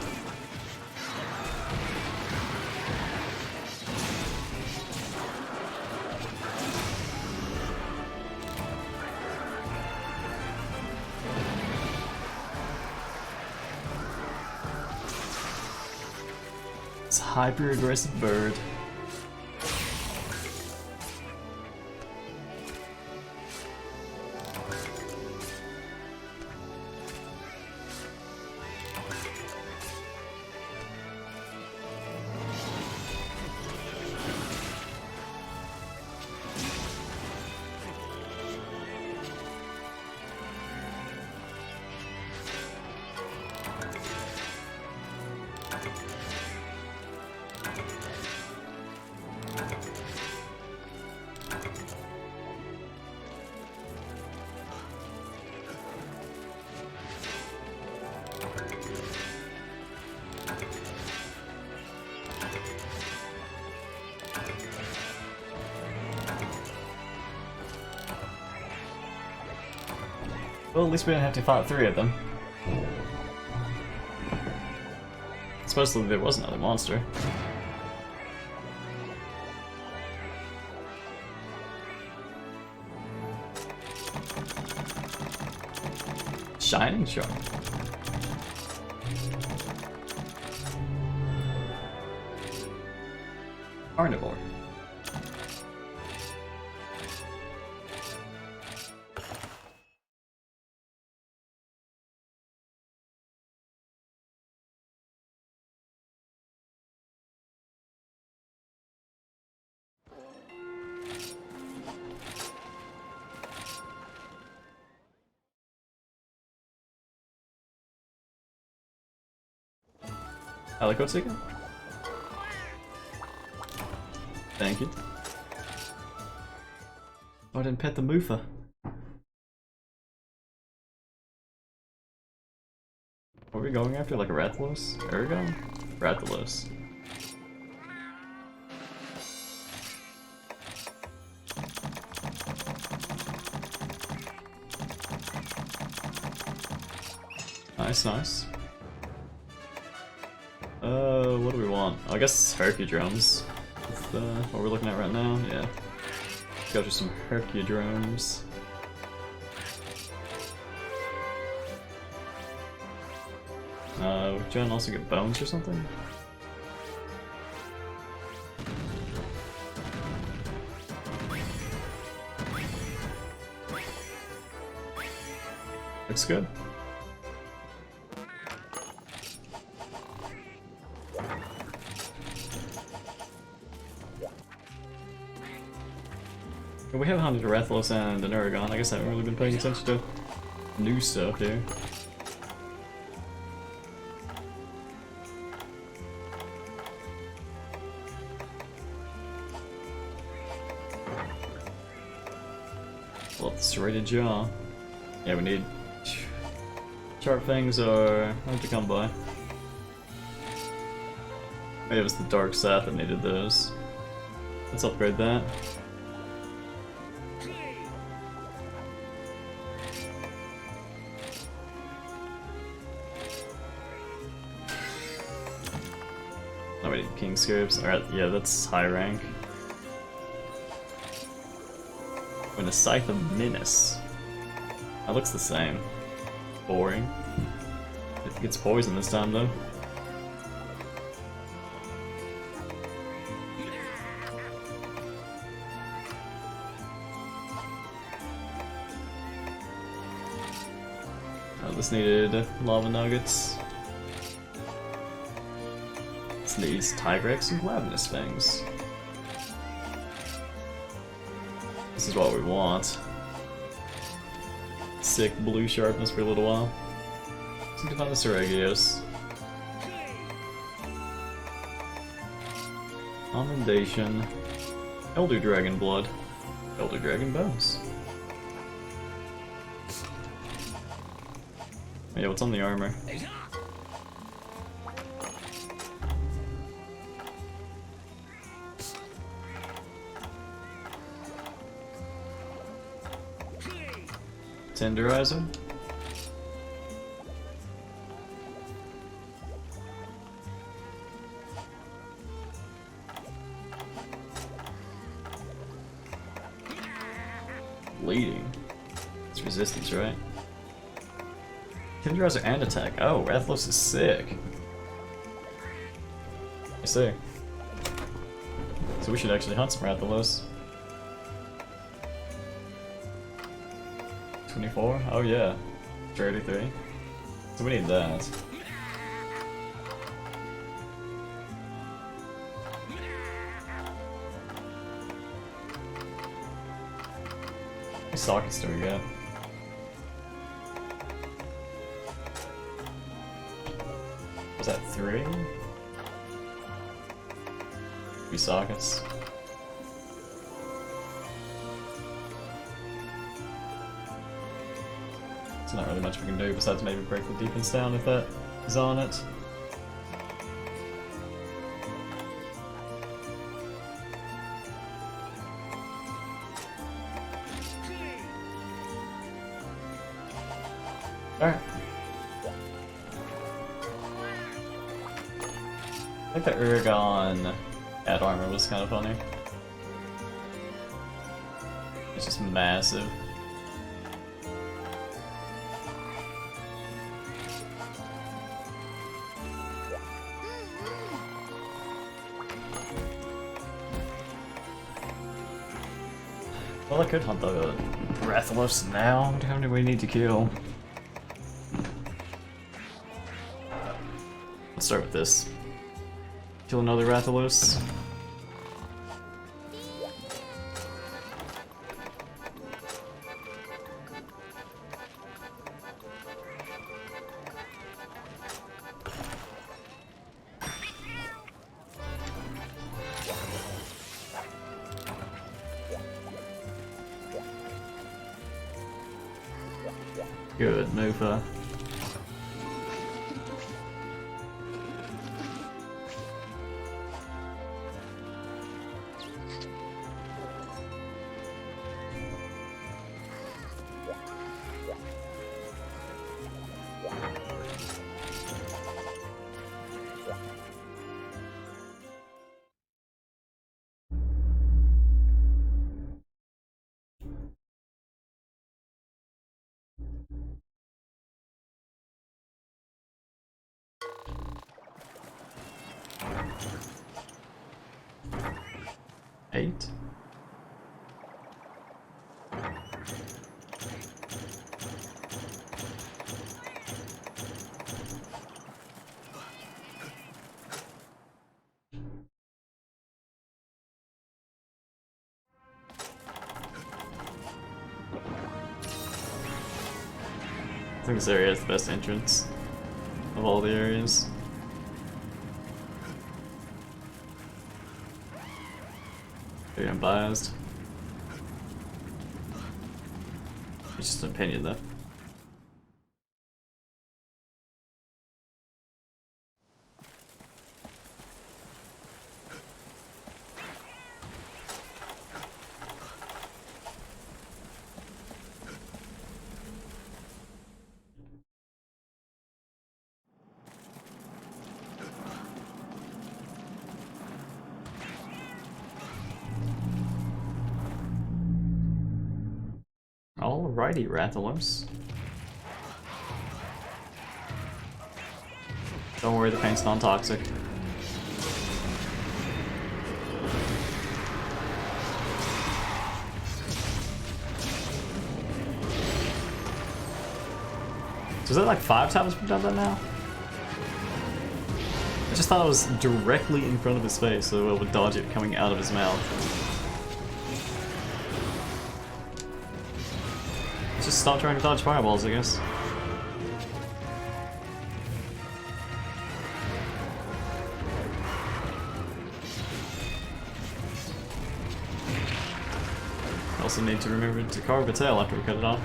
It's a hyper aggressive bird. Well, at least we didn't have to fight 3 of them. Supposedly there was another monster. Shining Shark. Carnivore. Alico ticket? Thank you. Oh, I didn't pet the Mufa. What are we going after? Like a Rathalos? There we go. Rathalos. Nice, nice. What do we want? I guess Hercudromes. That's what we're looking at right now, yeah. Go to some Hercudromes. Would John also get bones or something? Looks good. We have hunted a Rathalos and an Aragon. I guess I haven't really been paying attention to new stuff here. Well, the serrated jaw. Yeah, we need sharp fangs are hard to come by. Maybe it was the Dark Scythe that needed those. Let's upgrade that. Oh wait, King Scopes. Alright, yeah, that's high rank. When a Scythe of Menace. That looks the same. Boring. It gets poison this time though. This needed Lava Nuggets. This needs Tigrex and Ravenous Fangs. This is what we want. Sick blue sharpness for a little while. Seem to find the Seragios. Commendation. Elder Dragon Blood. Elder Dragon Bones. Yeah, what's on the armor? Tenderizer. Bleeding. It's resistance, right? Tenderizer and attack. Oh, Rathalos is sick. I see. So we should actually hunt some Rathalos. 24? Oh yeah. 33. So we need that. How many sockets do we get? Was that 3? 3 sockets. There's not really much we can do besides maybe break the defense down if that is on it. Alright. I think the Uragon add armor was kind of funny. It's just massive. Well, I could hunt the Rathalos now. How many do we need to kill? Let's start with this. Kill another Rathalos. Good, Mufa. Eight. I think this area is the best entrance of all the areas. Very unbiased. It's just an opinion though. Alrighty, Rathalos. Don't worry, the paint's non-toxic. So is that like 5 times we've done that now? I just thought it was directly in front of his face, so it would dodge it coming out of his mouth. Just stop trying to dodge fireballs, I guess. Also need to remember to carve a tail after we cut it off.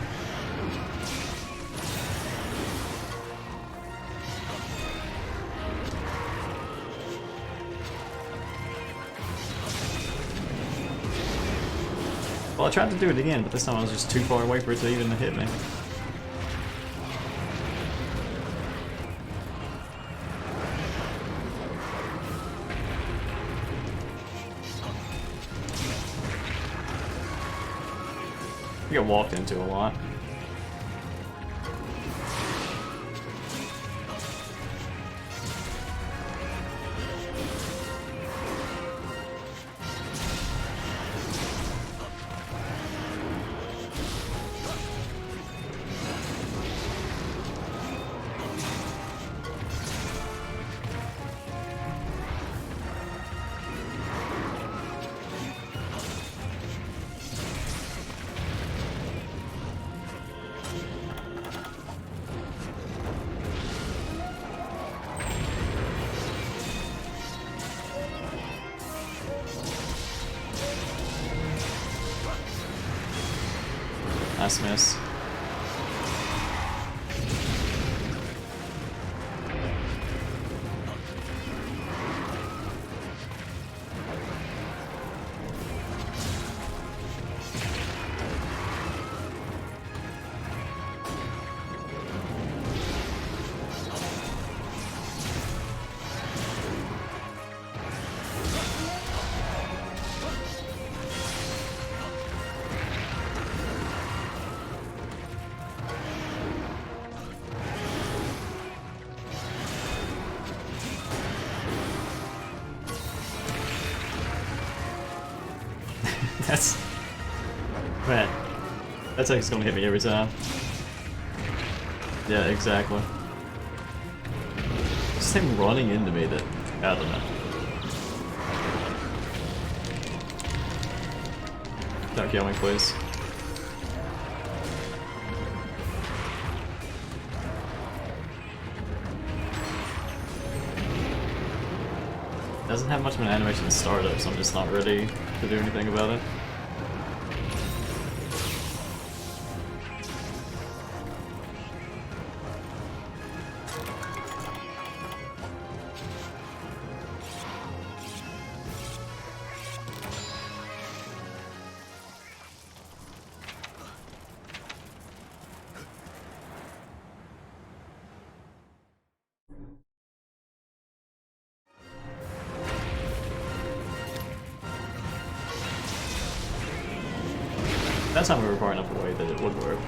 Well, I tried to do it again, but this time I was just too far away for it to even hit me. You get walked into a lot. Nice miss. That's... Man. That's like it's gonna hit me every time. Yeah, exactly. Just him running into me that... I don't know. Don't kill me, please. Doesn't have much of an animation to start up, so I'm just not ready to do anything about it. That time we were far enough away that it would work.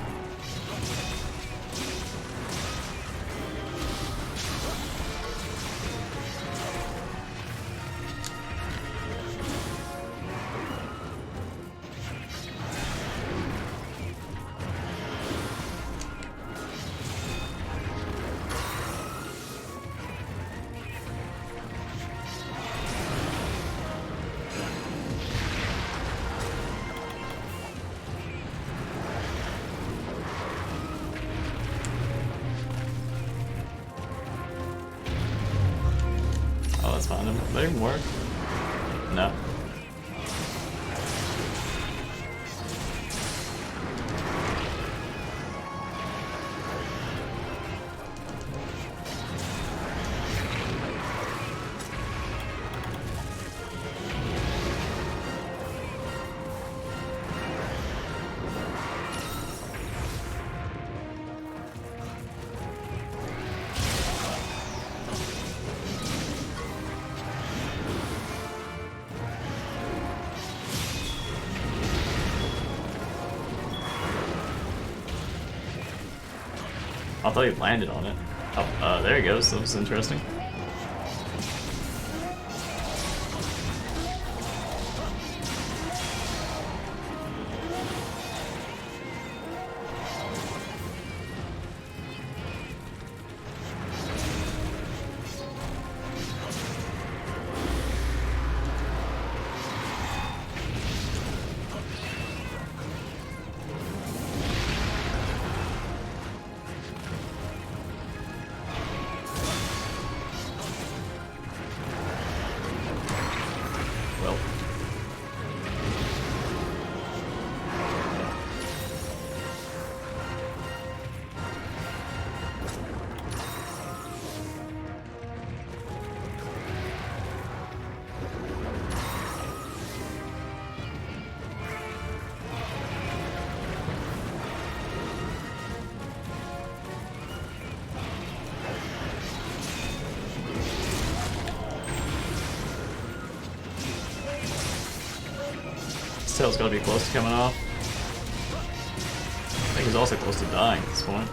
Let's find him. Did that even work? No. I thought he landed on it. Oh, there he goes. That was interesting. Well. This tail's gotta be close to coming off. think he's also close to dying at this point.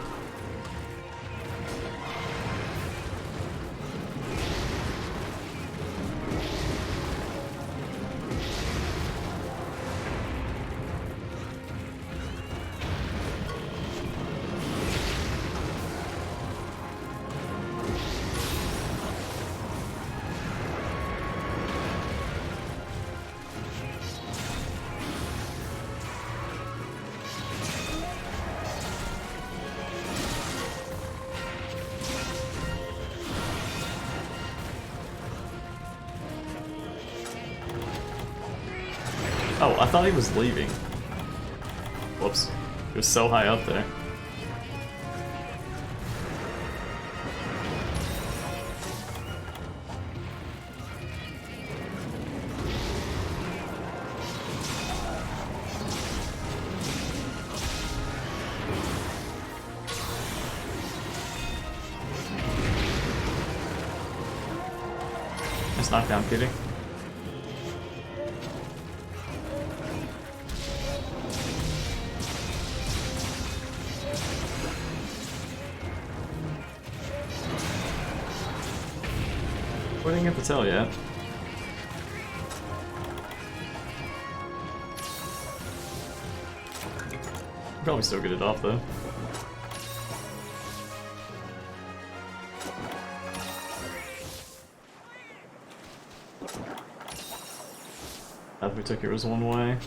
Oh, I thought he was leaving. Whoops. He was so high up there. Nice knockdown, Kitty. We didn't get to tell yet. Probably still get it off though. Path we took here was one way.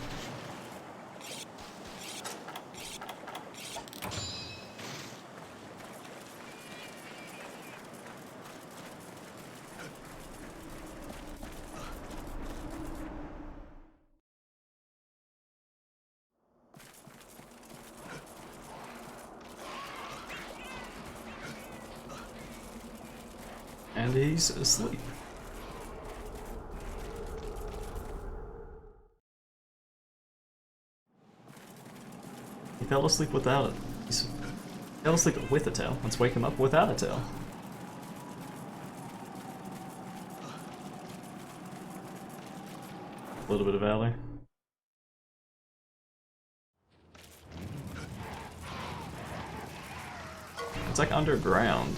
And he's asleep. He fell asleep without it. He fell asleep with a tail. Let's wake him up without a tail. A little bit of alley. It's like underground.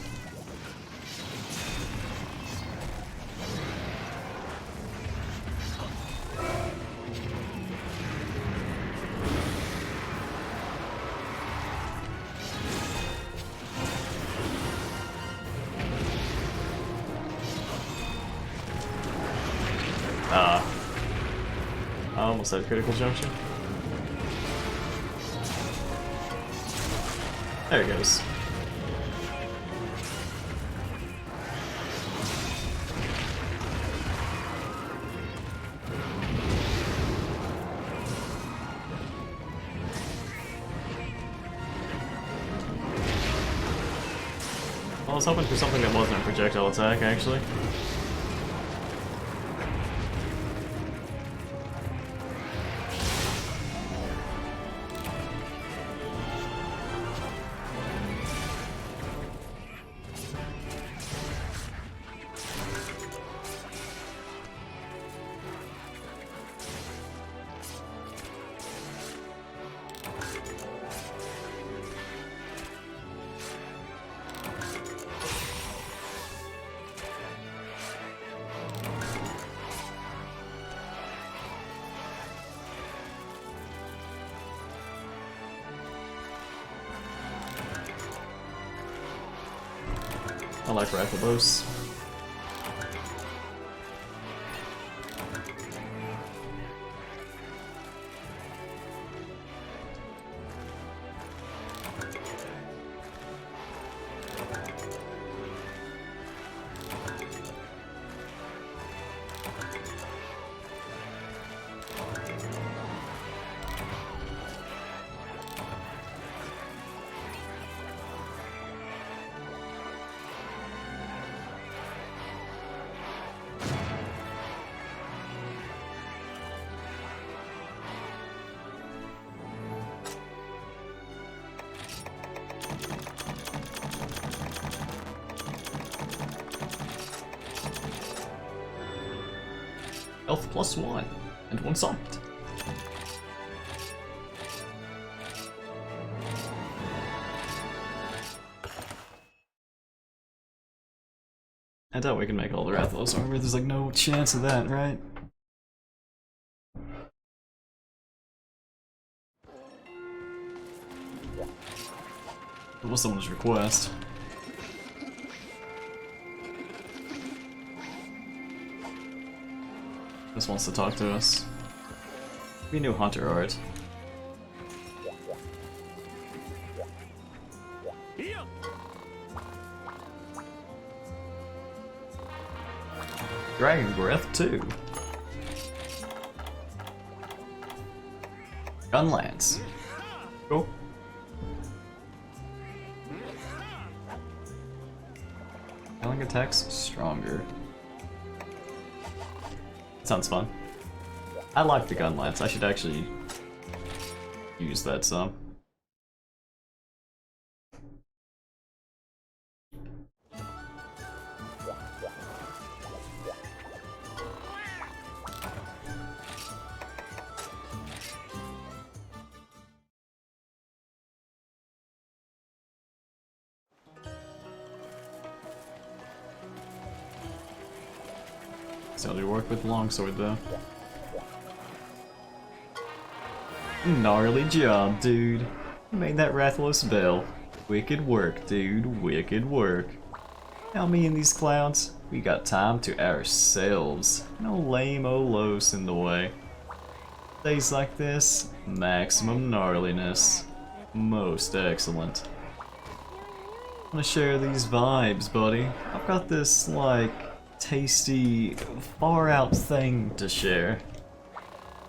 I almost had critical junction. There it goes. I was hoping for something that wasn't a projectile attack, actually. I like rifle bows. Health +1, and 1 sight. I doubt we can make all the Rathalos armor. There's like no chance of that, right? It was someone's request. Just wants to talk to us. We knew Hunter art. Dragon Breath 2. Gunlance. Cool. Healing attacks stronger. Sounds fun. I like the Gunlance. I should actually use that some. Still do work with longsword though. Gnarly job, dude. You made that Rathalos bell. Wicked work, dude. Wicked work. Now me and these clouds, we got time to ourselves. No lame-o-los in the way. Days like this, maximum gnarliness. Most excellent. I wanna share these vibes, buddy. I've got this, like, tasty, far-out thing to share.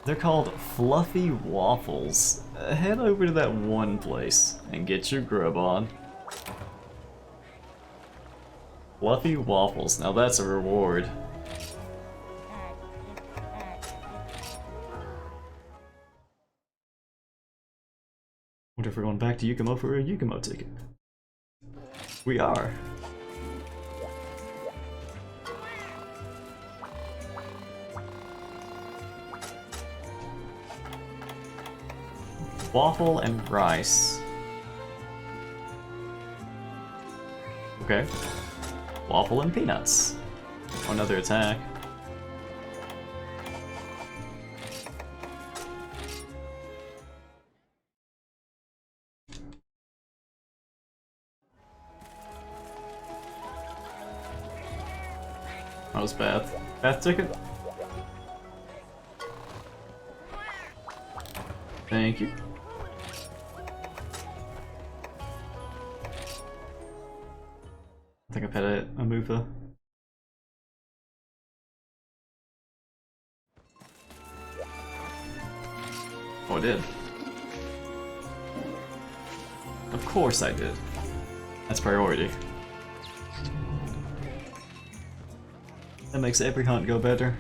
They're called Fluffy Waffles. Head over to that one place and get your grub on. Fluffy Waffles, now that's a reward. Wonder if we're going back to Yukumo for a Yukumo ticket. We are. Waffle and rice. Okay. Waffle and peanuts. Another attack. That was Bath. Bath ticket? Thank you. I think I've had a mover. Oh, I did. Of course I did. That's priority. That makes every hunt go better.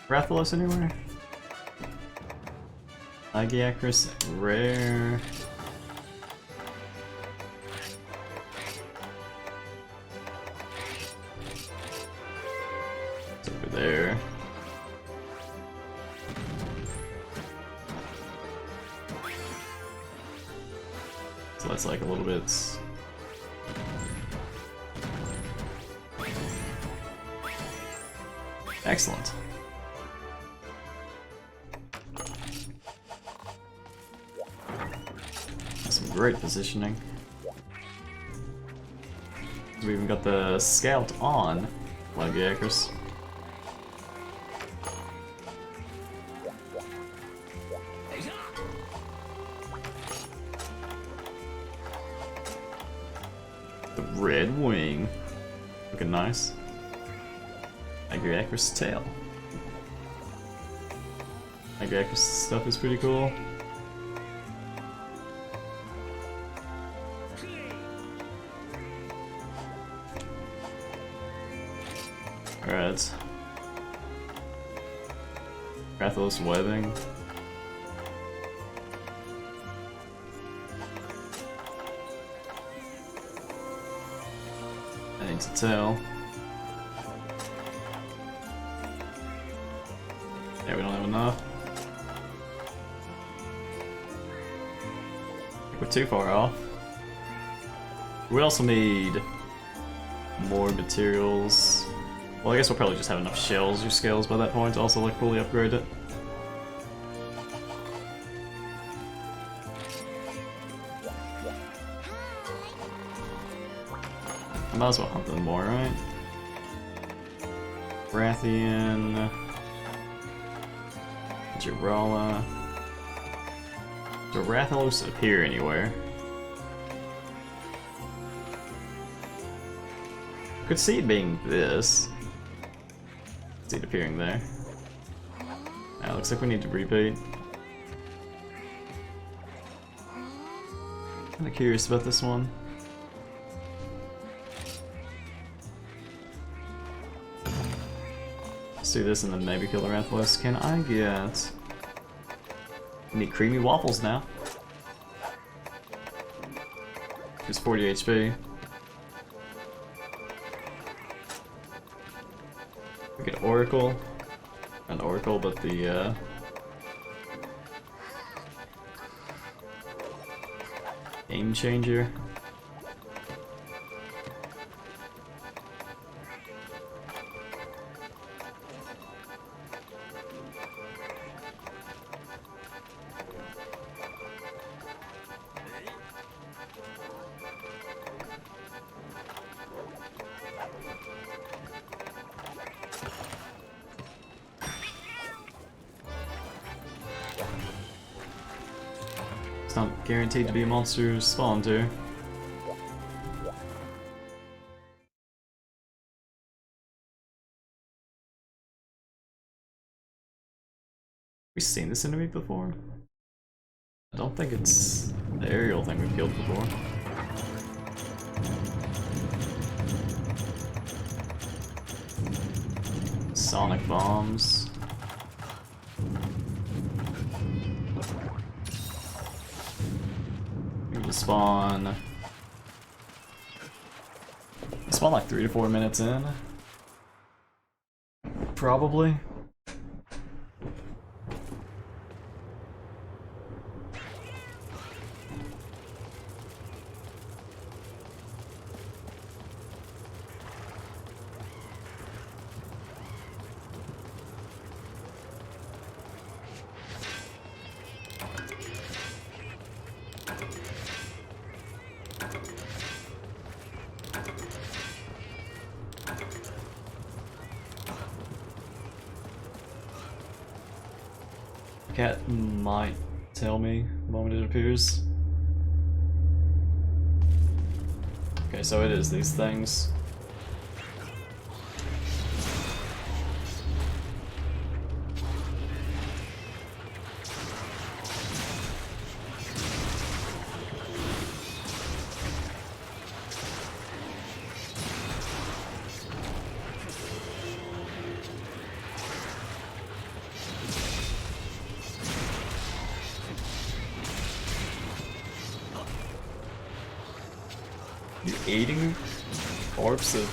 Rathalos anywhere? Agiacris, rare. It's over there. So that's like a little bit. Excellent. Some great positioning. We even got the scout on Lagiacris. The red wing. Looking nice. Lagiacris tail. Lagiacris stuff is pretty cool. Alright. Rathalos webbing. I need to tell. Yeah, we don't have enough. We're too far off. We also need more materials. Well, I guess we'll probably just have enough shells or scales by that point to also like fully upgrade it. I might as well hunt them more, right? Rathian, Girala. Do Rathalos appear anywhere? Could see it being this. See it appearing there. Now looks like we need to repeat. Kinda curious about this one. Let's do this and then maybe kill the Rathalos. Can I get... I need creamy waffles now. Just 40 HP. We get Oracle. An Oracle, but the Game Changer. It's not guaranteed to be a monster spawned here. We've seen this enemy before? I don't think it's the aerial thing we've killed before. Sonic bombs. We will spawn. Spawn like 3 to 4 minutes in. Probably. Cat might tell me the moment it appears. Okay, so it is these things. You eating orbs of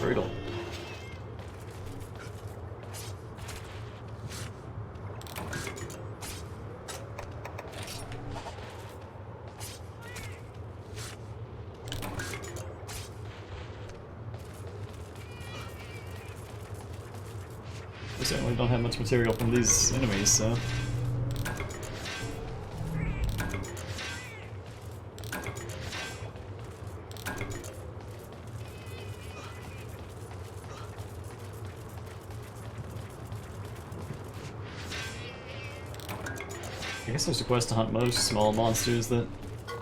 brutal. We certainly don't have much material from these enemies, so. I guess there's a quest to hunt most small monsters that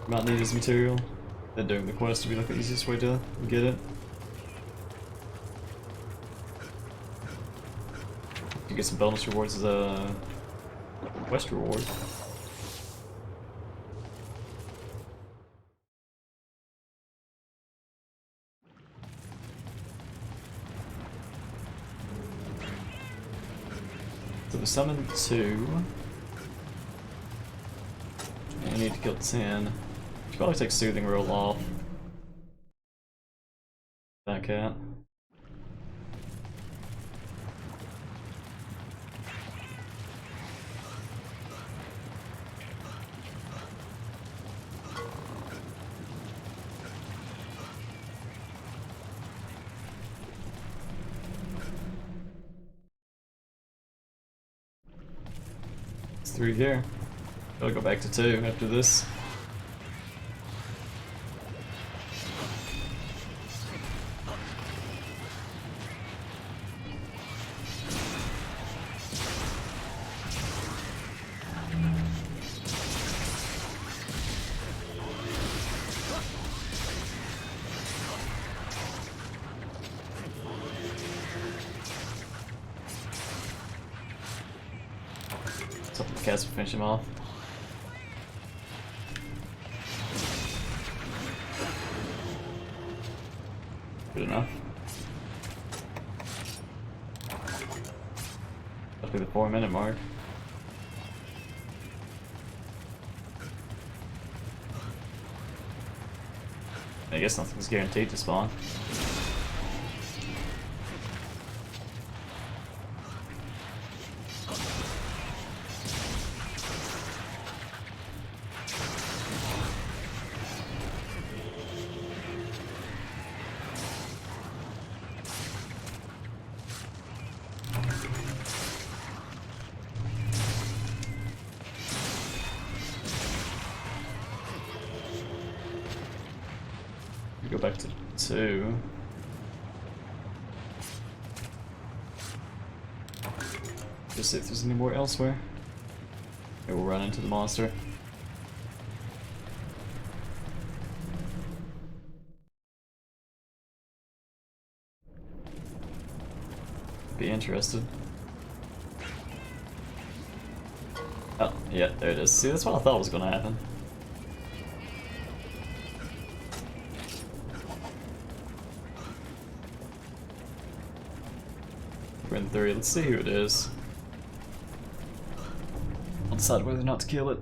might need as material. Then doing the quest would be like the easiest way to get it. You get some bonus rewards as a quest reward. So we summoned 2. I need to kill 10. Should probably take Soothing Roll off. That cat. 3 here. Gotta go back to 2 after this. Let's hope the cats will finish him off. Good enough. That'll be the 4-minute mark. I guess nothing's guaranteed to spawn. Go back to 2. Just see if there's any more elsewhere. Maybe we'll run into the monster. Be interested. Oh, yeah, there it is. See, that's what I thought was gonna happen. We're in 3, let's see who it is. I'll decide whether or not to kill it.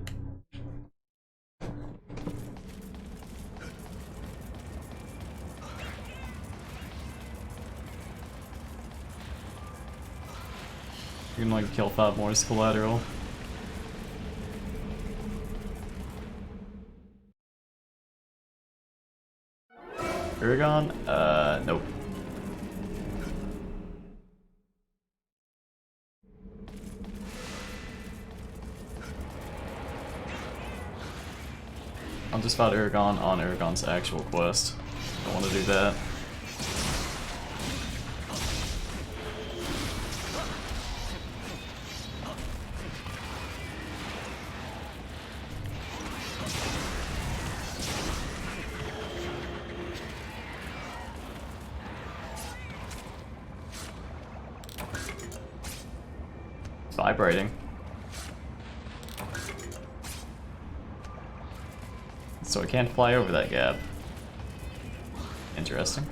You're gonna kill 5 more as collateral. Uragaan? Nope. I'll just fight Uragaan on Uragaan's actual quest. Don't want to do that. It's vibrating. So I can't fly over that gap. Interesting.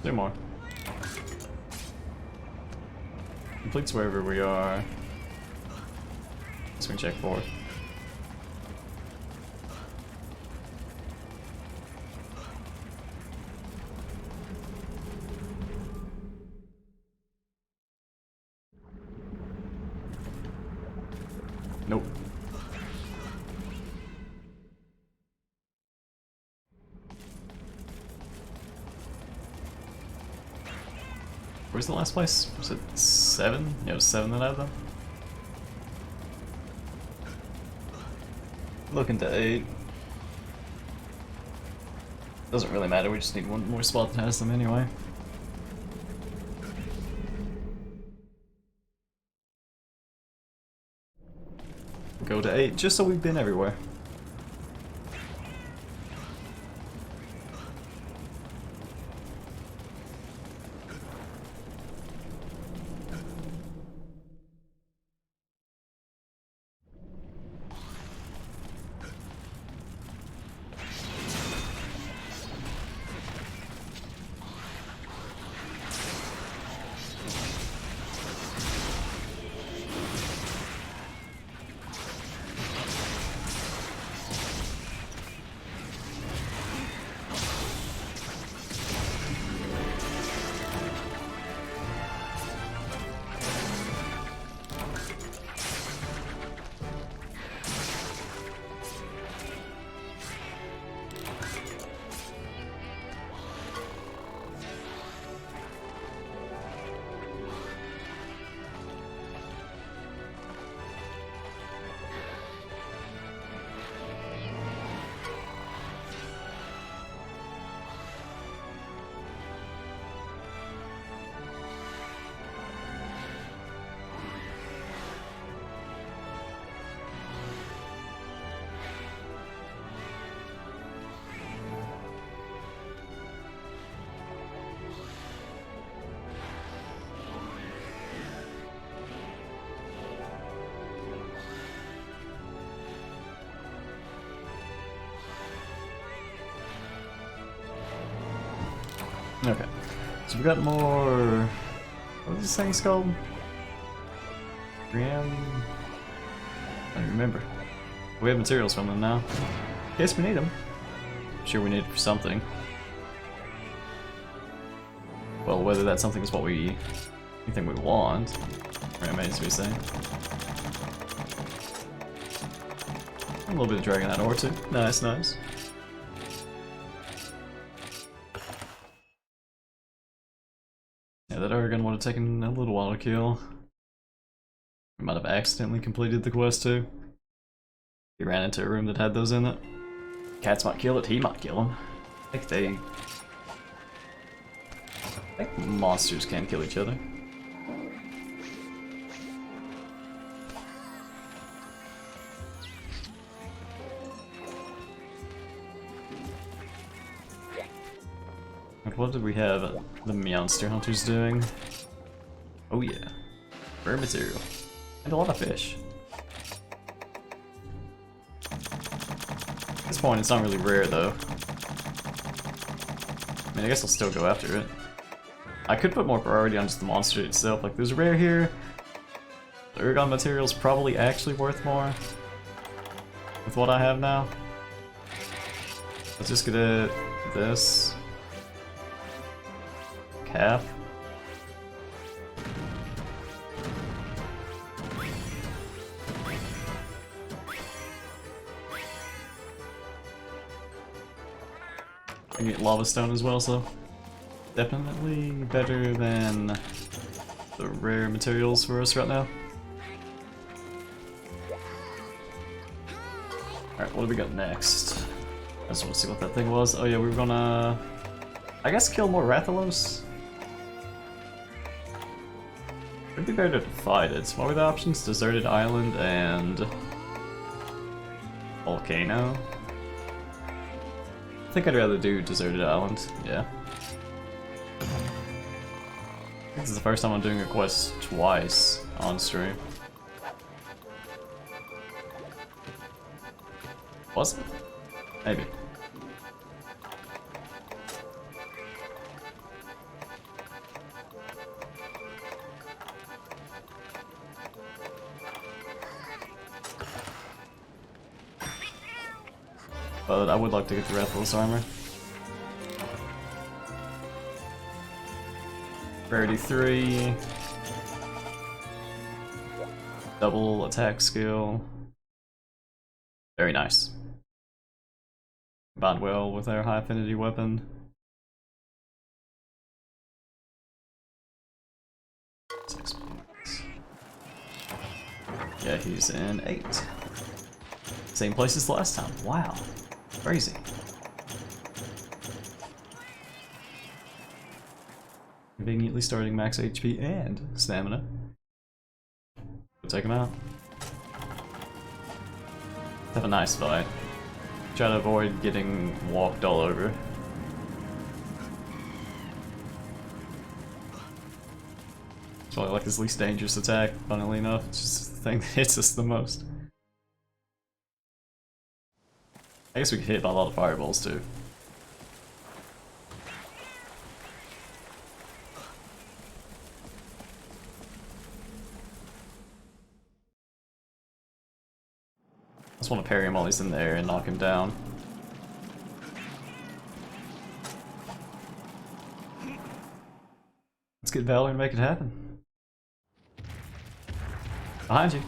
Two more. Completes wherever we are. Swing check 4. Nope. Where's the last place? Was it 7? Yeah, it was 7 that had them. Looking to 8. Doesn't really matter, we just need one more spot that has them anyway. Go to 8, just so we've been everywhere. Okay, so we got more. What is this thing's called? Gram. I don't remember. We have materials from them now. In case we need them. I'm sure we need it for something. Well, whether that something is what we anything we want, remains to be seen. A little bit of Dragonite ore too. Nice, nice. Yeah, that Oregon would have taken a little while to kill. We might have accidentally completed the quest too. He ran into a room that had those in it. Cats might kill it, he might kill them. I think monsters can kill each other. And what did we have the Meowster Hunters doing? Oh yeah, rare material. And a lot of fish. At this point it's not really rare though. I mean, I guess I'll still go after it. I could put more priority on just the monster itself, like there's rare here. The Ergon material's probably actually worth more with what I have now. Let's just get this. Calf. I get lava stone as well, so definitely better than the rare materials for us right now. Alright, what do we got next? I just want to see what that thing was. Oh yeah, we were gonna, I guess, kill more Rathalos. It'd be better to fight it. What were the options? Deserted Island and Volcano? I think I'd rather do Deserted Island, yeah. This is the first time I'm doing a quest twice on stream. Was it? Maybe. But I would like to get the Rathalos armor. Rarity 3. Double attack skill. Very nice. Combined well with our high affinity weapon. Yeah, he's in 8. Same place as last time. Wow. Crazy. Conveniently starting max HP and stamina. We'll take him out. Have a nice fight. Try to avoid getting walked all over. It's probably like his least dangerous attack, funnily enough. It's just the thing that hits us the most. I guess we get hit by a lot of fireballs too. I just want to parry him while he's in the air and knock him down. Let's get Valor and make it happen. Behind you.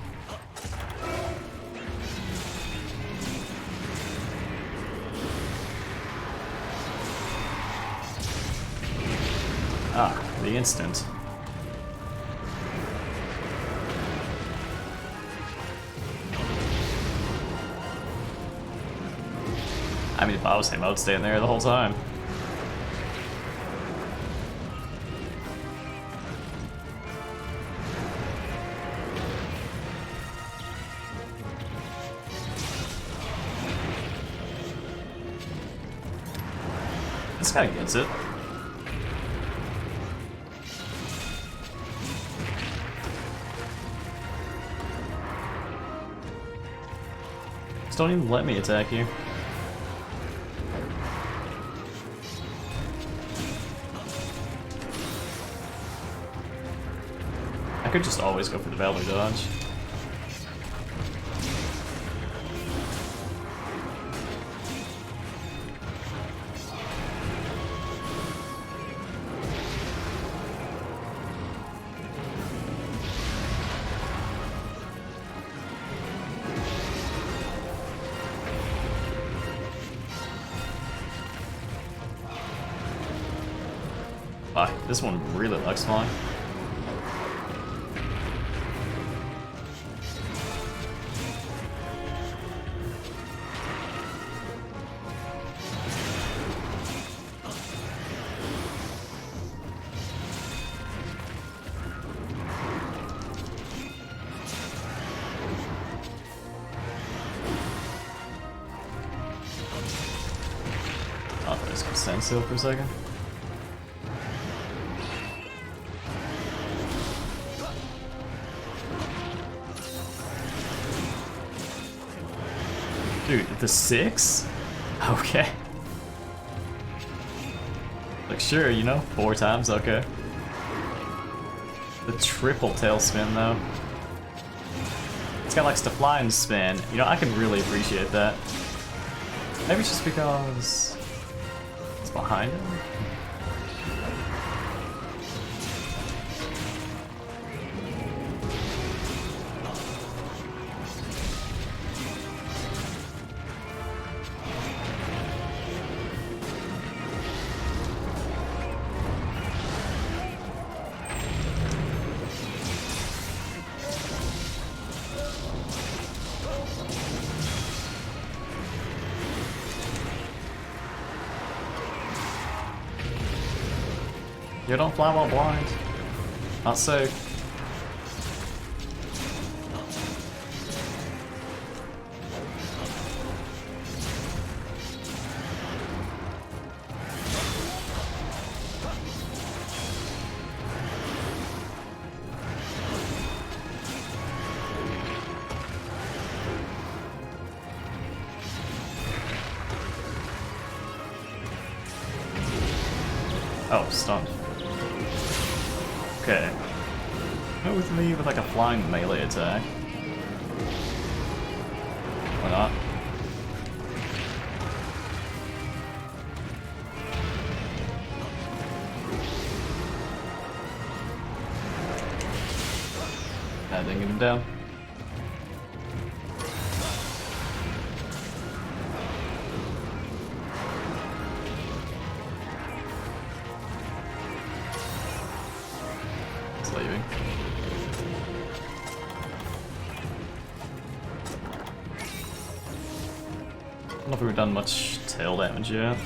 Ah, the instant. I mean, if I was him, I would stay in there the whole time. This guy gets it. Just don't even let me attack you. could just always go for the Valor dodge. Fuck, this one really likes flying. Oh, there's some stand still for a second. Dude, the 6? Okay. Like, sure, you know, 4 times, okay. The triple tailspin, though. This guy likes to fly and spin. You know, I can really appreciate that. Maybe it's just because it's behind him. You don't fly while blind. Not safe. Oh, stunned. Okay. Go with me with like a flying melee attack. Why not? That didn't get him down. Leaving. I don't know if we've done much tail damage yet.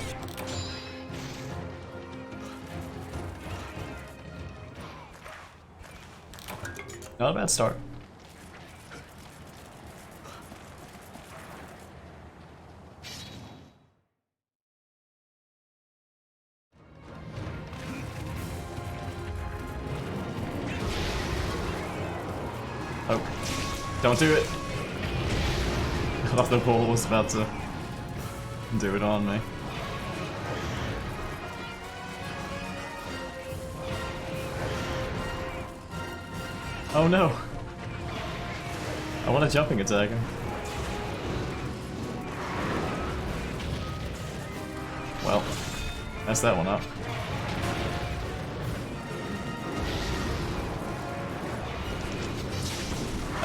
Not a bad start. Oh, don't do it! I thought the ball was about to do it on me. Oh no! I want a jumping attack him. Well, messed that one up.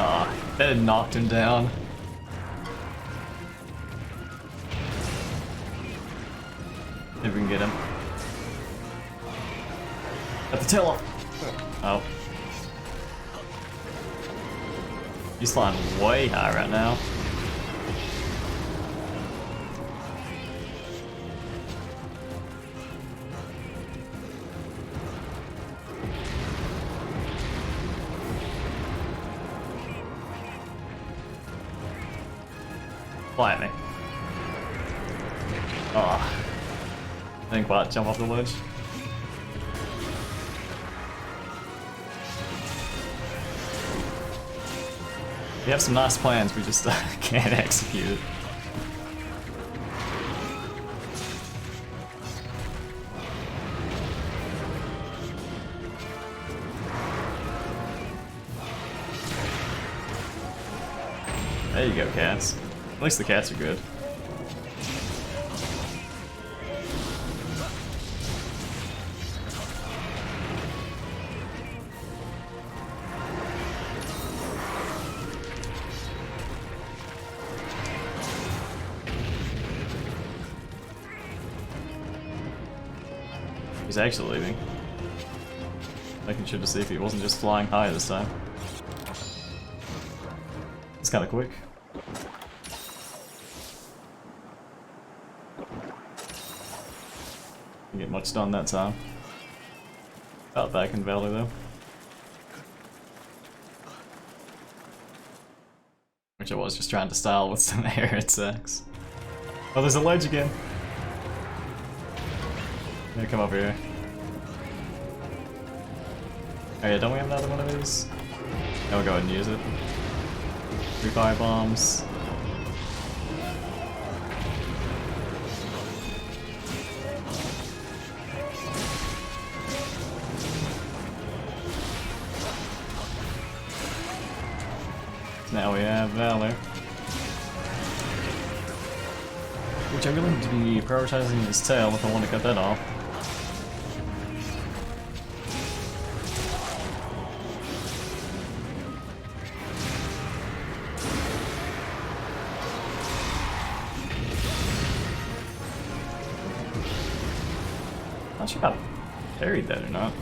Ah, that knocked him down. If we can get him. At the tail off! Oh. He's flying way high right now. Fly at me. Oh. I didn't quite jump off the ledge. We have some nice plans, we just can't execute it. There you go, cats. At least the cats are good. He's actually leaving. Making sure to see if he wasn't just flying high this time. It's kind of quick. Didn't get much done that time. About back in Valley though. Which I was just trying to style with some air attacks. Oh, there's a ledge again! Yeah, come over here. Oh yeah, don't we have another one of these? Yeah, we'll go ahead and use it. 3 fire bombs. Now we have Valor. Which I really need to be prioritizing his tail if I want to cut that off. Not sure if I parried that or not.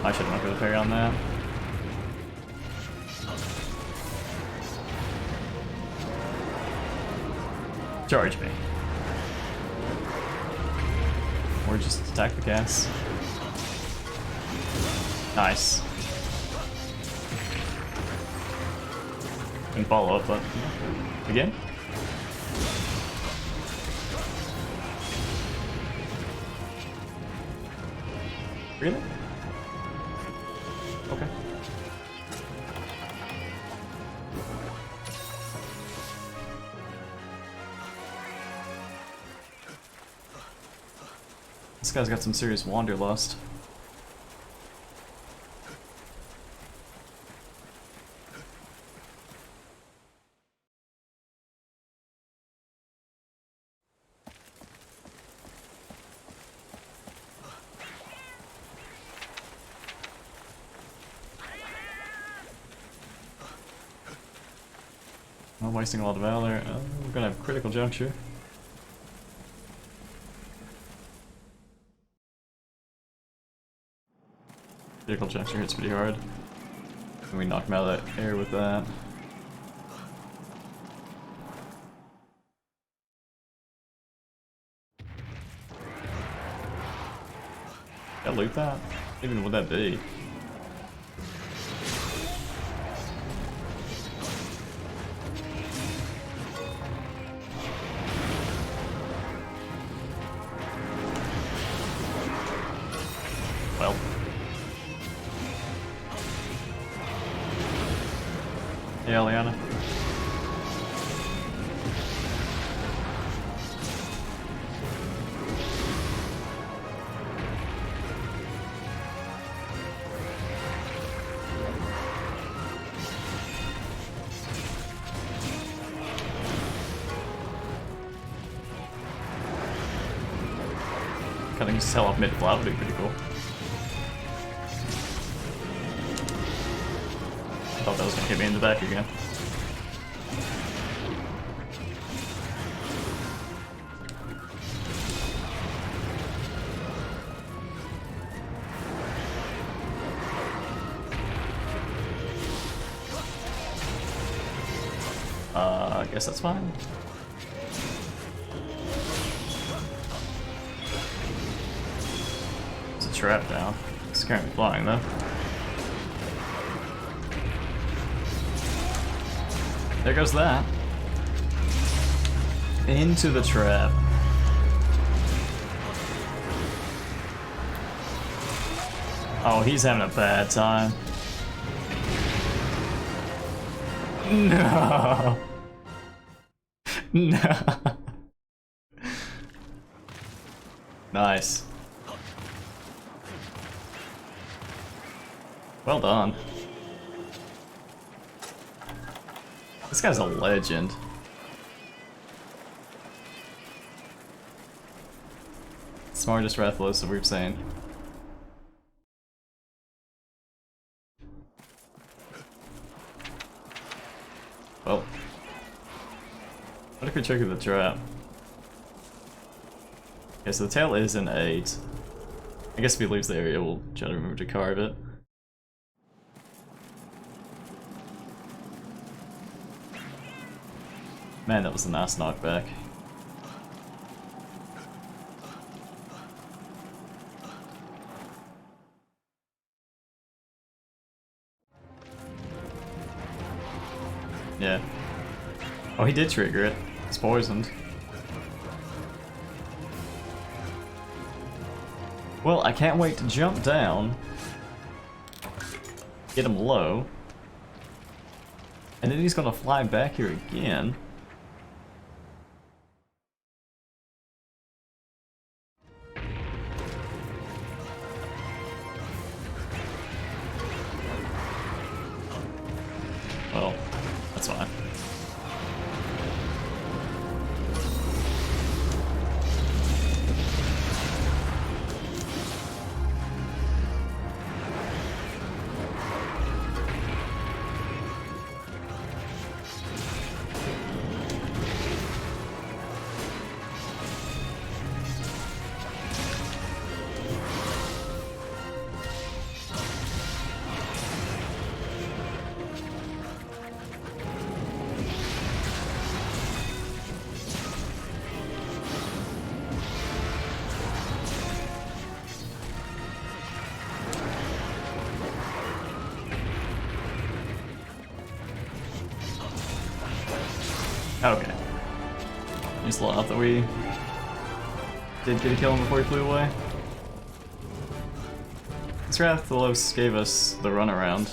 I should not go to parry on that. Charge me. Or just attack the cats. Nice. And follow up, but again? Really? Okay. This guy's got some serious wanderlust. Not wasting a lot of valor. We're gonna have critical juncture. Critical juncture hits pretty hard. And we knock him out of that air with that. Did I loot that? Even what would that be? Well. Hey, Eliana. Cutting his tail off mid-flat would be pretty cool. Thought that was gonna hit me in the back again. I guess that's fine. It's a trap down. It's currently flying though. There goes that. Into the trap. Oh, he's having a bad time. No. No. Nice. Well done. This guy's a legend. Smartest Rathalos that we've seen. Well, what if we trigger the trap? Okay, so the tail is an 8. I guess if he leaves the area, we'll try to remember to carve it. Man, that was a nice knockback. Yeah. Oh, he did trigger it. It's poisoned. Well, I can't wait to jump down, get him low, and then he's gonna fly back here again. Well, that's fine. Okay. Just love that we did get a kill him before he flew away. This Rathalos gave us the runaround.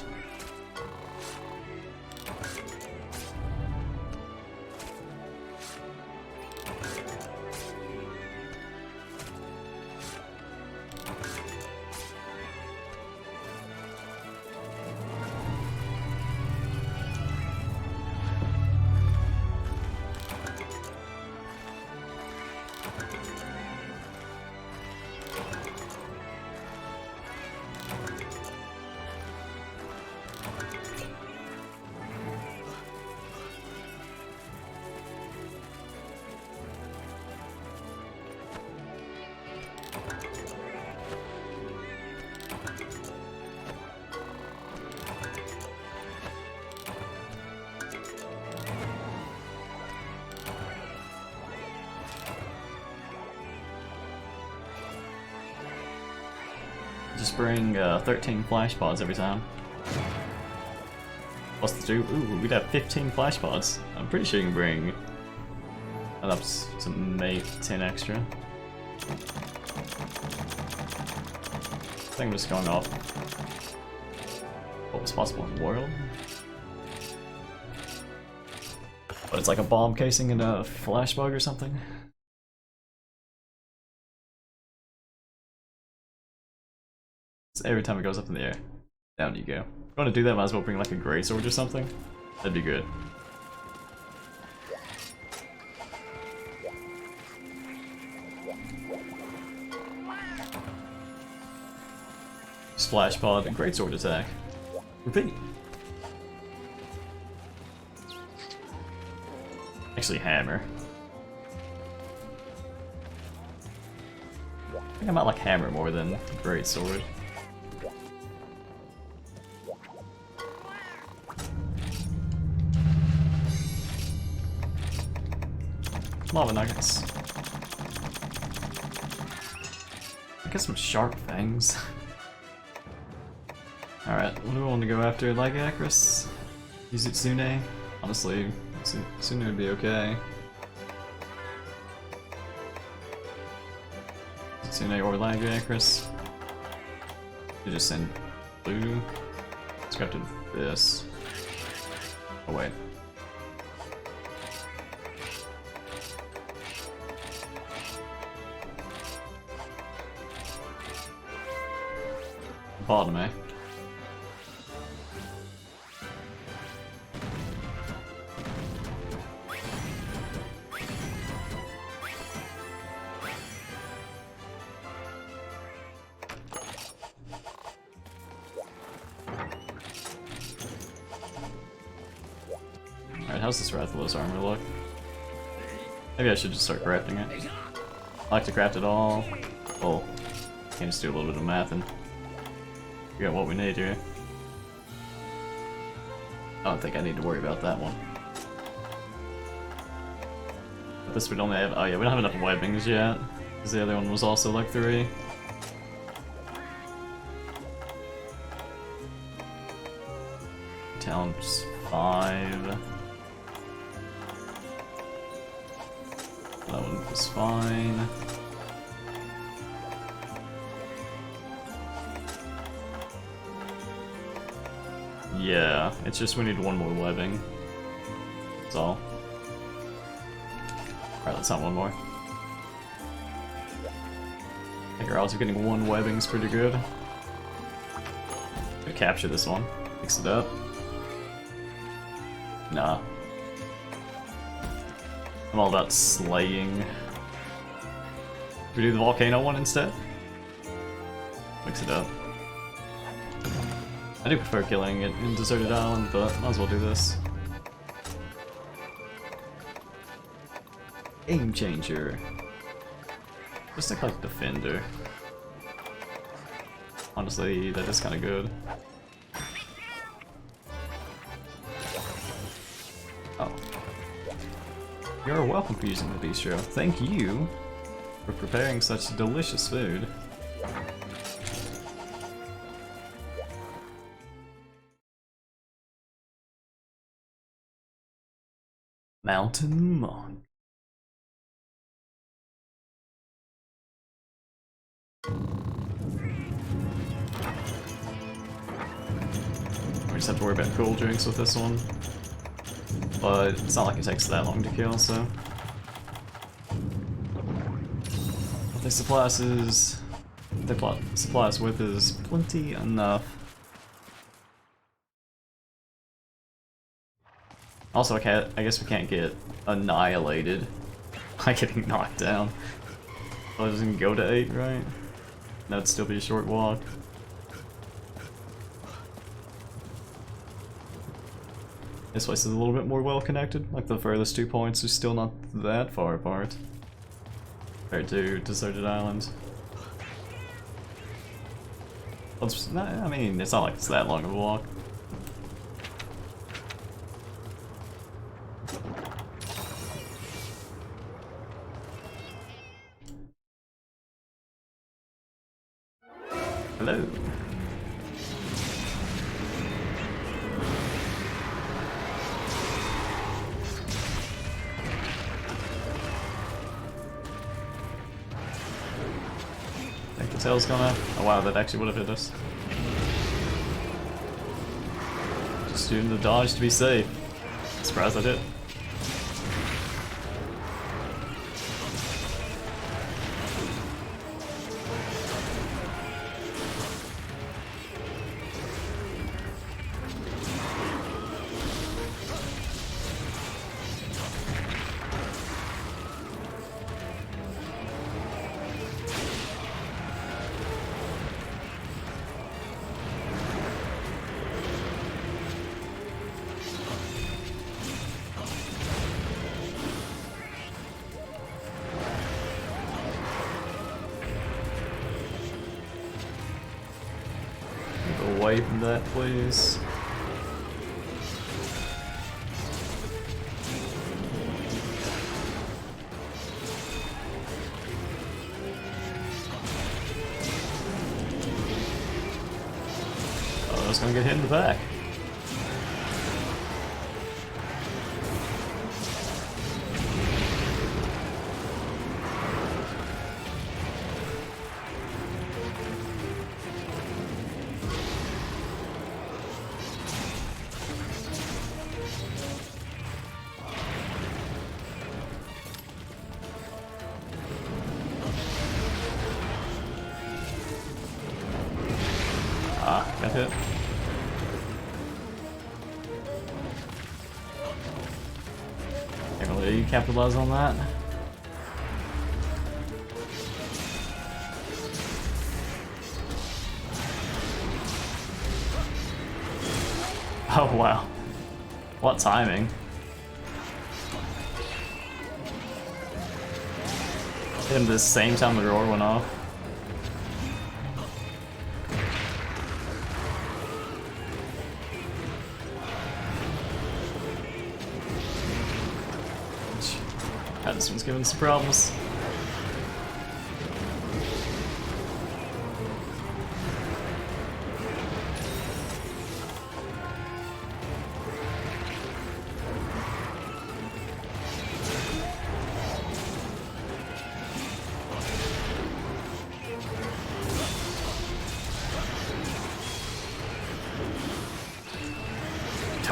Just bring 13 flash pods every time. What's the do? Ooh, we'd have 15 flash pods. I'm pretty sure you can bring enough to make 10 extra. I think I'm just going off what was possible in the world. But it's like a bomb casing in a flash bug or something. Every time it goes up in the air, down you go. If you want to do that, might as well bring like a greatsword or something. That'd be good. Splash pod and greatsword attack. Repeat. Actually, hammer. I think I might like hammer more than greatsword. Lava nuggets. I guess some sharp fangs. Alright, what do we want to go after? Lagacris? Yuzitsune? Honestly, Tsune would be okay. Yuzitsune or Lagacris. You just send blue. Let's go after this. Oh wait. Pardon me. how's this Rathalos armor look? Maybe I should just start crafting it. I like to craft it all. Oh, can just do a little bit of math and figure out what we need here. I don't think I need to worry about that one. But this would only have, oh yeah, we don't have enough webbings yet, because the other one was also like 3. Talent's 5. That one was fine. Yeah, it's just we need one more webbing. That's all. Alright, let's have one more. I think our odds of getting 1 webbing's pretty good. Gonna capture this one. Mix it up. Nah. I'm all about slaying. Should we do the volcano one instead? Mix it up. I do prefer killing it in Deserted Island, but might as well do this. Aim changer. Just like Defender. Honestly, that is kind of good. Oh. You're welcome for using the bistro. Thank you for preparing such delicious food. Mountain Monk. We just have to worry about cool drinks with this one. But it's not like it takes that long to kill, so. What they supply us is. What they supply us with is plenty enough. Also, I guess we can't get annihilated by getting knocked down. Well, it doesn't go to 8, right? That'd still be a short walk. This place is a little bit more well connected. Like the furthest 2 points are still not that far apart compared to Deserted Island. Well, I mean, it's not like it's that long of a walk. Hello. Think the tail's gonna... Oh wow, that actually would have hit us. Just doing the dodge to be safe. Surprised I did. Away from that, please. Oh, I was gonna get hit in the back. Got hit. Can't really let you capitalize on that. Oh wow. What timing. Hit him the same time the roar went off. God, this one's giving some problems.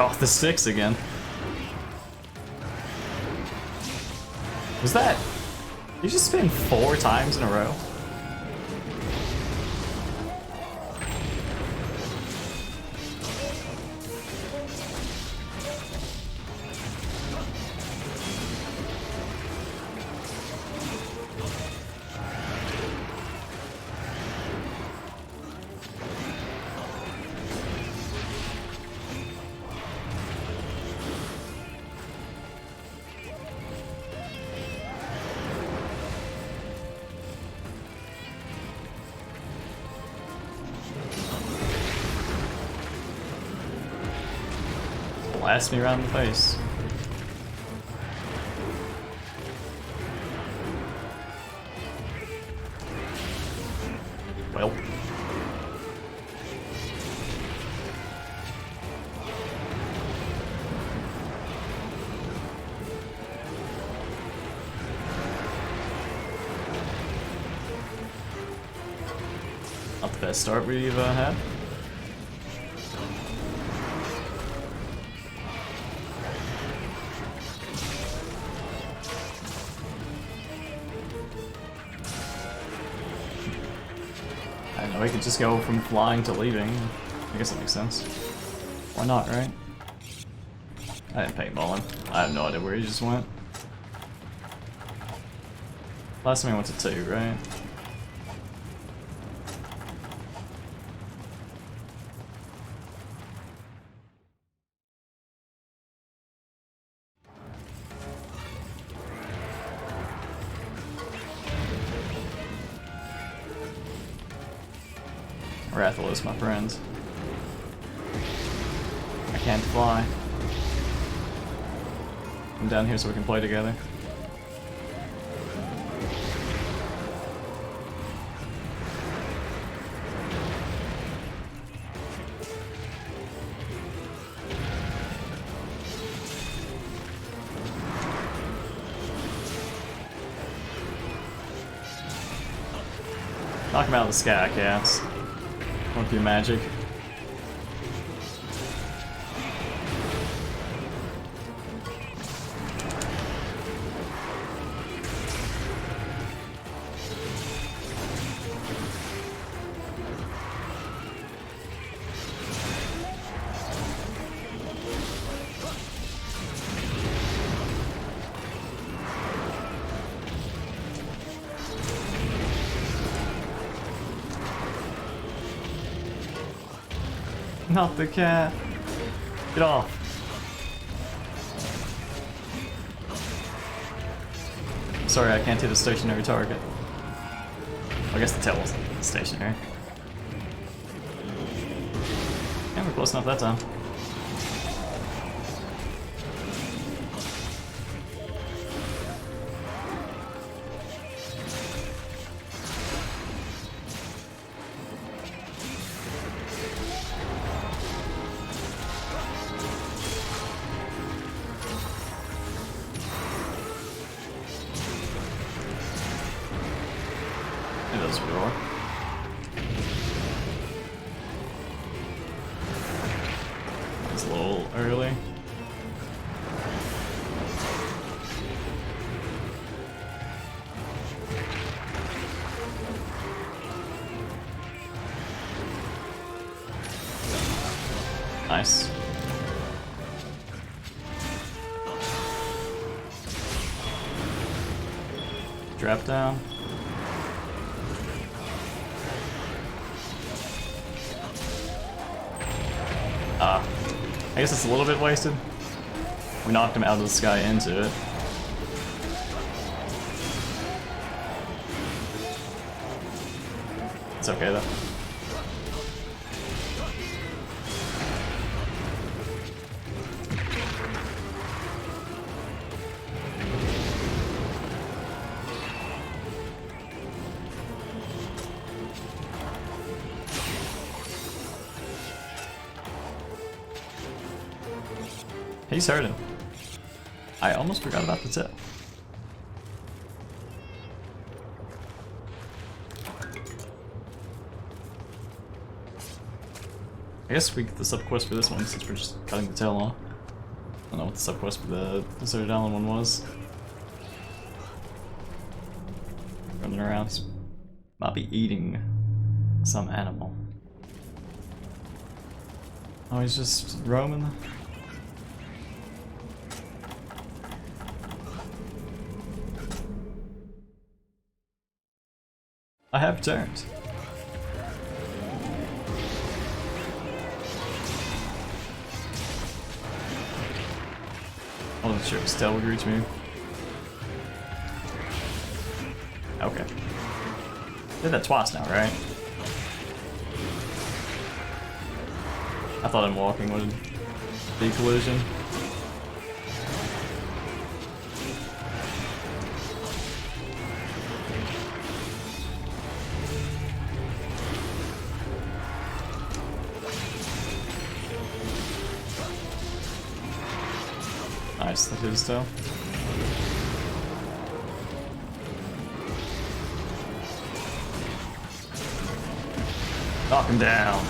Oh, the sticks again. Was that? You just spin 4 times in a row? Blast me around the face. Well. Not the best start we've had. We could just go from flying to leaving. I guess that makes sense. Why not, right? I didn't paintball him. I have no idea where he just went. Last time he went to 2, right? Rathalos, my friends. I can't fly. I'm down here so we can play together. Knock him out of the sky, Chaos. Won't do magic. Not the cat. Get off. Sorry, I can't hit a stationary target. I guess the tail wasn't stationary. Yeah, we're close enough that time. It does roar. It's a little early. Nice. Drop down. I guess it's a little bit wasted. We knocked him out of the sky into it. It's okay though. He's hurting. I almost forgot about the tip. I guess we get the sub-quest for this one since we're just cutting the tail off. I don't know what the sub-quest for the Deserted Island one was. Running around. Might be eating some animal. Oh, he's just roaming. I have turned. I wasn't sure if Stell would reach me. Okay. Did that twice now, right? I thought him walking would be collision. Nice, that is though. Knock him down.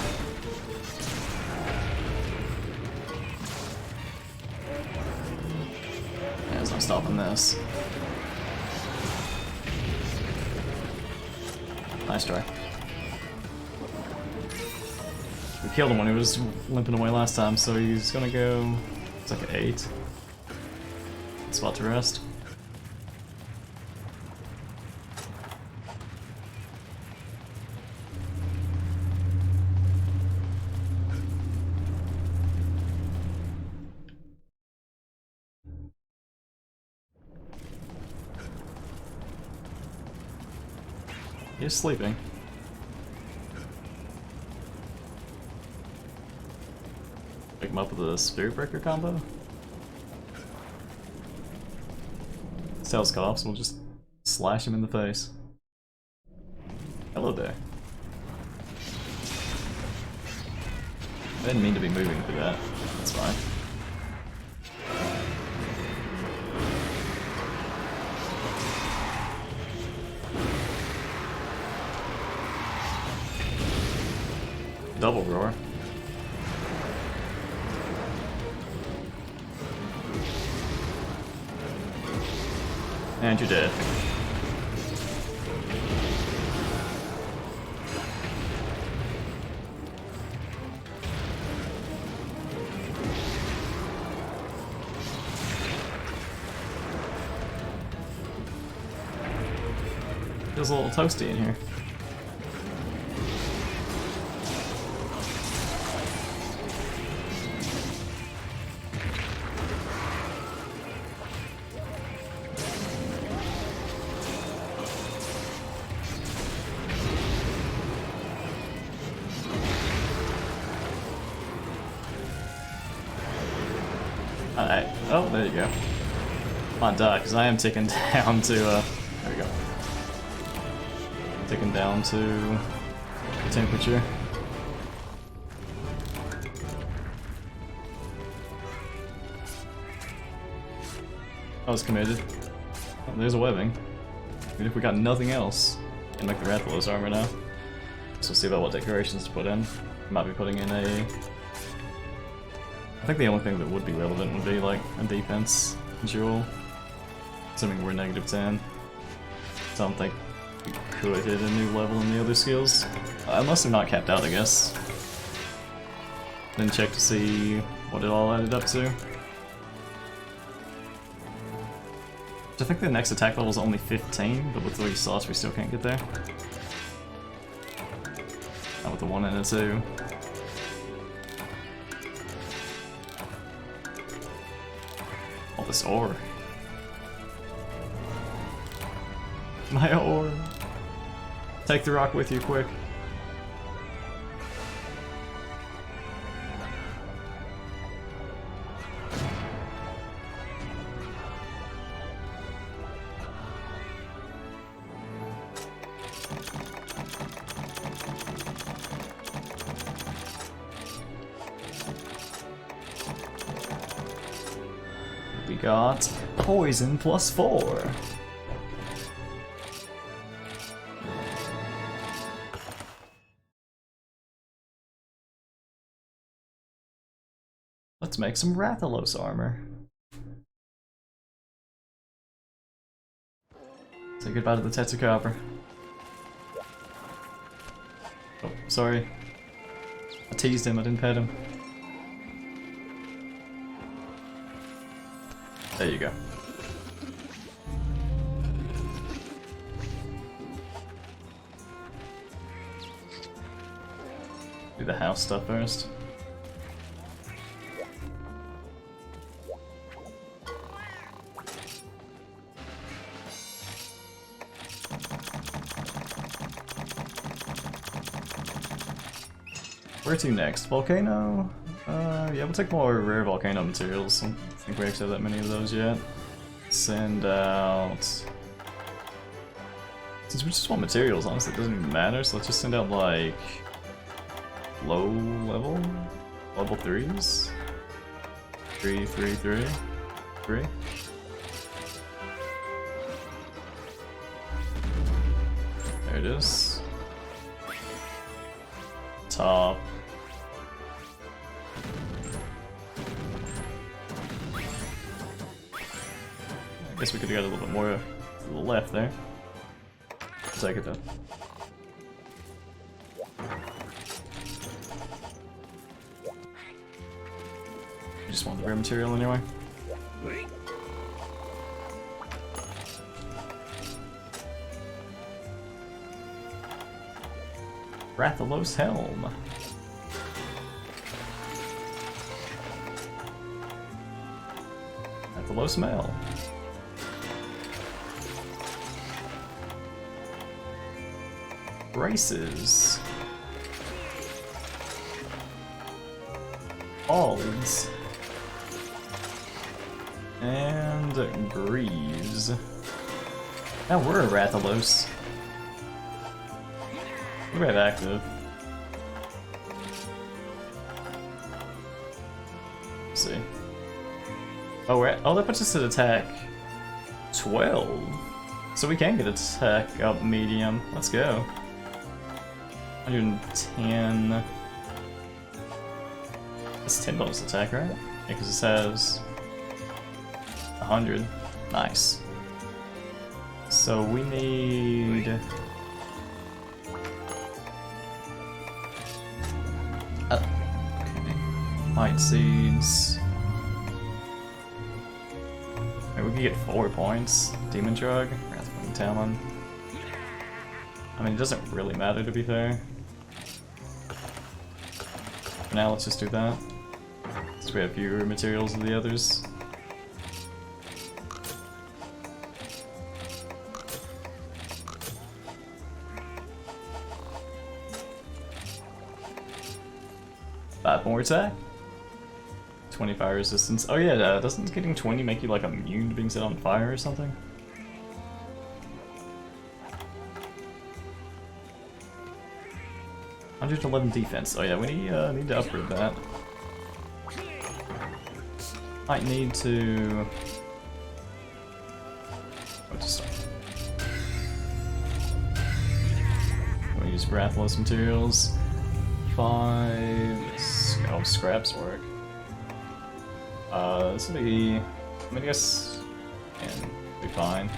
Yeah, there's no stopping this. Nice try. We killed him when he was limping away last time, so he's gonna go. It's like an 8. Spot to rest. He's sleeping. Pick him up with a Spirit Breaker combo. Tail's cut off, so we'll just slash him in the face. Hello there. I didn't mean to be moving for that. That's fine. Double roar. And you're dead. Feels a little toasty in here. Alright, oh, there you go. Come on, die, because I am ticking down to, there we go. Ticking down to temperature. I was committed. Oh, there's a webbing. Even if we got nothing else, and make the Rathalos armor now. So we'll see about what decorations to put in. Might be putting in a... I think the only thing that would be relevant would be like a defense jewel. Assuming we're -10. So I don't think we could hit a new level in the other skills. Unless they're not capped out, I guess. Then check to see what it all added up to. I think the next attack level is only 15, but with 3 slots we still can't get there. Not with the 1 and a 2. All this ore. My ore. Take the rock with you, quick. got poison +4. Let's make some Rathalos armor. Say goodbye to the Tetsukabra. Oh, sorry. I teased him, I didn't pet him. There you go. Do the house stuff first. Where to next? Volcano? Yeah, we'll take more rare volcano materials. I don't think we actually have that many of those yet. Send out... Since we just want materials, honestly, it doesn't even matter, so let's just send out, like... low level? Level 3s? 3, 3, 3? 3? There it is. Top. I guess we could have got a little bit more to the left there. I'll take it though. I just want the rare material anyway. Rathalos Helm. Rathalos Mail. Braces. Alds. And Greaves. Now we're a Rathalos. We're right active. Let's see. Oh, that puts us at attack 12. So we can get attack up medium. Let's go. 110. It's 10 bonus attack, right? Yeah, because this has 100. Nice. So we need... okay. Light Seeds. Maybe we could get 4 points. Demon Drug, Wrathbone Talon. I mean, it doesn't really matter to be fair. For now, let's just do that. Since we have fewer materials than the others. More attack. 20 fire resistance. Oh yeah, doesn't getting 20 make you like immune to being set on fire or something? $111 defense. Oh yeah, we need to upgrade that. Might need to... What to start? We'll use Rathalos materials. 5... Oh, scraps work. This will be... I mean, I guess... can be fine.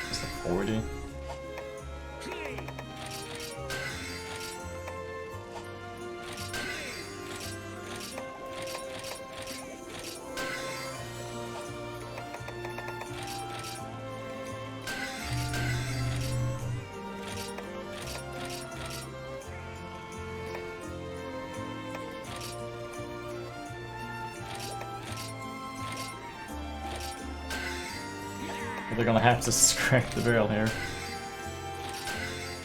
Just a 40. They're gonna have to scrape the barrel here.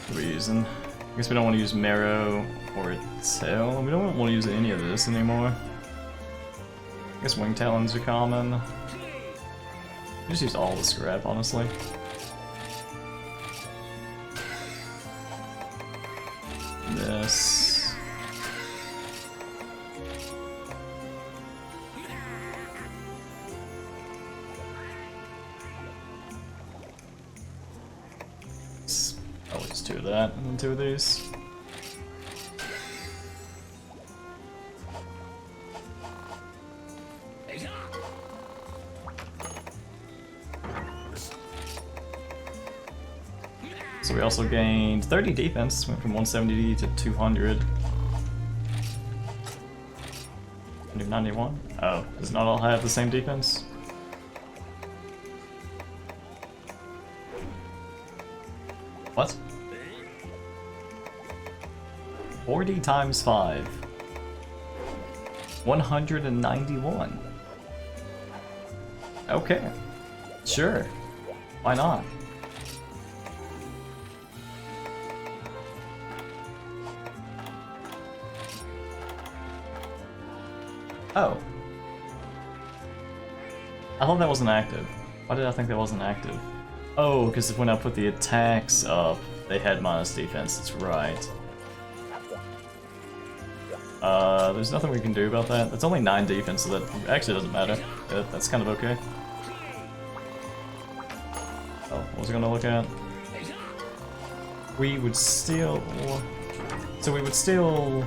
What are we using? I guess we don't want to use Marrow or Tail. We don't want to use any of this anymore. I guess Wing Talons are common. Just use all the scrap, honestly. This. just 2 of that, and then 2 of these. So we also gained 30 defense, went from 170 to 200. 91? Oh, does not all have the same defense? What? 40 times 5. 191. Okay. Sure. Why not? Oh. I thought that wasn't active. Why did I think that wasn't active? Oh, because when I put the attacks up, they had minus defense, that's right. There's nothing we can do about that. It's only 9 defense, so that actually doesn't matter. That's kind of okay. Oh, what was I gonna look at? We would still... So we would still...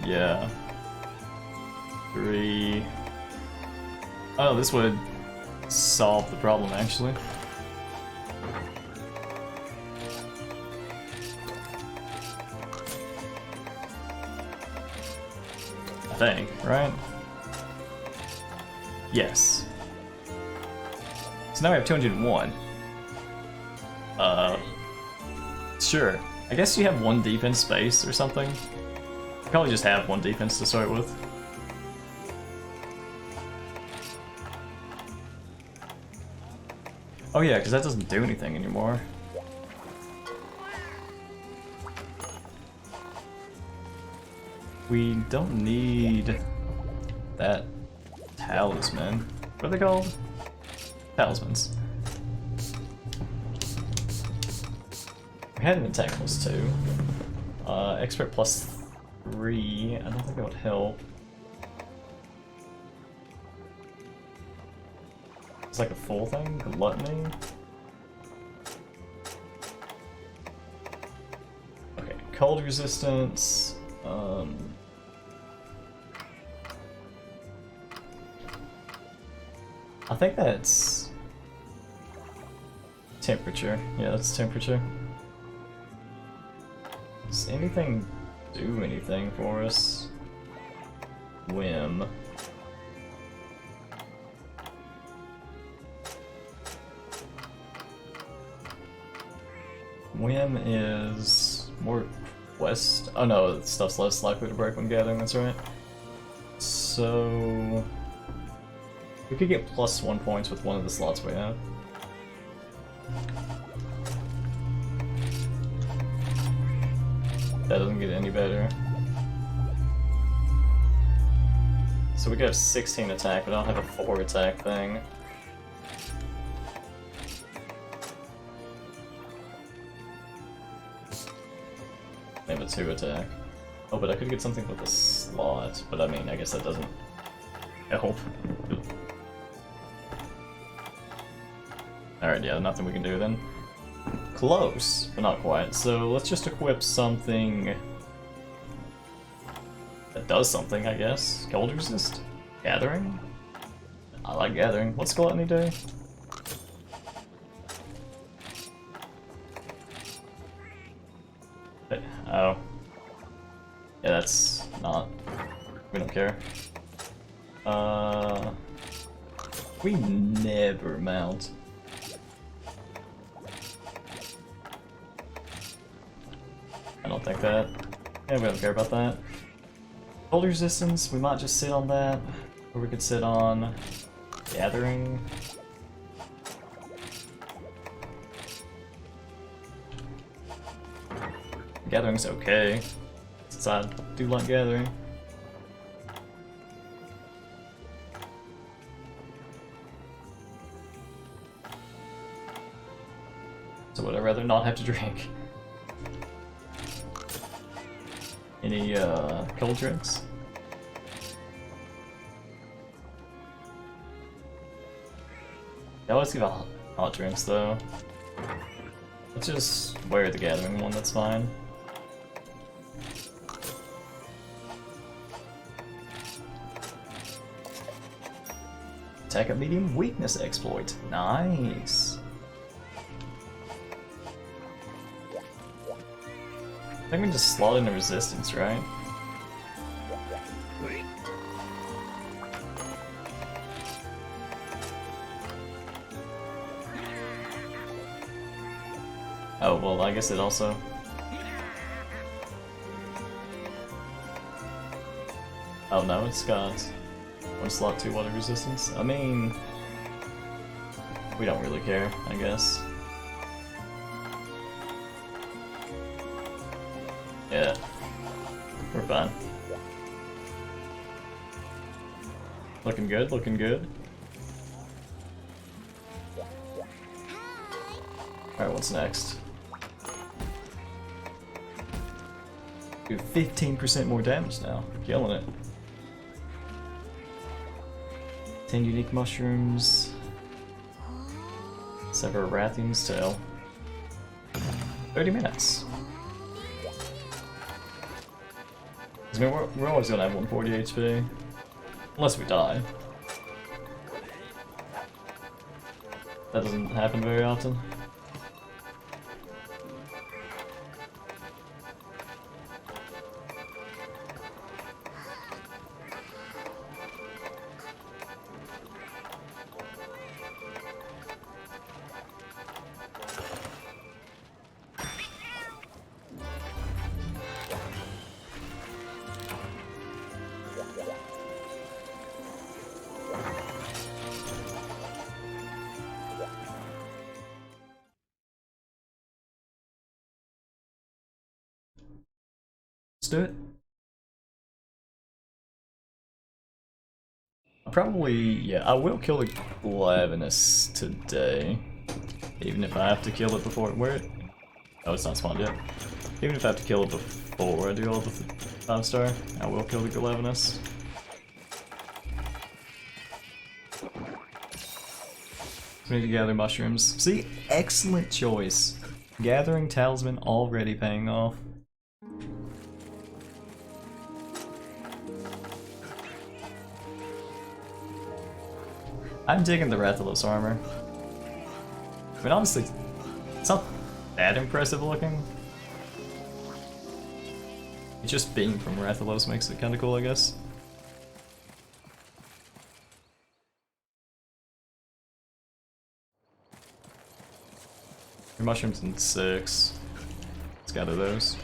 Yeah. 3... Oh, this would solve the problem, actually. I think, right? Yes. So now we have 201. Sure. I guess you have 1 defense space or something. You probably just have 1 defense to start with. Oh yeah, because that doesn't do anything anymore. We don't need that talisman. What are they called? Talismans. We had an attack +2. Expert +3. I don't think that would help. It's like a full thing? Gluttony? Okay, cold resistance. I think that's temperature. Yeah, that's temperature. Does anything do anything for us? Whim. Whim is more quest. Oh no, stuff's less likely to break when gathering, that's right. So we could get +1 points with one of the slots we have. That doesn't get any better. So we got 16 attack, but I don't have a 4 attack thing. I have a 2 attack. Oh, but I could get something with a slot, but I mean, I guess that doesn't help. Alright, yeah, nothing we can do then. Close, but not quite. So let's just equip something that does something, I guess. Cold resist? Gathering? I like gathering. What's gluttony do? Oh. Yeah, that's not... We don't care. We never mount. I don't think that. Yeah, we don't care about that. Cold resistance, we might just sit on that. Or we could sit on... Gathering. Gathering's okay, since I do like gathering. So would I rather not have to drink? Any cold drinks? I always give out hot drinks though. Let's just wear the Gathering one, that's fine. Attack at medium, weakness exploit. Nice. I think we can just slot in a resistance, right? Oh, well, I guess it also... Oh no, it's got one slot 2 water resistance. I mean... we don't really care, I guess. Yeah. We're fine. Looking good, looking good. Alright, what's next? Do 15% more damage now. Killing it. 10 unique mushrooms. Sever Rathian's tail. 30 minutes. I mean, we're always gonna have 140 HP. Unless we die. That doesn't happen very often. Let's do it. Probably, yeah, I will kill the Glavenus today. Even if I have to kill it before it... Oh, it's not spawned yet. Even if I have to kill it before I do all the 5-star, I will kill the Glavenus. We need to gather mushrooms. See? Excellent choice. Gathering Talisman already paying off. I'm digging the Rathalos armor. I mean, honestly, it's not that impressive looking. It's just being from Rathalos makes it kinda cool, I guess. Your mushrooms in 6. Let's gather those.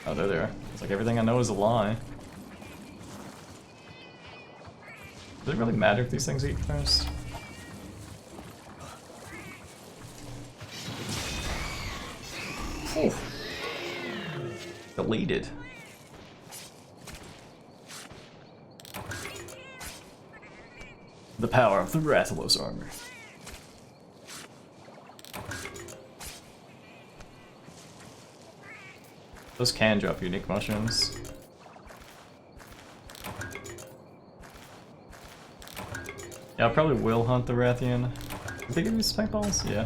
Oh, there they are. It's like everything I know is a lie. Does it really matter if these things eat first? Oof. Deleted. The power of the Rathalos armor. Those can drop unique mushrooms. Yeah, I probably will hunt the Rathian. Did they give me spike balls? Yeah.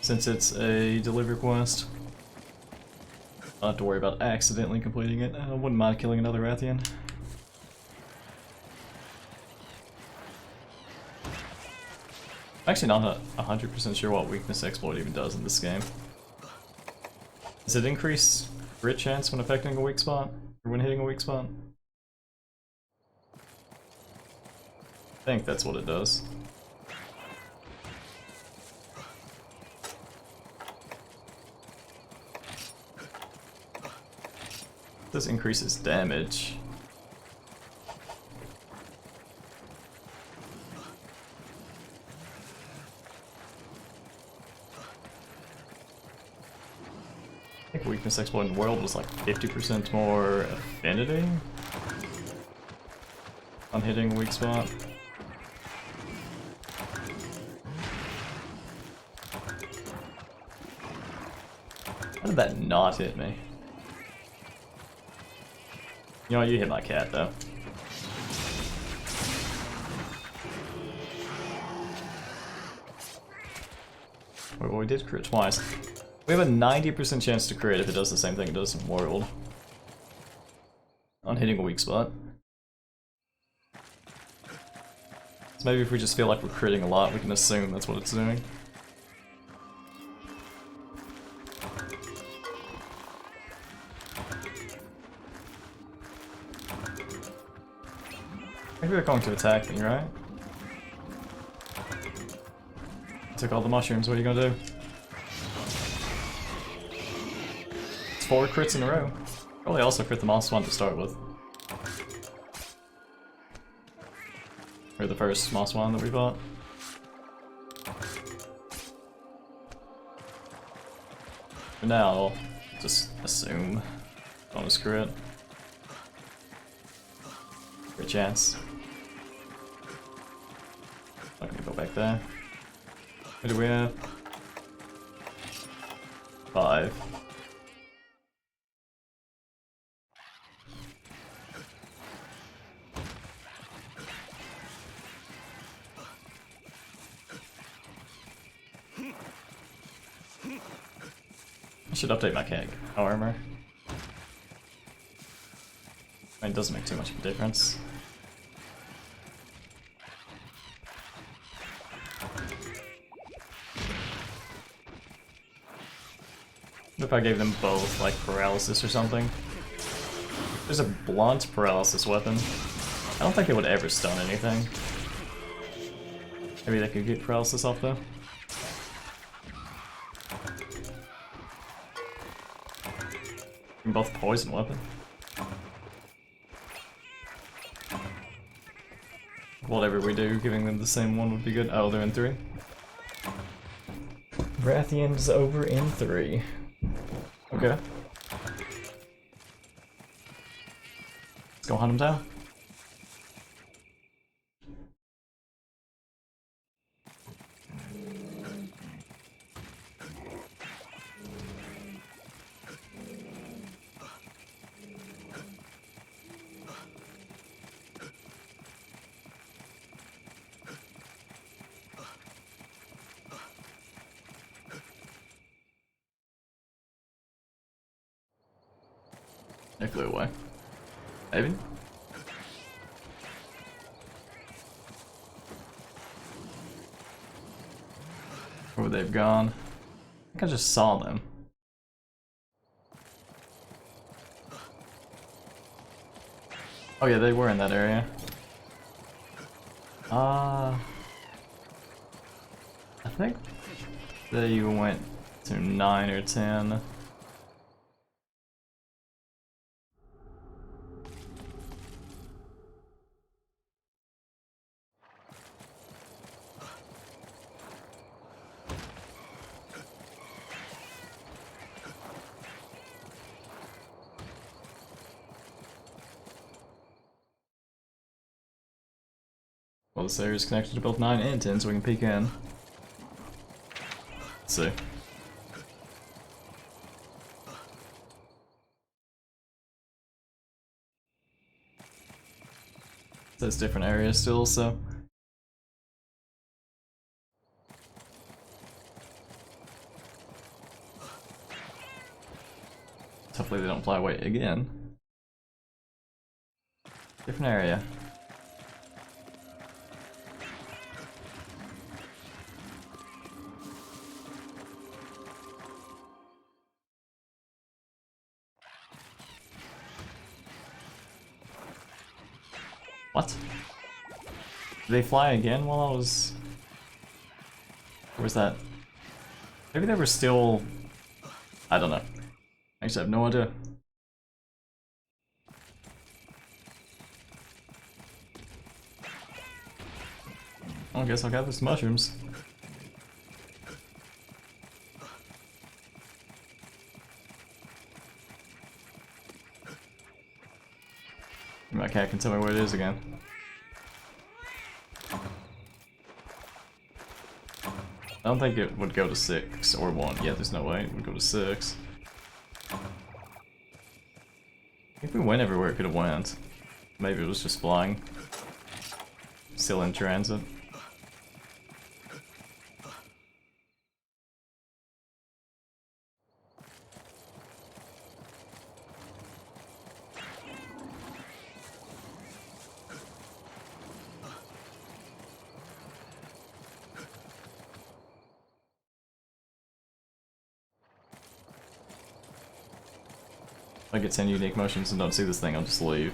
Since it's a delivery quest, I don't have to worry about accidentally completing it. I wouldn't mind killing another Rathian. I'm actually not 100% sure what weakness exploit even does in this game. Does it increase crit chance when affecting a weak spot? Or when hitting a weak spot? I think that's what it does. This increases damage. I think weakness exploit in world was like 50% more affinity on hitting a weak spot. How did that not hit me? You know, you hit my cat though. Wait, well, we did crit twice. We have a 90% chance to crit if it does the same thing it does in World. On hitting a weak spot. So maybe if we just feel like we're critting a lot, we can assume that's what it's doing. Maybe they're going to attack me, right? Took all the mushrooms, what are you gonna do? It's 4 crits in a row. Probably also crit the Moss one to start with. Or the first Moss one that we bought. For now, I'll just assume. Don't wanna screw it. Good chance. Not gonna go back there. What do we have? 5. I should update my cat armor. I mean, it doesn't make too much of a difference. What if I gave them both, like, paralysis or something? There's a blunt paralysis weapon. I don't think it would ever stun anything. Maybe they could get paralysis off though. And both poison weapon. Whatever we do, giving them the same one would be good. Oh, they're in 3. Rathian's over in 3. Okay. Let's go hunt him down. They flew away. Maybe? Where would they have gone? I think I just saw them. Oh yeah, they were in that area. I think they went to 9 or 10. Well, this area is connected to both 9 and 10, so we can peek in. Let's see. It says different areas still, so. Hopefully they don't fly away again. Different area. What? Did they fly again while I was... Or was that... Maybe they were still... I don't know. I actually have no idea. Well, I guess I'll gather some mushrooms. My cat can tell me where it is again. I don't think it would go to 6 or 1. Yeah, there's no way it would go to 6. If we went everywhere it could have went. Maybe it was just flying. Still in transit. If I get 10 unique motions and don't see this thing, I'll just leave.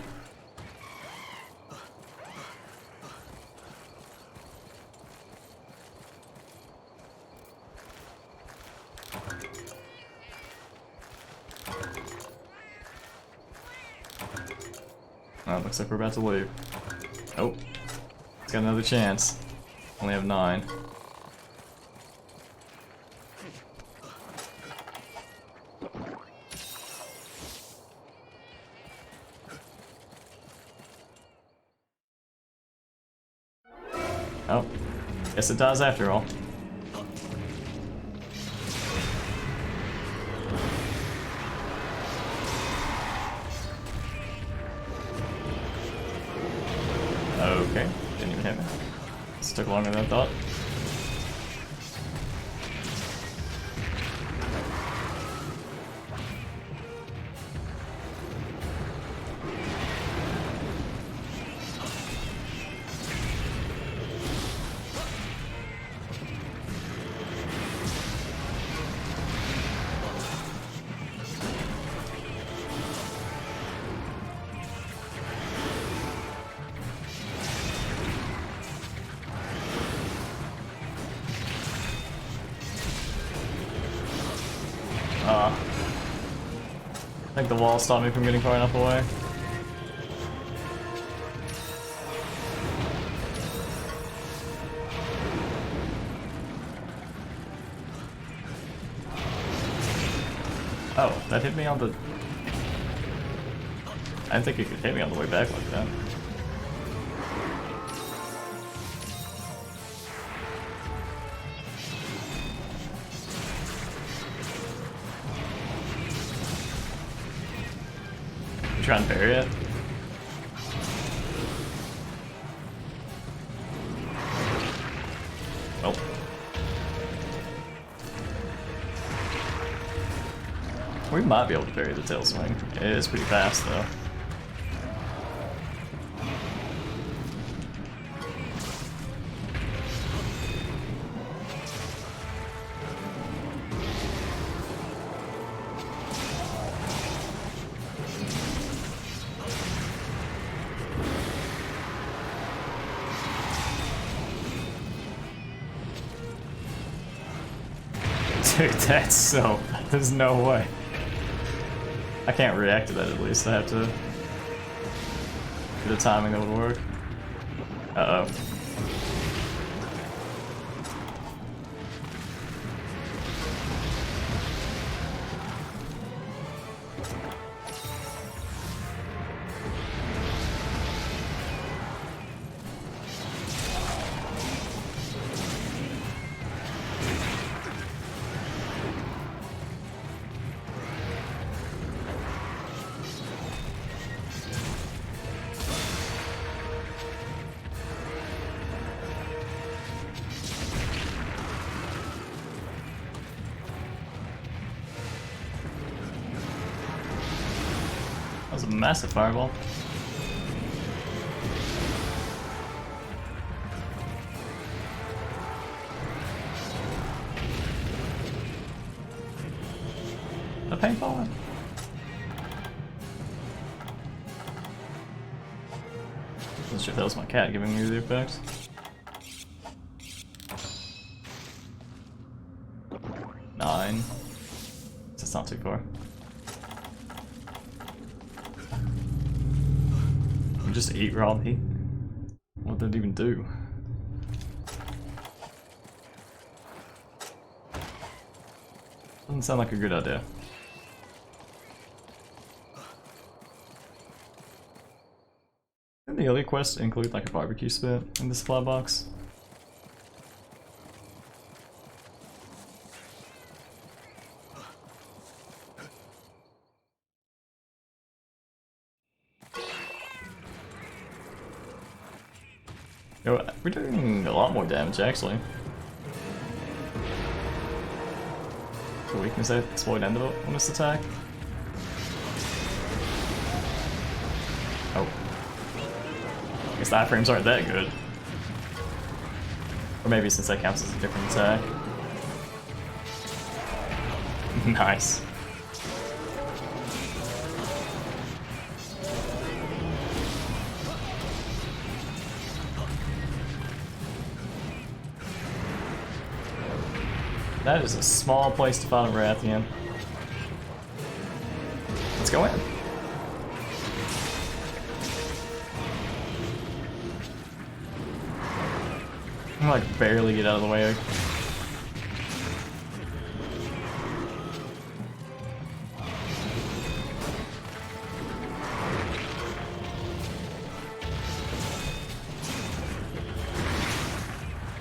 Oh, looks like we're about to leave. Oh, it's got another chance. Only have 9. Oh, guess it does after all. Okay, didn't even hit me. This took longer than I thought. I think the wall stopped me from getting far enough away. Oh, that hit me on the... I didn't think it could hit me on the way back like that. Try and bury it. Oh. We might be able to bury the tail swing. It is pretty fast though. Dude, that's so... There's no way. I can't react to that at least. I have to... get a timing that would work. Uh-oh. That was a massive fireball. A paintball? Not sure if that was my cat giving me the effects. Nine. That's not too far. Just eat raw meat? What did it even do? Doesn't sound like a good idea. Didn't the other quest include like a barbecue spit in the supply box? Yo, we're doing a lot more damage actually. The weakness I exploit end on this attack. Oh. I guess the iframes aren't that good. Or maybe since that counts as a different attack. Nice. That is a small place to find a Rathian. Let's go in. I'm like barely get out of the way.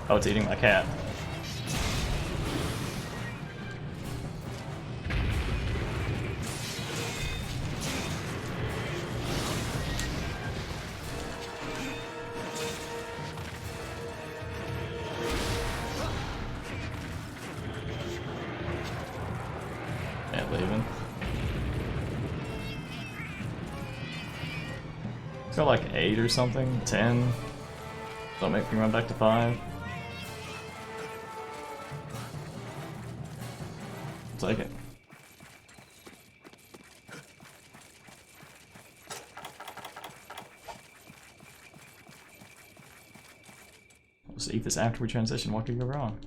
Oh, it's eating my cat. Yeah, leaving. It's got like 8 or something, 10. Don't make me run back to 5. I'll take it. We'll just eat this after we transition. What could go wrong?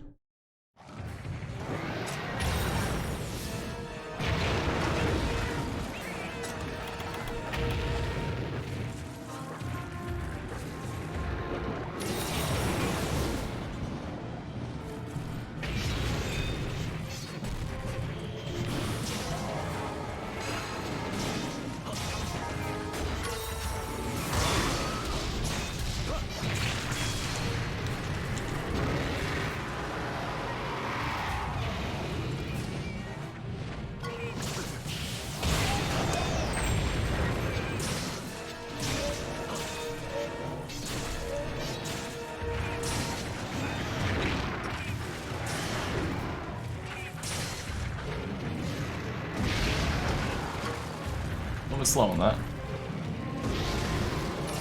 A little bit slow on that.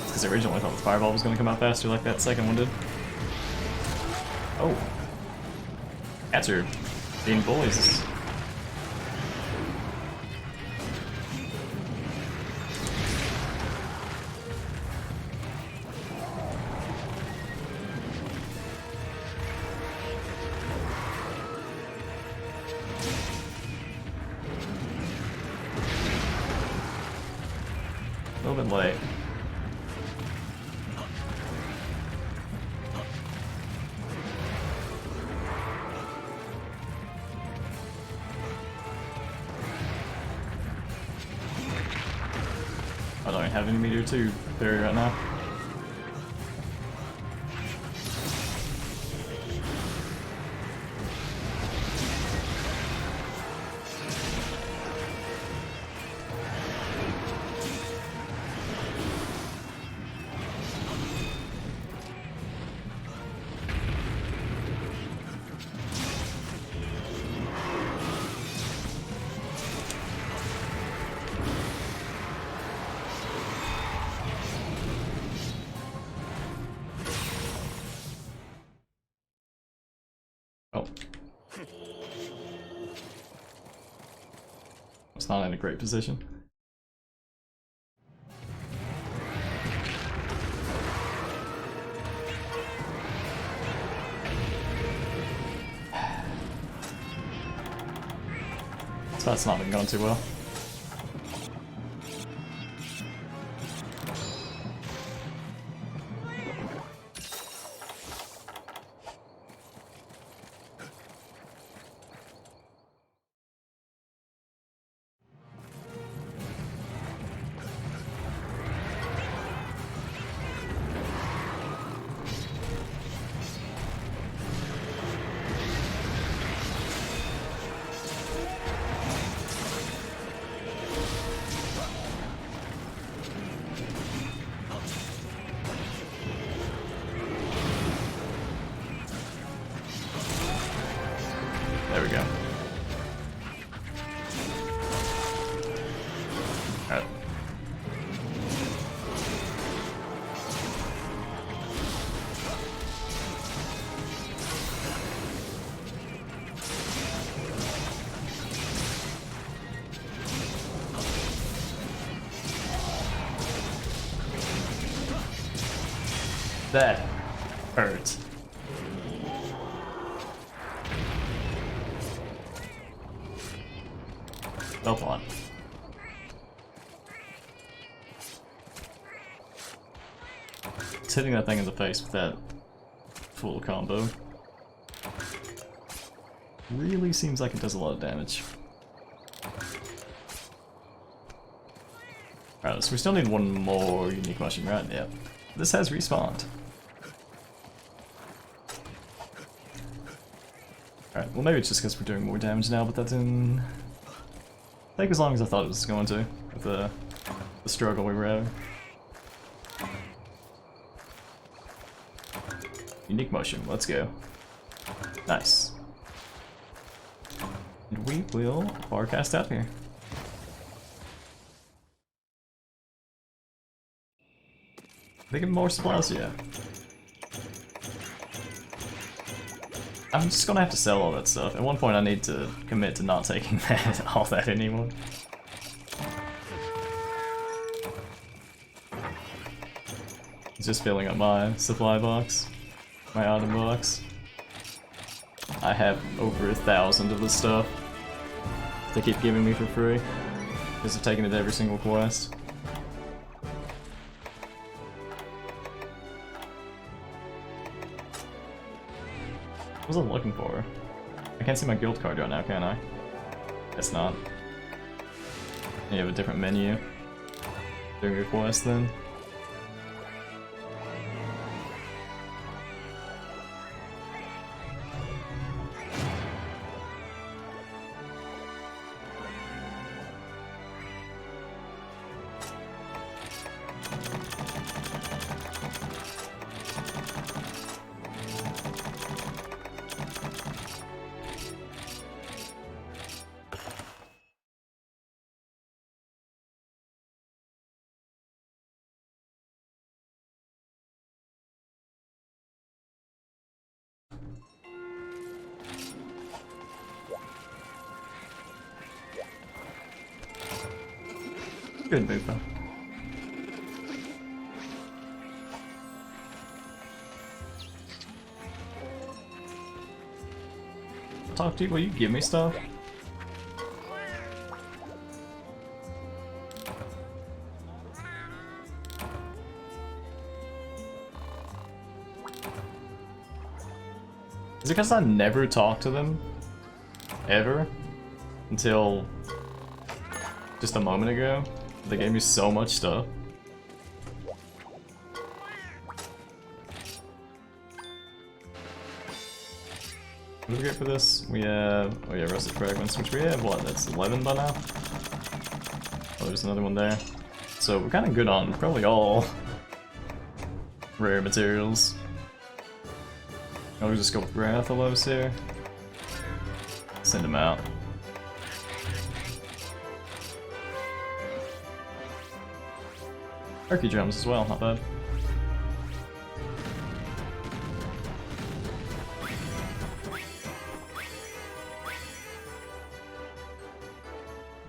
Because I originally thought the fireball was going to come out faster like that second one did. Oh. Cats are being bullies. A little bit late. I don't even have any meter 2 theory right now. Oh. It's not in a great position. So that's not been going too well. There we go. Alright. That hurt. Well on. It's hitting that thing in the face with that full combo. Really seems like it does a lot of damage. Alright, so we still need one more unique mushroom, right? Yeah. This has respawned. Alright, well maybe it's just because we're doing more damage now, but that didn't take as long as I thought it was going to, with the struggle we were having. Unique motion, let's go. Nice. And we will forecast out here. They get more supplies, yeah. I'm just gonna have to sell all that stuff. At one point I need to commit to not taking all that anymore. It's just filling up my supply box, my item box. I have over 1,000 of this stuff they keep giving me for free because they're taking it to every single quest. What was I looking for? I can't see my guild card right now, can I? Guess not. You have a different menu during your quest then. Good move though. Talk to you, will you give me stuff? Is it because I never talk to them? Ever? Until just a moment ago? They gave me so much stuff. What do we get for this? We have, oh yeah, rusted fragments, which we have, what, that's 11 by now? Oh, there's another one there. So we're kind of good on probably all rare materials. I'll just go with Rathalos here. Send him out. Turkey drums as well, not bad.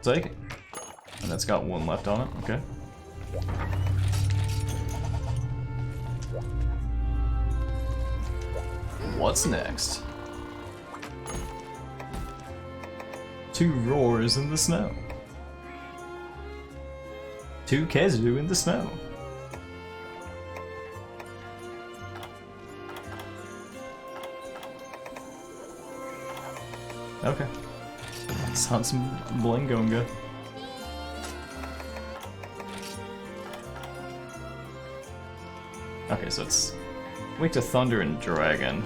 Take it. And that's got one left on it, okay. What's next? 2 roars in the snow. 2 Kezu in the snow. Okay. Let's hunt some Blingonga. Okay, so it's weak to Thunder and Dragon.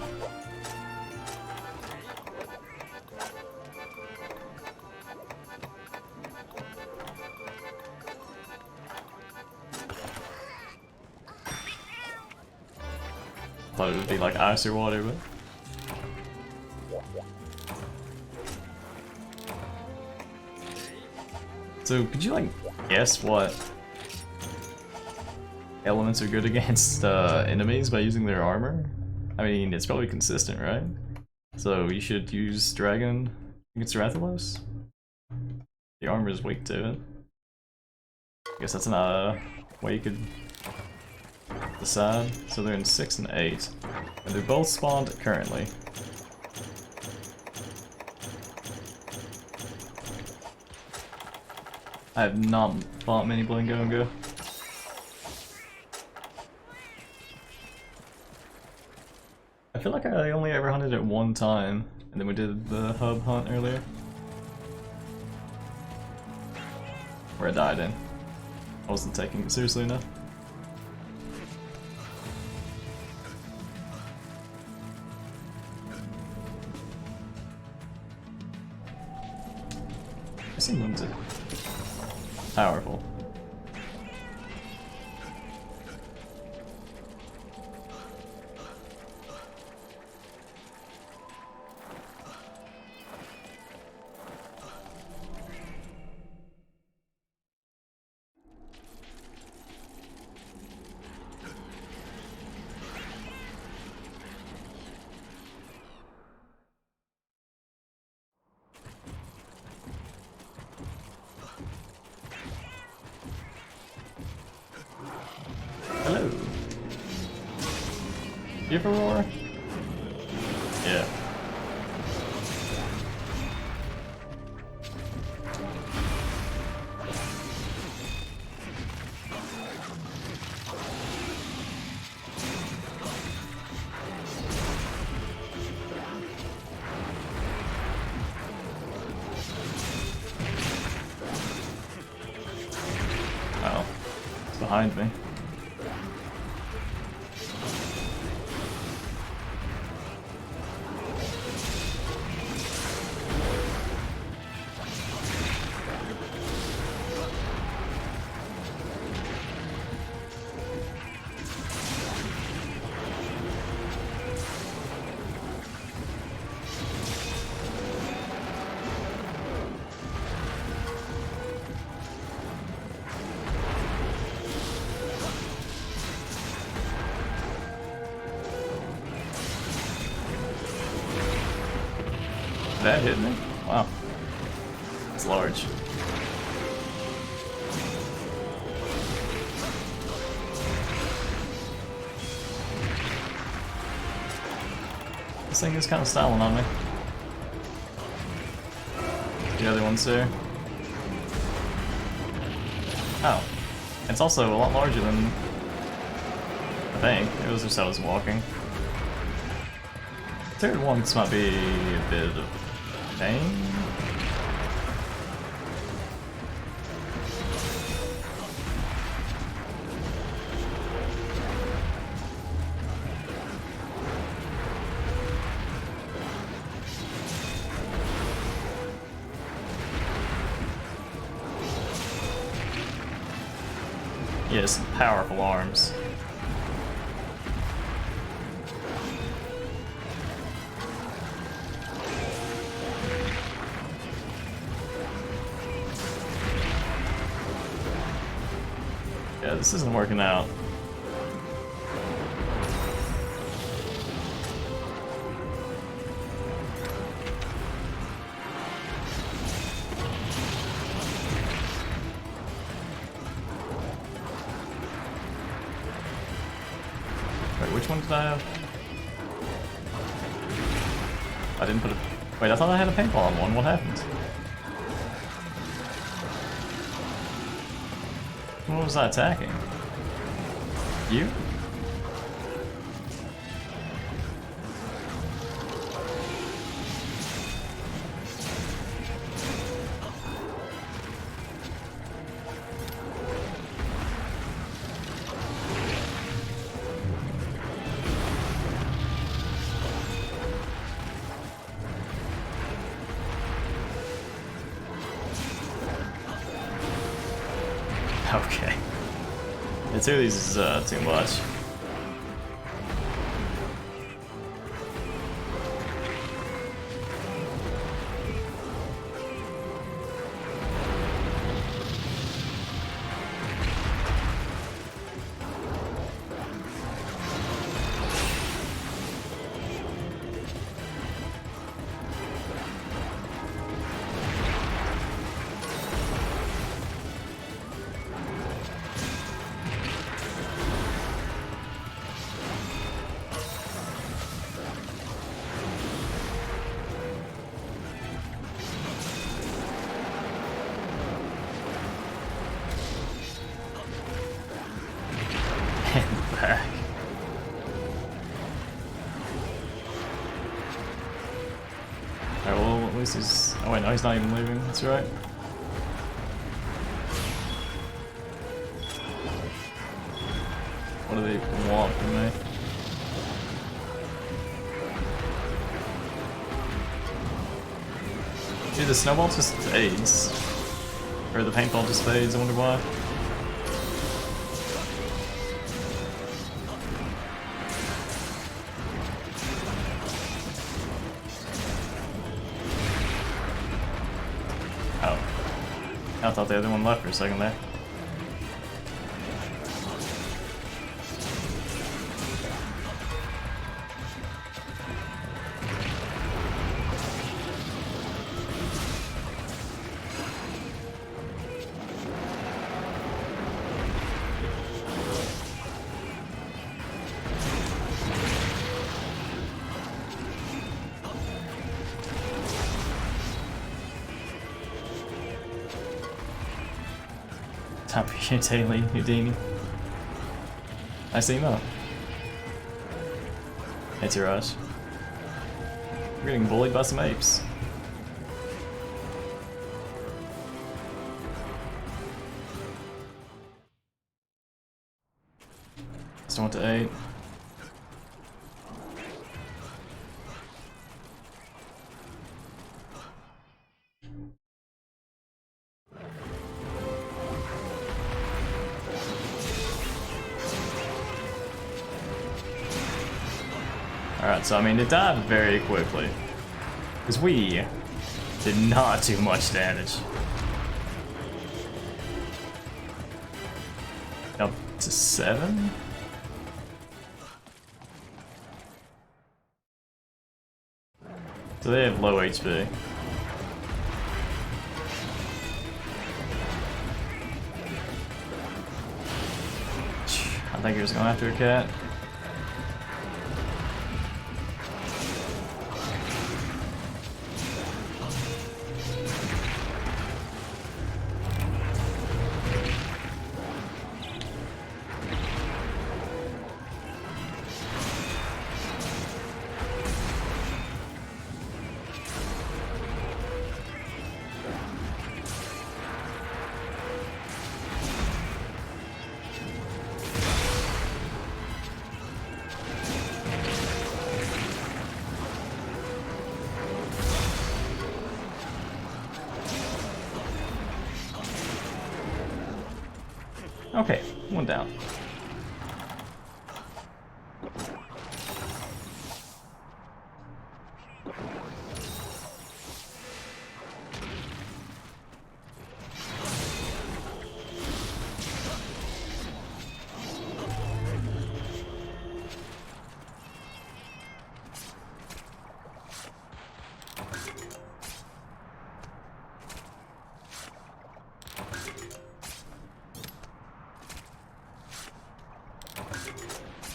Thought it would be like ice or water, but So could you like guess what elements are good against enemies by using their armor? I mean, it's probably consistent, right? So you should use Dragon against Rathalos. The armor is weak to it. I guess that's another way you could decide. So they're in 6 and 8. And they're both spawned currently. I have not fought many Blingonga. I feel like I only ever hunted it one time, and then we did the hub hunt earlier. Where I died in. I wasn't taking it seriously enough. It seems powerful. Hello. You ever roar? Yeah. Oh, it's behind me. That hit me? Wow. It's large. This thing is kind of styling on me. The other one's there. Oh. It's also a lot larger than I think. It was just I was walking. Third one, this might be a bit of pain. Yes, powerful arms. Yeah, this isn't working out. Wait, which one did I have? I didn't put a... Wait, I thought I had a paintball on one. What happened? What was I attacking? You? Okay. Yeah, two of these is too much. least he's... Oh wait, no, he's not even leaving. That's right. What do they want from me? Dude, the snowball just fades. Or the paintball just fades, I wonder why. Oh. I thought the other one left for a second there. Time for you, Taylor, Houdini. Nice emo. Hey, Tirage. We're getting bullied by some apes. Still went to 8. Alright, so I mean, it died very quickly. Because we did not do much damage. Up to 7? So they have low HP. I think he was going after a cat. Okay, one down.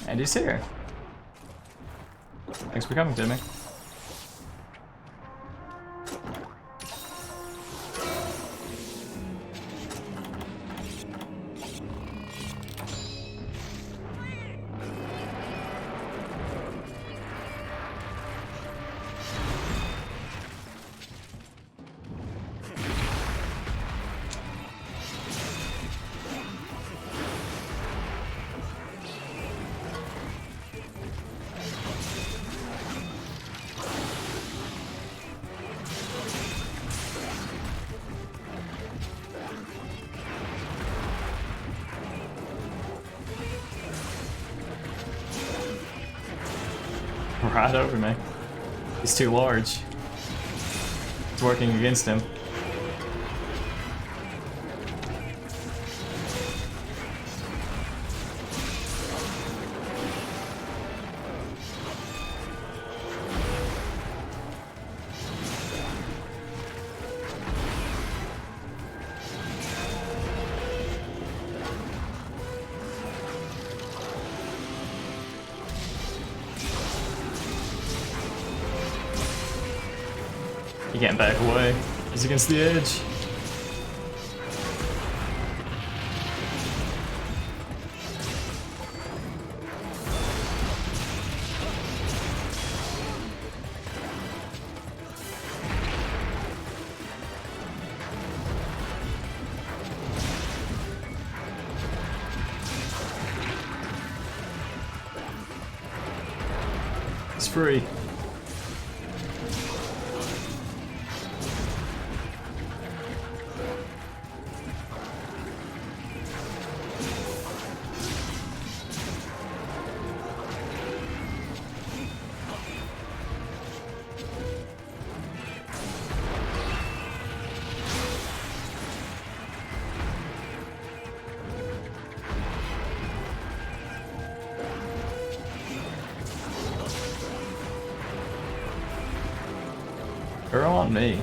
And he's here. Thanks for coming, Timmy. Right over me. He's too large. It's working against him. He can't back away. He's against the edge. free. Girl on me.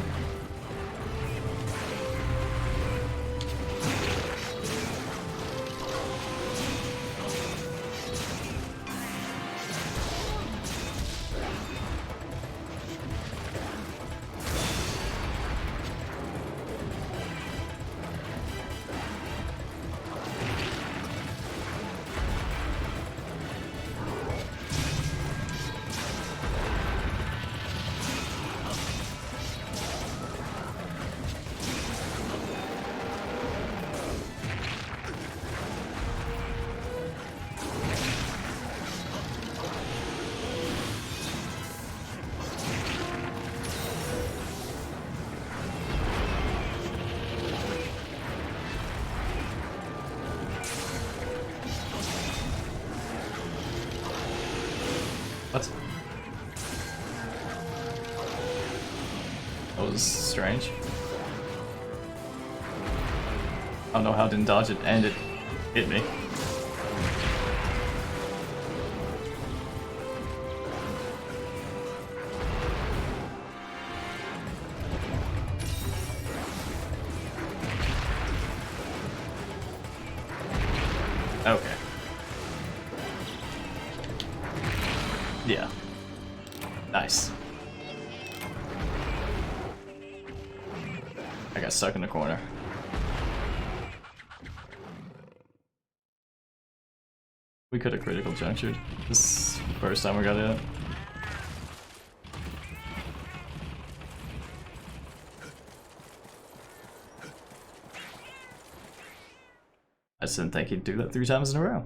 What? That was strange. I don't know how I didn't dodge it and it hit me. Okay. Yeah. Nice. I got stuck in the corner. We could have critical junctured this first time we got it. I just didn't think he'd do that 3 times in a row.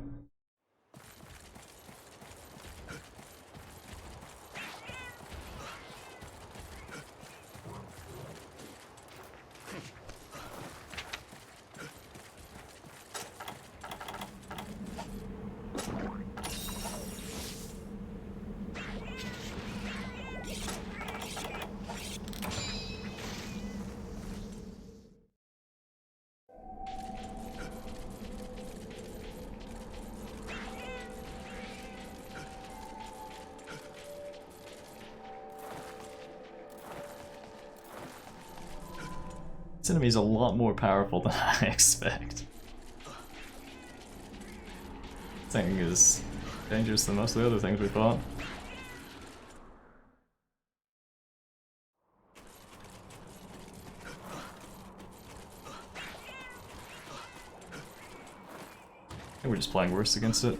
This enemy is a lot more powerful than I expect. This thing is dangerous than most of the other things we fought. I think we're just playing worse against it.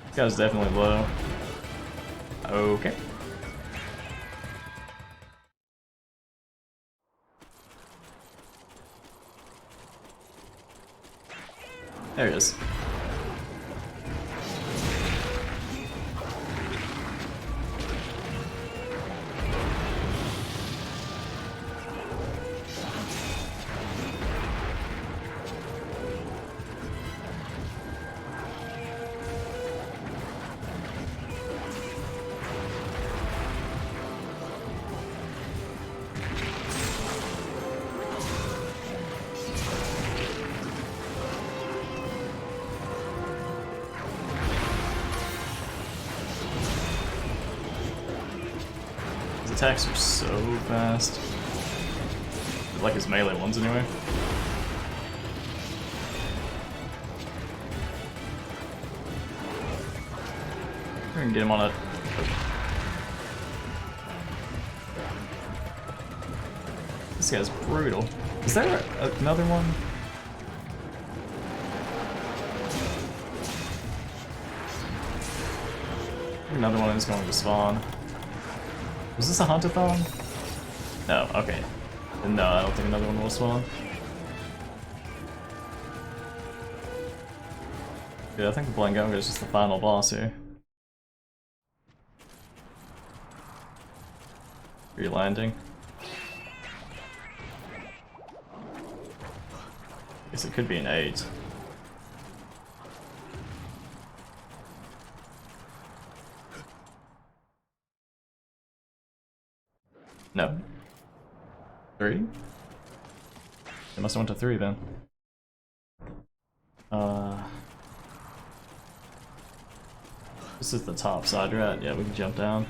This guy's definitely low. Okay. There it is. His attacks are so fast. Like his melee ones anyway. We can get him on a... This guy's brutal. Is there another one? Another one is going to spawn. Was this a Huntathon? No, okay. No, I don't think another one will spawn. Yeah, I think the Blangonga is just the final boss here. Re-landing. Guess it could be an 8. No. 3? It must have went to 3 then. This is the top side, right? Yeah, we can jump down.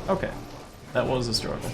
Okay, that was a struggle.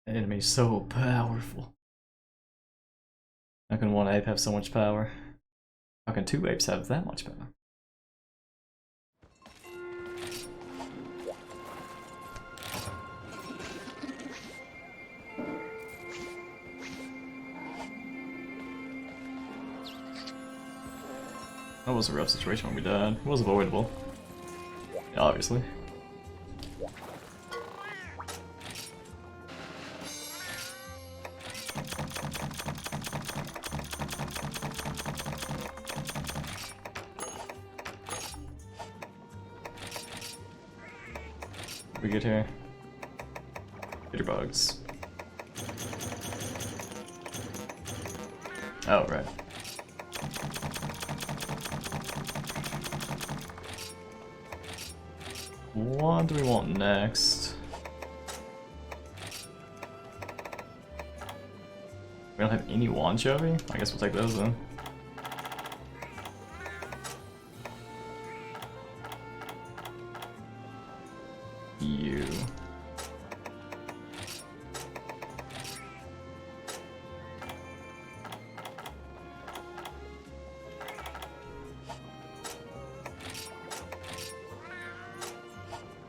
Enemy's so powerful. How can one ape have so much power? How can 2 apes have that much power? That was a rough situation when we died. It was avoidable. Yeah, obviously. We get here. Jitterbugs. Oh, right. What do we want next? We don't have any Wanchovy? I guess we'll take those then. You.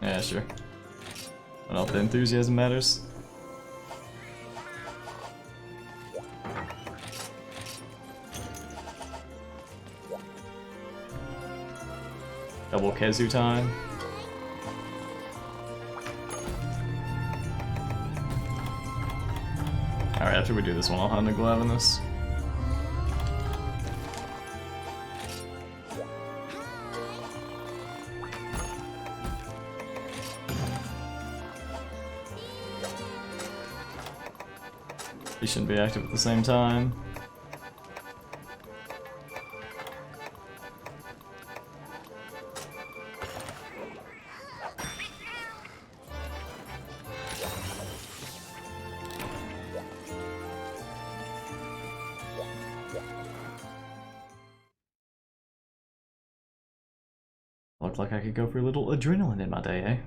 Yeah, sure. I don't know if the enthusiasm matters. Double Kezu time. Alright, after we do this one, I'll hunt the glove in this. They shouldn't be active at the same time. Looked like I could go for a little adrenaline in my day, eh?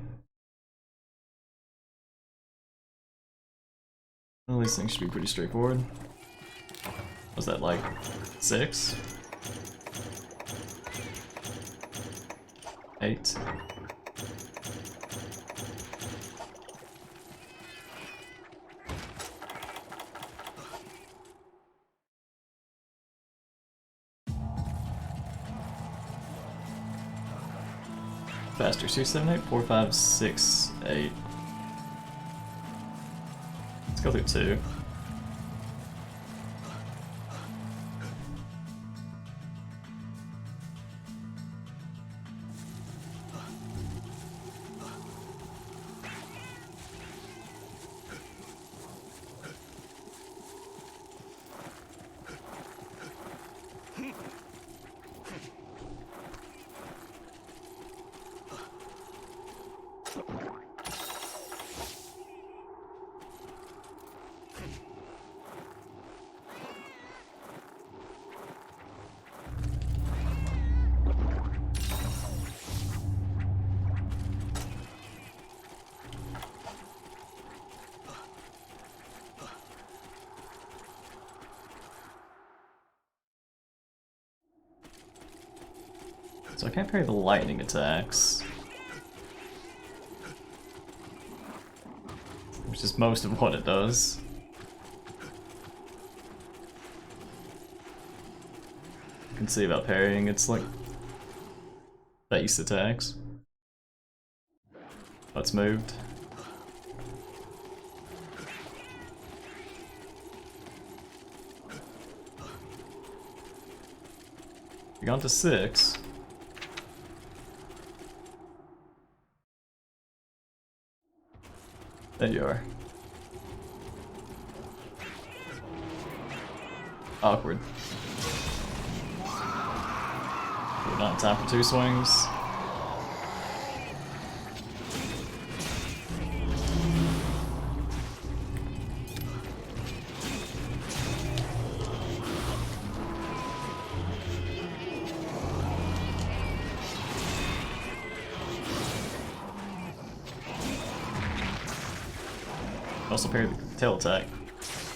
Well, these things should be pretty straightforward. Was that like 6? 8? Faster, 6, 7, 8, 4, 5, 6, 8. Let's go through 2. So I can't parry the lightning attacks. Which is most of what it does. You can see about parrying, it's like base attacks. Let's moved. We got to 6. There you are. Awkward. We're not in time for 2 swings. Also parry the tail attack.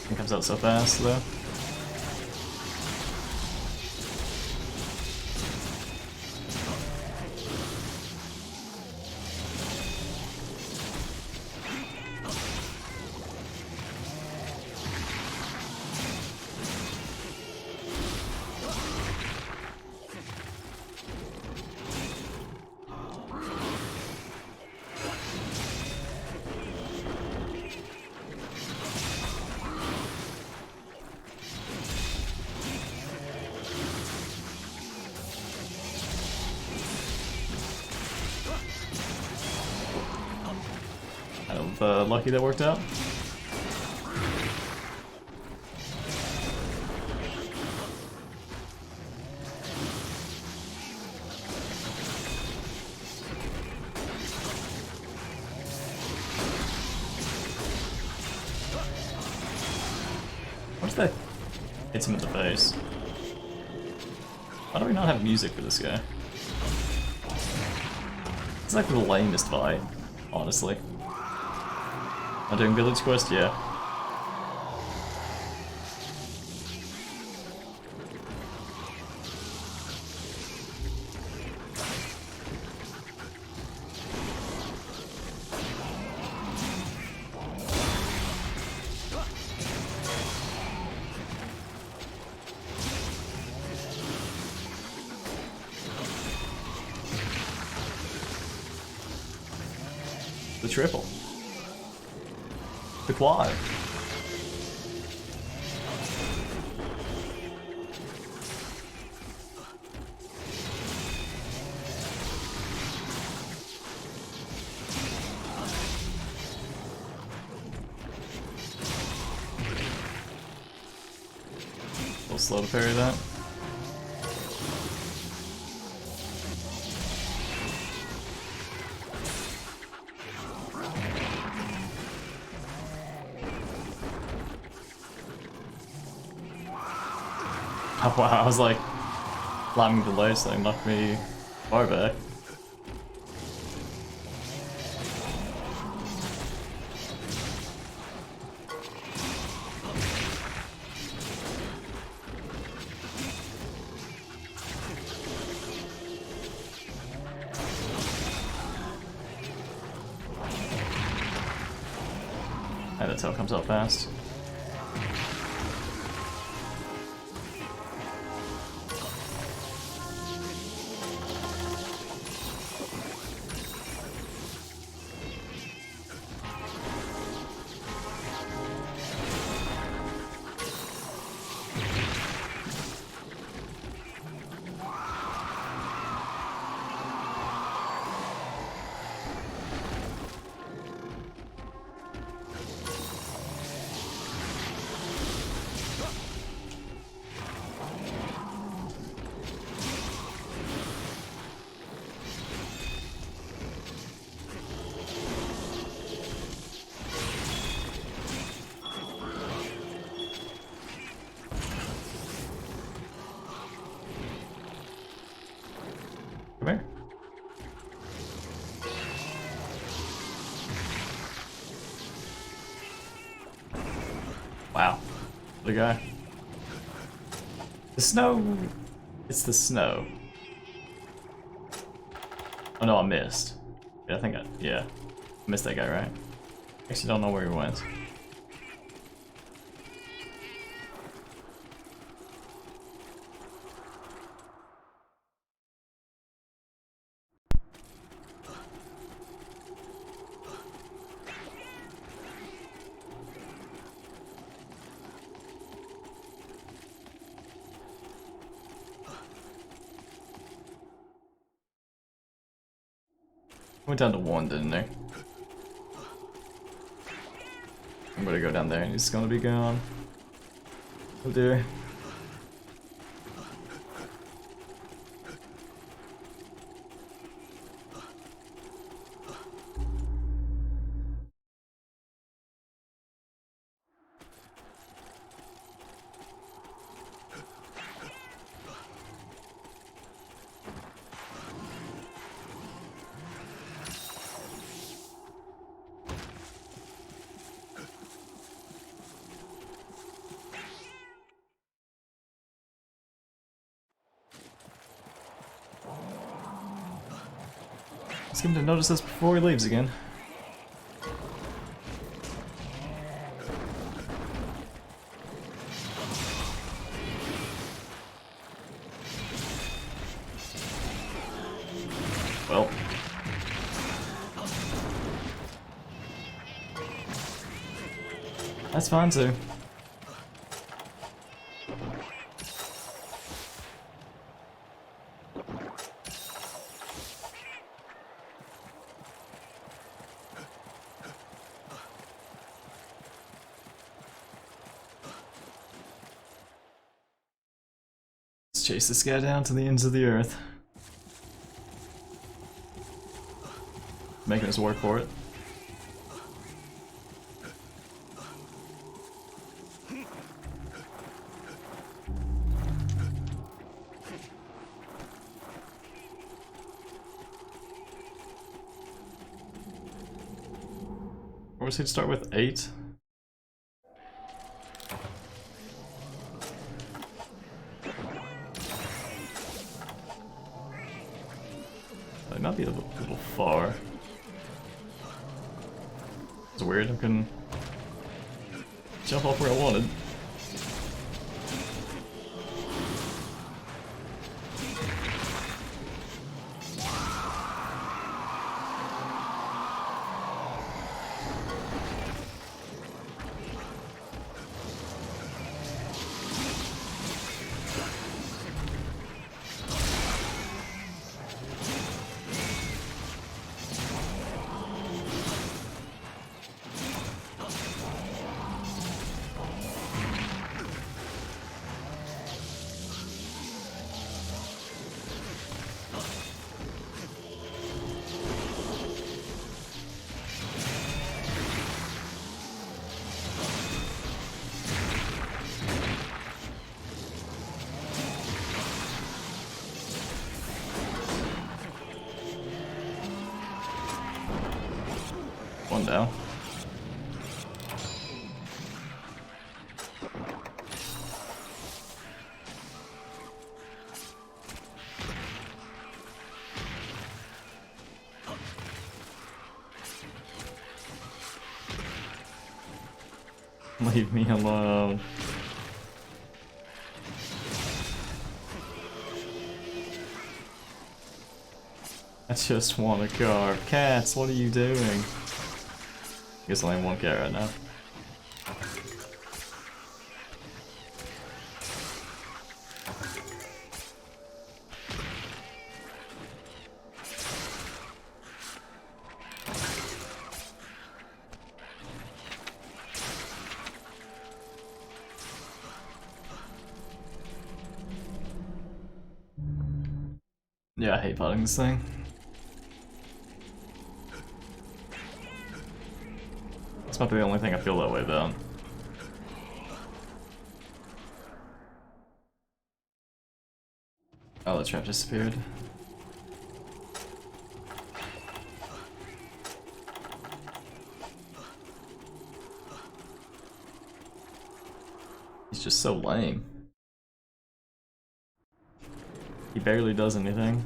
It comes out so fast though. Lucky that worked out. What's that? Hits him in the face. Why do we not have music for this guy? It's like the lamest fight, honestly. Am I doing Village Quest? Yeah. The triple. The quad. slow to parry that. Oh wow, I was like climbing below, so it knocked me far back. And the tail comes out fast. Come here. Wow. The guy. The snow. It's the snow. Oh no, I missed. Yeah, I think I missed that guy, right? Actually don't know where he went. Went down to 1, didn't they? I'm gonna go down there and he's gonna be gone. Oh dear. Let's get him to notice us before he leaves again. Well. That's fine too. Let's chase this guy down to the ends of the earth. Making us work for it. Or was he to start with 8? That might be a little far. It's weird, I couldn't jump off where I wanted. One down. Leave me alone. I just want to carve. Cats, what are you doing? Guess I only one cat right now. Yeah, I hate potting this thing. It's not the only thing I feel that way about. Oh, the trap disappeared. He's just so lame. He barely does anything.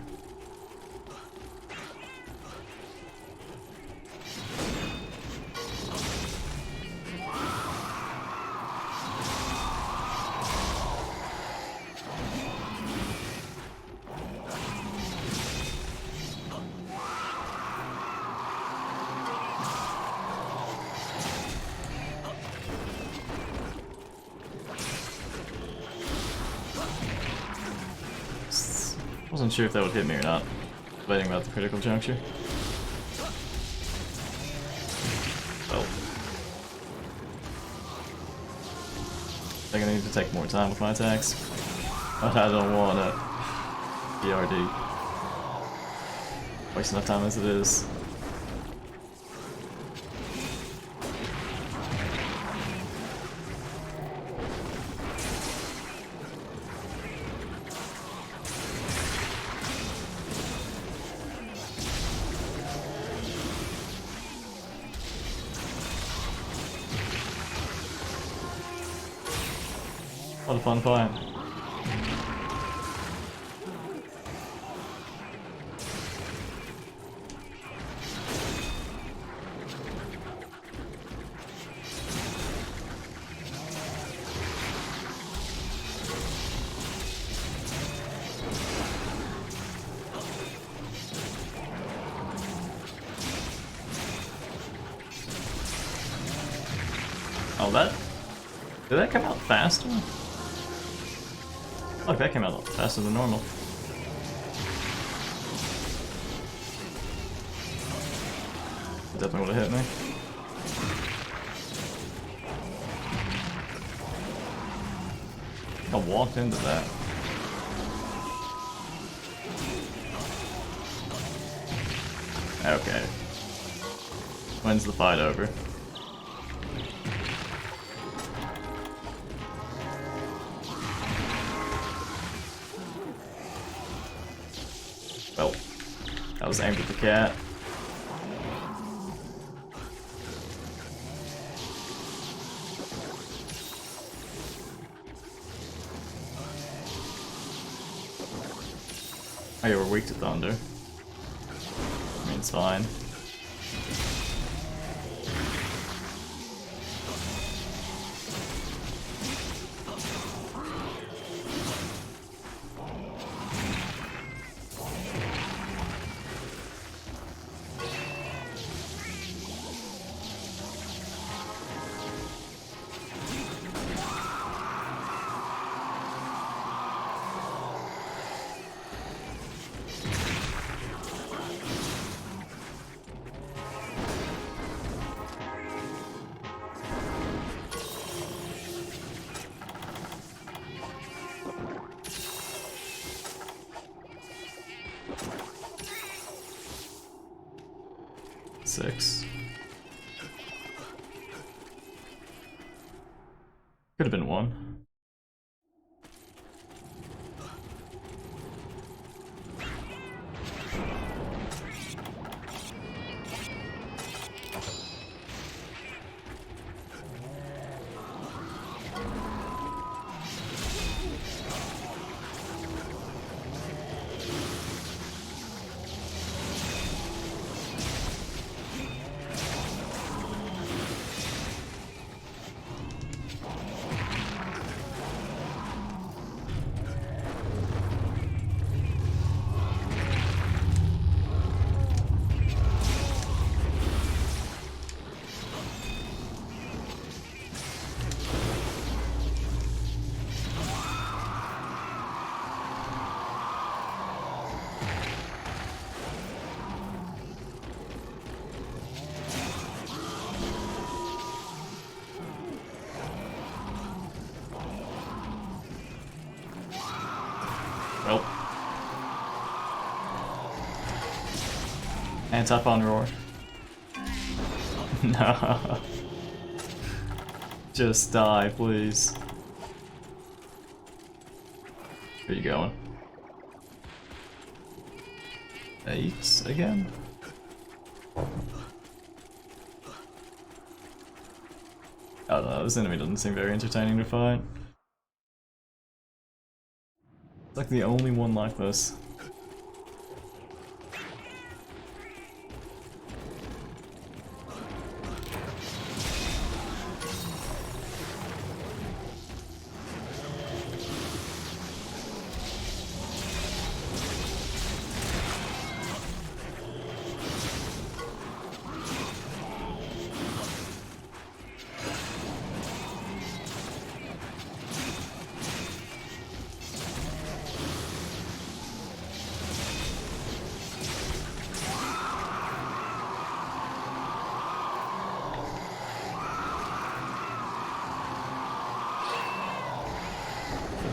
Wasn't sure if that would hit me or not. Debating about the critical juncture. Oh. I think I need to take more time with my attacks. But I don't want to BRD. Waste enough time as it is. What a fun fight. Oh, did that come out faster? Look, that came out a lot faster than normal. Definitely would have hit me. I walked into that. Okay. When's the fight over? Well, that was aimed at the cat. Oh yeah, we're weak to thunder. I mean, it's fine. Six. Could have been one. tap on roar. No. Just die, please. Where are you going? 8 again? I don't know, this enemy doesn't seem very entertaining to fight. It's like the only one like this.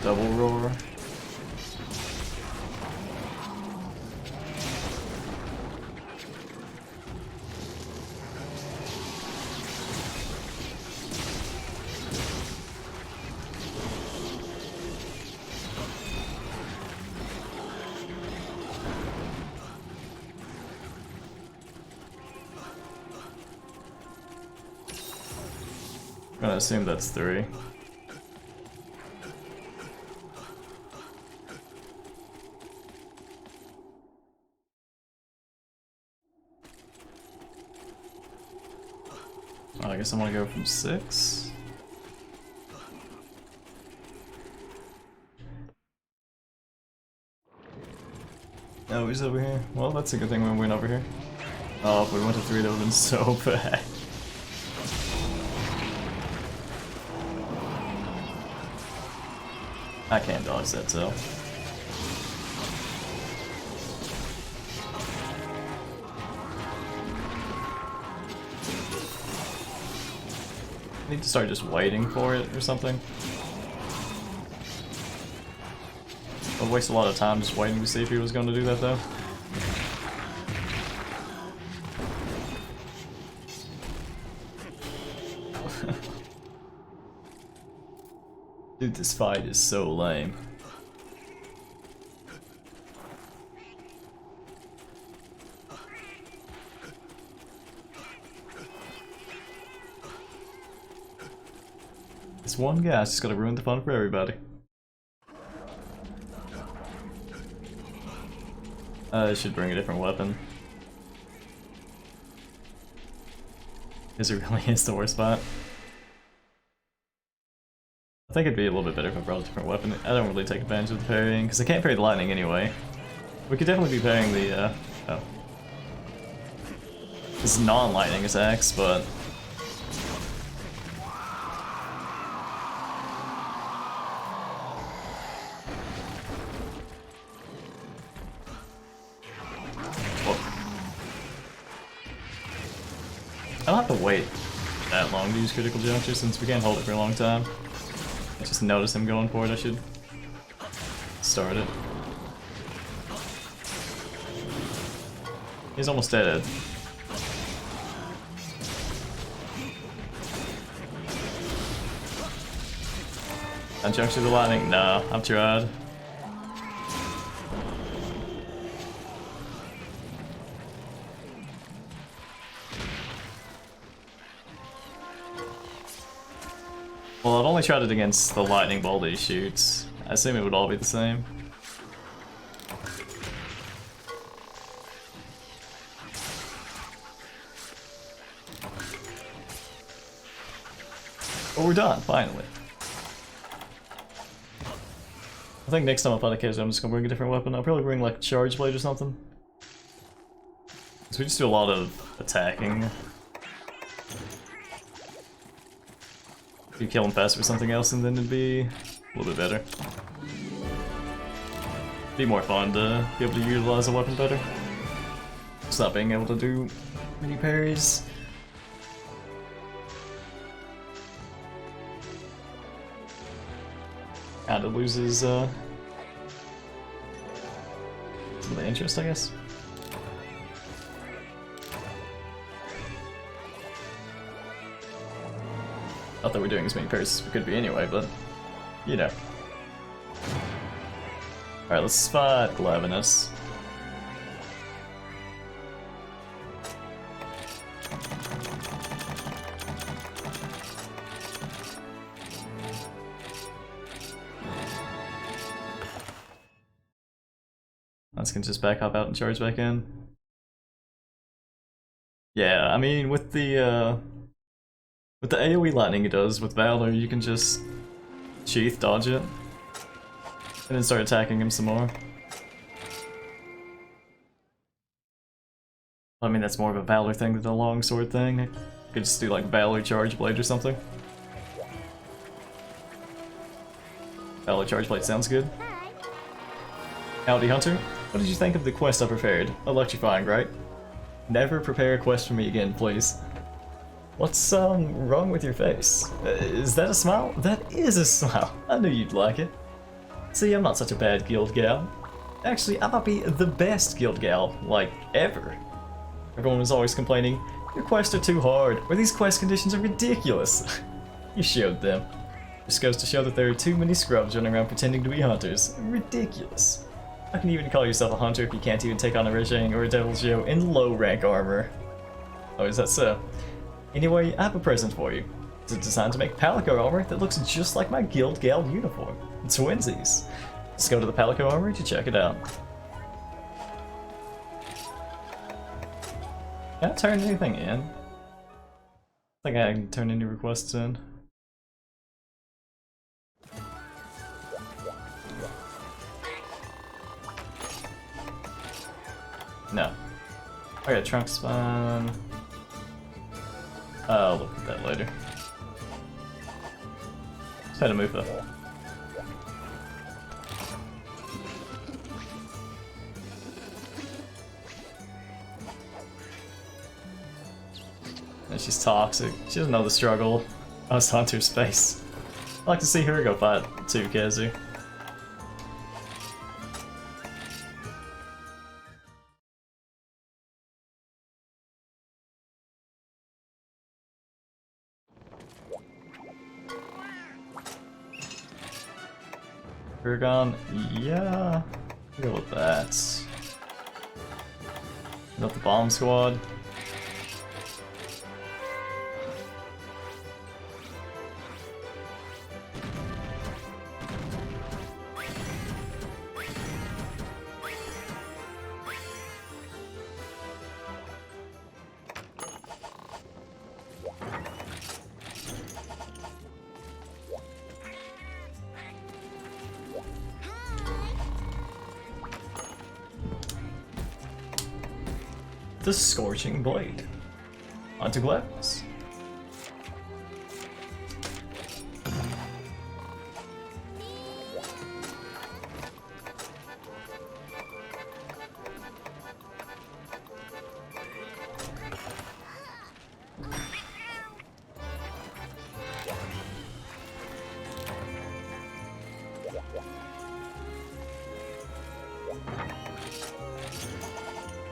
Double roar. I'm gonna assume that's 3. I guess I want to go from 6. Oh, he's over here. Well, that's a good thing we went over here. Oh, if we went to 3, that would have been so bad. I can't dodge that, so. I need to start just waiting for it or something. I'll waste a lot of time just waiting to see if he was going to do that though. Dude, this fight is so lame. This one guy's just gonna ruin the fun for everybody. I should bring a different weapon. Because it really is the worst spot. I think it'd be a little bit better if I brought a different weapon. I don't really take advantage of the parrying, because I can't parry the lightning anyway. We could definitely be parrying the, oh. This non-lightning attacks, but... I don't have to wait that long to use critical juncture since we can't hold it for a long time. I just noticed him going for it, I should start it. He's almost dead. Unjuncture the lightning? Nah, I've tried. Well, I've only tried it against the lightning bolt that he shoots. I assume it would all be the same. Oh, we're done, finally. I think next time I fight a case, I'm just gonna bring a different weapon. I'll probably bring like Charge Blade or something. So we just do a lot of attacking. If you kill him faster with something else, and then it'd be a little bit better. Be more fun to be able to utilize a weapon better. Just not being able to do many parries. Kinda loses some of the interest, I guess. Not that we're doing as many pairs as we could be anyway, but you know. Alright, let's spot Glavenus. Let's can just back hop out and charge back in. Yeah, I mean with the AoE lightning it does with Valor, you can just sheath dodge it and then start attacking him some more. I mean that's more of a Valor thing than a longsword thing. You could just do like Valor Charge Blade or something. Valor Charge Blade sounds good. Howdy Hunter, what did you think of the quest I prepared? Electrifying, right? Never prepare a quest for me again, please. What's wrong with your face? Is that a smile? That is a smile. I knew you'd like it. See, I'm not such a bad guild gal. Actually, I might be the best guild gal, like, ever. Everyone was always complaining, your quests are too hard, or these quest conditions are ridiculous. You showed them. Just goes to show that there are too many scrubs running around pretending to be hunters. Ridiculous. How can you even call yourself a hunter if you can't even take on a Rajang or a Devil's Joe in low rank armor? Oh, is that so? Anyway, I have a present for you. It's designed to make Palico armor that looks just like my Guild Gal uniform. It's Twinsies. Let's go to the Palico Armory to check it out. Can I turn anything in? I think I can turn any requests in. No. Okay, trunk spawn. I'll look at that later. Just had to move that. And she's toxic. She doesn't know the struggle. Us Hunter space. I'd like to see her go fight too, Kazu. Paragon, yeah, go with that. Not the bomb squad. The Scorching Blade. Onto Glavenus.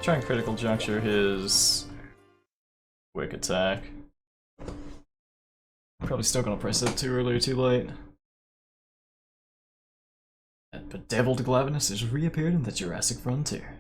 Try and critical juncture his quick attack. Probably still gonna press it too early or too late. That bedeviled Glavenus has reappeared in the Jurassic Frontier.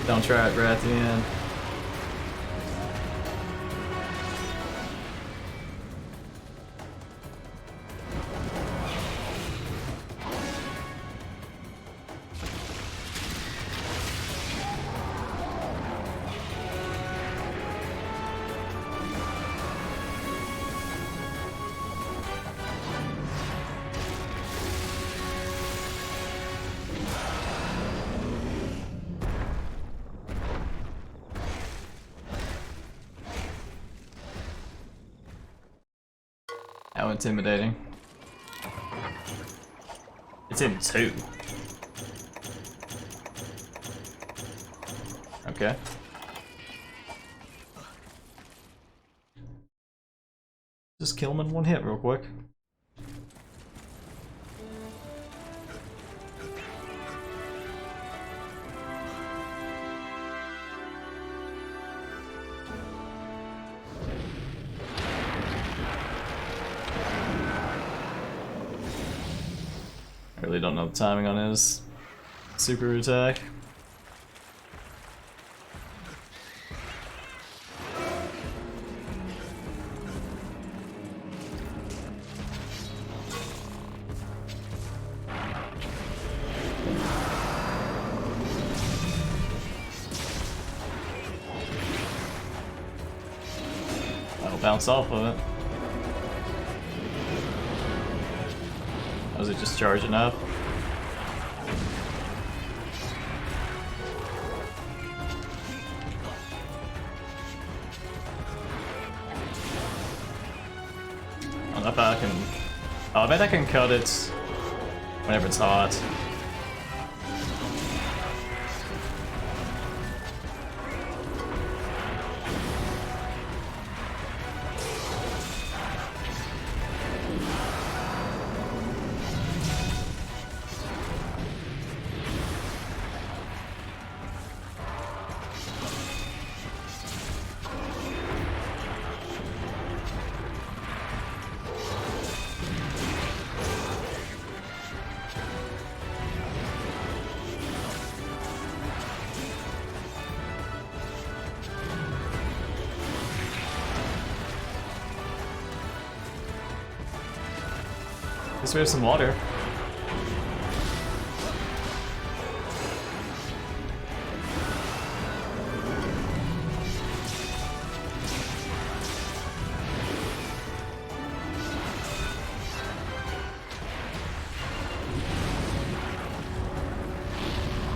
Don't try it, Rathian. How intimidating. It's in 2. Okay. Just kill him in one hit real quick. I really don't know the timing on his super attack. I'll bounce off of it. Was it just charging up? I don't know if I can... Oh, I bet I can cut it whenever it's hot. Guess we have some water.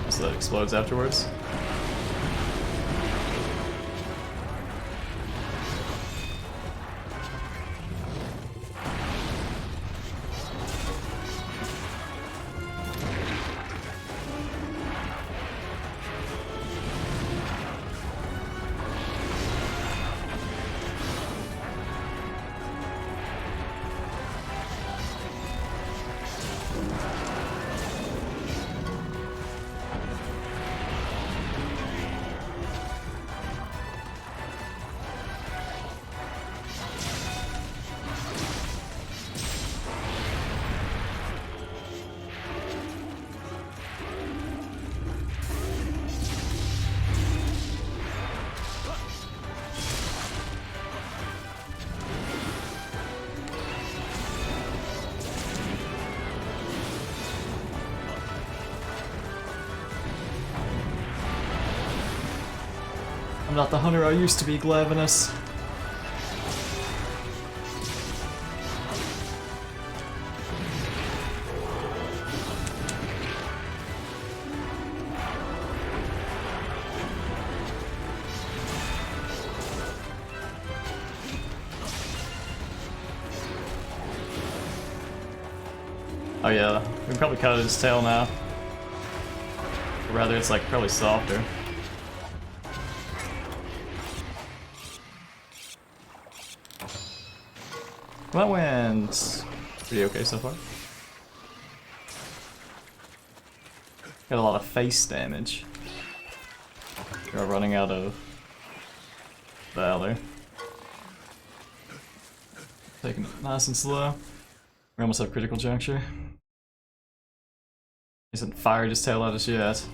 So that explodes afterwards. I'm not the hunter I used to be, Glavenus. Oh yeah, we can probably cut his tail now. Or rather, it's like probably softer. That went pretty okay so far. Got a lot of face damage. We're running out of Valor. Taking it nice and slow. We almost have critical juncture. He hasn't fired his tail at us yet.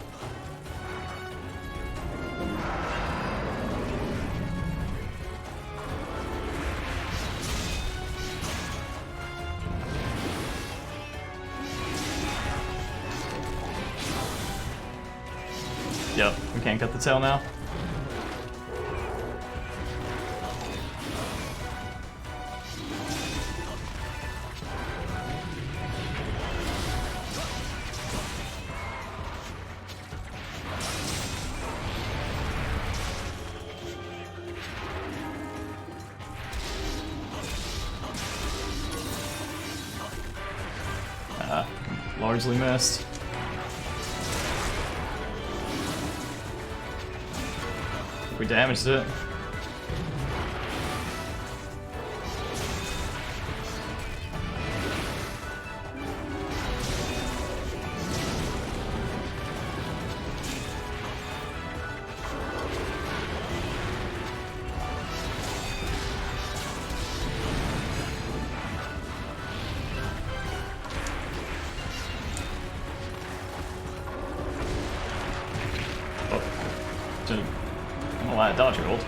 Yep, we can't cut the tail now. Largely missed. We damaged it. I don't know why I dodge rolled.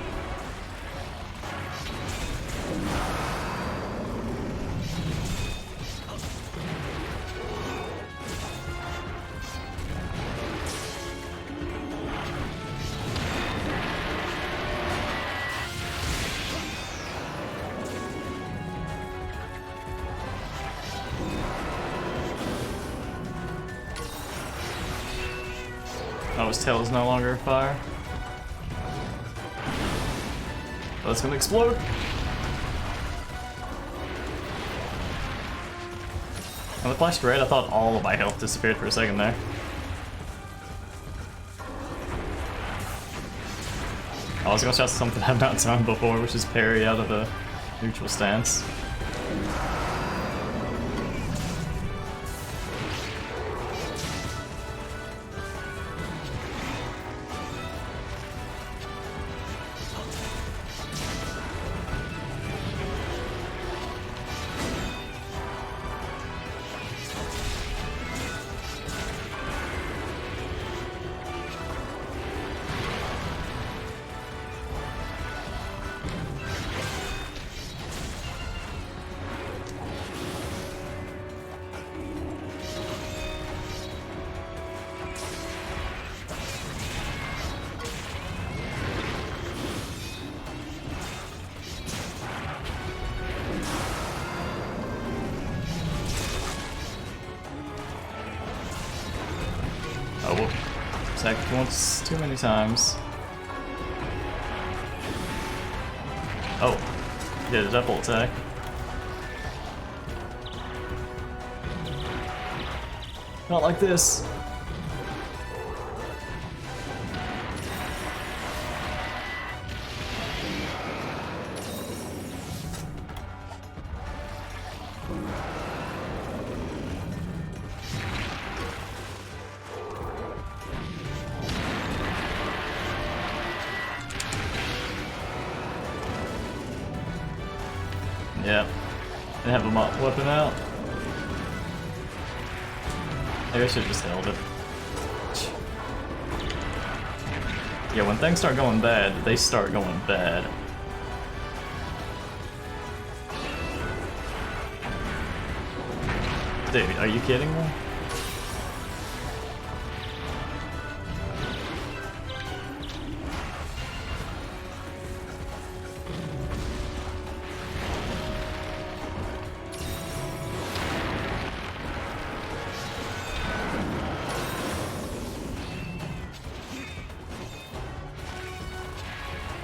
Oh, his tail is no longer fire. Oh, it's gonna explode. When the flash red, I thought all of my health disappeared for a second there. I was gonna shout something I've not done before, which is parry out of the neutral stance. Oh, whoop. Attacked once too many times. Oh, did a double attack. Not like this. Yeah, they have a mop weapon out. Maybe I should have just held it. Yeah, when things start going bad, they start going bad. Dude, are you kidding me?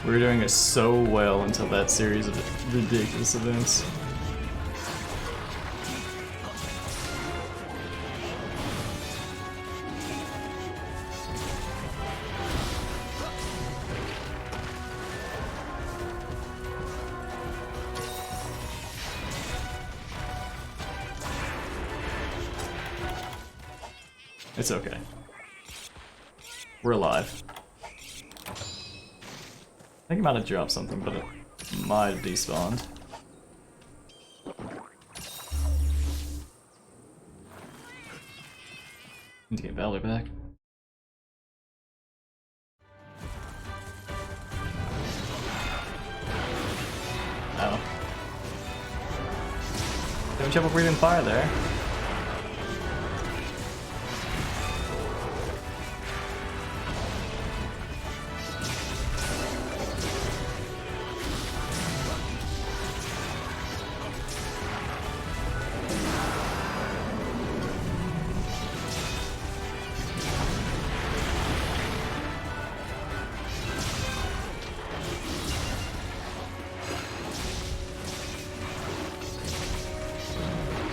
We were doing it so well until that series of ridiculous events. It's okay. We're alive. I think it might have dropped something, but it might have despawned. Need to get Valor back. Oh. Having trouble breathing fire there.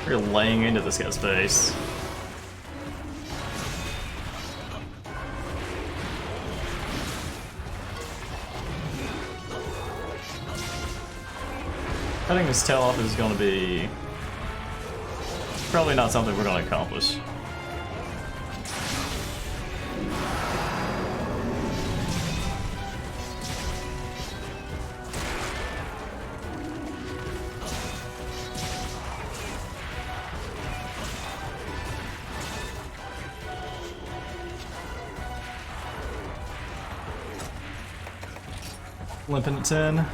You're laying into this guy's face. Cutting his tail off is gonna be probably not something we're gonna accomplish. Limping at 10.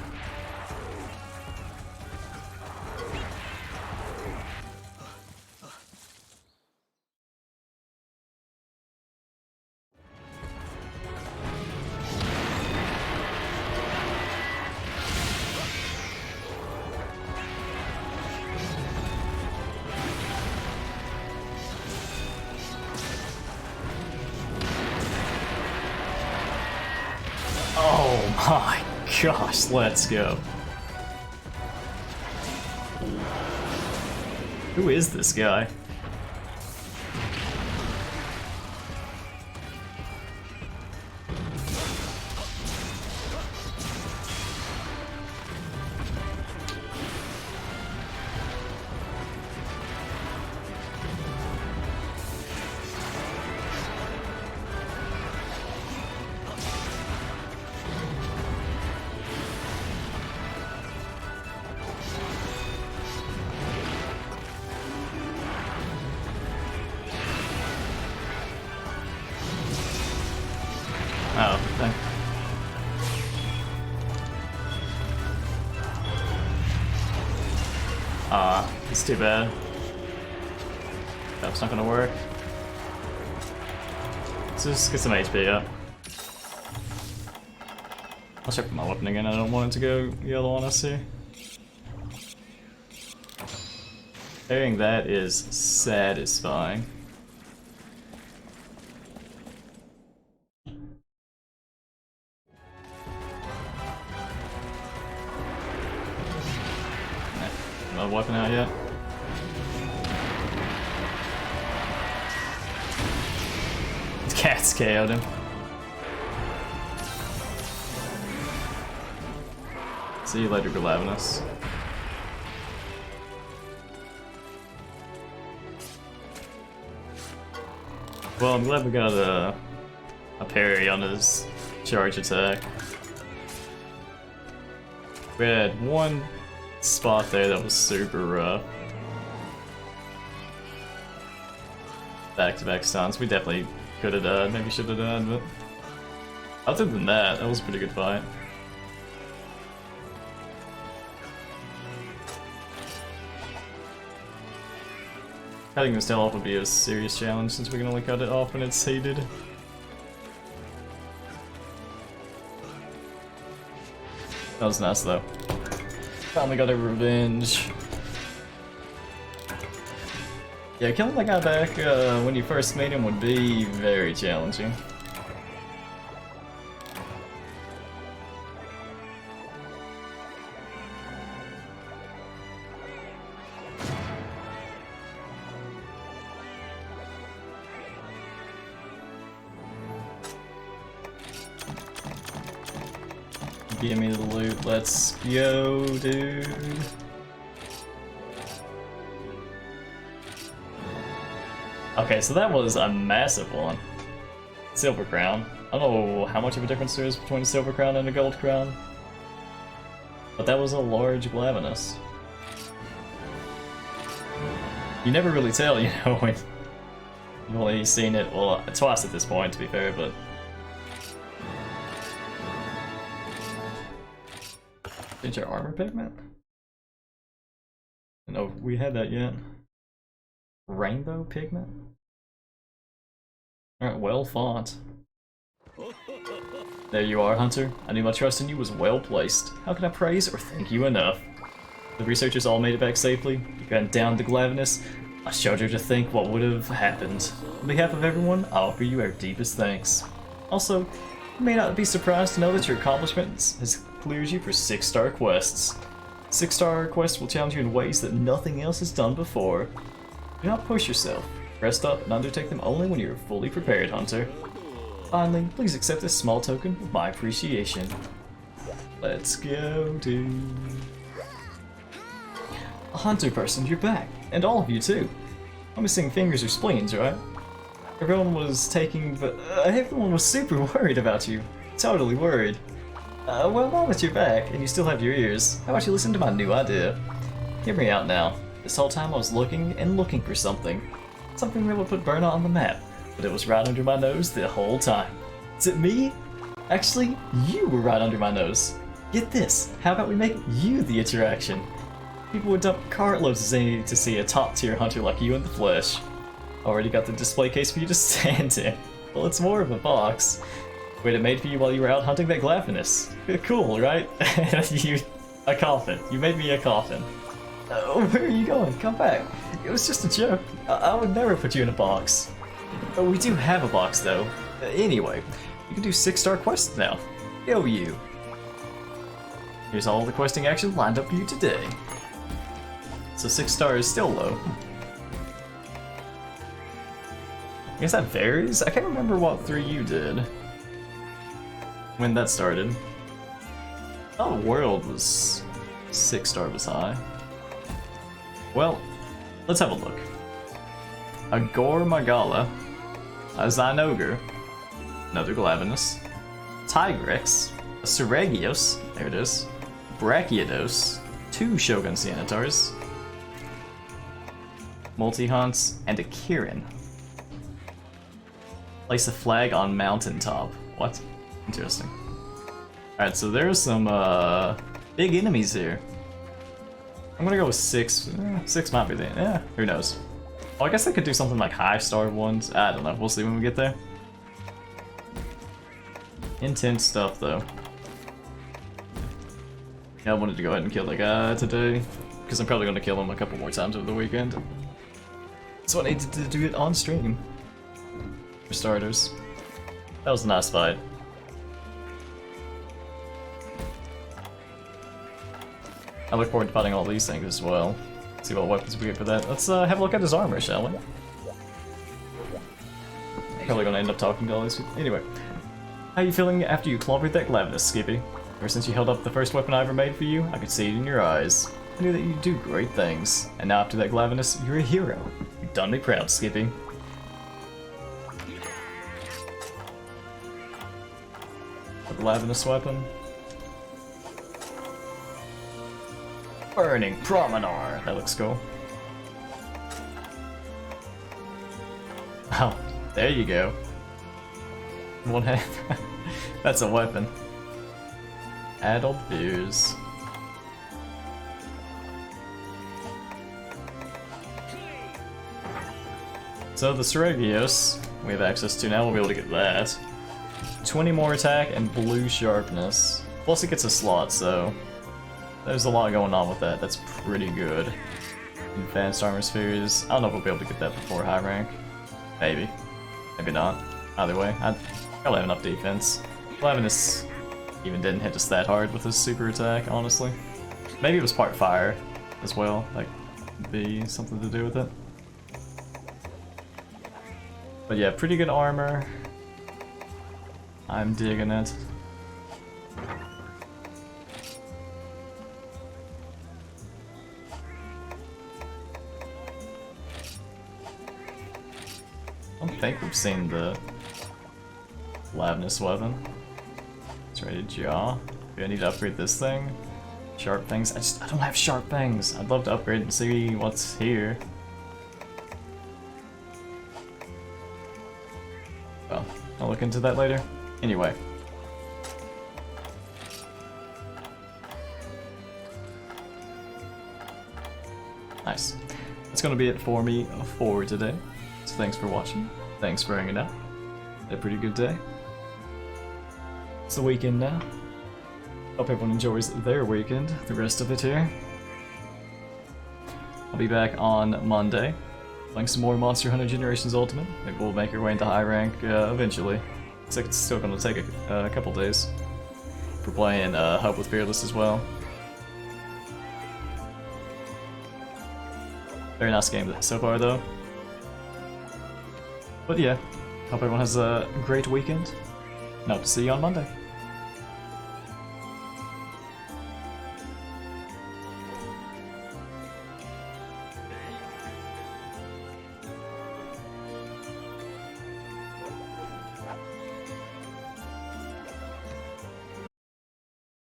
Oh my gosh, let's go. Who is this guy? Oh, okay. It's too bad. That's not gonna work. Let's just get some HP up. I'll check my weapon again. I don't want it to go yellow on us here. Parrying that is satisfying. Not weapon out yet. The cat's KO'd him. See you later, Glavenus. Well, I'm glad we got a parry on his charge attack. We had one spot there that was super rough. Back-to-back stuns. We definitely could have died, maybe should have died, but other than that, that was a pretty good fight. Cutting this tail off would be a serious challenge since we can only cut it off when it's heated. That was nice though. Finally got a revenge. Yeah, killing that guy back when you first meet him would be very challenging. Give me the loot, let's go, dude. Okay, so that was a massive one. Silver Crown. I don't know how much of a difference there is between a Silver Crown and a Gold Crown, but that was a large Glavenus. You never really tell, you know, when you've only seen it, well, twice at this point, to be fair, but change our armor pigment? No, we had that yet. Rainbow pigment? Alright, well font. There you are, Hunter. I knew my trust in you was well placed. How can I praise or thank you enough? The researchers all made it back safely. You got down to Glavenus. I shudder to think what would have happened. On behalf of everyone, I offer you our deepest thanks. Also, you may not be surprised to know that your accomplishments has cleared you for 6-star quests. 6-star quests will challenge you in ways that nothing else has done before. Do not push yourself. Rest up and undertake them only when you are fully prepared, Hunter. Finally, please accept this small token of my appreciation. Let's go, dude. Hunter person, you're back. And all of you too. I'm missing fingers or spleens, right? Everyone was super worried about you. Totally worried. Well, now that you're back, and you still have your ears, how about you listen to my new idea? Hear me out now. This whole time I was looking and looking for something. Something that would put Burnout on the map. But it was right under my nose the whole time. Is it me? Actually, you were right under my nose. Get this, how about we make you the attraction? People would dump cartloads of money to see a top-tier hunter like you in the flesh. Already got the display case for you to stand in. Well, it's more of a box. We had it made for you while you were out hunting that Glavenus. Cool, right? A coffin. You made me a coffin. Where are you going? Come back. It was just a joke. I would never put you in a box. We do have a box, though. Anyway, you can do 6-star quests now. Go you. Here's all the questing action lined up for you today. So 6 stars is still low. I guess that varies? I can't remember what 3 you did. When that started. Oh, World was 6-star was high. Well, let's have a look. A Gore Magala, a Zynoger, another Glavenus, Tigrex, a Seregios, there it is, Brachiodos, 2 Shogun Sanitars, Multi-Hunts, and a Kirin. Place a flag on mountaintop. What? Interesting. Alright, so there's some big enemies here. I'm gonna go with 6. 6 might be the... yeah, who knows. Oh, I guess I could do something like high-star ones. I don't know, we'll see when we get there. Intense stuff, though. Yeah, I wanted to go ahead and kill the guy today, because I'm probably gonna kill him a couple more times over the weekend. So I needed to do it on stream. For starters. That was a nice fight. I look forward to fighting all these things as well. See what weapons we get for that. Let's have a look at his armor, shall we? Probably gonna end up talking to all these people. Anyway. How you feeling after you clobbered that Glavenus, Skippy? Ever since you held up the first weapon I ever made for you, I could see it in your eyes. I knew that you do great things. And now after that Glavenus, you're a hero. You've done me proud, Skippy. A Glavenus weapon. Burning Promenade. That looks cool. Oh, there you go. One hand. That's a weapon. Adult beers. So the Seregios we have access to now, we'll be able to get that. 20 more attack and blue sharpness. Plus it gets a slot, so there's a lot going on with that. That's pretty good. Advanced armor spheres. I don't know if we'll be able to get that before high rank. Maybe. Maybe not. Either way, I probably have enough defense. Glavenus even didn't hit us that hard with his super attack, honestly. Maybe it was part fire as well. Like, be something to do with it. But yeah, pretty good armor. I'm digging it. I don't think we've seen the Glavenus weapon. It's ready to jaw. Do I need to upgrade this thing? Sharp things? I don't have sharp things. I'd love to upgrade and see what's here. Well, I'll look into that later. Anyway. Nice. That's gonna be it for me for today. So thanks for watching. Thanks for hanging out. Had a pretty good day. It's the weekend now. Hope everyone enjoys their weekend, the rest of it here. I'll be back on Monday, playing some more Monster Hunter Generations Ultimate. Maybe we'll make our way into high rank eventually. Looks like it's still going to take a couple days. We're playing Hub with Fearless as well. Very nice game so far though. But yeah, hope everyone has a great weekend. And I hope to see you on Monday.